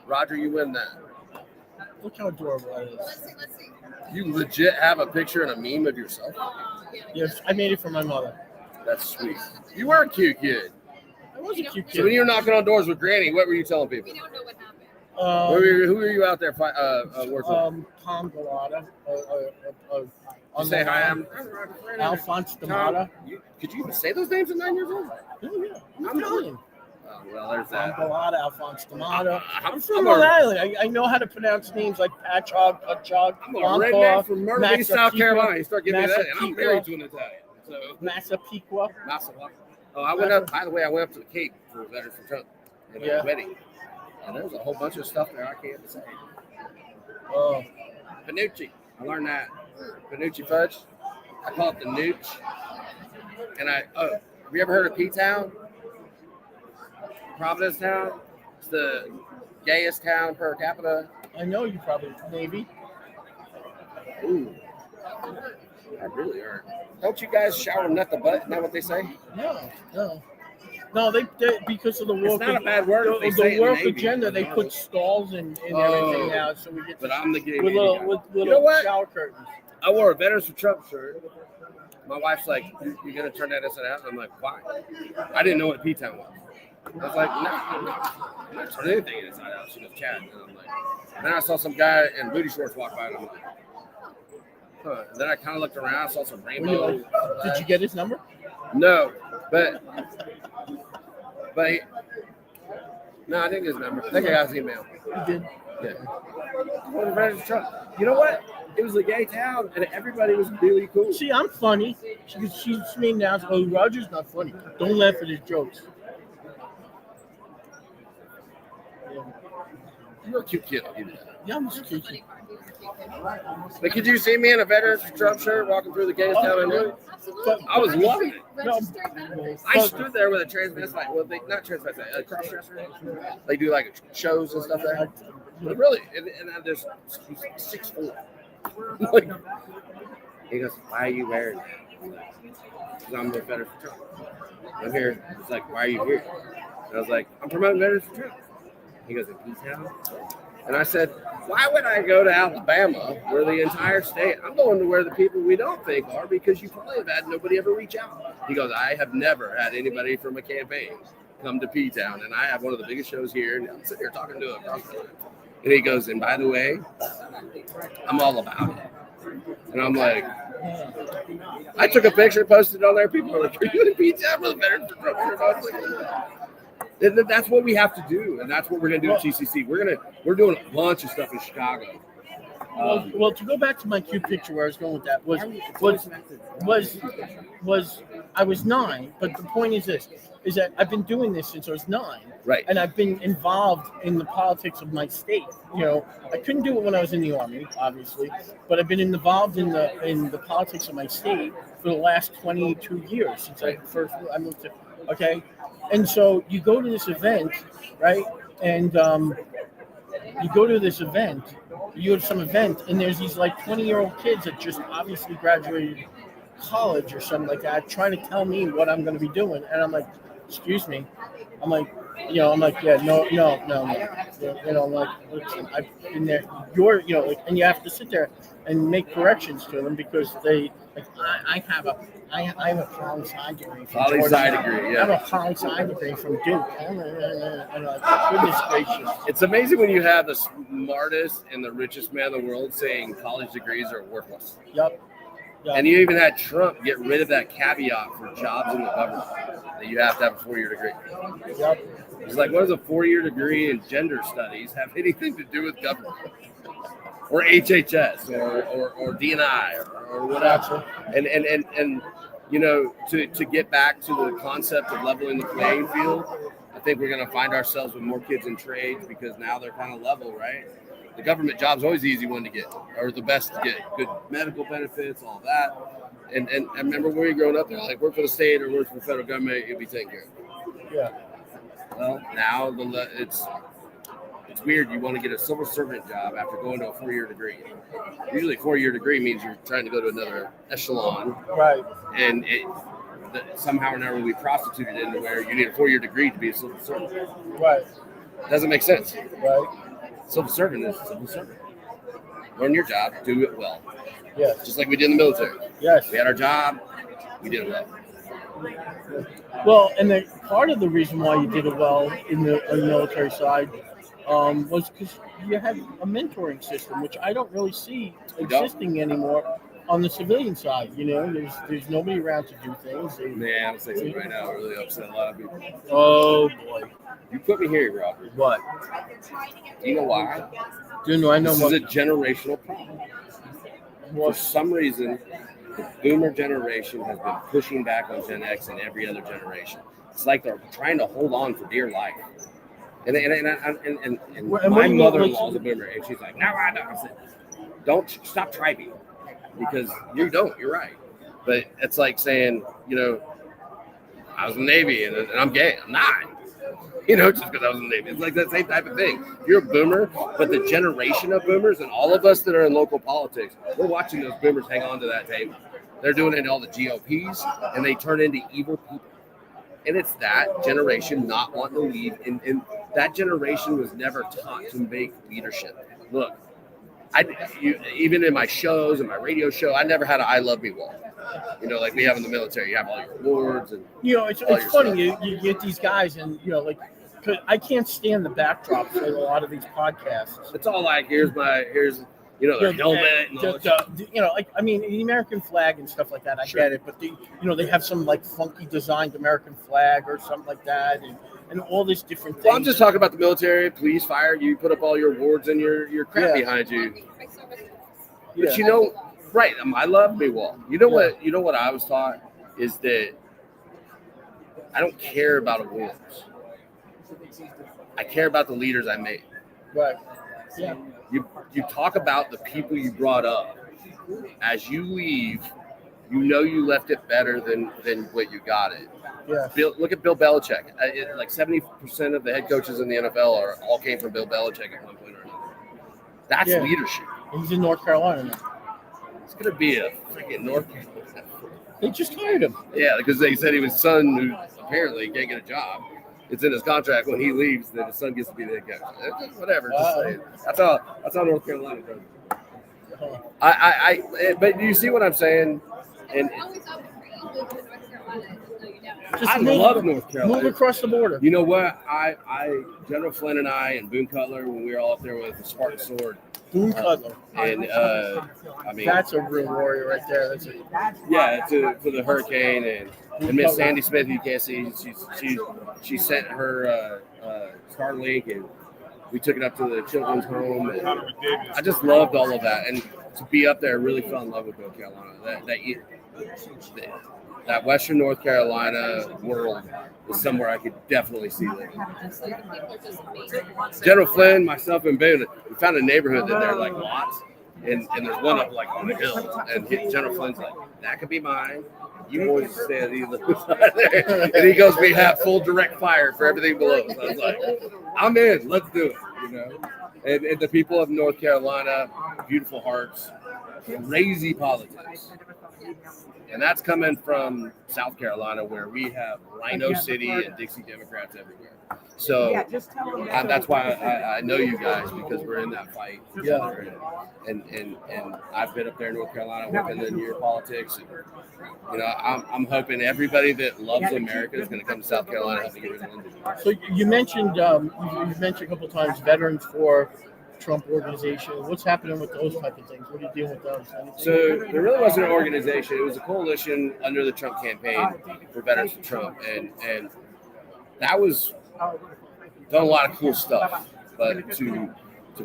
Roger, you win that. Look how adorable that is. Let's see. You legit have a picture and a meme of yourself? Yes, I made it for my mother. That's sweet. You were a cute kid. I was a cute kid. So when you were knocking on doors with Granny, what were you telling people? We don't know what happened. Who were you out there working with? Tom Galata. You say hi, I'm Alphonse D'Amata. Could you even say those names at 9 years old? Yeah. I'm Italian. Oh, well, there's Tom that. Galata, Alphonse D'Amata. I'm I'm from Rhode Island. I know how to pronounce names like Patchogue, Patchogue, I'm a redneck from Myrtle Beach, South Carolina. You start giving me that, and I'm married to an Italian. So Massapequa. Oh, I went up. By the way, I went up to the Cape for Veterans for Trump at Yeah. the wedding, and there's a whole bunch of stuff there I can't say. Oh, Panucci. I learned that. Panucci fudge. I call it the nooch. And have you ever heard of P-Town? Providence Town. It's the gayest town per capita. I know you probably maybe. Ooh, I really are. Don't you guys shower nut the butt? Isn't that what they say? No. They because of the woke. It's not a bad word. The woke agenda. They put stalls and everything now, so we get. But I'm the gay. With little you know what? shower curtains. I wore a Veterans for Trump shirt. My wife's like, "You gonna turn that inside out?" And I'm like, "Why?" I didn't know what P-Town was. I was like, "No, I'm not turning anything inside out." She goes, "Chad," and I'm like. And then I saw some guy in booty shorts walk by, and I'm like, "Huh." And then I kind of looked around, saw some rainbow. Did you get his number? No, but no, I didn't get his number. I think I got his email. You did. Yeah. Well, the Veterans for Trump. You know what? It was a gay town, and everybody was really cool. See, I'm funny. She's me now. Oh, Roger's not funny. Don't laugh at his jokes. You're a cute kid. I'll give you that. Yeah, I'm just cute. But could you see me in a Veterans for Trump shirt walking through the gayest town I knew? I was loving it. I stood there with a transvestite. Well, not transvestite, a cross-dresser. They do like shows and stuff there. But really, and there's 6'4". Like, he goes, "Why are you wearing that?" Because I'm with Veterans for Trump. I'm here. It's like, "Why are you here?" And I was like, "I'm promoting Veterans for Trump." He goes, "In P-Town?" And I said, "Why would I go to Alabama, where the entire state? I'm going to where the people we don't think are, because you probably have had nobody ever reach out." He goes, "I have never had anybody from a campaign come to P-Town, and I have one of the biggest shows here, and I'm sitting here talking to a cross-country." And he goes, "And by the way, I'm all about it." And I'm like, I took a picture, posted it on there. People are like, "Are you in P-Town with a Veterans for Trump?" I was like, and that's what we have to do, and that's what we're going to do at TCC. We're doing a bunch of stuff in Chicago. Well, to go back to my cute picture, where I was going with that was I was 9, but the point is this: is that I've been doing this since I was 9, right? And I've been involved in the politics of my state. You know, I couldn't do it when I was in the Army, obviously, but I've been involved in the politics of my state for the last 22 years since I moved to. Okay. And so you go to this event, right? And you go to some event, and there's these like 20-year-old kids that just obviously graduated college or something like that, trying to tell me what I'm going to be doing. And I'm like, "Excuse me." I'm like, yeah, no. You know, I'm like, "Listen, I've been there. And you have to sit there and make corrections to them because they, like, I have a poli-sci degree from Poli-sci Georgia. degree, yeah. I have a poli-sci degree from Duke. And like, goodness gracious. It's amazing when you have the smartest and the richest man in the world saying college degrees are worthless. Yep. And you even had Trump get rid of that caveat for jobs in the government that you have to have a 4-year degree. Yep. It's like, what does a 4-year degree in gender studies have anything to do with government? Or HHS or DNI or whatever. And you know, to get back to the concept of leveling the playing field, I think we're going to find ourselves with more kids in trades because now they're kind of level, right? The government job's always the easy one to get, or the best to get. Good medical benefits, all that. And I remember when we were growing up, they're like, work for the state or work for the federal government, you'll be taken care of. Yeah. Well, now it's weird. You want to get a civil servant job after going to a 4-year degree. Usually a 4-year degree means you're trying to go to another echelon. Right. And somehow or another we prostituted into where you need a 4-year degree to be a civil servant. Right. Doesn't make sense. Right. Civil servant is a civil servant. Learn your job, do it well. Yes. Just like we did in the military. Yes. We had our job, we did it well. Well, and then part of the reason why you did it well on the military side was because you had a mentoring system, which I don't really see existing anymore on the civilian side. You know, there's nobody around to do things. Man, I'm saying something right now. It really upset a lot of people. Oh boy, you put me here, Robert. What? Do you know why? I know this is a generational problem. For some reason, the boomer generation has been pushing back on Gen X and every other generation. It's like they're trying to hold on for dear life. And my mother-in-law is a boomer, and she's like, "No, I don't." I said, "Don't stop trying, because you don't. You're right." But it's like saying, you know, I was in the Navy and I'm gay. I'm not. You know, just because I was in the Navy. It's like that same type of thing. You're a boomer, but the generation of boomers and all of us that are in local politics, we're watching those boomers hang on to that table. They're doing it in all the GOPs, and they turn into evil people. And it's that generation not wanting to leave. And that generation was never taught to make leadership. Look, even in my shows and my radio show, I never had an I love me wall. You know, like we have in the military, you have all your awards and it's funny. You get these guys, and like, cause I can't stand the backdrops for a lot of these podcasts. It's all like here's their helmet and all like I mean the American flag and stuff like that. I get it, but they have some like funky designed American flag or something like that, and all these different things. Well, I'm just talking about the military, police, fire. You put up all your awards and your crap behind you. But right, I love me wall. You know what I was taught is that I don't care about awards. I care about the leaders I made. Right. Yeah. You talk about the people you brought up. As you leave, you left it better than what you got it. Yeah. Look at Bill Belichick. Like 70% of the head coaches in the NFL all came from Bill Belichick at one point or another. That's leadership. He's in North Carolina now. It's going to be a freaking North Carolina. They just hired him. Yeah, because they said he was son who apparently can't get a job. It's in his contract when he leaves that his son gets to be the head coach. Whatever. Just saying. That's how North Carolina does it. But do you see what I'm saying? And I love North Carolina. Move across the border. You know what? General Flynn and I and Boone Cutler, when we were all up there with the Spartan Sword. Boone Cutler. And I mean, that's a real warrior right there. For the hurricane and Miss Sandy Smith, you can't see. She sent her Starlink, and we took it up to the children's home. And I just loved all of that, and to be up there, I really fell in love with North Carolina. That Western North Carolina world is somewhere I could definitely see living. General Flynn, myself, and Boone, we found a neighborhood that they're like lots, and there's one up like on the hill, and General Flynn's like, that could be mine. You boys stay on either side there. And he goes, we have full direct fire for everything below. So I was like, I'm in. Let's do it. And the people of North Carolina, beautiful hearts, crazy politics. And that's coming from South Carolina, where we have Rhino City and Dixie Democrats everywhere. So that's why I know you guys, because we're in that fight together. And I've been up there in North Carolina working in your politics. And, I'm hoping everybody that loves America is going to come to South Carolina to get rid of. So you mentioned a couple of times Veterans for Trump organization. What's happening with those type of things? What are you dealing with those? So there really wasn't an organization. It was a coalition under the Trump campaign for Veterans for Trump, and that was done a lot of cool stuff. But to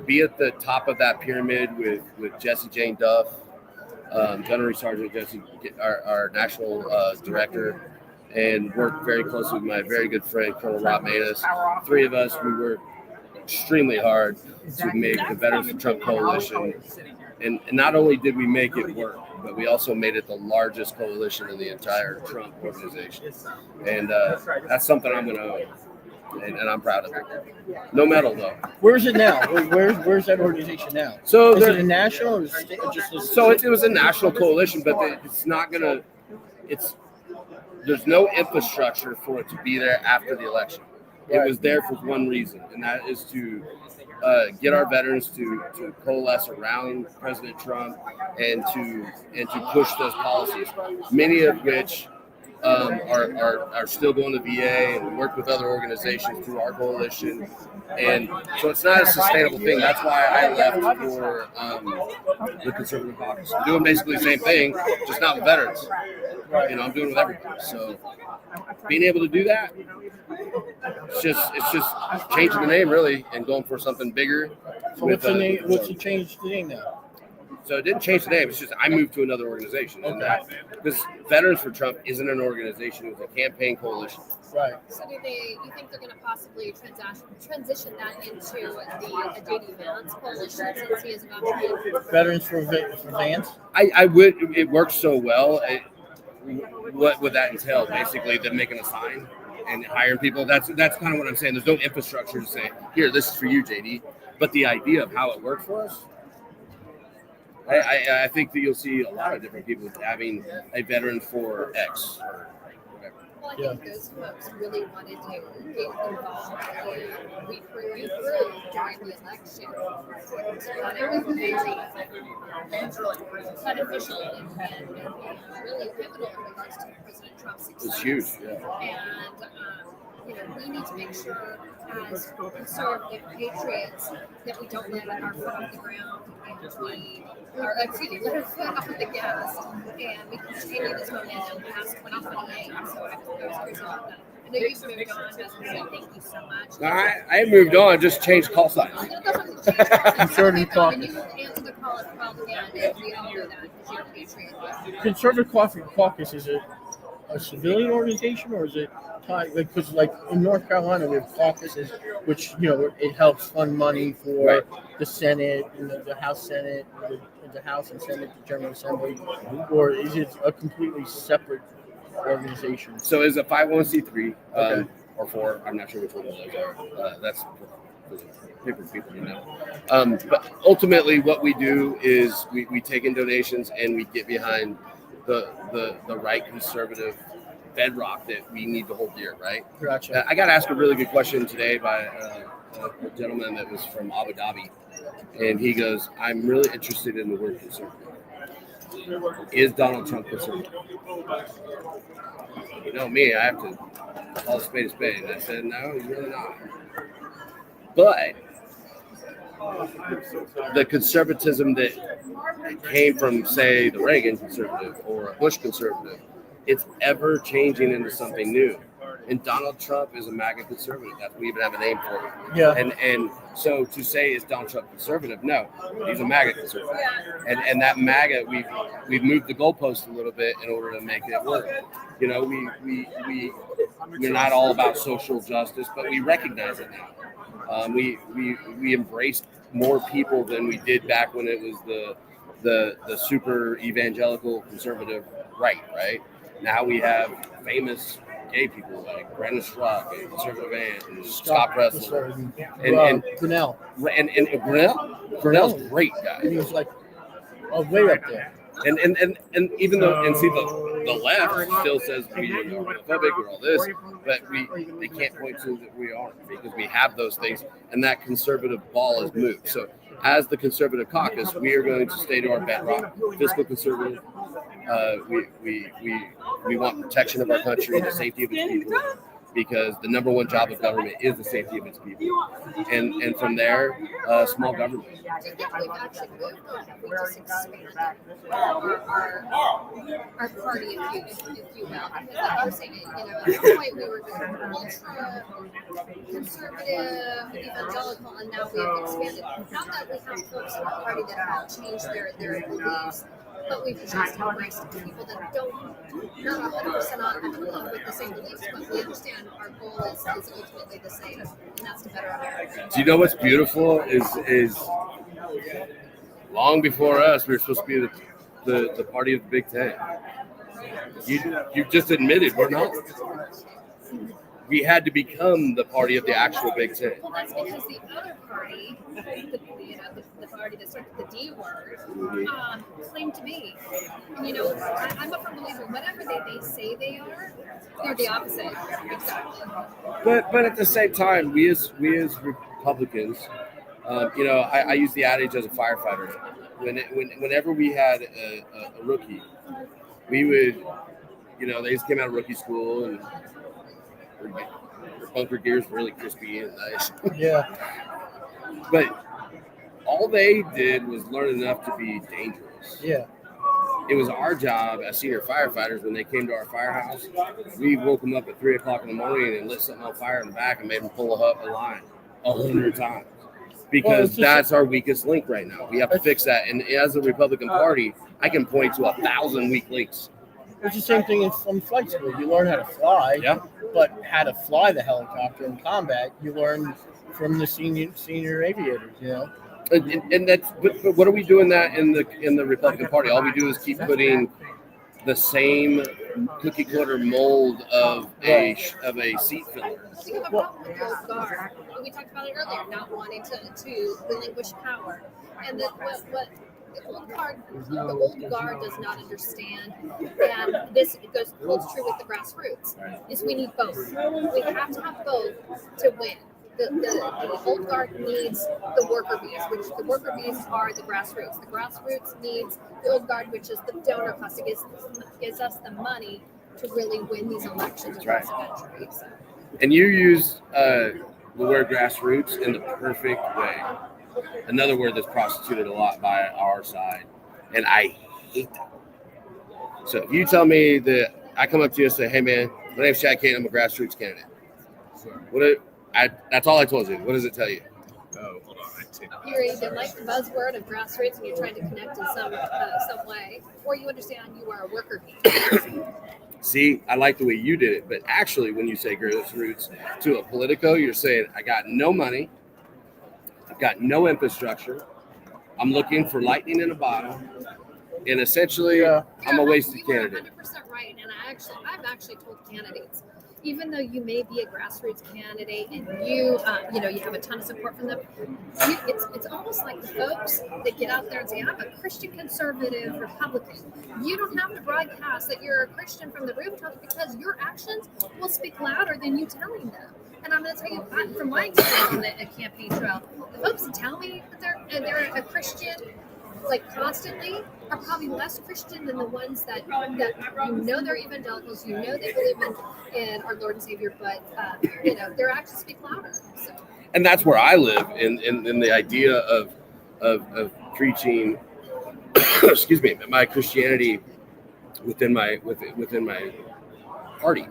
be at the top of that pyramid with Jesse Jane Duff, Gunnery Sergeant Jesse, our national director, and worked very closely with my very good friend Colonel Rob Maness. Three of us, we worked extremely hard to make the Veterans for Trump coalition, and not only did we make it work, but we also made it the largest coalition in the entire Trump organization, and that's something I'm going to own, and I'm proud of it. No medal though. Where's it now? Where's that organization now? So is it a national or just a so it was a national coalition, but it's not going to. There's no infrastructure for it to be there after the election. It was there for one reason, and that is to get our veterans to coalesce around President Trump and to push those policies, many of which are still going to VA, and we work with other organizations through our coalition. And so it's not a sustainable thing. That's why I left for the Conservative Caucus. I'm doing basically the same thing, just not with veterans. I'm doing it with everybody. So being able to do that, it's just changing the name really and going for something bigger. So what's the name? What's the change the name now? So it didn't change the name. It's just I moved to another organization. And because Veterans for Trump isn't an organization; it was a campaign coalition. Right. So you think they're going to possibly transition that into the JD Vance coalition since he is about to be Veterans for Vance? I would. It works so well. What would that entail? Basically, them making a sign and hiring people. That's kind of what I'm saying. There's no infrastructure to say, here, this is for you, JD. But the idea of how it worked for us, I think that you'll see a lot of different people having a veteran for X or whatever. Well, I think those folks really wanted to get involved in recruiting through during the election. So that it was very beneficial and really pivotal in regards to President Trump's success. It's huge, yeah. And we need to make sure as conservative patriots that we don't let our foot off the ground and let our foot off the gas and we continue this momentum past 2028. So I was curious about that. I know you've moved on, as I said, thank you so much. I moved on, just changed call signs. Conservative Caucus. You answer the call of propaganda, we all know that because you're a patriot. Conservative Caucus, is it a civilian organization or is it because like in North Carolina we have caucuses which it helps fund money for the Senate and the House Senate, the House and Senate, the General Assembly, or is it a completely separate organization? So it's a 501c3 or 4. I'm not sure which one of those are. That's for the people But ultimately, what we do is we take in donations and we get behind the right conservative bedrock that we need to hold dear, right? Gotcha. I got asked a really good question today by a gentleman that was from Abu Dhabi, and he goes, "I'm really interested in the word conservative. Is Donald Trump conservative?" You know me, I have to call a spade a spade. And I said, no, he's really not. But the conservatism that came from, say, the Reagan conservative or a Bush conservative, it's ever changing into something new. And Donald Trump is a MAGA conservative. We even have a name for it. Yeah. And so to say is Donald Trump conservative? No, he's a MAGA conservative. And that MAGA, we've moved the goalpost a little bit in order to make it work. We're not all about social justice, but we recognize it now. We embraced more people than we did back when it was the super evangelical conservative right? Now we have famous gay people like Brandon Strzok and Conservative Ant and Scott Pressler and Grinnell. And Grinnell's a great guy. And he was like way up there. And even though the left still says we are homophobic or all this, but they can't point to that we aren't because we have those things, and that conservative ball is moved. So as the Conservative Caucus, we are going to stay to our bedrock, fiscal conservative. We want protection of our country, the safety of its people, because the number one job of government is the safety of its people. And from there, small government. Do you think we've actually moved or have we just expanded our party, if you will? Because like you're saying, at one point we were ultra conservative, evangelical, and now we've expanded. Not that we have folks in our party that have changed their beliefs, but we've just embraced people that don't, not 100% on with the same beliefs, but we understand our goal is ultimately the same, and that's to better America. Do you know what's beautiful is long before us, we were supposed to be the party of the Big Ten. You just admitted we're not. We had to become the party of the actual Big Ten. Well, that's because the other party, the party that started with the D word, claimed to be. And, I'm a firm believer, whatever they say they are, they're the opposite. Exactly. But at the same time, we as Republicans, I use the adage as a firefighter. Whenever we had a rookie, we would You know, they just came out of rookie school and their bunker gear is really crispy and nice. Yeah. But all they did was learn enough to be dangerous. Yeah. It was our job as senior firefighters when they came to our firehouse. We woke them up at 3 o'clock in the morning and lit something on fire in the back and made them pull a line 100 times. Because that's our weakest link right now. We have to fix that. And as a Republican Party, I can point to 1,000 weak links. It's the same thing from flight school. You learn how to fly, but how to fly the helicopter in combat, you learn from the senior aviators, you know. And that's but what are we doing that in the Republican Party? All we do is keep putting the same cookie cutter mold of a seat filler. We have a problem with the old guard. We talked about it earlier, not wanting to relinquish power, and that what the old guard does not understand, and this holds true with the grassroots, is we need both. We have to have both to win. The old guard needs the worker bees, which the worker bees are the grassroots. The grassroots needs the old guard, which is the donor class. It gives us the money to really win these elections across the country. So. And you use the word grassroots in the perfect way. Another word that's prostituted a lot by our side, and I hate that. So if you tell me that I come up to you and say, "Hey man, my name's Chad Kane, I'm a grassroots candidate," that's all I told you. What does it tell you? Oh, hold on. You're either like the buzzword of grassroots and you're trying to connect in some way, or you understand you are a worker bee. See, I like the way you did it, but actually when you say grassroots to a Politico, you're saying, I got no money, I've got no infrastructure, I'm looking for lightning in a bottle, and essentially I'm a wasted candidate. You're 100% right, and I've actually told candidates, even though you may be a grassroots candidate and you have a ton of support from them, it's almost like the folks that get out there and say, I'm a Christian conservative Republican. You don't have to broadcast that you're a Christian from the rooftops because your actions will speak louder than you telling them. And I'm going to tell you, from my experience on the campaign trail, the folks that tell me that they're a Christian, like constantly, are probably less Christian than the ones that they're evangelicals, they believe in our Lord and Savior, but their actions speak louder. So. And that's where I live in the idea of preaching excuse me, my Christianity within my party.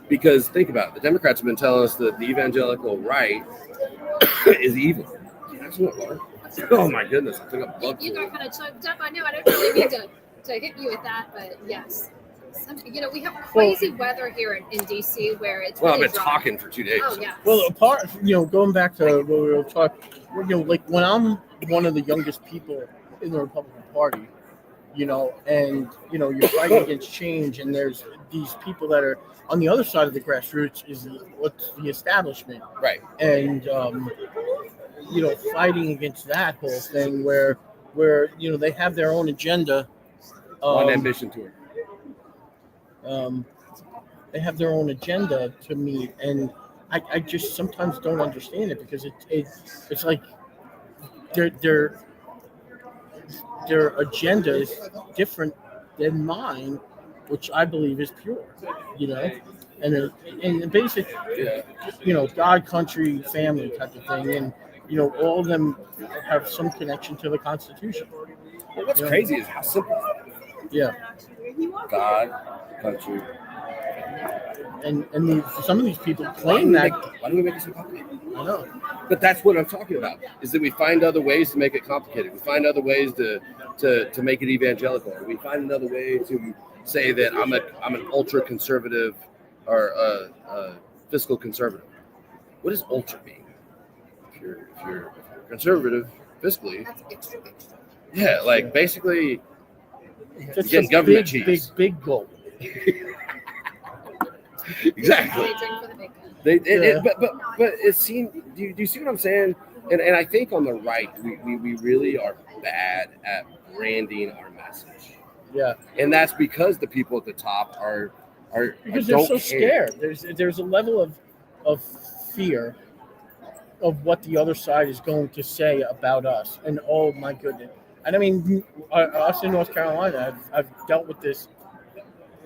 Because think about it, the Democrats have been telling us that the evangelical right is evil. That's what we're. Oh my goodness, I took a bug. You got kind of choked up. I know. I don't really mean to hit you with that, but yes. We have crazy weather here in DC where it's. Well, really I've been dry. talking for 2 days. Oh yeah. Well, going back to what we were talking, like when I'm one of the youngest people in the Republican Party, and you're fighting against change, and there's these people that are on the other side of the grassroots is what's the establishment, right? And fighting against that whole thing where they have their own agenda. One ambition to it. They have their own agenda to meet, and I just sometimes don't understand it because it's like their agenda is different than mine, which I believe is pure, and basic, God, country, family type of thing, and all of them have some connection to the Constitution. Well, what's crazy is how simple. Yeah. God, country. And some of these people claim that. Why do we make it so complicated? I know. But that's what I'm talking about, is that we find other ways to make it complicated. We find other ways to make it evangelical. We find another way to say that I'm an ultra conservative or a fiscal conservative. What does ultra mean? If you're conservative fiscally, yeah, like basically It's getting a government cheese. big goal. Exactly. But it seemed. Do you see what I'm saying? And I think on the right, we really are bad at branding our message. Yeah. And that's because the people at the top are because they're so scared. There's a level of fear of what the other side is going to say about us. And oh my goodness. And I mean, us in North Carolina, I've dealt with this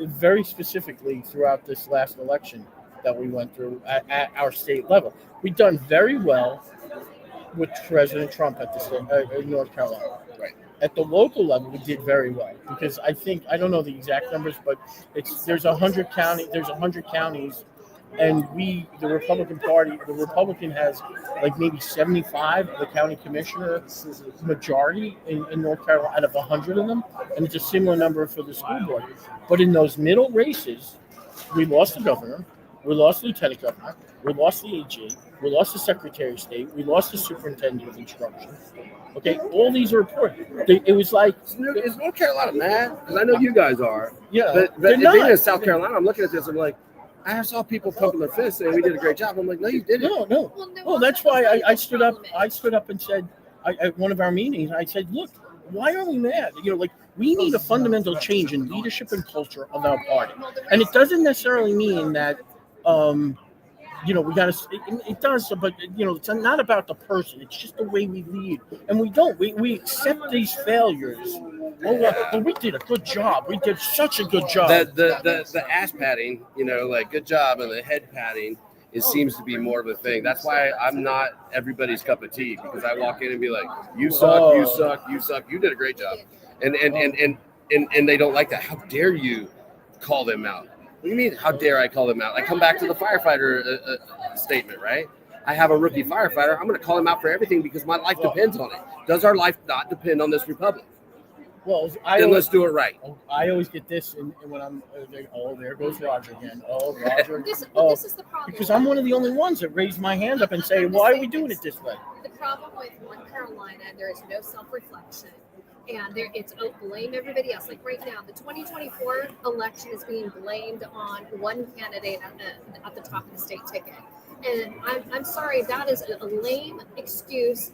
very specifically throughout this last election that we went through at our state level. We've done very well with President Trump at the state, in North Carolina. Right. At the local level, we did very well because I don't know the exact numbers, but there's 100 counties, and the Republican Party, the Republican has like maybe 75 of the county commissioner majority in North Carolina out of 100 of them, and it's a similar number for the school board. But in those middle races, we lost the governor, we lost the lieutenant governor, we lost the AG, we lost the secretary of state, we lost the superintendent of instruction. Okay, all these are important. It was like, is North Carolina mad? Because I know you guys are. Yeah, but they're being not. in South Carolina, I'm looking at this. I'm like, I saw people pumping their fists saying we did a great job. I'm like, no, you didn't. No. Well, that's why I stood up. I stood up and said at one of our meetings. I said, look, why are we mad? We need a fundamental change in leadership and culture of our party, and it doesn't necessarily mean that. We got to. It does, but it's not about the person. It's just the way we lead, and we don't. We accept these failures. Oh, we did a good job. We did such a good job. The ass patting, like good job, and the head patting, seems to be more of a thing. That's why I'm not everybody's cup of tea, because I walk in and be like, you suck, you suck, you suck. You did a great job, and they don't like that. How dare you call them out? What do you mean, how dare I call them out? I come back to the firefighter statement, right? I have a rookie firefighter. I'm going to call him out for everything because my life depends on it. Does our life not depend on this republic? Well, then let's do it right. I always get this, and when I'm, there goes Roger again. Oh, Roger. This is the problem. Because I'm one of the only ones that raise my hand up and say, why are we doing it this way? The problem with North Carolina, there is no self-reflection. And it's blame everybody else. Like right now, the 2024 election is being blamed on one candidate at the top of the state ticket. And I'm sorry, that is a lame excuse.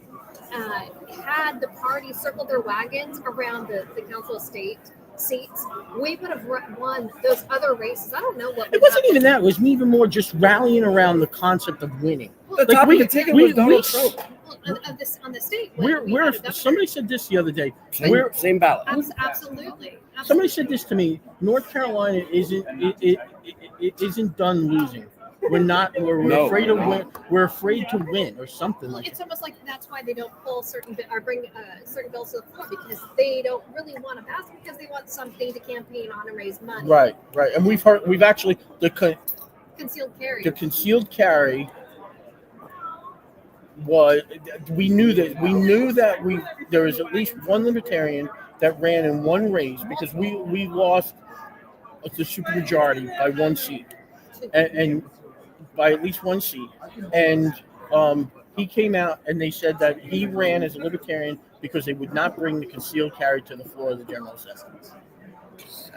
Had the party circled their wagons around the council of state seats, we would have won those other races. I don't know what. It wasn't even that. It was even more just rallying around the concept of winning. The top of the ticket was Donald Trump. On the state. Somebody said this the other day. Same ballot. Absolutely. Somebody said this to me. North Carolina isn't done losing. We're afraid to win. We're afraid to win or something like that. It's almost like that's why they don't pull bring certain bills to the floor, because they don't really want to pass because they want something to campaign on and raise money. Right. And we've actually concealed carry. The concealed carry was we knew that there was at least one libertarian that ran in one race because we lost the supermajority by one seat and by at least one seat, and he came out and they said that he ran as a libertarian because they would not bring the concealed carry to the floor of the General Assembly.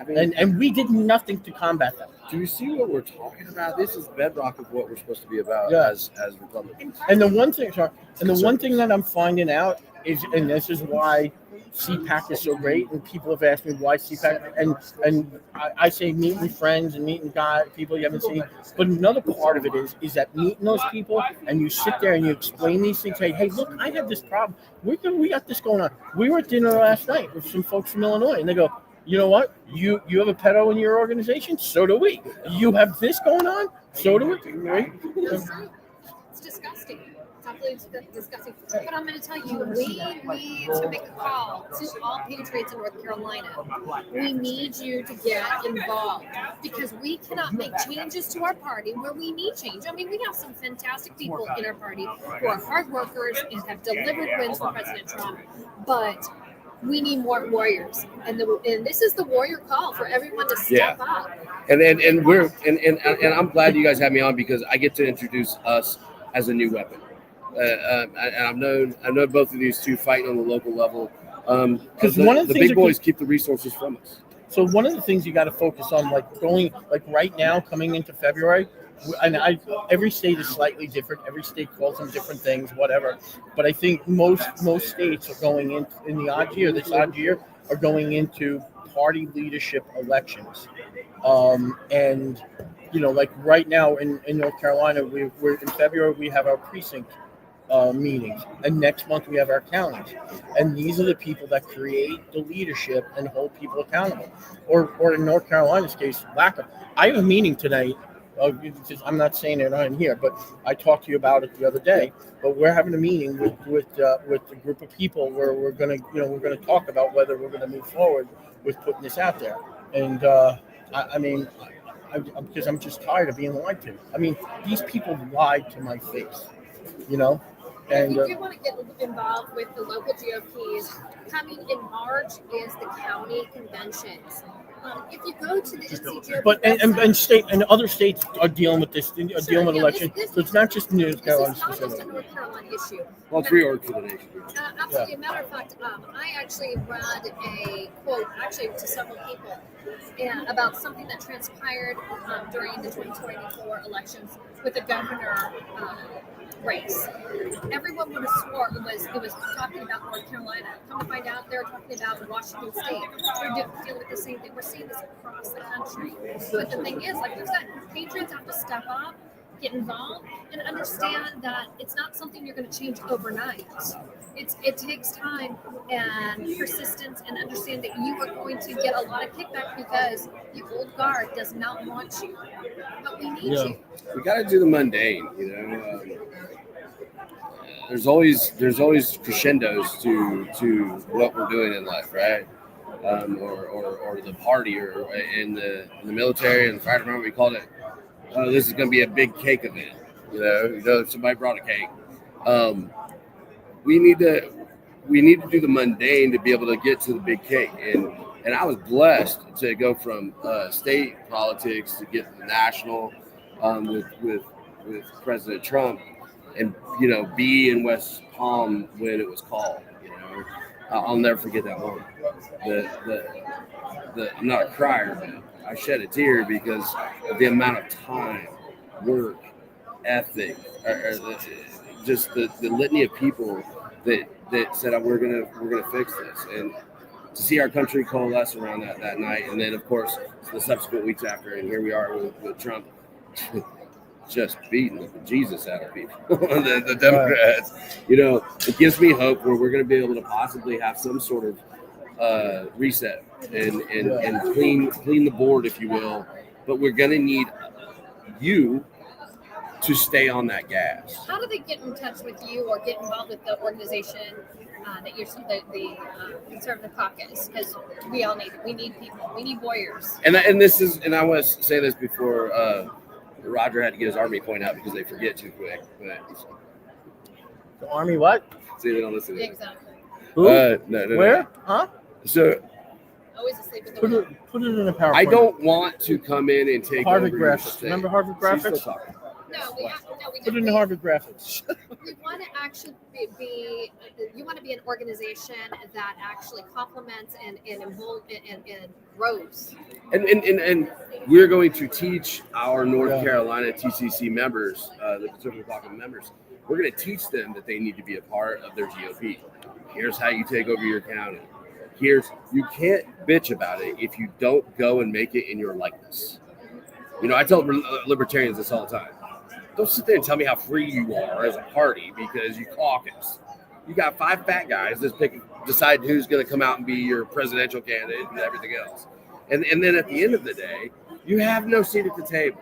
And we did nothing to combat that. Do you see what we're talking about? This is bedrock of what we're supposed to be about as Republicans. And the one thing that I'm finding out is, and this is why CPAC is so great, and people have asked me why CPAC, and I say meeting friends and meeting people you haven't seen. But another part of it is that meeting those people and you sit there and you explain these things. Hey, look, I had this problem. We got this going on. We were at dinner last night with some folks from Illinois, and they go, you know what? You have a pedo in your organization? So do we. You have this going on? So do we. Right? It's disgusting. It's absolutely disgusting. But I'm going to tell you, we need to make a call to all patriots in North Carolina. We need you to get involved because we cannot make changes to our party where we need change. I mean, we have some fantastic people in our party who are hard workers and have delivered wins for President Trump, but we need more warriors, and this is the warrior call for everyone to step up. And I'm glad you guys have me on because I get to introduce us as a new weapon. And I've known both of these two fighting on the local level. Because one of the big boys keep the resources from us. So one of the things you got to focus on, like right now, coming into February. And every state is slightly different. Every state calls them different things, whatever. But I think most states are going in this odd year, are going into party leadership elections. And like right now in North Carolina, we're in February. We have our precinct meetings, and next month we have our counties, and these are the people that create the leadership and hold people accountable. Or in North Carolina's case, lack of. I have a meeting tonight. I'm not saying it on here, but I talked to you about it the other day. But we're having a meeting with a group of people where we're gonna talk about whether we're gonna move forward with putting this out there. And because I'm just tired of being lied to. I mean, these people lied to my face, And if you do want to get involved with the local GOPs, coming in March is the county conventions. If you go to the NCGOP but and state and other states are dealing with this, dealing with elections. So it's not just North Carolina. This is not just a North Carolina issue. Well, it's reorg for the nation. Absolutely. Yeah. Matter of fact, I actually read a quote to several people about something that transpired during the 2024 elections with the governor race. Everyone would have sworn it was talking about North Carolina. Come to find out, they're talking about Washington State. They're dealing with the same thing. We're seeing this across the country. But the thing is, like you said, patriots have to step up, get involved, and understand that it's not something you're going to change overnight. It takes time and persistence, and understand that you are going to get a lot of kickback because the old guard does not want you. But we need you. We got to do the mundane, There's always crescendos to what we're doing in life, right? Or the party, or in the military and the fire department, we called it. Oh, this is going to be a big cake event. Somebody brought a cake. We need to do the mundane to be able to get to the big cake. And I was blessed to go from state politics to get to the national with President Trump, and be in West Palm when it was called. I'll never forget that moment. I'm not a crier, but I shed a tear because of the amount of time, work, ethic, just the litany of people that said we're gonna fix this, and to see our country coalesce around that night, and then of course the subsequent weeks after, and here we are with Trump just beating the Jesus out of people, the Democrats. It gives me hope where we're going to be able to possibly have some sort of reset and clean the board, if you will. But we're going to need you to stay on that gas. How do they get in touch with you or get involved with the organization that you're the Conservative Caucus? Because we need people, we need warriors. And I want to say this before Roger had to get his army point out because they forget too quick. But the army what? See, they don't listen. Yeah, exactly. Who? No. Where? Huh? So. Always asleep in the put it in a PowerPoint. I don't want to come in and take Harvard over Graphics. Remember Harvard Graphics? Put it in the Harvard Graphics. We want to actually you want to be an organization that actually complements and grows. And we're going to teach our North Carolina TCC members, the Conservative Caucus members, we're going to teach them that they need to be a part of their GOP. Here's how you take over your county. You can't bitch about it if you don't go and make it in your likeness. I tell libertarians this all the time. Don't sit there and tell me how free you are as a party because you caucus. You got 5 fat guys that decide who's going to come out and be your presidential candidate and everything else. And then at the end of the day, you have no seat at the table.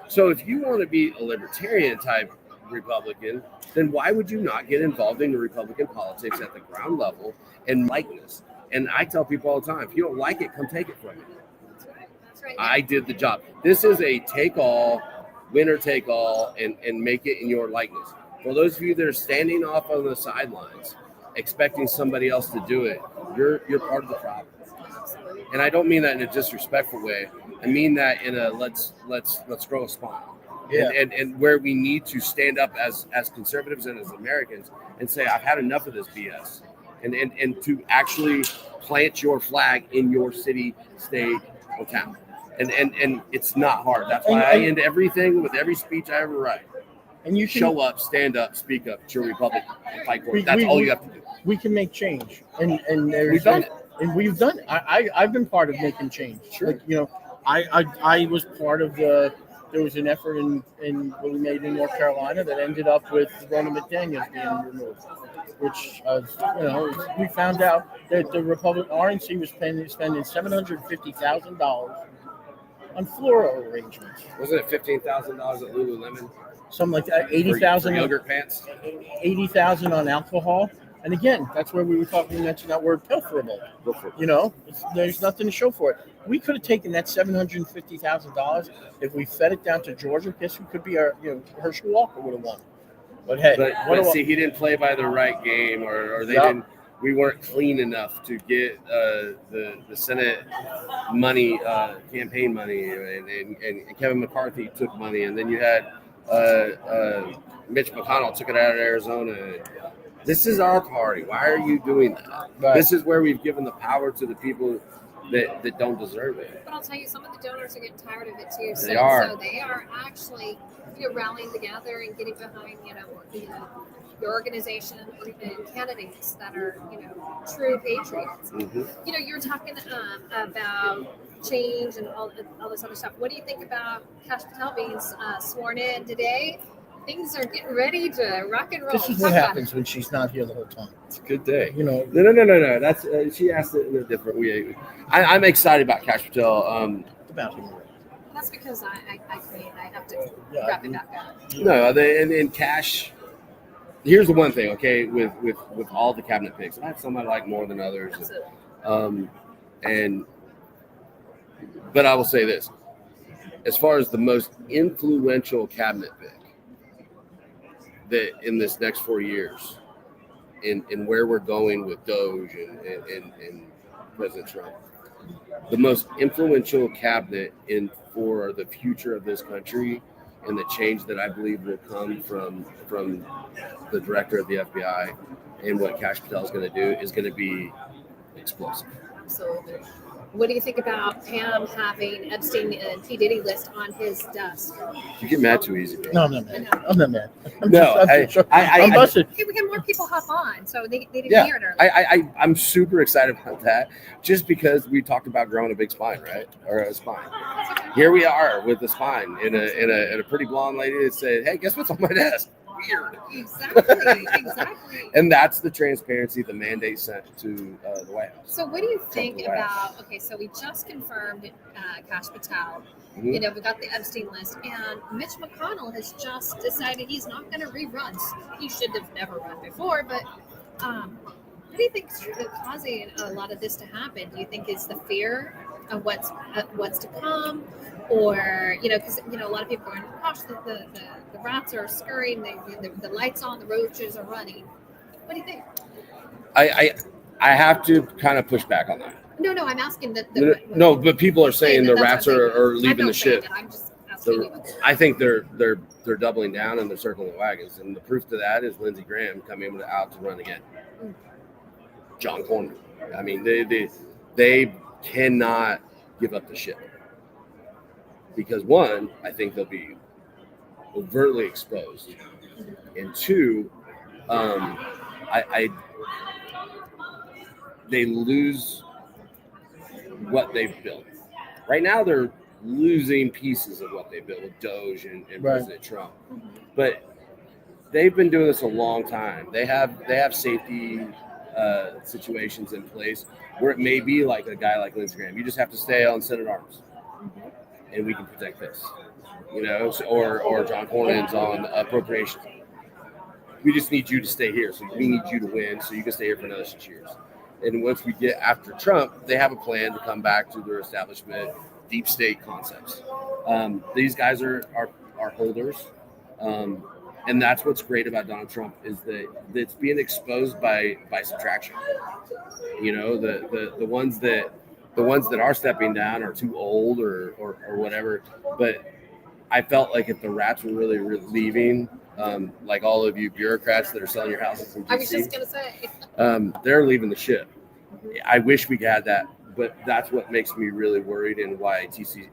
So if you want to be a libertarian type Republican, then why would you not get involved in the Republican politics at the ground level and likeness? And I tell people all the time, if you don't like it, come take it from me. That's right. I did the job. This is a take all, winner take all, and make it in your likeness. For those of you that are standing off on the sidelines, expecting somebody else to do it, you're part of the problem. And I don't mean that in a disrespectful way. I mean that in a let's grow a spine. Yeah. And where we need to stand up as conservatives and as Americans and say, I've had enough of this BS. And to actually plant your flag in your city, state, or town. And it's not hard. That's why I end everything with every speech I ever write. And you can show up, stand up, speak up. It's your republic. Fight for it. That's all you have to do. We can make change, and we've done it. And we've done it. I've been part of making change. Sure. I was part of the there was an effort in what we made in North Carolina that ended up with Ronna McDaniels being removed, which we found out that the Republican RNC was spending $750,000 on floral arrangements. Wasn't it $15,000 at Lululemon? Something like that. 80,000 for yogurt pants. 80,000 on alcohol. And again, that's where we were talking. You mentioned that word pilferable. There's nothing to show for it. We could have taken that $750,000 if we fed it down to Georgia. Guess who could be our? Herschel Walker would have won. But hey, but see, he didn't play by the right game, or they didn't. We weren't clean enough to get the Senate money, campaign money, and Kevin McCarthy took money, and then you had Mitch McConnell took it out of Arizona. This is our party. Why are you doing that? Right. This is where we've given the power to the people that don't deserve it. But I'll tell you, some of the donors are getting tired of it too. So They are. So they are actually rallying together and getting behind the organization or even candidates that are true patriots. Mm-hmm. You were talking about change and all this other stuff. What do you think about Kash Patel being sworn in today? Things are getting ready to rock and roll. This is what happens when she's not here the whole time. It's a good day. No. That's she asked it in a different way. I'm excited about Kash Patel. About him. That's because I have to wrap it back up. No, and Kash. Here's the one thing, okay, with all the cabinet picks, I have some I like more than others. But I will say this: as far as the most influential cabinet pick that in this next 4 years, in where we're going with Doge and President Trump, the most influential cabinet for the future of this country and the change that I believe will come from the director of the FBI and what Kash Patel is going to do is going to be explosive. Absolutely. What do you think about Pam having Epstein and P. Diddy list on his desk? You get mad too easy, bro. No, I'm not mad. I'm not mad. I'm busted. Hey, we had more people hop on, so they didn't hear it earlier. I'm super excited about that just because we talked about growing a big spine, right? Or a spine. Here we are with the spine and a pretty blonde lady that said, "Hey, guess what's on my desk?" Weird. Exactly. And that's the transparency the mandate sent to the White House. So what do you think about, okay, so we just confirmed Kash Patel. Mm-hmm. We got the Epstein list, and Mitch McConnell has just decided he's not going to rerun. He should have never run before, but what do you think is causing a lot of this to happen? Do you think it's the fear of what's to come? Or, because, a lot of people are going, gosh, the rats are scurrying, the lights on, the roaches are running. What do you think? I have to kind of push back on that. No, I'm asking that. No, but people are saying the rats are leaving the ship. I'm just asking you. I think they're doubling down and they're circling the wagons, and the proof to that is Lindsey Graham coming out to run again. John Cornyn. I mean, they cannot give up the ship because one, I think they'll be overtly exposed, and two, they lose what they've built. Right now, they're losing pieces of what they built with Doge and President Trump. But they've been doing this a long time. They have safety situations in place where it may be like a guy like Lindsey Graham. You just have to stay on Senate arms, and we can protect this. Or John Cornyn's on appropriations. We just need you to stay here. So we need you to win so you can stay here for another 6 years. And once we get after Trump, they have a plan to come back to their establishment, deep state concepts. These guys are holders. And that's what's great about Donald Trump is that it's being exposed by subtraction. The ones that are stepping down are too old or whatever. But I felt like if the rats were really leaving, like all of you bureaucrats that are selling your houses in DC, I was just going to say. They're leaving the ship. I wish we had that, but that's what makes me really worried and why at TCC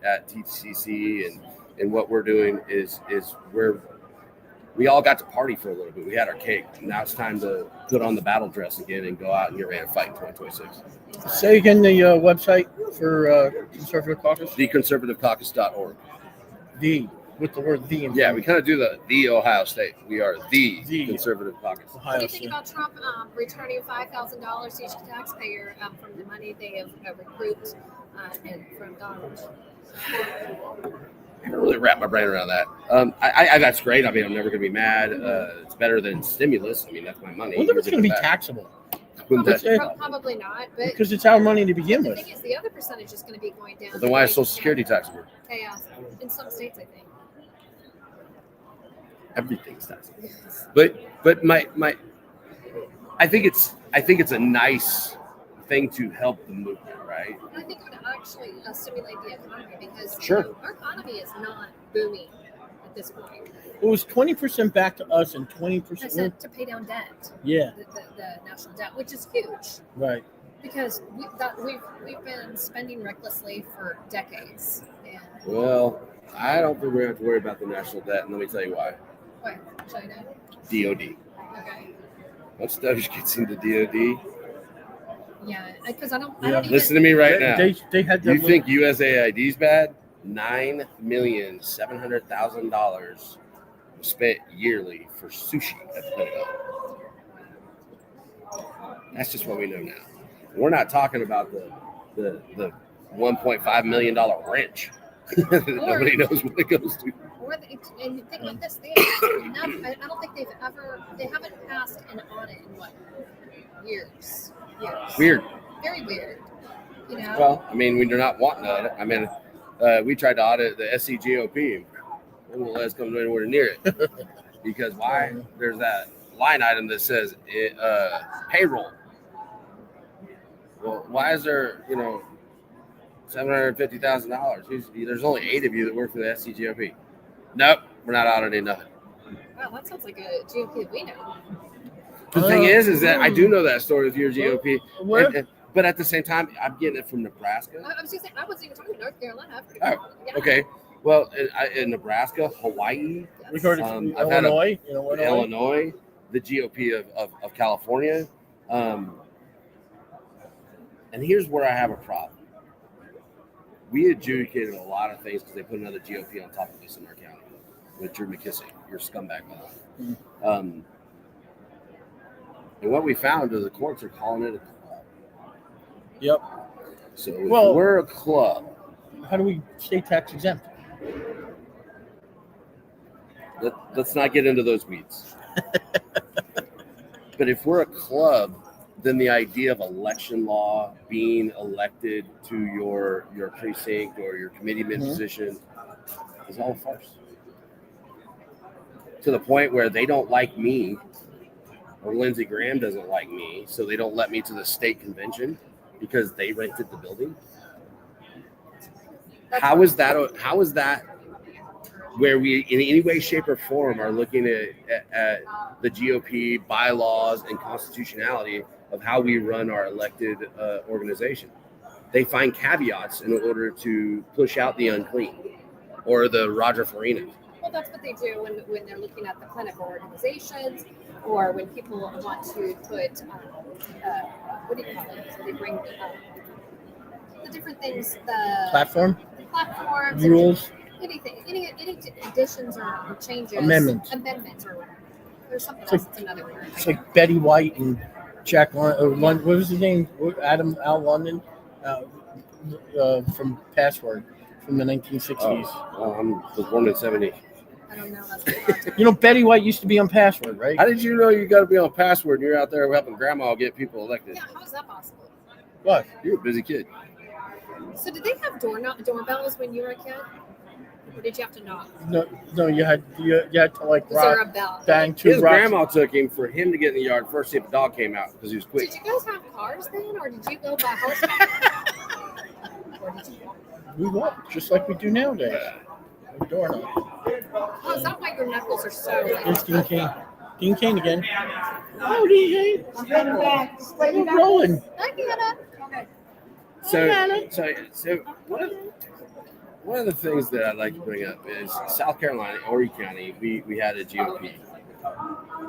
and what we're doing is we all got to party for a little bit. We had our cake. Now it's time to put on the battle dress again and go out and get ready to fight in 2026. Say again the website for Conservative Caucus. TheConservativeCaucus.org. with the word "the." in Yeah, front we of kind of do the Ohio State. We are the conservative caucus. What do Ohio you think State. about Trump returning $5,000 to each taxpayer from the money they have recouped and from Donald? I don't really wrap my brain around that. I that's great. I mean, I'm never going to be mad. It's better than stimulus. I mean, that's my money. I wonder if it's You're going to be giving it back. taxable. Probably not, but Because it's our money to begin the with. thing is, the other percentage is going to be going down. Then why is Social Security taxable? Chaos in some states, I think. Everything's taxable. But my I think it's a nice thing to help the movement, right? And I think it would actually stimulate the economy because Sure. our economy is not booming at this point. It was 20% back to us and 20%. I said to pay down debt. Yeah. The national debt, which is huge. Right. Because we've been spending recklessly for decades. And Well, I don't think we're going to have to worry about the national debt, and let me tell you why. what? China? DOD. Okay. Once Doge gets into DOD, Yeah, because I don't even listen to me right now. They had You think USAID is bad? $9,700,000 was spent yearly for sushi at the Pentagon. That's just what we know now. We're not talking about the $1.5 million wrench. Nobody knows what it goes to. And think about this: they haven't I don't think they haven't passed an audit in what years? Weird. Very weird. You know. Well, I mean, when you're not wanting to audit, I mean, we tried to audit the SCGOP. They won't let us come anywhere near it because why? There's that line item that says payroll. Well, why is there $750,000? There's only 8 of you that work for the SCGOP. Nope, we're not auditing nothing. Wow, that sounds like a GOP that we know. The thing is that I do know that story with your GOP, Where? but at the same time, I'm getting it from Nebraska. I was just saying, I wasn't even talking North Carolina. Oh, okay. Well, in Nebraska, Hawaii, We heard it from I've had Illinois. Illinois, the GOP of California. And here's where I have a problem. We adjudicated a lot of things because they put another GOP on top of us in our county with Drew McKissick, your scumbag. And what we found is the courts are calling it a club. Yep. So if we're a club, how do we stay tax exempt? Let's not get into those weeds. But if we're a club, then the idea of election law, being elected to your precinct or your committeeman position is all a farce. To the point where they don't like me, or Lindsey Graham doesn't like me, so they don't let me to the state convention because they rented the building. How is that where we in any way, shape, or form are looking at the GOP bylaws and constitutionality of how we run our elected organization? They find caveats in order to push out the unclean or the Roger Farina. Well, that's what they do when they're looking at the clinical organizations, or when people want to put what do you call it? So they bring the different things, the platforms, rules, anything, any additions or changes, amendments, or there's something It's else. like- It's another word. It's like Betty White and Jack London. What was his name? Al London from Password from the 1960s. I was born in 70. I don't know. That's You know, Betty White used to be on Password, right? How did you know you got to be on Password and you're out there helping grandma get people elected? Yeah, how is that possible? What? You're a busy kid. So did they have doorbells when you were a kid? Or did you have to knock? No, you had to like Was there a bell? bang 2 His rocks. grandma took him for him to get in the yard first, see if a dog came out because he was quick. Did you guys have cars then, or did you go by horseback? Or did you walk? We walk just like we do nowadays. With doorknob. Oh, is that why your knuckles are so like? It's Dean Kane. Dean Kane again. Oh, Dean Kane. We're rolling. I get it. So one of the things that I'd like to bring up is South Carolina, Horry County, we had a GOP.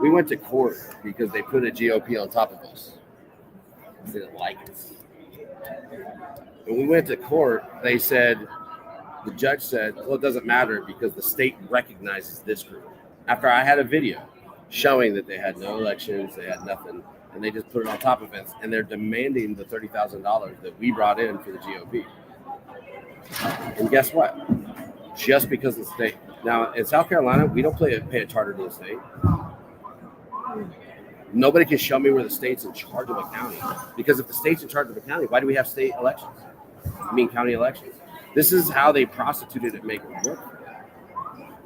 We went to court because they put a GOP on top of us. They didn't like us. When we went to court, they said, the judge said, well, it doesn't matter because the state recognizes this group. After I had a video showing that they had no elections, they had nothing, and they just put it on top of it, and they're demanding the $30,000 that we brought in for the GOP. And guess what? Just because of the state. Now, in South Carolina, we don't pay a charter to the state. Nobody can show me where the state's in charge of a county. Because if the state's in charge of a county, why do we have state elections? I mean, county elections. This is how they prostituted it, make it work.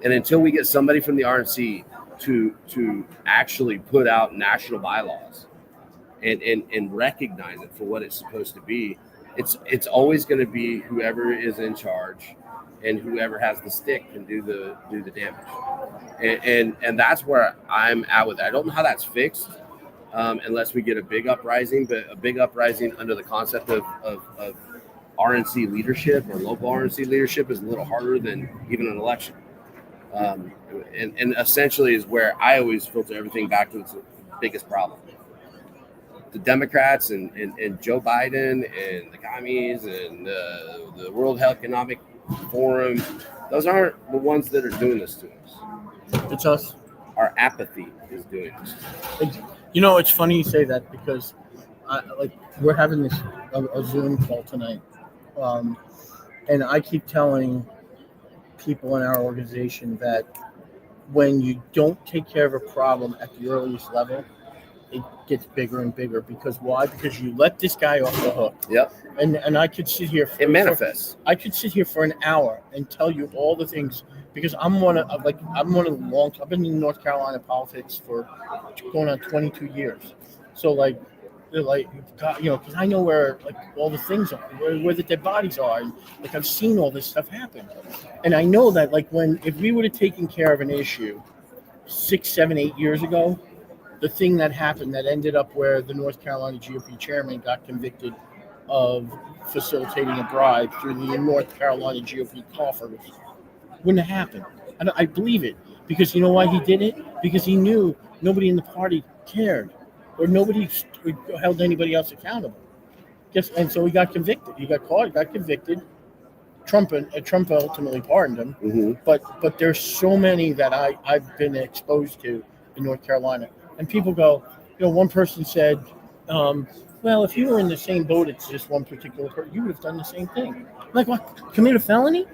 And until we get somebody from the RNC to actually put out national bylaws and recognize it for what it's supposed to be, it's always going to be whoever is in charge, and whoever has the stick can do the damage. And that's where I'm at with it. I don't know how that's fixed unless we get a big uprising, but a big uprising under the concept of RNC leadership or local RNC leadership is a little harder than even an election. And essentially is where I always filter everything back to its biggest problem. The Democrats and Joe Biden and the commies and the World Health Economic Forum, those aren't the ones that are doing this to us. It's us. Our apathy is doing this. You know, it's funny you say that because we're having a Zoom call tonight. And I keep telling people in our organization that when you don't take care of a problem at the earliest level, it gets bigger and bigger. Because why? Because you let this guy off the hook. Yep. And I could sit here. It manifests. I could sit here for an hour and tell you all the things because I'm one of the long. I've been in North Carolina politics for going on 22 years. So because I know where all the things are, where the dead bodies are, and I've seen all this stuff happen, and I know that if we would have taken care of an issue 6, 7, 8 years ago, the thing that happened that ended up where the North Carolina GOP chairman got convicted of facilitating a bribe through the North Carolina GOP coffers wouldn't have happened. And I believe it because you know why he did it? Because he knew nobody in the party cared. Or nobody held anybody else accountable. And so he got convicted. He got caught, got convicted. Trump ultimately pardoned him. Mm-hmm. But there's so many that I've been exposed to in North Carolina. And people go, one person said, well, if you were in the same boat as this one particular person, you would have done the same thing. I'm like, what? Commit a felony?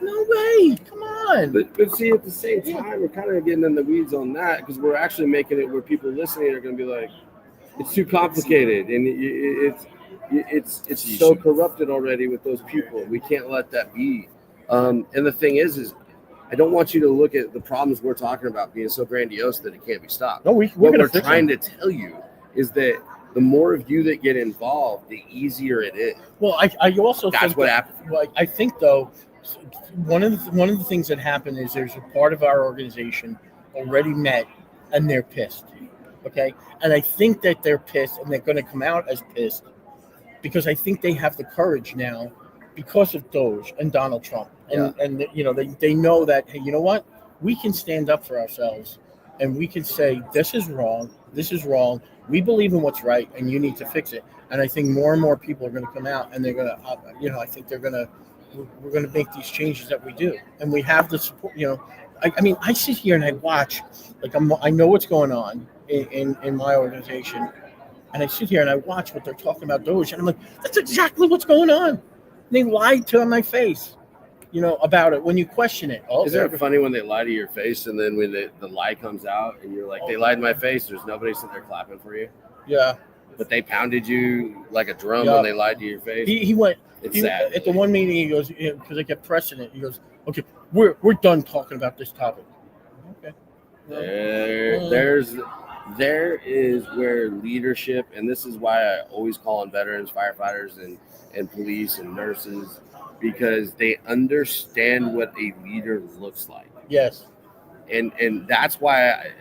No way. Come on. But see, at the same time, we're kind of getting in the weeds on that because we're actually making it where people listening are going to be like, it's too complicated and it's so corrupted already with those people. We can't let that be. And the thing is I don't want you to look at the problems we're talking about being so grandiose that it can't be stopped. No, what we're trying to tell you is that the more of you that get involved, the easier it is. Well, I also that's what happened. Well, I think though, one of the things that happened is there's a part of our organization already met, and they're pissed. Okay, and I think that they're pissed, and they're going to come out as pissed because I think they have the courage now because of Doge and Donald Trump, and they know that, hey, you know what, we can stand up for ourselves, and we can say this is wrong. We believe in what's right, and you need to fix it. And I think more and more people are going to come out, and they're going to, I think we're going to make these changes that we do, and we have the support. I mean, I sit here and I watch, I know what's going on in my organization, and I sit here and I watch what they're talking about Doge, and I'm like, that's exactly what's going on. And they lied to my face, about it when you question it. Oh, isn't it funny when they lie to your face, and then when the lie comes out, and you're like, they lied to my face. There's nobody sitting there clapping for you. Yeah. But they pounded you like a drum when they lied to your face. He went. It's sad. At the one meeting, he goes, because I kept pressing it. He goes, okay, we're done talking about this topic. Okay. There is where leadership, and this is why I always call on veterans, firefighters, and police and nurses, because they understand what a leader looks like. Yes. And that's why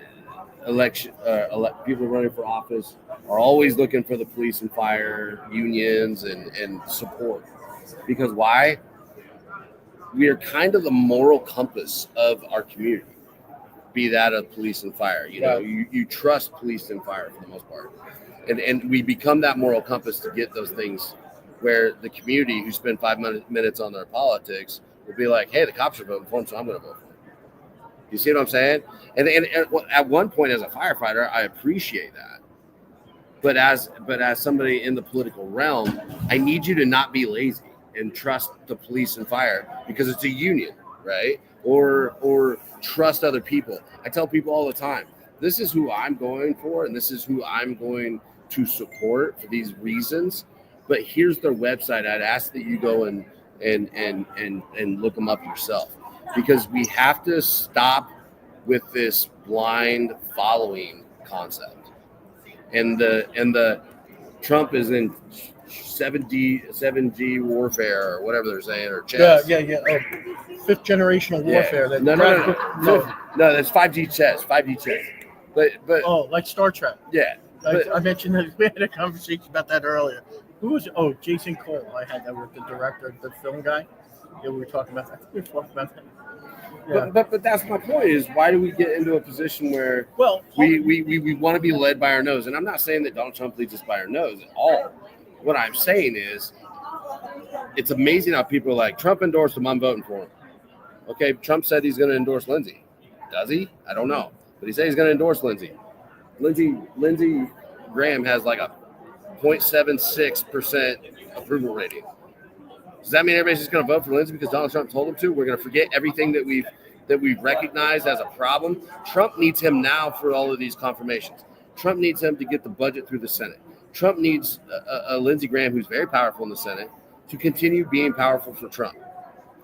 people running for office are always looking for the police and fire unions and support. Because why? We are kind of the moral compass of our community, be that of police and fire. You trust police and fire for the most part. And we become that moral compass to get those things where the community who spend 5 minutes on their politics will be like, hey, the cops are voting for him, so I'm going to vote for him. You see what I'm saying? And at one point as a firefighter, I appreciate that. But as somebody in the political realm, I need you to not be lazy and trust the police and fire because it's a union, right? Or trust other people. I tell people all the time, this is who I'm going for, and this is who I'm going to support for these reasons. But here's their website. I'd ask that you go and look them up yourself, because we have to stop with this blind following concept. And the Trump is in 7G warfare or whatever they're saying, or chess. Yeah. Fifth generational warfare. Yeah. That No, that's 5G chess. 5G chess. But like Star Trek. Yeah. I mentioned that we had a conversation about that earlier. Who was it? Oh, Jason Cole. I had that with the director, the film guy. Yeah, we were talking about that. Yeah. But that's my point, is why do we get into a position where we want to be led by our nose? And I'm not saying that Donald Trump leads us by our nose at all. What I'm saying is it's amazing how people are like, Trump endorsed him, I'm voting for him. Okay, Trump said he's going to endorse Lindsey. Does he? I don't know. But he said he's going to endorse Lindsey. Lindsey Graham has like a 0.76% approval rating. Does that mean everybody's just going to vote for Lindsey because Donald Trump told them to? We're going to forget everything that we've recognized as a problem. Trump needs him now for all of these confirmations. Trump needs him to get the budget through the Senate. Trump needs a Lindsey Graham, who's very powerful in the Senate, to continue being powerful for Trump.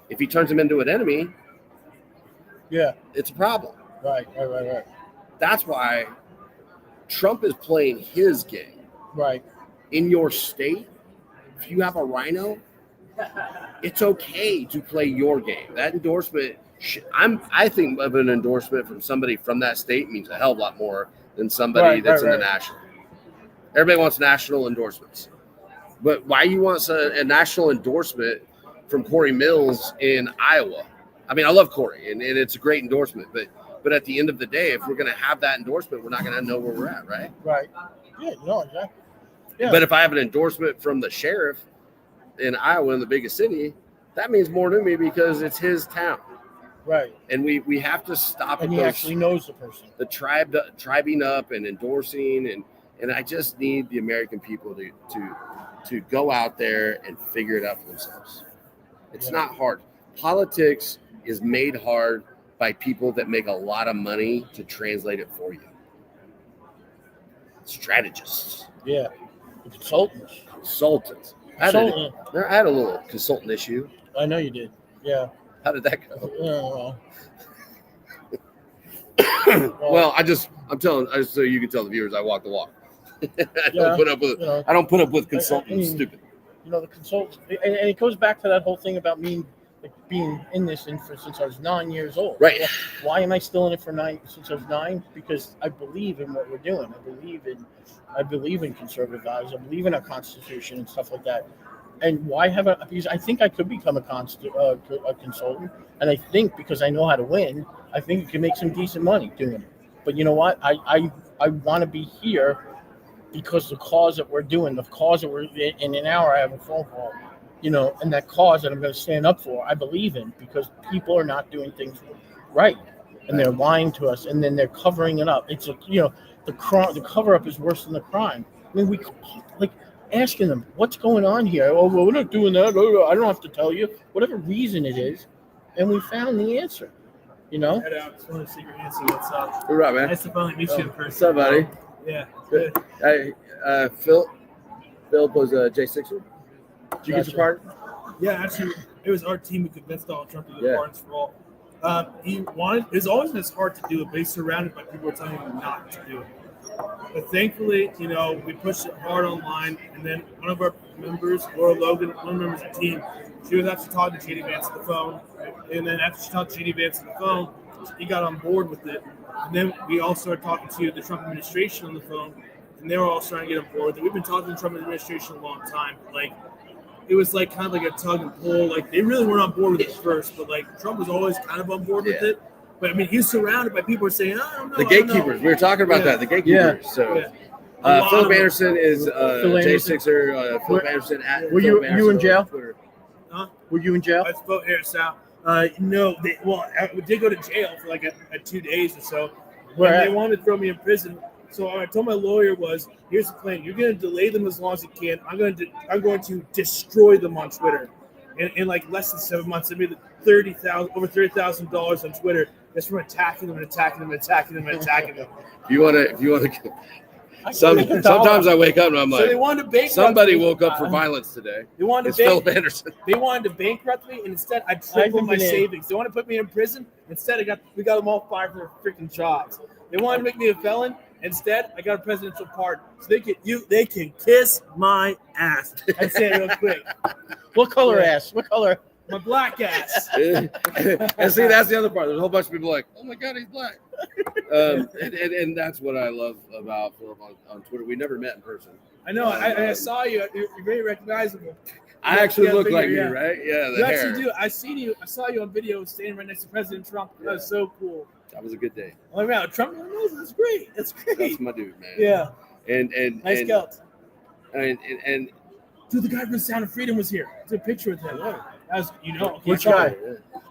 If he turns him into an enemy, it's a problem. Right. That's why Trump is playing his game. Right. In your state, if you have a rhino, it's okay to play your game. That endorsement, I think of an endorsement from somebody from that state means a hell of a lot more than somebody that's in the national. Everybody wants national endorsements. But why you want a national endorsement from Corey Mills in Iowa? I mean, I love Corey, and it's a great endorsement. But at the end of the day, if we're going to have that endorsement, we're not going to know where we're at, right? Right. Yeah, no, exactly. Yeah. But if I have an endorsement from the sheriff in Iowa, in the biggest city, that means more to me because it's his town. Right. And we have to stop. And he actually knows the person. The tribing up and endorsing, and I just need the American people to go out there and figure it out for themselves. It's not hard. Politics is made hard by people that make a lot of money to translate it for you. Strategists. Yeah. Consultants. I had a little consultant issue. I know you did. Yeah. How did that go? Well. Well, I'm telling, so you can tell the viewers, I walk the walk. I don't put up with consultants. Stupid. You know, the consultants, and it goes back to that whole thing about me being in this since I was 9 years old. Right. Why am I still in it since I was 9? Because I believe in what we're doing. I believe in conservative values. I believe in our Constitution and stuff like that. And why haven't? Because I think I could become a consultant, and I think because I know how to win, I think you can make some decent money doing it. But you know what? I want to be here because the cause that we're doing, the cause that we're in an hour, I have a phone call, you know, and that cause that I'm going to stand up for, I believe in, because people are not doing things right, and they're lying to us, and then they're covering it up. It's the cover up is worse than the crime. I mean, we asking them, what's going on here? Oh, well, we're not doing that. I don't have to tell you. Whatever reason it is, and we found the answer. You know? I just want to see your answer. What's up? You're right, man. Nice to finally meet you in person. What's up, buddy? Yeah. Good. Hey, Phil was a J6er. Did you get your card? Yeah, actually, it was our team who convinced Donald Trump to get pardons for all. It's always been hard to do it, but he's surrounded by people who are telling him not to do it. But thankfully, you know, we pushed it hard online, and then one of our members, Laura Logan, one of the members of the team, she was actually talking to J.D. Vance on the phone, and then after she talked to J.D. Vance on the phone, he got on board with it. And then we all started talking to the Trump administration on the phone, and they were all starting to get on board with it. We've been talking to the Trump administration a long time. It was like kind of like a tug and pull. Like, they really weren't on board with it first, but like Trump was always kind of on board with it. But I mean, he's surrounded by people who are saying, I don't know. The gatekeepers. We were talking about that. The gatekeepers. Yeah. So Philip Anderson is J6er. Philip Anderson at Were you in jail? Huh? Were you in jail? I spoke here, Sal. No, I did go to jail for like a 2 days or so. Where And at? they wanted to throw me in prison. So what I told my lawyer was, here's the plan. You're going to delay them as long as you can. I'm going to destroy them on Twitter. In like less than 7 months, I made over $30,000 on Twitter just from attacking them and attacking them and attacking them and attacking them. If you want to. Sometimes I wake up and I'm So like, they wanted to bankrupt somebody me. woke up for violence today. They wanted It's to Philip Anderson. They wanted to bankrupt me, and instead I tripled my been in. savings. They want to put me in prison. Instead, we got them all fired for their freaking jobs. They wanted to make me a felon. Instead, I got a presidential pardon. So they can kiss my ass. I say it real quick. What color ass? What color? My black ass. And see, that's the other part. There's a whole bunch of people like, oh my God, he's black. And that's what I love about Philip on Twitter. We never met in person. I know. I saw you. You're very recognizable. I actually look like you, me, right? Yeah, the you hair. actually do. I saw you on video standing right next to President Trump. That was so cool. That was a good day. Oh wow, Trump knows that's great. That's great. That's my dude, man. Yeah. And nice skeleton. And dude, the guy from Sound of Freedom was here. Took a picture with him. As which guy?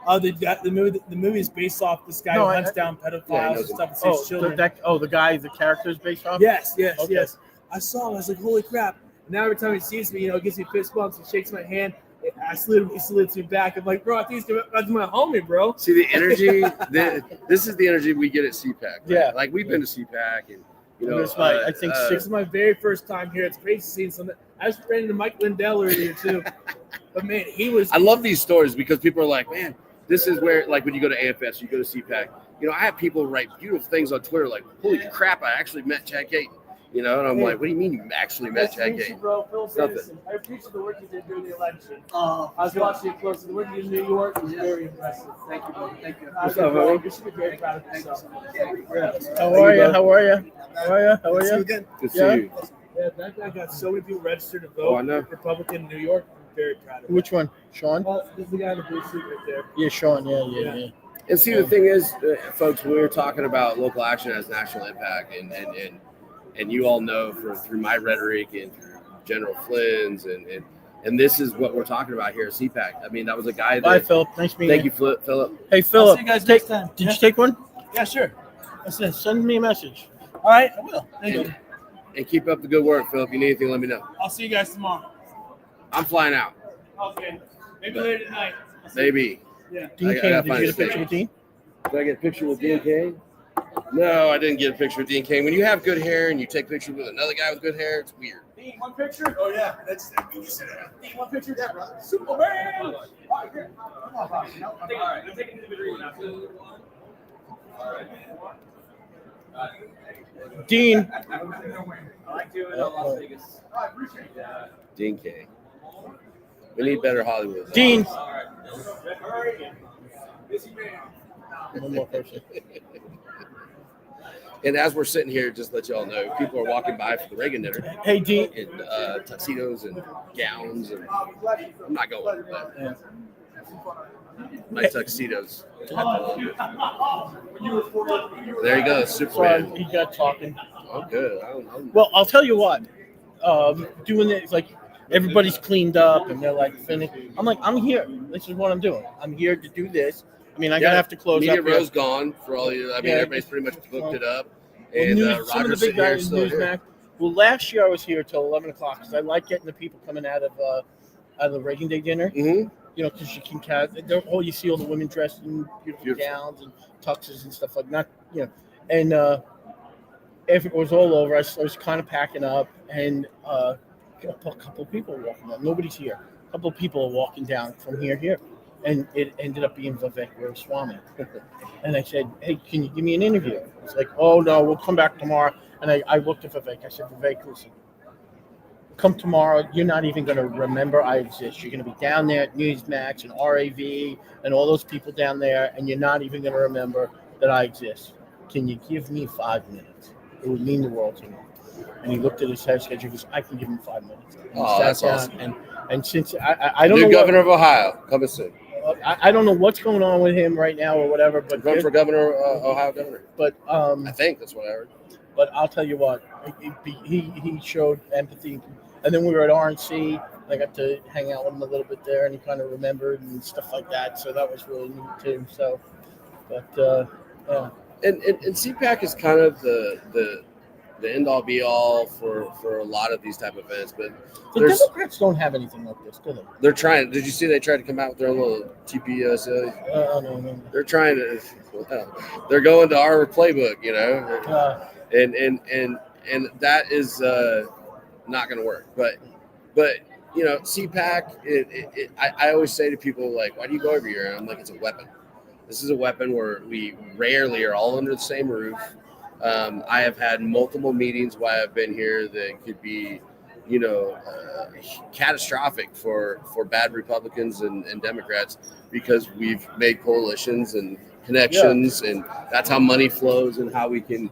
The movie is based off this guy who hunts down pedophiles and stuff and saves children. The guy, the character is based off? Yes. Okay. I saw him. I was like, holy crap. And now every time he sees me, he gives me fist bumps and shakes my hand. He salutes me back. I'm like, bro, I think that's my homie, bro. see the energy. This is the energy we get at CPAC. Right? Yeah. Like we've been to CPAC and I think this is my very first time here. It's crazy seeing something. I was ran into Mike Lindell earlier too. But man, he was. I love these stories because people are like, man, this is where, like when you go to AFS, you go to CPAC. I have people write beautiful things on Twitter like, holy crap, I actually met Chad Gayton. And I'm like, what do you mean you actually met Chad Gayton? I appreciate the work you did during the election. I was watching you closely. The work you did in New York was very impressive. Thank you, buddy. Thank you. What's up, man? You should be very proud of yourself. How are you? Good to see you. Yeah, that guy got so many people registered to vote. Oh, I know. Republican in New York. I'm very proud of him. Which one? Sean? This is the guy in the blue suit right there. Yeah, Sean. Yeah. And see, the thing is, folks, we were talking about local action as national impact, and you all know through my rhetoric and through General Flynn's, and this is what we're talking about here at CPAC. I mean, that was a guy. Bye, Philip. Nice meeting you. Thank you, Philip. Hey, Philip. I'll see you guys next time. Did you take one? Yeah, sure. Send me a message. All right, I will. Thank you. And keep up the good work, Philip. If you need anything, let me know. I'll see you guys tomorrow. I'm flying out. Okay. Maybe later tonight. Maybe. Yeah. Dean Cain, did you get a picture with Dean? Did I get a picture with Dean Cain? No, I didn't get a picture with Dean Cain. When you have good hair and you take pictures with another guy with good hair, it's weird. Dean, one picture? Oh, yeah. That's Dean, one picture? Yeah, brother. Superman! All right, here. Come on, Bobby. No, all right. I'm taking the video now. All right. Dean. I like doing it in Las Vegas. I appreciate that. Dean Cain. We need better Hollywood. Dean. All right. Busy man. One more person. And as we're sitting here, just to let y'all know, people are walking by for the Reagan dinner. Hey, Dean. In tuxedos and gowns. And I'm not going with that. My tuxedos. There you go, Superman. He got talking. Oh, good. Well, I'll tell you what. Doing it like everybody's cleaned up and they're like finished. I'm like, I'm here. This is what I'm doing. I'm here to do this. I mean, I gotta have to close Media up. Row's gone for all you. I mean, everybody's pretty much booked it up. And some of Roger's the big sitting here guys, still here. Newsmax. Well, last year I was here till 11 o'clock because I like getting the people coming out of the Reagan Day dinner. Mm-hmm. Because you can you see all the women dressed in beautiful gowns and tuxes and stuff like that. And if it was all over, I was kind of packing up, and a couple of people were walking down. Nobody's here. A couple of people are walking down from here. And it ended up being Vivek Ramaswamy. And I said, hey, can you give me an interview? It's like, oh, no, we'll come back tomorrow. And I looked at Vivek. I said, Vivek, listen, come tomorrow. You're not even going to remember I exist. You're going to be down there at Newsmax and RAV and all those people down there, and you're not even going to remember that I exist. Can you give me 5 minutes? It would mean the world to me. And he looked at his head schedule. He goes, I can give him 5 minutes. And Oh, that's awesome. And since I don't know. New governor of Ohio, coming soon. I don't know what's going on with him right now or whatever, but Run for governor, Ohio governor. But I think that's what I heard. But I'll tell you what, he showed empathy. And then we were at RNC, I got to hang out with him a little bit there, and he kind of remembered and stuff like that. So that was really neat too. So, but yeah. And CPAC is kind of the end all be all for a lot of these type of events, but The Democrats don't have anything like this, do they? they're trying. Did you see they tried to come out with their own little TPS? No. They're trying to. Well, they're going to our playbook, you know, and that is not going to work. But you know, CPAC. I always say to people like, why do you go every year? And I'm like, it's a weapon. This is a weapon where we rarely are all under the same roof. I have had multiple meetings while I've been here that could be, you know, catastrophic for bad Republicans and Democrats because we've made coalitions and connections, and that's how money flows and how we can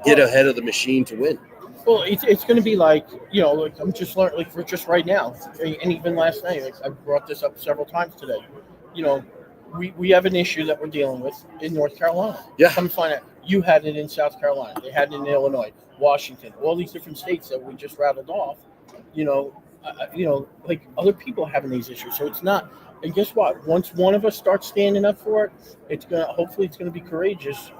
get ahead of the machine to win. Well, it's going to be like, you know, like I'm just learning, like for just right now, and even last night, like I brought this up several times today. You know, we have an issue that we're dealing with in North Carolina. Yeah. Come find out, you had it in South Carolina, they had it in Illinois, Washington, all these different states that we just rattled off. You know, like other people having these issues. So it's not. And guess what? Once one of us starts standing up for it, hopefully it's gonna be courageous,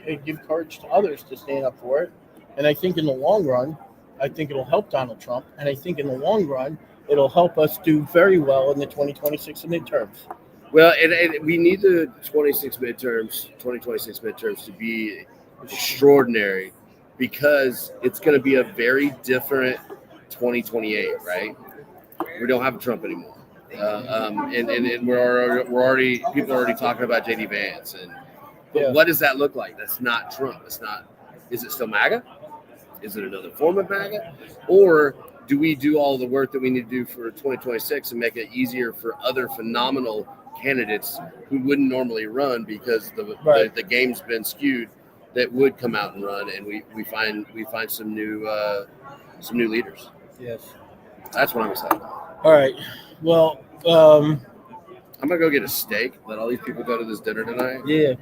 and give courage to others to stand up for it. And I think in the long run, I think it'll help Donald Trump. And I think in the long run, it'll help us do very well in the 2026 midterms. Well, and we need the 2026 midterms to be extraordinary because it's going to be a very different 2028, right? We don't have Trump anymore. And we're already, people are already talking about JD Vance. But what does that look like? That's not Trump. It's not. Is it still MAGA? Is it another form of MAGA? Or do we do all the work that we need to do for 2026 and make it easier for other phenomenal candidates who wouldn't normally run because the game's been skewed that would come out and run, and we find some new leaders. Yes, that's what I'm excited. All right. Well, I'm gonna go get a steak. Let all these people go to this dinner tonight. Yeah.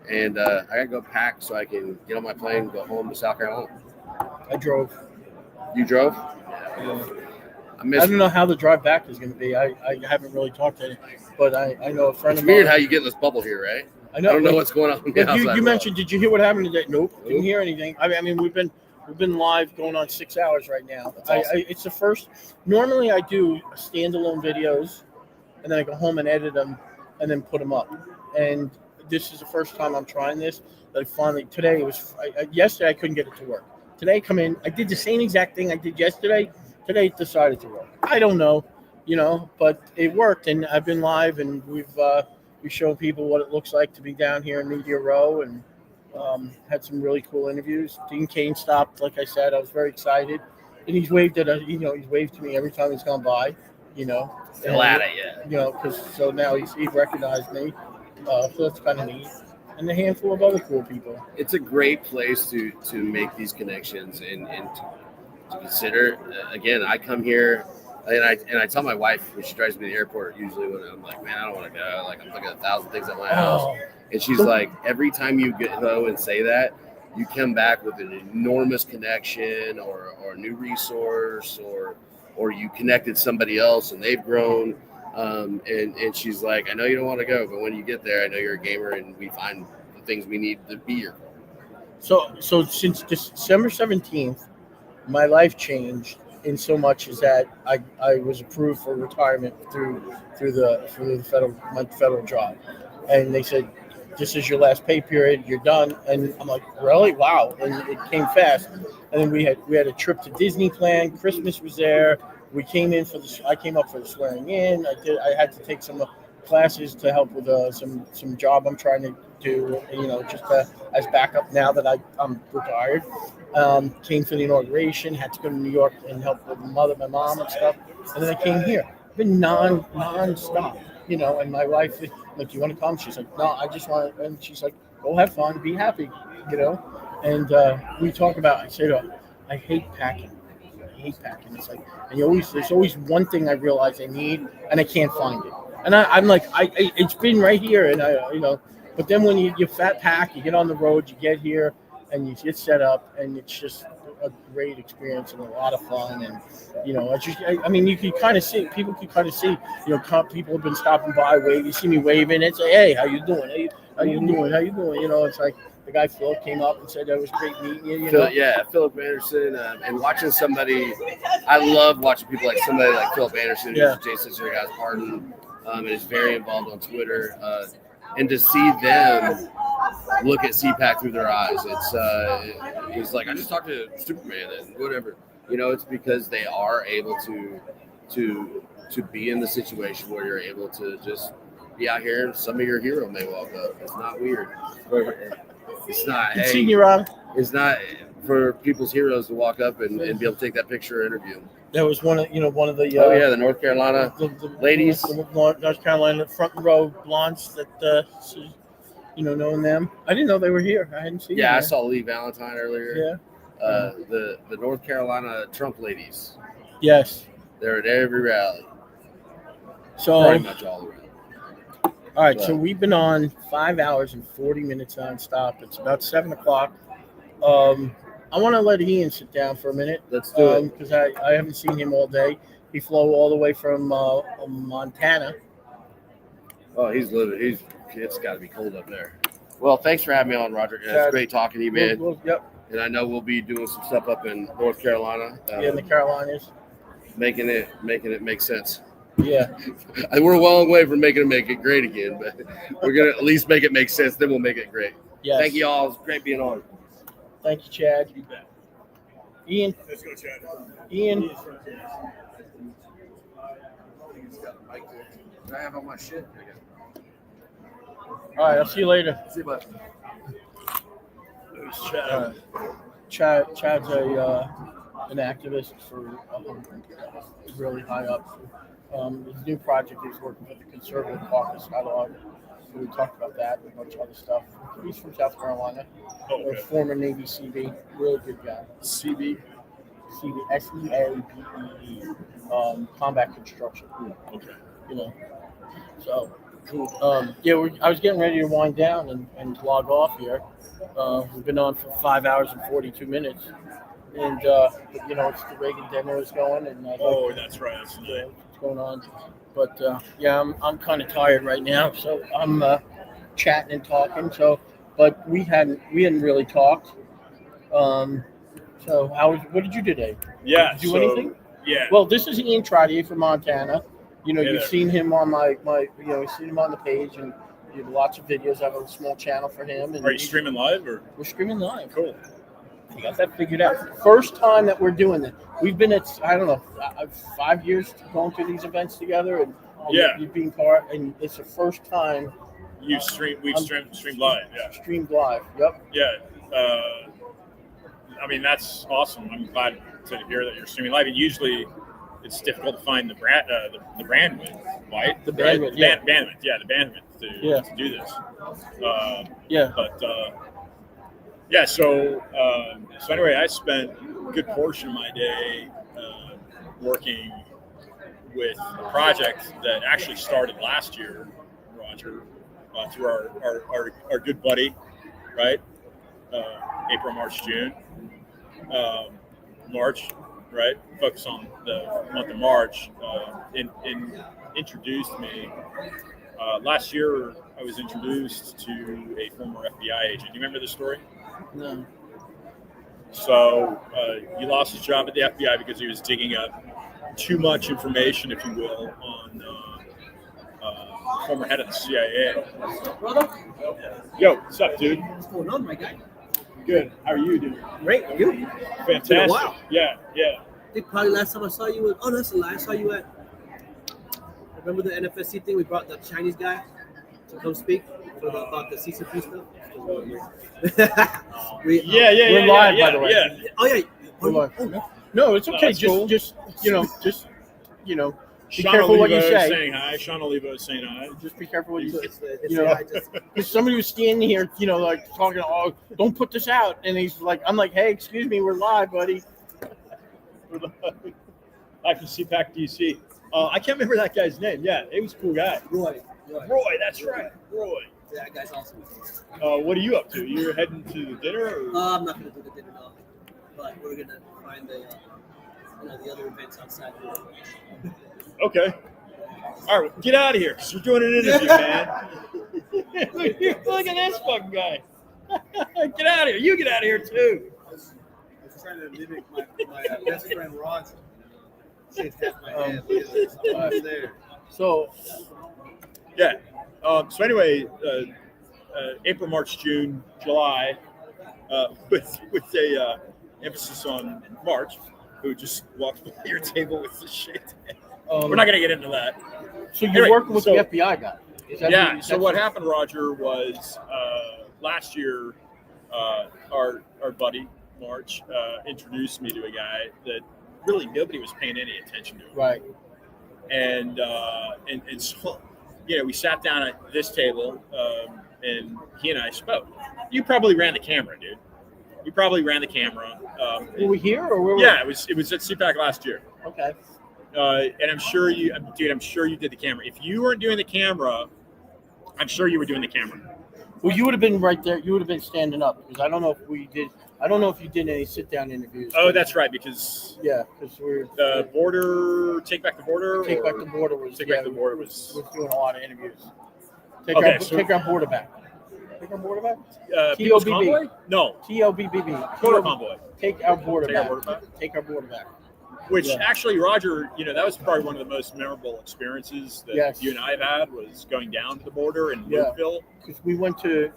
And I gotta go pack so I can get on my plane and go home to South Carolina. I drove. You drove? Yeah. I don't know how the drive back is going to be. I haven't really talked to anyone, but I know a friend It's of mine. weird how you get in this bubble here, right? I know. I don't know what's going on. On the You outside mentioned. Did you hear what happened today? Nope. Didn't hear anything. I mean, we've been live going on 6 hours right now. That's awesome. It's the first. Normally, I do standalone videos, and then I go home and edit them, and then put them up. And this is the first time I'm trying this. That I finally today yesterday I couldn't get it to work. Today, come in. I did the same exact thing I did yesterday. Today, it decided to work. I don't know, but it worked, and I've been live, and we've shown people what it looks like to be down here in Media Row, and had some really cool interviews. Dean Cain stopped, like I said. I was very excited, and he's waved at he's waved to me every time he's gone by. Still at it, yeah. Because so now he recognized me, so that's kind of neat. And a handful of other cool people. It's a great place to make these connections and to consider. Again, I come here and I tell my wife when she drives me to the airport, usually when I'm like, man, I don't want to go. Like I'm looking at 1,000 things at my house. And she's like, every time you go and say that, you come back with an enormous connection or a new resource or you connected somebody else and they've grown. And she's like, I know you don't want to go, but when you get there, I know you're a gamer, and we find the things we need to be here. So since December 17th, my life changed in so much as that I was approved for retirement through my federal job, and they said, this is your last pay period, you're done. And I'm like, really? Wow. And it came fast. And then we had a trip to Disney planned. Christmas was there. We came in I came up for the swearing in. I had to take some classes to help with some job I'm trying to do, just as backup now that I'm retired. Came for the inauguration, had to go to New York and help with my mom and stuff. And then I came here. Been non-stop, and my wife, like, you want to come? She's like, no, I just want to, and she's like, go have fun, be happy, And we talk about, I say to her, I hate packing. It's like, and there's always one thing I realize I need, and I can't find it. And I'm like, it's been right here, and but then when you fat pack, you get on the road, you get here, and you get set up, and it's just, a great experience and a lot of fun. And I mean, you can kind of see people can kind of see. People have been stopping by, you see me waving and say, "Hey, how you doing? Hey, how you doing? How you doing?" It's like the guy Phil came up and said that was great meeting you. Philip Anderson, and watching somebody. I love watching people like somebody like Philip Anderson, who's a Jason Sister guy's pardon, and is very involved on Twitter. And to see them look at CPAC through their eyes, he's like, I just talked to Superman and whatever. It's because they are able to be in the situation where you're able to just be out here and some of your hero may walk up. It's not weird. It's not. It's not for people's heroes to walk up and be able to take that picture or interview them. There was one of the the North Carolina ladies, North Carolina front row blondes that knowing them. I didn't know they were here. I hadn't seen them. I saw Lee Valentine earlier. Yeah. The North Carolina Trump ladies. Yes. They're at every rally. So pretty much all around. All right, so we've been on 5 hours and 40 minutes nonstop. It's about 7 o'clock. I want to let Ian sit down for a minute. Let's do it. Because I haven't seen him all day. He flew all the way from Montana. Oh, he's living. It's got to be cold up there. Well, thanks for having me on, Roger. It's great talking to you, man. Yep. And I know we'll be doing some stuff up in North Carolina. In the Carolinas. Making it make sense. Yeah. We're a long way from making it make it great again, but we're going to at least make it make sense. Then we'll make it great. Yes. Thank you all. It's great being on. Thank you, Chad. You bet. Ian. Let's go, Chad. Ian. Can I have all my shit? All right, I'll see you later. See you, bud. Chad's an activist for really high up. His new project is working with the Conservative Caucus Dialogue. So we talked about that and a bunch of other stuff. He's from South Carolina. Former Navy CB. Really good guy. CB? CB, S-E-A-B-E-E. Combat construction. Okay. So cool. I was getting ready to wind down and log off here. We've been on for 5 hours and 42 minutes. And, it's the Reagan dinner is going. And that's right. That's what's going on. But, I'm kind of tired right now. So I'm chatting and talking. But we hadn't really talked. So what did you do today? Yeah. Did you do anything? Yeah. Well, this is Ian Trottier from Montana. You've seen him on you've seen him on the page, and you have lots of videos. I have a small channel for him. And are you streaming live or? We're streaming live. Cool. We got that figured out. First time that we're doing it. We've been at 5 years going through these events together, and you being part, and it's the first time we've streamed live. Yeah. Streamed live. Yep. Yeah. I mean, that's awesome. I'm glad to hear that you're streaming live. And usually, it's difficult to find the bandwidth, right? The bandwidth, yeah. Bandwidth, yeah, the bandwidth to do this. So anyway, I spent a good portion of my day working with a project that actually started last year, Roger, through our good buddy, right? April, March, June. March, right? Focus on the month of March. Introduced me. Last year, I was introduced to a former FBI agent. Do you remember this story? No. So he lost his job at the FBI because he was digging up too much information, if you will, on former head of the CIA. Brother? Yo, what's up, dude? What's going on, my guy? Good. How are you doing? Great. You? Fantastic. Wow. Yeah. I think probably last time I saw you that's a lie. I saw you at. Remember the NFSC thing? We brought the Chinese guy to come speak about the CCP stuff. We're live, by the way. Yeah. Oh yeah. We're live. No, it's okay. Cool. Just be Sean careful what you Olivo say. is saying hi. Sean Olivo is saying hi. Just be careful what you say. Because somebody was standing here, like talking, don't put this out. And he's like, I'm like, hey, excuse me, we're live, buddy. I can see back DC. I can't remember that guy's name. Yeah, he was a cool guy. Roy, that's right. Roy. Yeah, that guy's awesome. What are you up to? You're heading to the dinner? Or? I'm not going to do the dinner, no. but we're gonna find the the other events outside. Okay. All right, get out of here because we're doing an interview, man. Look at this fucking guy. Get out of here. You get out of here too. I was trying to mimic my best friend Roger. Shit half my head. Look at this. I'm almost there. So, yeah. So anyway, April, March, June, July, with a emphasis on March, who just walked by your table with the shit. We're not gonna get into that. So you're working with the FBI guy? Yeah. So what happened, Roger, was last year, our buddy March introduced me to a guy that really nobody was paying any attention to. Right. And so, we sat down at this table, and he and I spoke. You probably ran the camera, dude. You probably ran the camera. Were we here or where were Yeah, we? it was at CPAC last year. Okay. And I'm sure you did the camera. If you weren't doing the camera, I'm sure you were doing the camera. Well, you would have been right there. You would have been standing up because I don't know if we did. I don't know if you did any sit-down interviews. Oh, that's right. Because because we're the border. Take back the border. Take back the border was Take back the border was doing a lot of interviews. Take our border back. Take our border back. People's Convoy? No. TOBBB. Border Convoy. Take our border Take our back. border back. Take our border back. Which Yeah. actually, Roger, that was probably one of the most memorable experiences that you and I have had was going down to the border in Louisville. Because we went to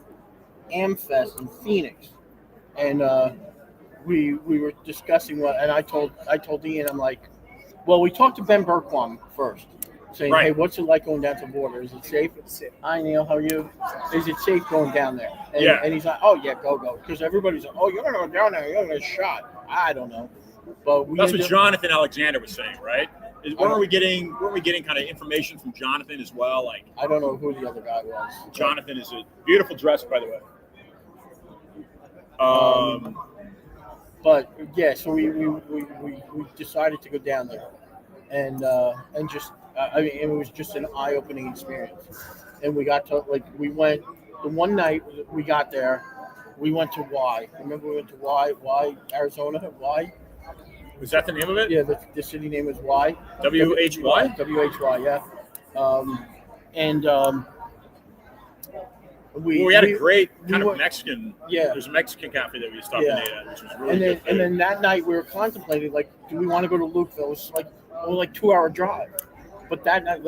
AmFest in Phoenix, and we were discussing and I told Ian, I'm like, well, we talked to Ben Berquam first, saying, hey, what's it like going down to the border? Is it safe? Hi, Neil, how are you? Is it safe going down there? And, and he's like, oh yeah, go. Because everybody's like, oh, you're gonna go down there, you're gonna get shot. I don't know. But That's what Jonathan Alexander was saying, right? Weren't we getting kind of information from Jonathan as well? Like, I don't know who the other guy was. Jonathan is a beautiful dress, by the way. But yeah, so we decided to go down there, and just I mean, it was just an eye-opening experience. And we got to we went the one night we got there, we went to Y. Remember we went to Y, Arizona, Y. Was that the name of it? Yeah, the city name was Y. WHY? WHY, yeah. We had a great kind of Mexican. Yeah. There's a Mexican cafe that we stopped in at, which was really good. And then that night we were contemplating, do we want to go to Lukeville? It was like 2-hour drive. But that night,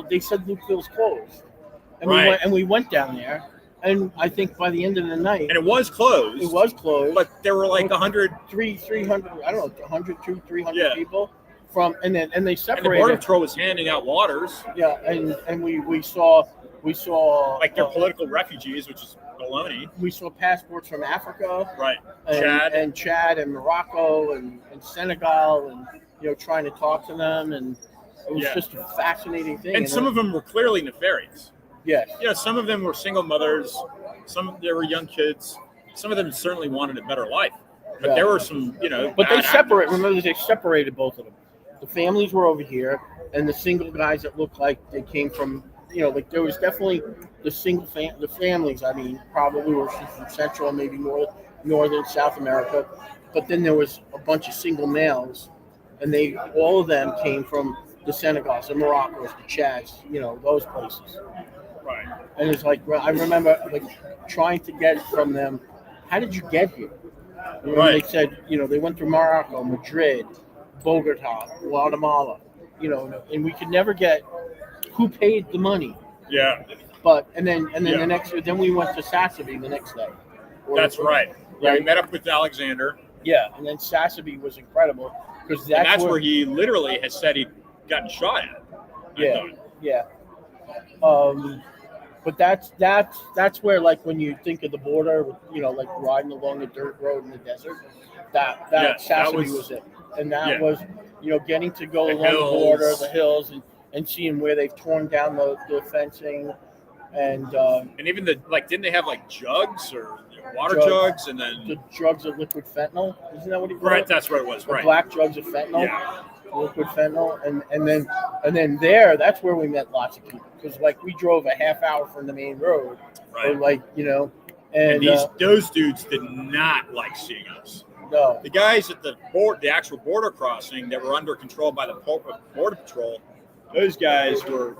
they said Lukeville's closed. And we went down there. And I think by the end of the night, and it was closed. It was closed, but there were like 300, I don't know, 100, 200, 300 people from, and they separated. And the Border Patrol was handing out waters. Yeah, and we saw like they're political refugees, which is baloney. We saw passports from Africa, right? Chad and Morocco and Senegal, and trying to talk to them, and it was just a fascinating thing. And some of them were clearly nefarious. Yes. Yeah, some of them were single mothers. There were young kids. Some of them certainly wanted a better life. But there were some, But they separate. Remember, they separated both of them. The families were over here, and the single guys that looked like they came from, there was definitely the the families. I mean, probably were from Central, maybe Northern South America. But then there was a bunch of single males, and all of them came from the Senegals, the Moroccos, the Chads, those places. Right. And it's like, I remember trying to get from them, how did you get here? And they said, they went through Morocco, Madrid, Bogota, Guatemala, and we could never get who paid the money. Yeah. But and then then we went to Sassabee the next day. That's right. Yeah, we met up with Alexander. Yeah, and then Sassabee was incredible because that's where he literally has said he'd gotten shot at. Yeah. But that's where when you think of the border, riding along the dirt road in the desert, that Sassabee was it, and that was getting to go along the border, the hills, and seeing where they've torn down the fencing, and even didn't they have jugs or water jugs, and then the jugs of liquid fentanyl? Isn't that what he called Right, it? that's what it was. The Right, black jugs of fentanyl. Yeah. Liquid fentanyl, and then that's where we met lots of people because we drove a half hour from the main road, right? And those dudes did not like seeing us. No. The guys at the actual border crossing that were under control by the border patrol, those guys were,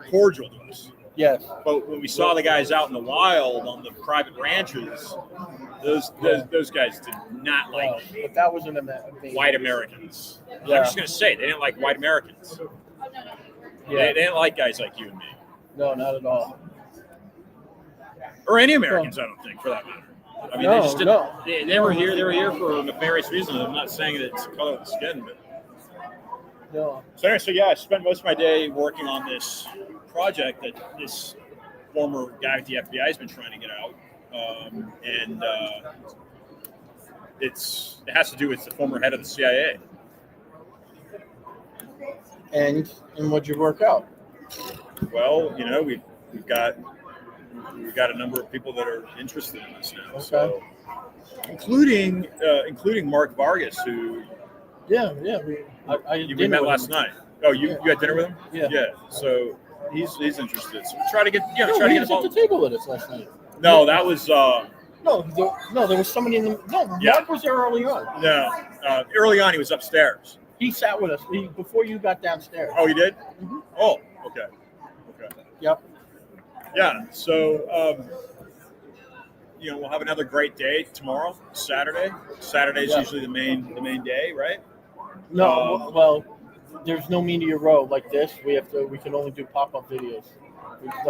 cordial to us. Yes. But when we saw the guys out in the wild on the private ranches, those guys did not like but that was an white Americans. Yeah. I'm just going to say, they didn't like white Americans. Yeah. They didn't like guys like you and me. No, not at all. Or any Americans, I don't think, for that matter. I mean, they just didn't. They were here. They were here for nefarious reasons. I'm not saying that it's the color of the skin, but. No. So anyway, yeah, I spent most of my day working on this project that this former guy at the FBI has been trying to get out, and it has to do with the former head of the CIA. And what'd you work out? Well, we've got a number of people that are interested in this now. Okay. So, including Mark Vargas, who we met last night. Oh, you had dinner with him? Yeah. Yeah. So he's interested. So try to get He was at the table with us last night. No, that was No, there was somebody in the. No, Mark was there early on. no. Early on, he was upstairs. He sat with us before you got downstairs. Oh, you did? Mm-hmm. Oh, okay. Yep. Yeah. So we'll have another great day tomorrow, Saturday. Saturday's usually the main day, right? No, well, there's no media row like this. We can only do pop-up videos.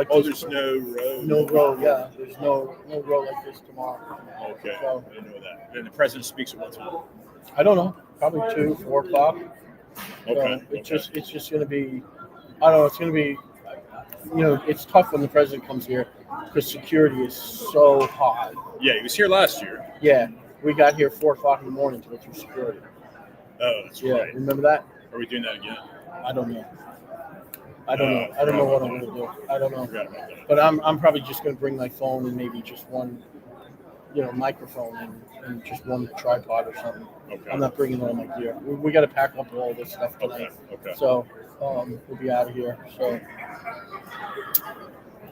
There's no row. No row, yeah. There's no row like this tomorrow. Okay, So, I didn't know that. Then the president speaks at what time? I don't know. Probably 2, 4 o'clock. Okay. So it's just going to be. I don't know. It's going to be. It's tough when the president comes here because security is so high. Yeah, he was here last year. Yeah, we got here 4 o'clock in the morning to go through security. Oh, that's Yeah, right. remember that? Are we doing that again? I don't know. I don't know. I don't know what I'm going to do. I don't know. Forgot about that. But I'm probably just going to bring my phone and maybe just one, microphone and just one tripod or something. Okay. I'm not bringing all my gear. We got to pack up all this stuff tonight. Okay. So we'll be out of here. So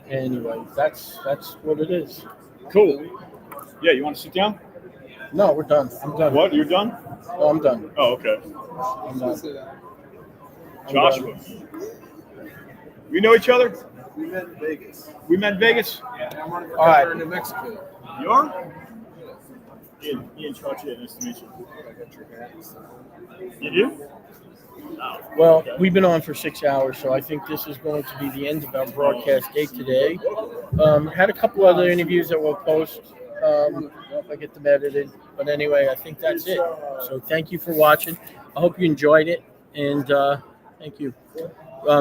anyway, that's what it is. Cool. Yeah, you want to sit down? No, we're done. I'm done. What? You're done? Oh, I'm done. Oh, okay. I'm done. Joshua. We know each other? We met in Vegas. We met in Vegas? Yeah, I'm on the All right. in New Mexico. You are? Ian Chartier, nice to meet you. I got your hat. You do? Well, we've been on for 6 hours, so I think this is going to be the end of our broadcast day today. Had a couple other interviews that we'll post if I get them edited. But anyway, I think that's it. So thank you for watching. I hope you enjoyed it, and thank you.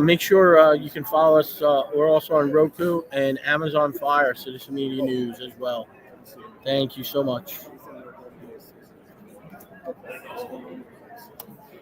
Make sure you can follow us. We're also on Roku and Amazon Fire, Citizen Media News as well. Thank you so much.